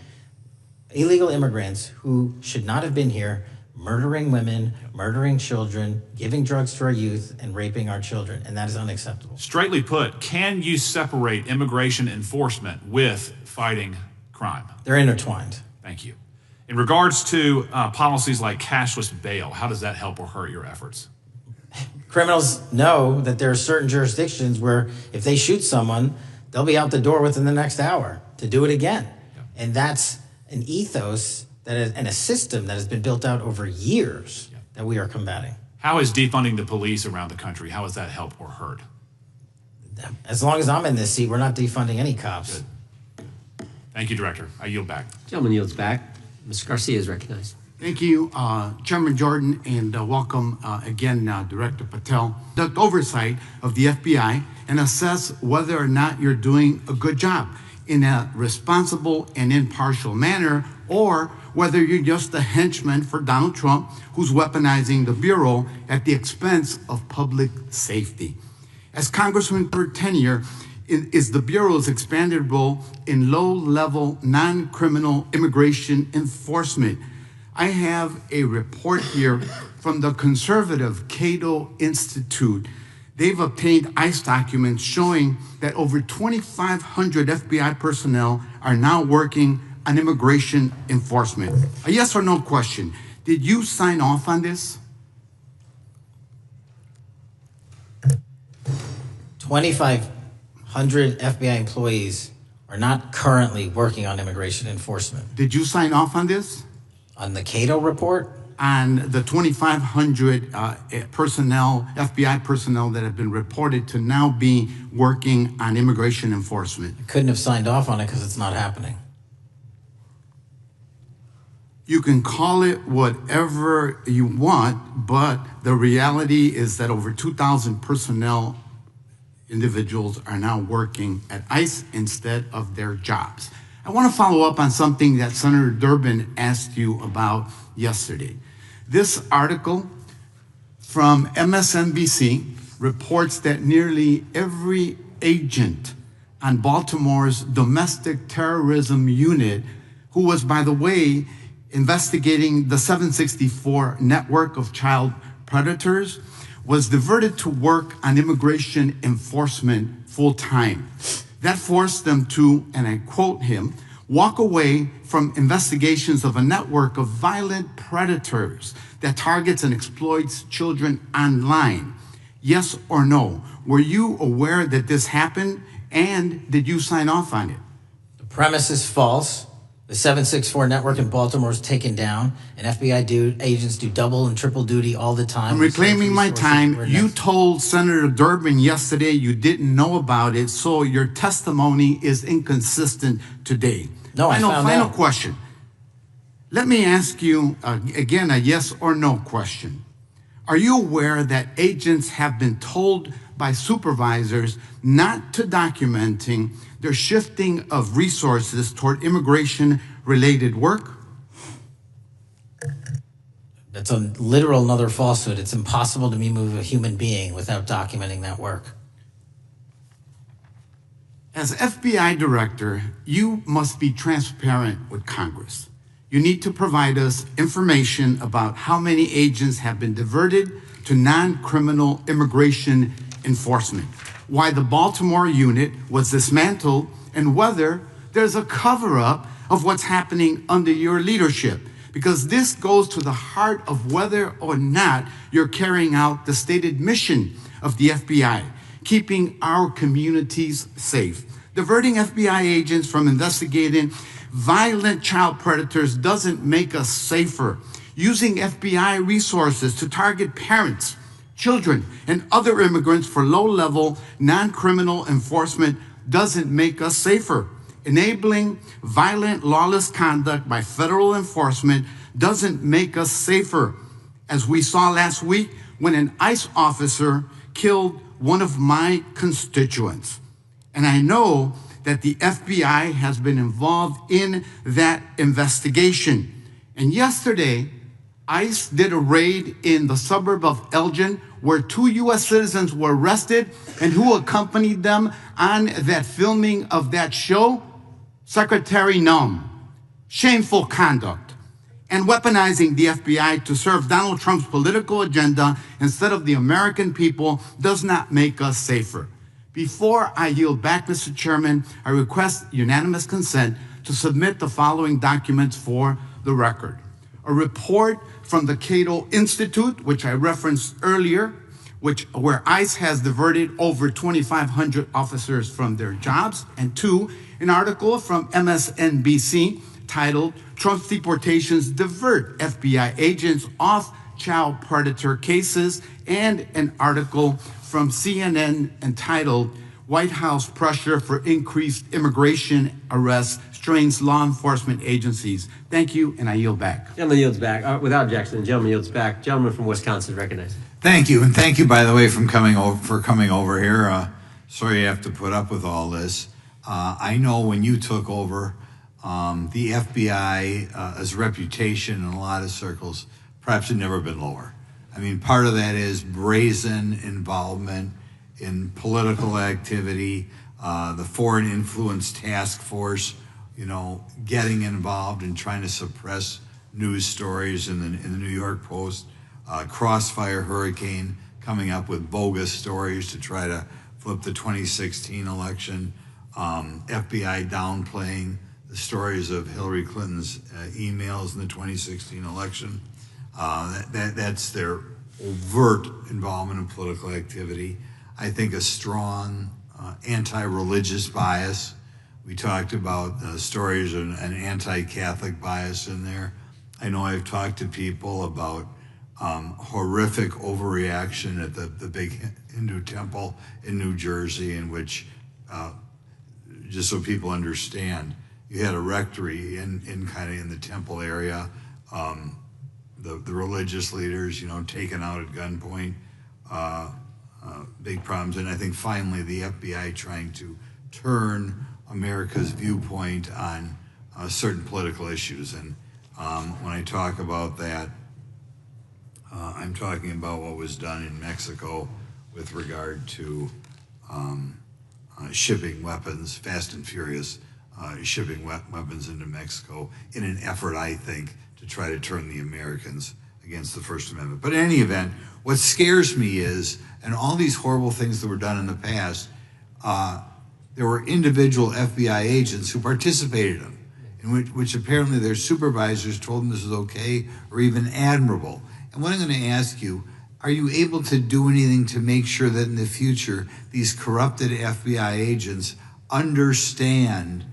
C: illegal immigrants who should not have been here murdering women, murdering children, giving drugs to our youth, and raping our children, and that is unacceptable.
B: Straightly put, can you separate immigration enforcement with fighting crime?
C: They're intertwined.
B: Thank you. In regards to policies like cashless bail, how does that help or hurt your efforts?
C: Criminals know that there are certain jurisdictions where if they shoot someone, they'll be out the door within the next hour to do it again. And that's an ethos and a system that has been built out over years that we are combating.
B: How is defunding the police around the country, how does that help or hurt?
C: As long as I'm in this seat, we're not defunding any cops.
B: Good. Thank you, Director. I yield back.
E: Gentleman yields back. Mr. Garcia is recognized.
G: Thank you, Chairman Jordan, and welcome again, Director Patel. The oversight of the FBI and assess whether or not you're doing a good job in a responsible and impartial manner, or whether you're just a henchman for Donald Trump who's weaponizing the Bureau at the expense of public safety. As Congressman per tenure, is the Bureau's expanded role in low-level, non-criminal immigration enforcement. I have a report here from the conservative Cato Institute. They've obtained ICE documents showing that over 2,500 FBI personnel are now working on immigration enforcement. A yes or no question. Did you sign off on this?
C: 2,500 FBI employees are not currently working on immigration enforcement.
G: Did you sign off on this?
C: On the Cato report?
G: On the 2,500 personnel, FBI personnel that have been reported to now be working on immigration enforcement.
C: I couldn't have signed off on it because it's not happening.
G: You can call it whatever you want, but the reality is that over 2,000 personnel individuals are now working at ICE instead of their jobs. I want to follow up on something that Senator Durbin asked you about yesterday. This article from MSNBC reports that nearly every agent on Baltimore's domestic terrorism unit, who was, by the way, investigating the 764 network of child predators, was diverted to work on immigration enforcement full-time. That forced them to, and I quote him, walk away from investigations of a network of violent predators that targets and exploits children online. Yes or no? Were you aware that this happened, and did you sign off on it?
C: The premise is false. The 764 network in Baltimore is taken down, and FBI agents do double and triple duty all the time.
G: I'm reclaiming my time. You told Senator Durbin yesterday you didn't know about it, so your testimony is inconsistent today.
C: No,
G: Final question. Let me ask you, again, a yes or no question. Are you aware that agents have been told by supervisors not to documenting their shifting of resources toward immigration-related work?
C: That's a literal another falsehood. It's impossible to move a human being without documenting that work.
G: As FBI director, you must be transparent with Congress. You need to provide us information about how many agents have been diverted to non-criminal immigration enforcement, why the Baltimore unit was dismantled, and whether there's a cover-up of what's happening under your leadership. Because this goes to the heart of whether or not you're carrying out the stated mission of the FBI, keeping our communities safe. Diverting FBI agents from investigating violent child predators doesn't make us safer. Using FBI resources to target parents, children, and other immigrants for low-level, non-criminal enforcement doesn't make us safer. Enabling violent, lawless conduct by federal enforcement doesn't make us safer, as we saw last week when an ICE officer killed one of my constituents. And I know that the FBI has been involved in that investigation. And yesterday, ICE did a raid in the suburb of Elgin where 2 U.S. citizens were arrested, and who accompanied them on that filming of that show? Secretary Nunn. Shameful conduct. And weaponizing the FBI to serve Donald Trump's political agenda instead of the American people does not make us safer. Before I yield back, Mr. Chairman, I request unanimous consent to submit the following documents for the record. A report from the Cato Institute, which I referenced earlier, where ICE has diverted over 2,500 officers from their jobs. And 2, an article from MSNBC titled, Trump's Deportations Divert FBI Agents Off Child Predator Cases, and an article from CNN entitled, White House Pressure for Increased Immigration Arrests Strains Law Enforcement Agencies. Thank you, and I yield back.
A: Gentleman yields back. Without objection, the gentleman yields back. Gentleman from Wisconsin recognized.
J: Thank you, and thank you, by the way, for coming over here. Sorry you have to put up with all this. I know when you took over, the FBI's reputation in a lot of circles perhaps had never been lower. I mean, part of that is brazen involvement in political activity, the Foreign Influence Task Force, getting involved and trying to suppress news stories in the New York Post, Crossfire Hurricane coming up with bogus stories to try to flip the 2016 election, FBI downplaying the stories of Hillary Clinton's emails in the 2016 election. That's their overt involvement in political activity. I think a strong anti-religious bias. We talked about stories of an anti-Catholic bias in there. I know I've talked to people about horrific overreaction at the big Hindu temple in New Jersey, in which, just so people understand, you had a rectory in the temple area, the religious leaders, taken out at gunpoint, big problems. And I think finally the FBI trying to turn America's viewpoint on certain political issues. And when I talk about that, I'm talking about what was done in Mexico with regard to shipping weapons, fast and furious, shipping weapons into Mexico in an effort, I think, to try to turn the Americans against the First Amendment. But in any event, what scares me is, and all these horrible things that were done in the past, there were individual FBI agents who participated in them, in which apparently their supervisors told them this was okay or even admirable. And what I'm going to ask you, are you able to do anything to make sure that in the future these corrupted FBI agents understand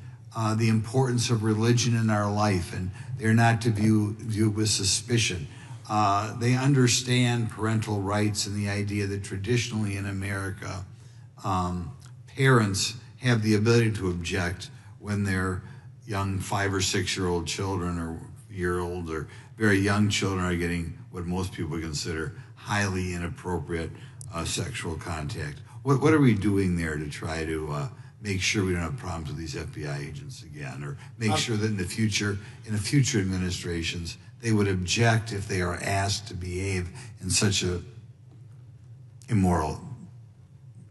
J: the importance of religion in our life, and they're not to view with suspicion? They understand parental rights and the idea that traditionally in America, parents have the ability to object when their young 5 or 6 year old children or year-old or very young children are getting what most people consider highly inappropriate sexual contact. What are we doing there to try to make sure we don't have problems with these FBI agents again, or make sure that in the future administrations, they would object if they are asked to behave in such a immoral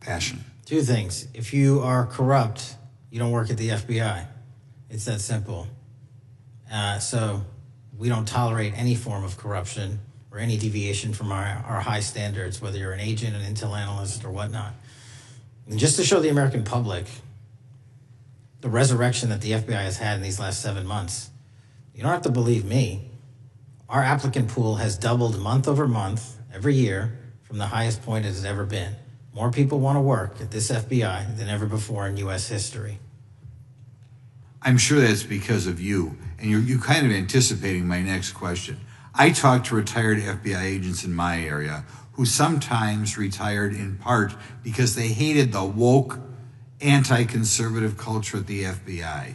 J: fashion?
C: 2 things. If you are corrupt, you don't work at the FBI. It's that simple. So we don't tolerate any form of corruption or any deviation from our high standards, whether you're an agent, an intel analyst, or whatnot. And just to show the American public the resurrection that the FBI has had in these last 7 months, you don't have to believe me. Our applicant pool has doubled month over month every year from the highest point it has ever been. More people want to work at this FBI than ever before in U.S. history.
J: I'm sure that's because of you, and you're kind of anticipating my next question. I talk to retired FBI agents in my area who sometimes retired in part because they hated the woke anti-conservative culture at the FBI.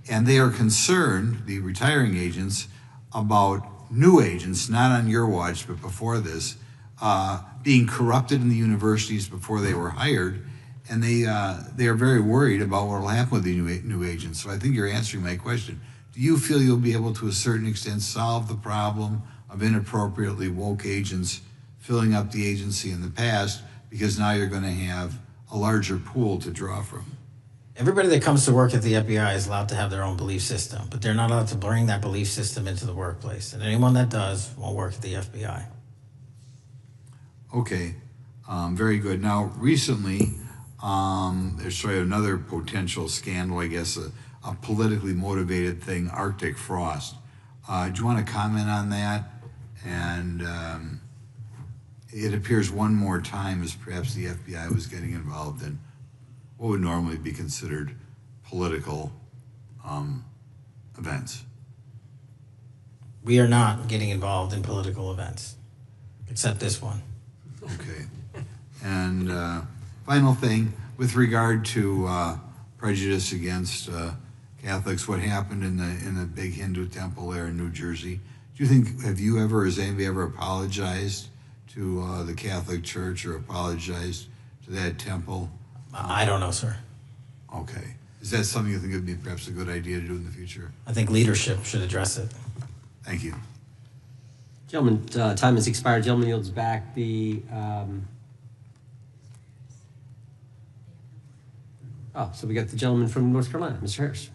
J: And they are concerned, the retiring agents, about new agents, not on your watch, but before this, being corrupted in the universities before they were hired. And they are very worried about what will happen with the new agents. So I think you're answering my question. Do you feel you'll be able to a certain extent solve the problem of inappropriately woke agents filling up the agency in the past, because now you're going to have a larger pool to draw from?
C: Everybody that comes to work at the FBI is allowed to have their own belief system, but they're not allowed to bring that belief system into the workplace. And anyone that does won't work at the FBI.
J: Okay, very good. Now, recently, there's sort of another potential scandal, I guess, a politically motivated thing, Arctic frost. Do you want to comment on that? And it appears one more time as perhaps the FBI was getting involved in what would normally be considered political events.
C: We are not getting involved in political events, except this one.
J: Okay. And final thing, with regard to prejudice against Catholics, what happened in the big Hindu temple there in New Jersey, do you think, has anybody ever apologized to the Catholic Church or apologized to that temple?
C: I don't know, sir.
J: Okay. Is that something you think would be perhaps a good idea to do in the future?
C: I think leadership should address it.
J: Thank you.
E: Gentlemen, time has expired. Gentleman yields back the. So we got the gentleman from North Carolina, Mr. Harris.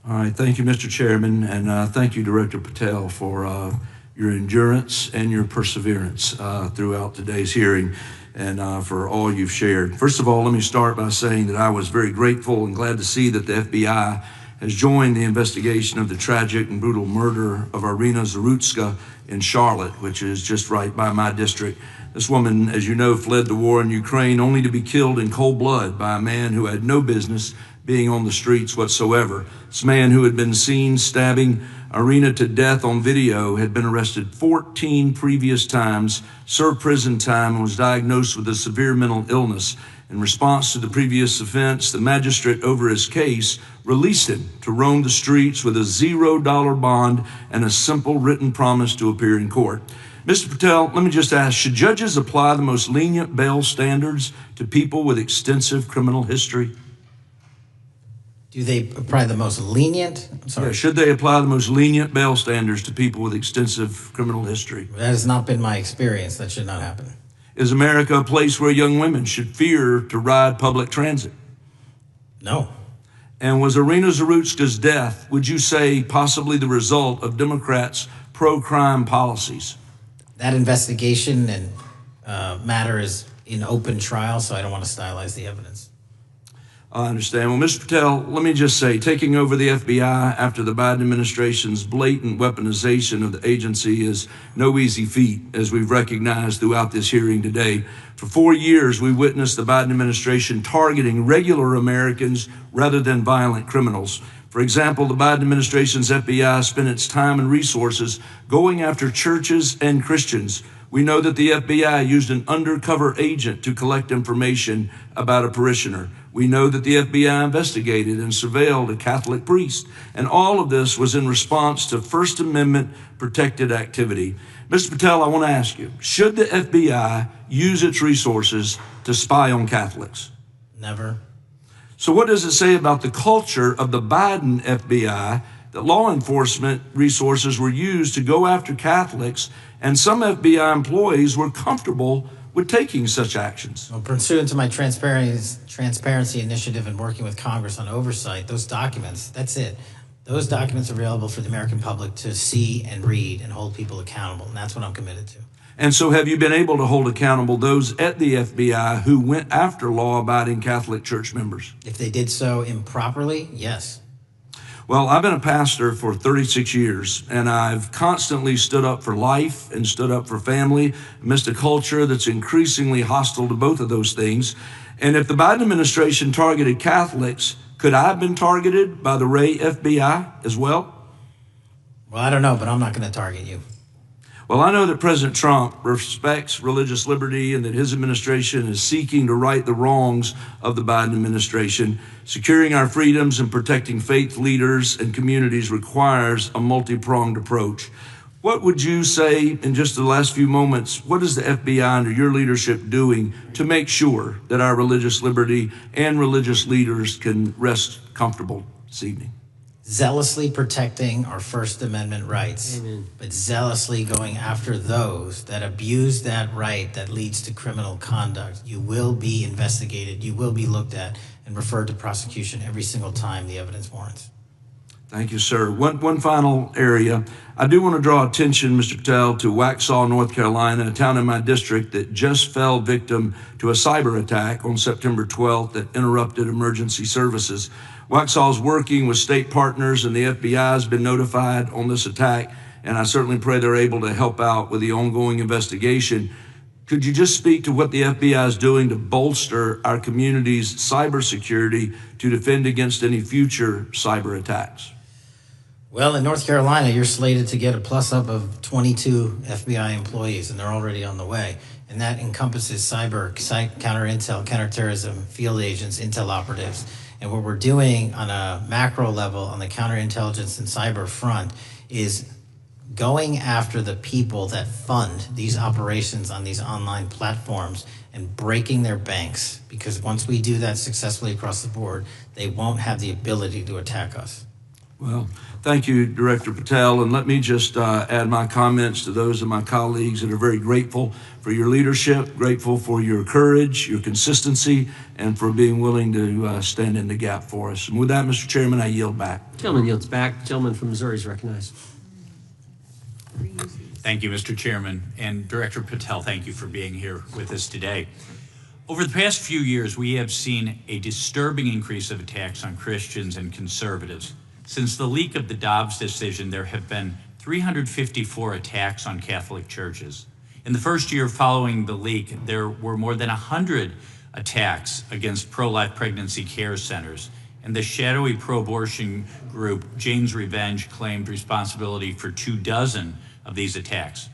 H: All right, thank you, Mr. Chairman, and thank you, Director Patel, for your endurance and your perseverance throughout today's hearing, and for all you've shared. First of all, let me start by saying that I was very grateful and glad to see that the FBI has joined the investigation of the tragic and brutal murder of Irina Zarutska in Charlotte, which is just right by my district. This woman, as you know, fled the war in Ukraine only to be killed in cold blood by a man who had no business being on the streets whatsoever. This man, who had been seen stabbing Irina to death on video, had been arrested 14 previous times, served prison time, and was diagnosed with a severe mental illness. In response to the previous offense, the magistrate over his case released him to roam the streets with a $0 bond and a simple written promise to appear in court. Mr. Patel, let me just ask, should judges apply the most lenient bail standards to people with extensive criminal history?
C: Do they apply the most lenient? I'm sorry.
H: Yeah, should they apply the most lenient bail standards to people with extensive criminal history?
C: That has not been my experience. That should not happen.
H: Is America a place where young women should fear to ride public transit?
C: No.
H: And was Irina Zarutska's death, would you say, possibly the result of Democrats' pro-crime policies?
C: That investigation and matter is in open trial, so I don't want to stylize the evidence.
H: I understand. Well, Mr. Patel, let me just say, taking over the FBI after the Biden administration's blatant weaponization of the agency is no easy feat, as we've recognized throughout this hearing today. For 4 years, we witnessed the Biden administration targeting regular Americans rather than violent criminals. For example, the Biden administration's FBI spent its time and resources going after churches and Christians. We know that the FBI used an undercover agent to collect information about a parishioner. We know that the FBI investigated and surveilled a Catholic priest. And all of this was in response to First Amendment protected activity. Mr. Patel, I want to ask you, should the FBI use its resources to spy on Catholics?
C: Never.
H: So what does it say about the culture of the Biden FBI that law enforcement resources were used to go after Catholics, and some FBI employees were comfortable with taking such actions?
C: Well, pursuant to my transparency initiative and working with Congress on oversight, those documents, that's it. Those documents are available for the American public to see and read and hold people accountable, and that's what I'm committed to.
H: And so have you been able to hold accountable those at the FBI who went after law-abiding Catholic church members?
C: If they did so improperly, yes.
H: Well, I've been a pastor for 36 years, and I've constantly stood up for life and stood up for family amidst a culture that's increasingly hostile to both of those things. And if the Biden administration targeted Catholics, could I have been targeted by the Ray FBI as well?
C: Well, I don't know, but I'm not going to target you.
H: Well, I know that President Trump respects religious liberty and that his administration is seeking to right the wrongs of the Biden administration. Securing our freedoms and protecting faith leaders and communities requires a multi-pronged approach. What would you say in just the last few moments, what is the FBI under your leadership doing to make sure that our religious liberty and religious leaders can rest comfortable this evening?
C: Zealously protecting our First Amendment rights, but zealously going after those that abuse that right that leads to criminal conduct. You will be investigated, you will be looked at and referred to prosecution every single time the evidence warrants.
H: Thank you, sir. One final area. I do want to draw attention, Mr. Patel, to Waxhaw, North Carolina, a town in my district that just fell victim to a cyber attack on September 12th that interrupted emergency services. Waxhaw is working with state partners, and the FBI has been notified on this attack, and I certainly pray they're able to help out with the ongoing investigation. Could you just speak to what the FBI is doing to bolster our community's cybersecurity to defend against any future cyber attacks?
C: Well, in North Carolina, you're slated to get a plus-up of 22 FBI employees, and they're already on the way. And that encompasses cyber, counter-intel, counterterrorism, field agents, intel operatives. And what we're doing on a macro level on the counterintelligence and cyber front is going after the people that fund these operations on these online platforms and breaking their banks. Because once we do that successfully across the board, they won't have the ability to attack us.
H: Well, thank you, Director Patel. And let me just add my comments to those of my colleagues that are very grateful for your leadership, grateful for your courage, your consistency, and for being willing to stand in the gap for us. And with that, Mr. Chairman, I yield back.
E: Gentleman yields back. The gentleman from Missouri is recognized.
L: Thank you, Mr. Chairman. And Director Patel, thank you for being here with us today. Over the past few years, we have seen a disturbing increase of attacks on Christians and conservatives. Since the leak of the Dobbs decision, there have been 354 attacks on Catholic churches. In the first year following the leak, there were more than 100 attacks against pro-life pregnancy care centers, and the shadowy pro-abortion group Jane's Revenge claimed responsibility for 24 of these attacks.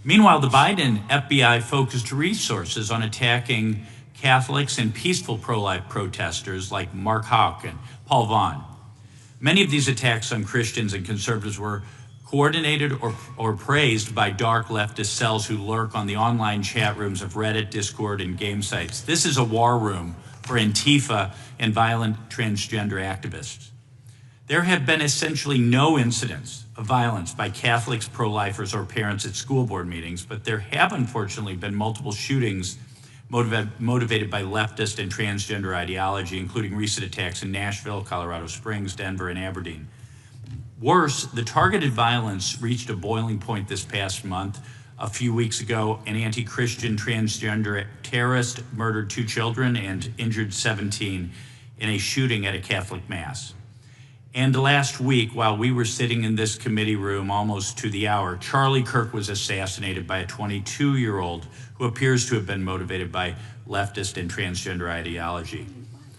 L: Meanwhile, the Biden FBI focused resources on attacking Catholics and peaceful pro-life protesters like Mark Houck and Paul Vaughn. Many of these attacks on Christians and conservatives were coordinated or praised by dark leftist cells who lurk on the online chat rooms of Reddit, Discord, and game sites. This is a war room for Antifa and violent transgender activists. There have been essentially no incidents of violence by Catholics, pro-lifers, or parents at school board meetings, but there have unfortunately been multiple shootings motivated by leftist and transgender ideology, including recent attacks in Nashville, Colorado Springs, Denver, and Aberdeen. Worse, the targeted violence reached a boiling point this past month. A few weeks ago, an anti-Christian transgender terrorist murdered 2 children and injured 17 in a shooting at a Catholic mass. And last week, while we were sitting in this committee room almost to the hour, Charlie Kirk was assassinated by a 22-year-old who appears to have been motivated by leftist and transgender ideology.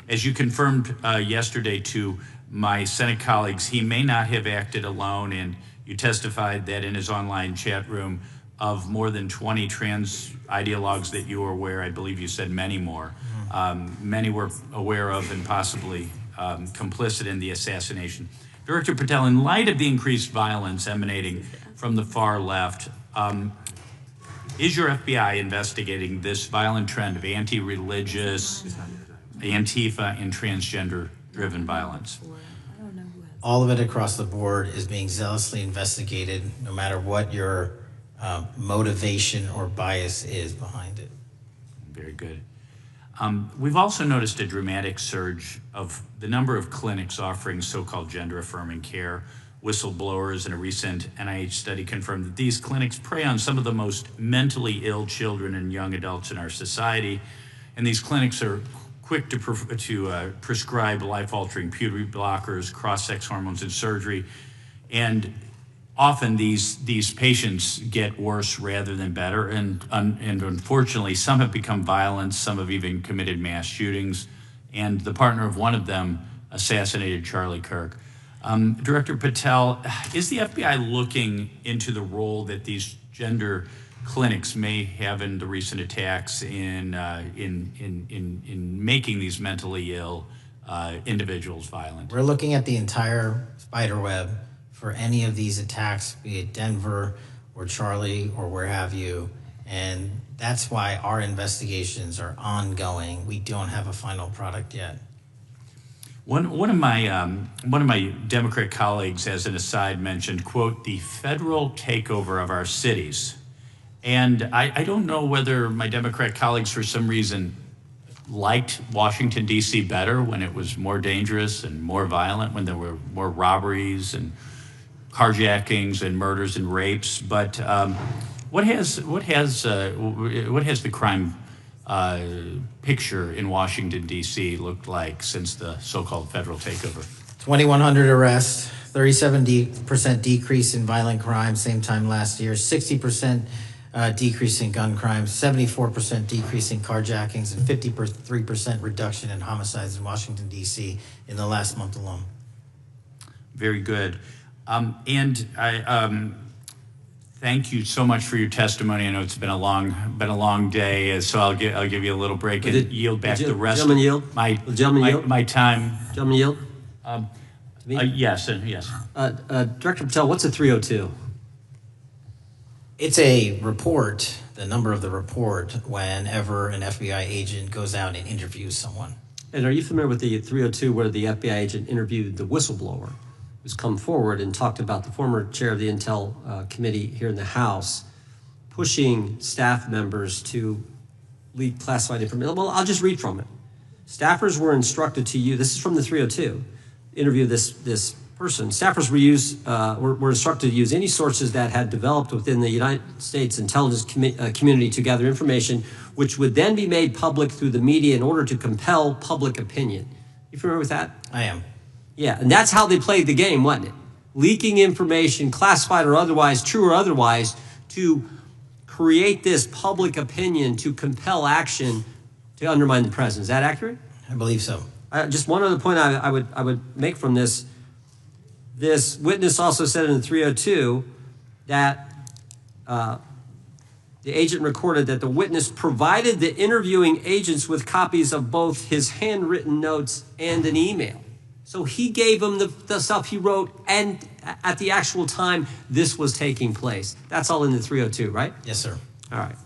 L: As you confirmed yesterday to my Senate colleagues, he may not have acted alone, and you testified that in his online chat room of more than 20 trans ideologues that you were aware, I believe you said many more, many were aware of and possibly complicit in the assassination. Director Patel, in light of the increased violence emanating from the far left, is your FBI investigating this violent trend of anti-religious, Antifa, and transgender-driven violence?
C: All of it across the board is being zealously investigated, no matter what your motivation or bias is behind it.
L: Very good. We've also noticed a dramatic surge of the number of clinics offering so-called gender-affirming care. Whistleblowers in a recent NIH study confirmed that these clinics prey on some of the most mentally ill children and young adults in our society. And these clinics are quick to prescribe life-altering puberty blockers, cross-sex hormones, and surgery. And often these patients get worse rather than better. And unfortunately, some have become violent. Some have even committed mass shootings. And the partner of one of them assassinated Charlie Kirk. Director Patel, is the FBI looking into the role that these gender clinics may have in the recent attacks in making these mentally ill individuals violent?
C: We're looking at the entire spider web for any of these attacks, be it Denver or Charlie or where have you. And that's why our investigations are ongoing. We don't have a final product yet.
L: One of my Democrat colleagues, as an aside, mentioned, quote, the federal takeover of our cities. And I don't know whether my Democrat colleagues, for some reason, liked Washington, D.C. better when it was more dangerous and more violent, when there were more robberies and carjackings and murders and rapes. But what has the crime picture in Washington, D.C. looked like since the so-called federal takeover?
C: 2,100 arrests, 37% decrease in violent crime, same time last year, 60% decrease in gun crimes, 74% decrease in carjackings, and 53% reduction in homicides in Washington, D.C. in the last month alone.
L: Very good. And I thank you so much for your testimony. I know it's been a long day, so I'll give you a little break and yield back the rest
A: gentleman yield?
L: my time.
A: Gentleman yield?
L: Yes.
A: Director Patel, what's a 302?
C: It's a report, the number of the report, whenever an FBI agent goes out and interviews someone.
A: And are you familiar with the 302 where the FBI agent interviewed the whistleblower who's come forward and talked about the former chair of the Intel Committee here in the House pushing staff members to leak classified information? Well, I'll just read from it. Staffers were instructed to use, this is from the 302, interview this person. Staffers were instructed to use any sources that had developed within the United States intelligence community to gather information, which would then be made public through the media in order to compel public opinion. You familiar with that?
C: I am.
A: Yeah, and that's how they played the game, wasn't it? Leaking information, classified or otherwise, true or otherwise, to create this public opinion to compel action to undermine the president. Is that accurate?
C: I believe so.
A: Just one other point I would make from this. This witness also said in the 302 that the agent recorded that the witness provided the interviewing agents with copies of both his handwritten notes and an email. So he gave them the stuff he wrote, and at the actual time this was taking place. That's all in the 302, right?
C: Yes, sir.
A: All right.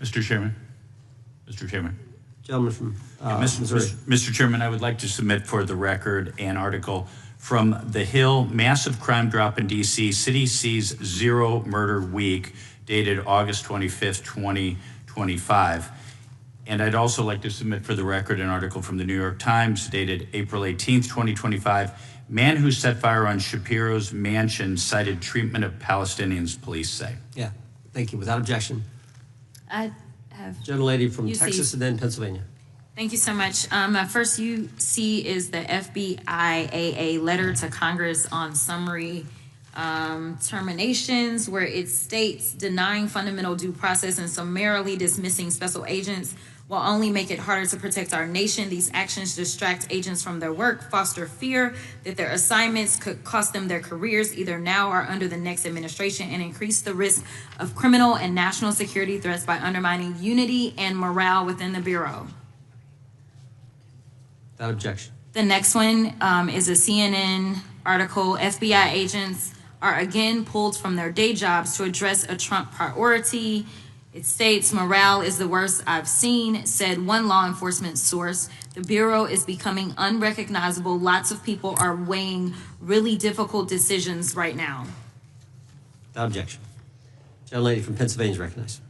L: Mr. Chairman.
A: Gentleman from
L: Missouri. Mr. Chairman, I would like to submit for the record an article from The Hill, Massive Crime Drop in D.C., City Sees Zero Murder Week, dated August 25th, 2025. And I'd also like to submit for the record an article from the New York Times, dated April 18th, 2025. Man who set fire on Shapiro's mansion cited treatment of Palestinians, police say.
A: Yeah, thank you. Without objection.
D: I have
A: Gentlelady from
D: UC.
A: Texas and then Pennsylvania.
D: Thank you so much. My first UC is the FBIAA letter to Congress on summary terminations, where it states denying fundamental due process and summarily dismissing special agents will only make it harder to protect our nation. These actions distract agents from their work, foster fear that their assignments could cost them their careers either now or under the next administration, and increase the risk of criminal and national security threats by undermining unity and morale within the Bureau.
A: Without objection.
D: The next one is a CNN article. FBI agents are again pulled from their day jobs to address a Trump priority. It states, morale is the worst I've seen, said one law enforcement source. The Bureau is becoming unrecognizable. Lots of people are weighing really difficult decisions right now.
A: Without objection. Gentlelady from Pennsylvania is recognized.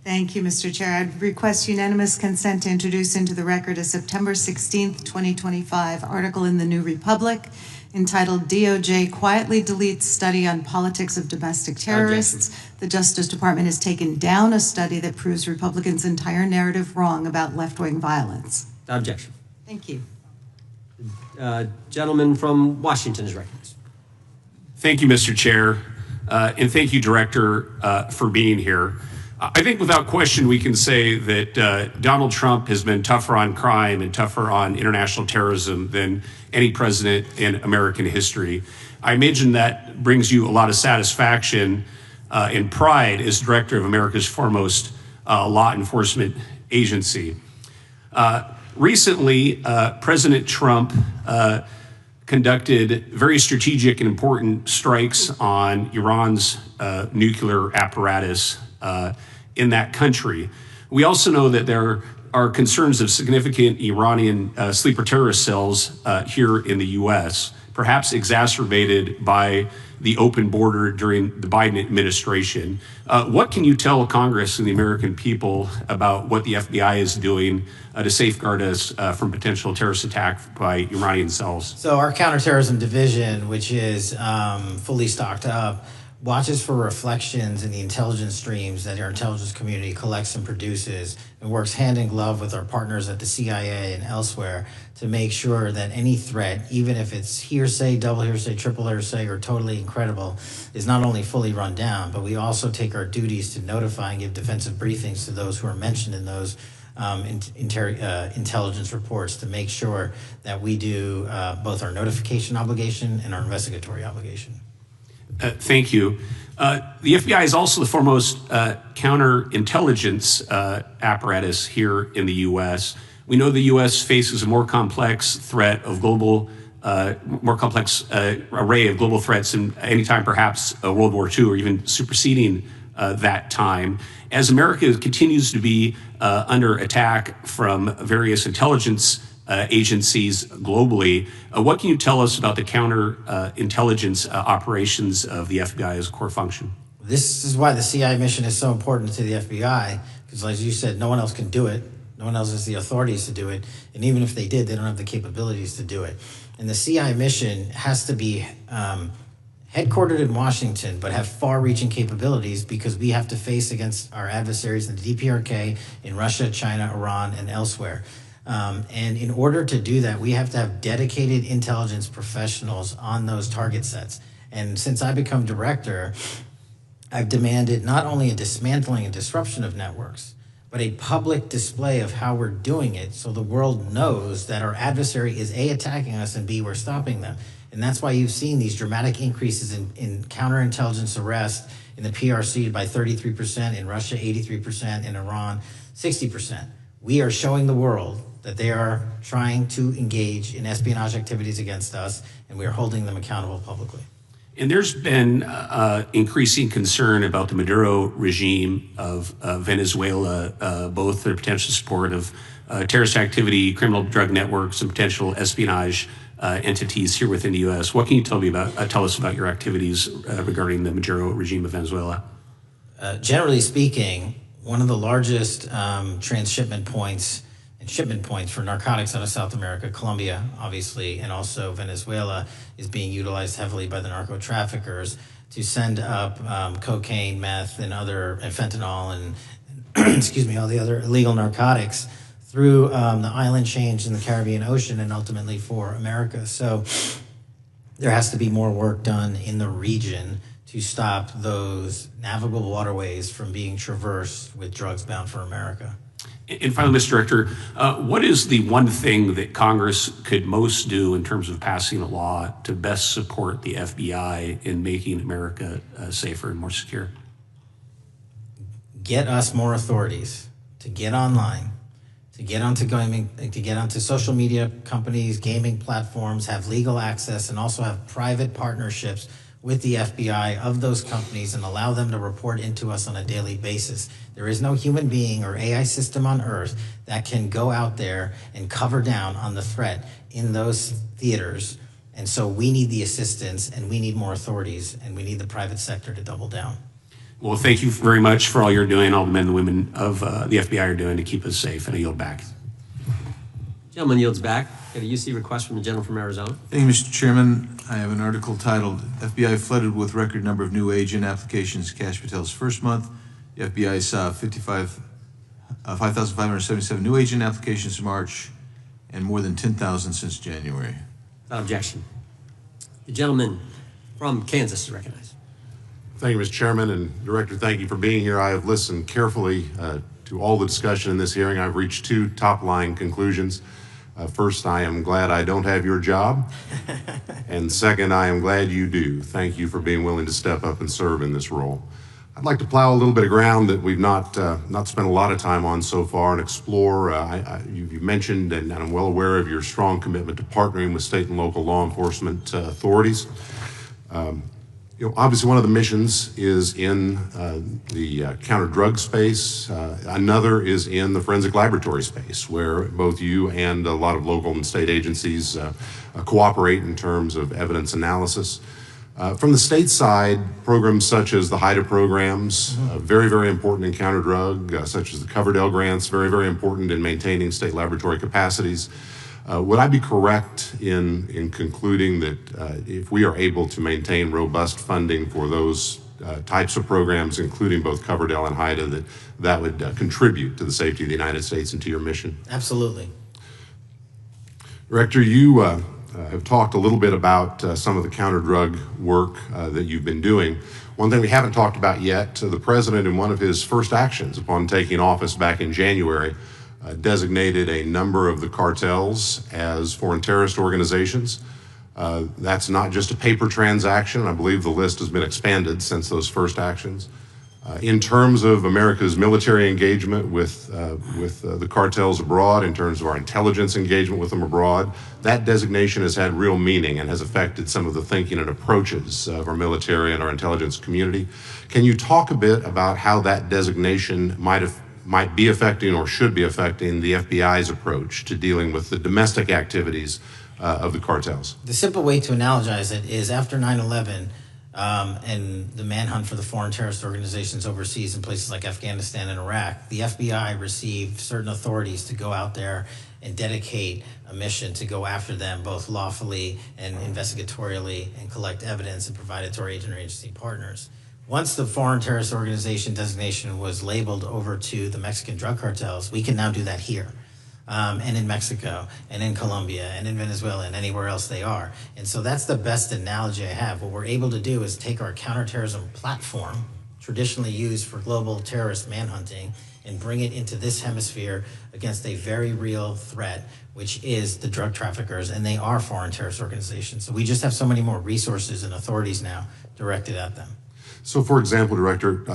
M: Thank you, Mr. Chair. I'd request unanimous consent to introduce into the record a September 16th, 2025 article in the New Republic entitled DOJ Quietly Deletes Study on Politics of Domestic Terrorists. The Justice Department has taken down a study that proves Republicans' entire narrative wrong about left-wing violence.
A: Without objection.
M: Thank you.
A: Gentleman from Washington is recognized.
P: Thank you, Mr. Chair, and thank you, Director, for being here. I think without question we can say that Donald Trump has been tougher on crime and tougher on international terrorism than any president in American history. I imagine that brings you a lot of satisfaction and pride as director of America's foremost law enforcement agency. Recently, President Trump conducted very strategic and important strikes on Iran's nuclear apparatus in that country. We also know that there are concerns of significant Iranian sleeper terrorist cells here in the U.S., perhaps exacerbated by the open border during the Biden administration. What can you tell Congress and the American people about what the FBI is doing to safeguard us from potential terrorist attack by Iranian cells?
C: So our counterterrorism division, which is fully stocked up, watches for reflections in the intelligence streams that our intelligence community collects and produces, and works hand in glove with our partners at the CIA and elsewhere to make sure that any threat, even if it's hearsay, double hearsay, triple hearsay, or totally incredible, is not only fully run down, but we also take our duties to notify and give defensive briefings to those who are mentioned in those intelligence reports to make sure that we do both our notification obligation and our investigatory obligation.
P: Thank you. The FBI is also the foremost counterintelligence apparatus here in the U.S. We know the U.S. faces a more complex threat of global, more complex array of global threats than any time perhaps World War II or even superseding that time. As America continues to be under attack from various intelligence agencies globally, what can you tell us about the counterintelligence operations of the FBI as a core function?
C: This is why the CIA mission is so important to the FBI, because as you said, no one else can do it. No one else has the authorities to do it. And even if they did, they don't have the capabilities to do it. And the CIA mission has to be headquartered in Washington, but have far-reaching capabilities because we have to face against our adversaries in the DPRK, in Russia, China, Iran, and elsewhere. And in order to do that, we have to have dedicated intelligence professionals on those target sets. And since I become director, I've demanded not only a dismantling and disruption of networks, but a public display of how we're doing it so the world knows that our adversary is A, attacking us, and B, we're stopping them. And that's why you've seen these dramatic increases in counterintelligence arrests in the PRC by 33%, in Russia 83%, in Iran 60%. We are showing the world that they are trying to engage in espionage activities against us, and we are holding them accountable publicly.
P: And there's been increasing concern about the Maduro regime of Venezuela, both their potential support of terrorist activity, criminal drug networks, and potential espionage entities here within the U.S. What can you tell us about your activities regarding the Maduro regime of Venezuela?
C: Generally speaking, one of the largest transshipment points and shipment points for narcotics out of South America, Colombia, obviously, and also Venezuela, is being utilized heavily by the narco traffickers to send up cocaine, meth, and fentanyl, and excuse me, all the other illegal narcotics through the island chains in the Caribbean Ocean and ultimately for America. So there has to be more work done in the region to stop those navigable waterways from being traversed with drugs bound for America.
P: And finally, Mr. Director, what is the one thing that Congress could most do in terms of passing a law to best support the FBI in making America safer and more secure?
C: Get us more authorities to get online, to get onto social media companies, gaming platforms, have legal access, and also have private partnerships with the FBI of those companies and allow them to report into us on a daily basis. There is no human being or AI system on earth that can go out there and cover down on the threat in those theaters. And so we need the assistance, and we need more authorities, and we need the private sector to double down.
P: Well, thank you very much for all you're doing, all the men and women of the FBI are doing to keep us safe. And I yield back.
E: Gentleman yields back. Got a UC request from the gentleman from Arizona.
N: Thank you, Mr. Chairman. I have an article titled, FBI Flooded with Record Number of New Agent Applications Kash Patel's First Month. The FBI saw 5,577 new agent applications in March and more than 10,000 since January.
E: Without objection. The gentleman from Kansas is recognized.
O: Thank you, Mr. Chairman, and Director, thank you for being here. I have listened carefully to all the discussion in this hearing. I've reached two top-line conclusions. First, I am glad I don't have your job. And second, I am glad you do. Thank you for being willing to step up and serve in this role. I'd like to plow a little bit of ground that we've not spent a lot of time on so far and explore. You mentioned, and I'm well aware of your strong commitment to partnering with state and local law enforcement authorities. Obviously, one of the missions is in the counter-drug space. Another is in the forensic laboratory space, where both you and a lot of local and state agencies cooperate in terms of evidence analysis. From the state side, programs such as the HIDA programs, very, very important in counter-drug, such as the Coverdell grants, very, very important in maintaining state laboratory capacities. Would I be correct in concluding that if we are able to maintain robust funding for those types of programs, including both Coverdell and HIDA, that would contribute to the safety of the United States and to your mission?
C: Absolutely.
O: Director, you have talked a little bit about some of the counter-drug work that you've been doing. One thing we haven't talked about yet, the President, in one of his first actions upon taking office back in January, designated a number of the cartels as foreign terrorist organizations. That's not just a paper transaction. I believe the list has been expanded since those first actions. In terms of America's military engagement with the cartels abroad, in terms of our intelligence engagement with them abroad, that designation has had real meaning and has affected some of the thinking and approaches of our military and our intelligence community. Can you talk a bit about how that designation might be affecting or should be affecting the FBI's approach to dealing with the domestic activities of the cartels?
C: The simple way to analogize it is after 9/11, and the manhunt for the foreign terrorist organizations overseas in places like Afghanistan and Iraq, the FBI received certain authorities to go out there and dedicate a mission to go after them both lawfully and investigatorially and collect evidence and provide it to our agency partners. Once the foreign terrorist organization designation was labeled over to the Mexican drug cartels, we can now do that here. And in Mexico, and in Colombia, and in Venezuela, and anywhere else they are. And so that's the best analogy I have. What we're able to do is take our counterterrorism platform, traditionally used for global terrorist manhunting, and bring it into this hemisphere against a very real threat, which is the drug traffickers, and they are foreign terrorist organizations. So we just have so many more resources and authorities now directed at them.
O: So, for example, Director,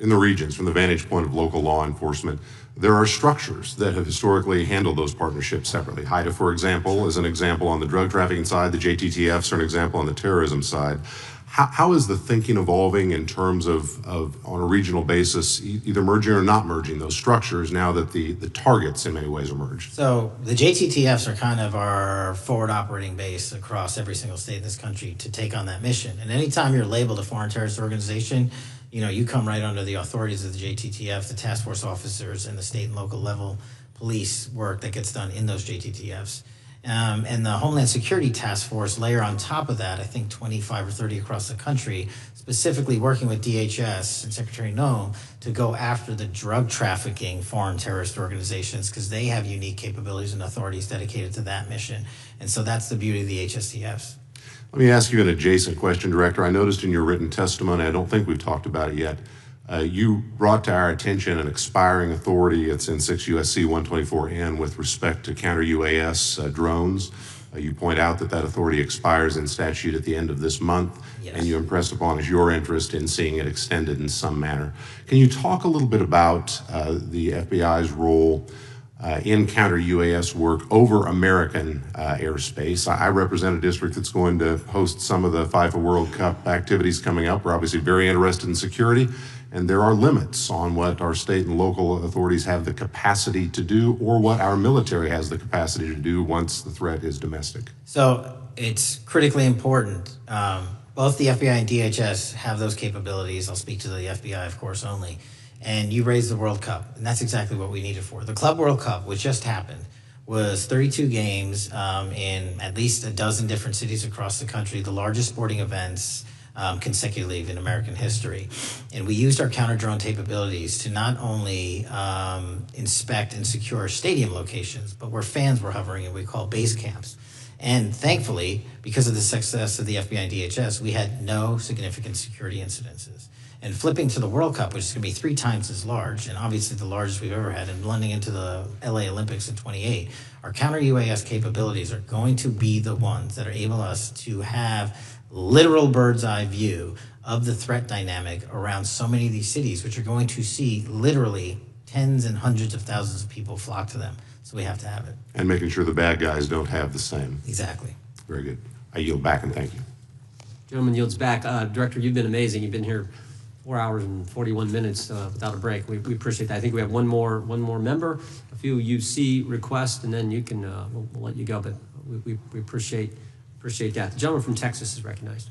O: in the regions, from the vantage point of local law enforcement, there are structures that have historically handled those partnerships separately. HIDA, for example, is an example on the drug trafficking side. The JTTFs are an example on the terrorism side. How is the thinking evolving in terms of on a regional basis, either merging or not merging those structures now that the targets in many ways are merged?
C: So the JTTFs are kind of our forward operating base across every single state in this country to take on that mission. And anytime you're labeled a foreign terrorist organization, you come right under the authorities of the JTTF, the task force officers, and the state and local level police work that gets done in those JTTFs. And the Homeland Security Task Force layer on top of that, I think 25 or 30 across the country, specifically working with DHS and Secretary Noem to go after the drug trafficking foreign terrorist organizations because they have unique capabilities and authorities dedicated to that mission. And so that's the beauty of the HSTFs.
O: Let me ask you an adjacent question, Director. I noticed in your written testimony, I don't think we've talked about it yet, you brought to our attention an expiring authority. It's in 6 U.S.C. 124N with respect to counter-UAS drones. You point out that authority expires in statute at the end of this month, yes. And you impressed upon us your interest in seeing it extended in some manner. Can you talk a little bit about the FBI's role in counter-UAS work over American airspace? I represent a district that's going to host some of the FIFA World Cup activities coming up. We're obviously very interested in security, and there are limits on what our state and local authorities have the capacity to do or what our military has the capacity to do once the threat is domestic.
C: So it's critically important. Both the FBI and DHS have those capabilities. I'll speak to the FBI, of course, only. And you raised the World Cup, and that's exactly what we need it for. The Club World Cup, which just happened, was 32 games in at least a dozen different cities across the country, the largest sporting events consecutively in American history. And we used our counter-drone capabilities to not only inspect and secure stadium locations, but where fans were hovering and we call base camps. And thankfully, because of the success of the FBI and DHS, we had no significant security incidences. And flipping to the World Cup, which is going to be 3 times as large, and obviously the largest we've ever had, and blending into the LA Olympics in 28, our counter-UAS capabilities are going to be the ones that are able us to have literal bird's eye view of the threat dynamic around so many of these cities, which are going to see literally tens and hundreds of thousands of people flock to them. So we have to have it.
O: And making sure the bad guys don't have the same.
C: Exactly.
O: Very good. I yield back and thank you.
E: Gentleman yields back. Director, you've been amazing. You've been here 4 hours and 41 minutes without a break. We appreciate that. I think we have one more member, a few UC requests, and then you can we'll let you go. But we appreciate that. The gentleman from Texas is recognized.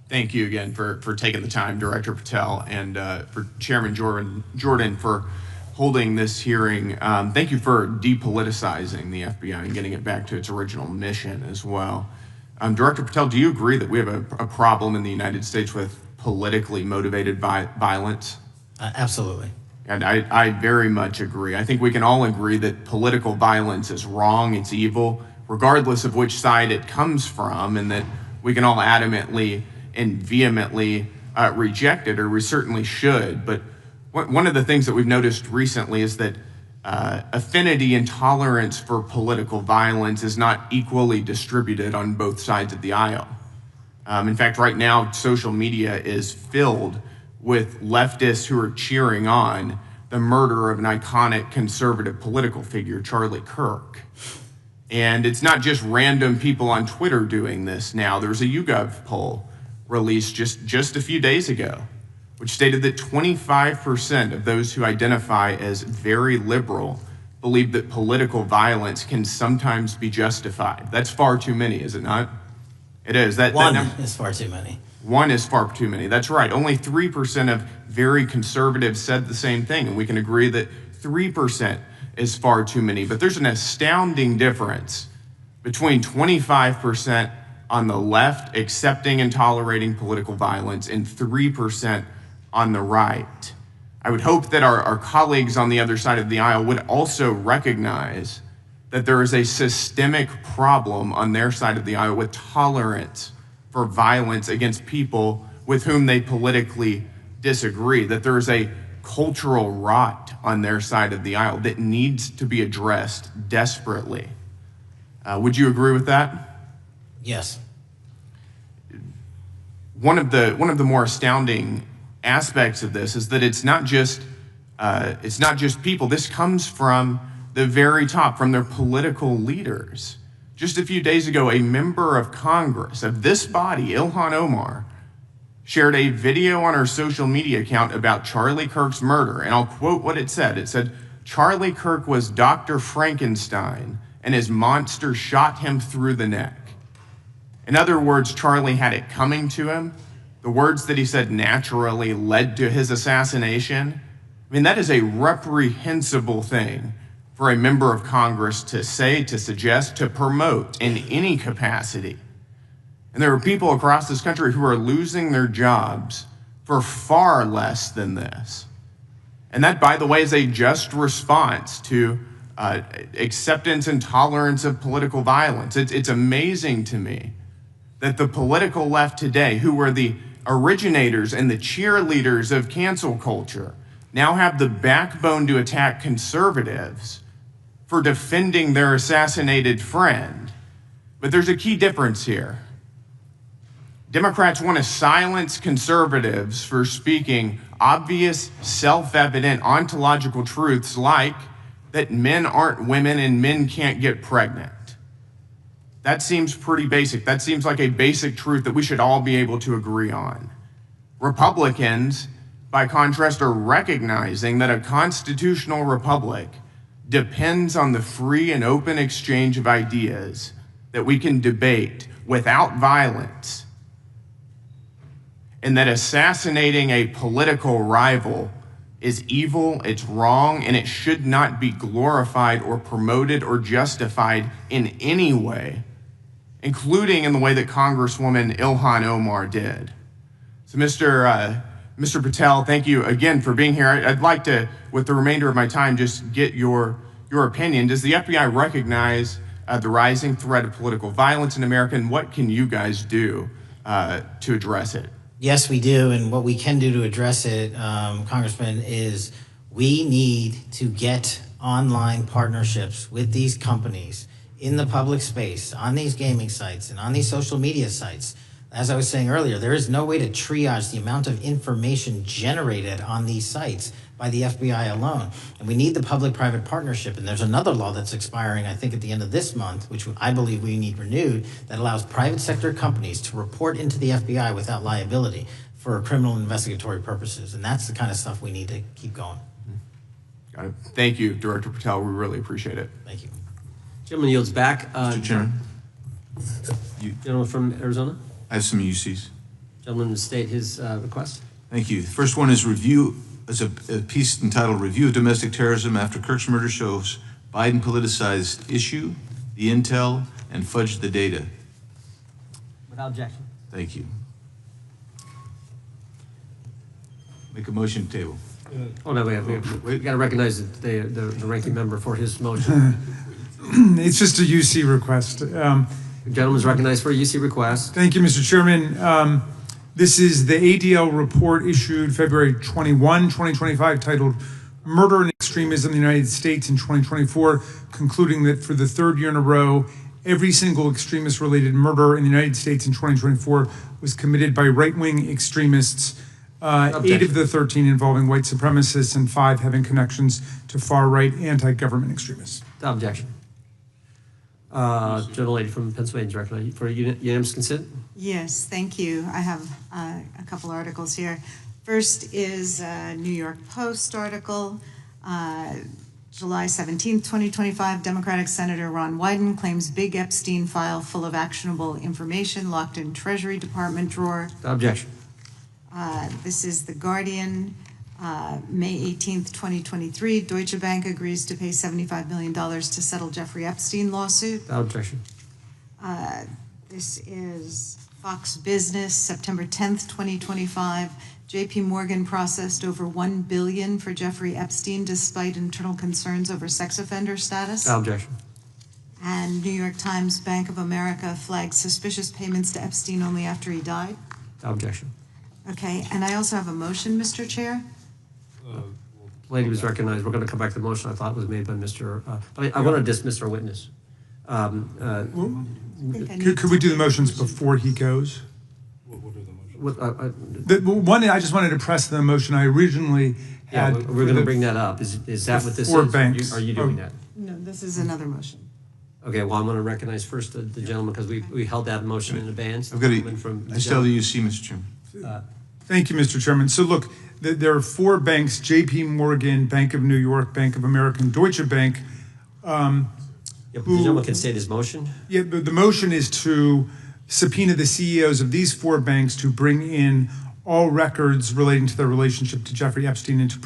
Q: Thank you again for taking the time, Director Patel, and for Chairman Jordan for holding this hearing. Thank you for depoliticizing the FBI and getting it back to its original mission as well. Director Patel, do you agree that we have a problem in the United States with politically motivated violence?
C: Absolutely.
Q: And I very much agree. I think we can all agree that political violence is wrong, it's evil, regardless of which side it comes from, and that we can all adamantly and vehemently reject it, or we certainly should. But one of the things that we've noticed recently is that affinity and tolerance for political violence is not equally distributed on both sides of the aisle. In fact, right now, social media is filled with leftists who are cheering on the murder of an iconic conservative political figure, Charlie Kirk. And it's not just random people on Twitter doing this now. There's a YouGov poll released just a few days ago, which stated that 25% of those who identify as very liberal believe that political violence can sometimes be justified. That's far too many, is it not? It is.
C: One is far too many.
Q: One is far too many. That's right. Only 3% of very conservatives said the same thing, and we can agree that 3% is far too many. But there's an astounding difference between 25% on the left accepting and tolerating political violence and 3% on the right. I would hope that our colleagues on the other side of the aisle would also recognize that there is a systemic problem on their side of the aisle with tolerance for violence against people with whom they politically disagree, that there is a cultural rot on their side of the aisle that needs to be addressed desperately. Would you agree with that?
C: Yes.
Q: One of the more astounding aspects of this is that it's not just people. This comes from the very top, from their political leaders. Just a few days ago, a member of Congress of this body, Ilhan Omar, shared a video on her social media account about Charlie Kirk's murder, and I'll quote what it said. It said, "Charlie Kirk was Dr. Frankenstein, and his monster shot him through the neck." In other words, Charlie had it coming to him. The words that he said naturally led to his assassination. I mean, that is a reprehensible thing for a member of Congress to say, to suggest, to promote in any capacity. And there are people across this country who are losing their jobs for far less than this. And that, by the way, is a just response to acceptance and tolerance of political violence. It's amazing to me that the political left today, who were the originators and the cheerleaders of cancel culture, now have the backbone to attack conservatives for defending their assassinated friend. But there's a key difference here. Democrats want to silence conservatives for speaking obvious, self-evident ontological truths like that men aren't women and men can't get pregnant. That seems pretty basic. That seems like a basic truth that we should all be able to agree on. Republicans, by contrast, are recognizing that a constitutional republic depends on the free and open exchange of ideas that we can debate without violence, and that assassinating a political rival is evil, it's wrong, and it should not be glorified or promoted or justified in any way, including in the way that Congresswoman Ilhan Omar did. So Mr. Patel, thank you again for being here. I'd like to, with the remainder of my time, just get your opinion. Does the FBI recognize the rising threat of political violence in America, and what can you guys do to address it?
C: Yes, we do, and what we can do to address it, Congressman, is we need to get online partnerships with these companies in the public space, on these gaming sites and on these social media sites. As I was saying earlier, there is no way to triage the amount of information generated on these sites by the FBI alone. And we need the public-private partnership. And there's another law that's expiring, I think, at the end of this month, which I believe we need renewed, that allows private sector companies to report into the FBI without liability for criminal investigatory purposes. And that's the kind of stuff we need to keep going.
Q: Got it. Thank you, Director Patel. We really appreciate it.
C: Thank you.
E: Gentleman yields back.
N: Mr. Chairman.
E: Gentleman from Arizona.
N: I have some UCs.
E: Gentleman to state his request.
N: Thank you. The first one is a piece entitled Review of Domestic Terrorism After Kirk's Murder Shows Biden Politicized Issue, the Intel, and Fudged the Data.
E: Without objection.
N: Thank you. Make a motion to table.
E: Oh, no, we got to recognize the ranking member for his motion.
R: It's just a UC request.
E: The gentleman's recognized for a UC request.
R: Thank you, Mr. Chairman. This is the ADL report issued February 21, 2025, titled Murder and Extremism in the United States in 2024, concluding that for the third year in a row, every single extremist-related murder in the United States in 2024 was committed by right-wing extremists, 8 of the 13 involving white supremacists and 5 having connections to far-right anti-government extremists.
E: Without objection. Gentlelady from Pennsylvania, Director, for unanimous consent?
M: Yes, thank you. I have a couple articles here. First is a New York Post article, July 17th, 2025, Democratic Senator Ron Wyden claims big Epstein file full of actionable information locked in Treasury Department drawer.
E: Without objection.
M: This is The Guardian, May 18th, 2023, Deutsche Bank agrees to pay $75 million to settle Jeffrey Epstein lawsuit.
E: Without objection.
M: This is Fox Business, September 10th, 2025. JP Morgan processed over $1 billion for Jeffrey Epstein despite internal concerns over sex offender status.
E: Without objection.
M: And New York Times, Bank of America flagged suspicious payments to Epstein only after he died.
E: Without objection.
M: Okay, and I also have a motion, Mr. Chair.
E: Lady was recognized. We're going to come back to the motion I thought was made by Mr. I want to dismiss our witness.
R: Could we do the motions before he goes? The one I just wanted to press the motion I originally had.
E: Yeah, we're going to bring that up. Is that what this is?
R: Banks.
E: Are you doing that?
M: No, this is another motion.
E: Okay, well, I'm going to recognize first the gentleman because we held that motion in advance.
N: I've got I still have the UC, Mr. Chairman.
R: Thank you, Mr. Chairman. So look, there are 4 banks, JP Morgan, Bank of New York, Bank of America, and Deutsche Bank.
E: The gentleman can state his motion.
R: Yeah, the motion is to subpoena the CEOs of these 4 banks to bring in all records relating to their relationship to Jeffrey Epstein and to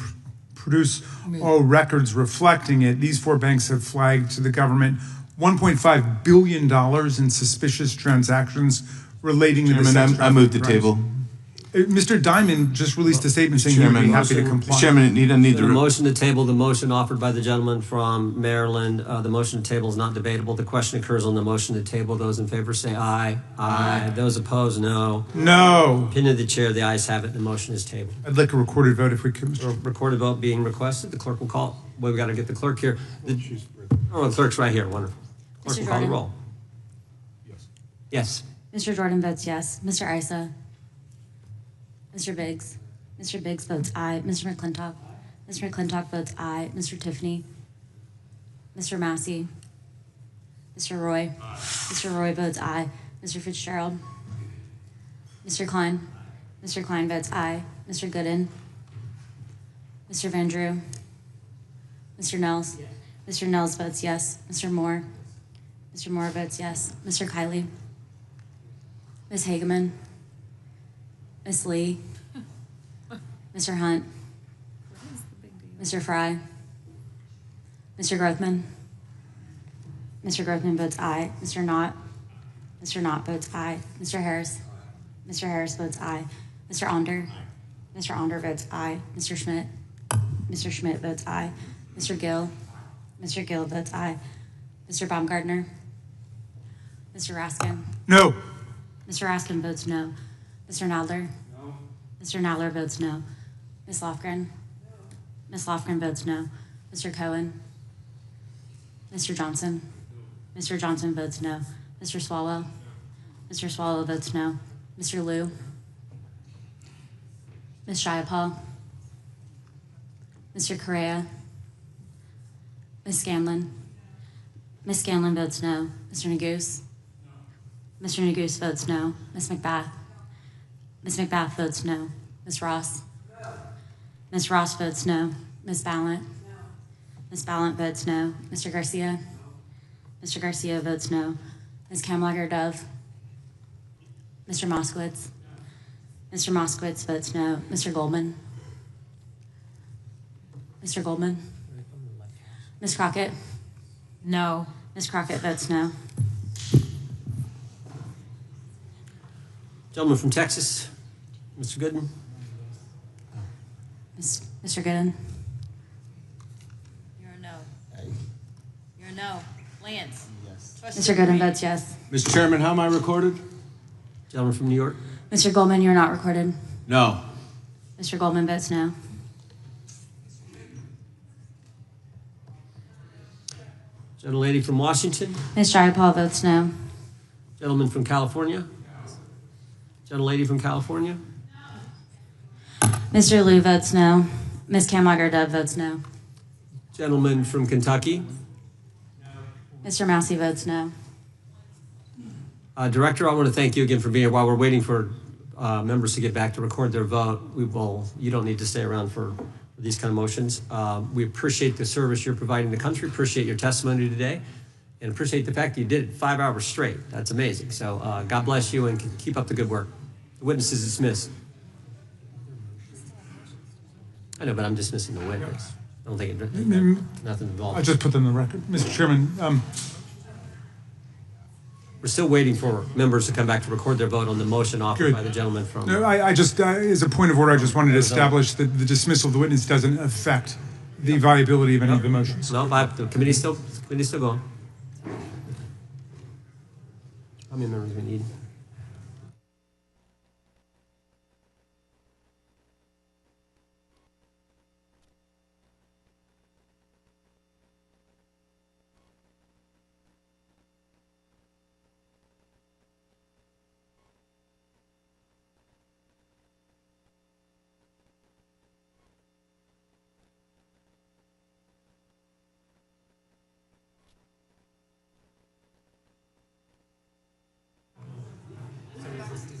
R: produce all records reflecting it. These 4 banks have flagged to the government $1.5 billion in suspicious transactions relating to the sex
N: I move the table.
R: Mr. Diamond just released a statement saying he would be happy to comply.
N: Chairman, need
E: the motion to table, the motion offered by the gentleman from Maryland. The motion to table is not debatable. The question occurs on the motion to table. Those in favor say aye. Aye. Those opposed, no.
R: No.
E: Opinion of the chair, the ayes have it. The motion is tabled.
R: I'd like a recorded vote if we could, Mr.
E: Recorded vote being requested. The clerk will call. Well, we got to get the clerk here. The clerk's right here. Wonderful. Clerk will call the roll. Yes.
S: Mr. Jordan votes yes. Mr. Issa. Mr. Biggs. Mr. Biggs votes aye. Mr. McClintock. Mr. McClintock votes aye. Mr. Tiffany. Mr. Massey. Mr. Roy. Mr. Roy votes aye. Mr. Fitzgerald. Mr. Klein. Mr. Klein votes aye. Mr. Gooden. Mr. Van Drew. Mr. Nels. Mr. Nels votes yes. Mr. Moore. Mr. Moore votes yes. Mr. Kiley. Ms. Hageman. Ms. Lee. Mr. Hunt. Mr. Fry. Mr. Grothman. Mr. Grothman votes aye. Mr. Knott. Mr. Knott votes aye. Mr. Harris. Mr. Harris votes aye. Mr. Onder. Mr. Onder votes aye. Mr. Schmidt. Mr. Schmidt votes aye. Mr. Gill. Mr. Gill votes aye. Mr. Baumgartner. Mr. Raskin.
R: No.
S: Mr. Raskin votes no. Mr. Nadler. No. Mr. Nadler votes no. Ms. Lofgren. Ms. Lofgren votes no. Mr. Cohen. Mr. Johnson. Mr. Johnson votes no. Mr. Swallow? Mr. Swallow votes no. Mr. Liu? Ms. Jayapal? Mr. Correa? Ms. Scanlon? Ms. Scanlon votes no. Mr. Neguse? Mr. Neguse votes no. Ms. McBath? Ms. McBath votes no. Ms. Ross? Ms. Ross votes no. Ms. Ballant? Ms. Ballant votes no. Mr. Garcia? Mr. Garcia votes no. Ms. Kamlager-Dove? Mr. Moskowitz? Mr. Moskowitz votes no. Mr. Goldman? Mr. Goldman? Ms. Crockett?
D: No.
S: Ms. Crockett votes no.
E: Gentleman from Texas, Mr. Gooden.
S: Mr. Gooden?
K: You're a no. You're a no. Lance? Yes.
S: Mr. Gooden votes yes.
T: Mr. Chairman, how am I recorded?
E: Gentleman from New York.
S: Mr. Goldman, you're not recorded.
T: No.
S: Mr. Goldman votes no.
E: Gentlelady from Washington.
S: Ms. Jayapal votes no.
E: Gentleman from California. Gentlelady from California.
S: Mr. Liu votes no. Ms. Kamlager-Dove votes no.
E: Gentleman from Kentucky.
S: Mr. Massey votes no.
E: Director, I want to thank you again for being here. While we're waiting for members to get back to record their vote, you don't need to stay around for these kind of motions. We appreciate the service you're providing the country, appreciate your testimony today, and appreciate the fact that you did it 5 hours straight. That's amazing. So God bless you and keep up the good work. The witness is dismissed. I know, but I'm dismissing the witness. I don't think nothing involved.
R: I just put them in the record. Mr. Chairman,
E: we're still waiting for members to come back to record their vote on the motion offered by the gentleman from...
R: No, I just, as a point of order, I just wanted to establish that the dismissal of the witness doesn't affect the viability of any of the motions.
E: No, the committee's still going. How many members do we need?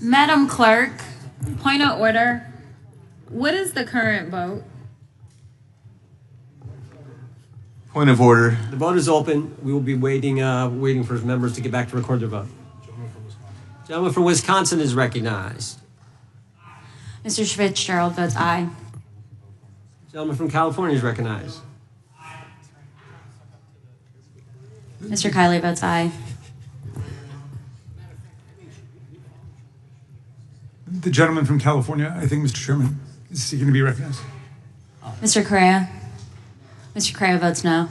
D: Madam Clerk, point of order. What is the current vote?
N: Point of order.
E: The vote is open. We will be waiting for members to get back to record their vote. Gentleman from Wisconsin is recognized.
S: Mr. Fitzgerald votes aye.
E: Gentleman from California is recognized.
S: Mr. Kiley votes aye.
R: The gentleman from California, I think, Mr. Chairman, is seeking to be recognized.
S: Mr. Correa? Mr. Correa votes no.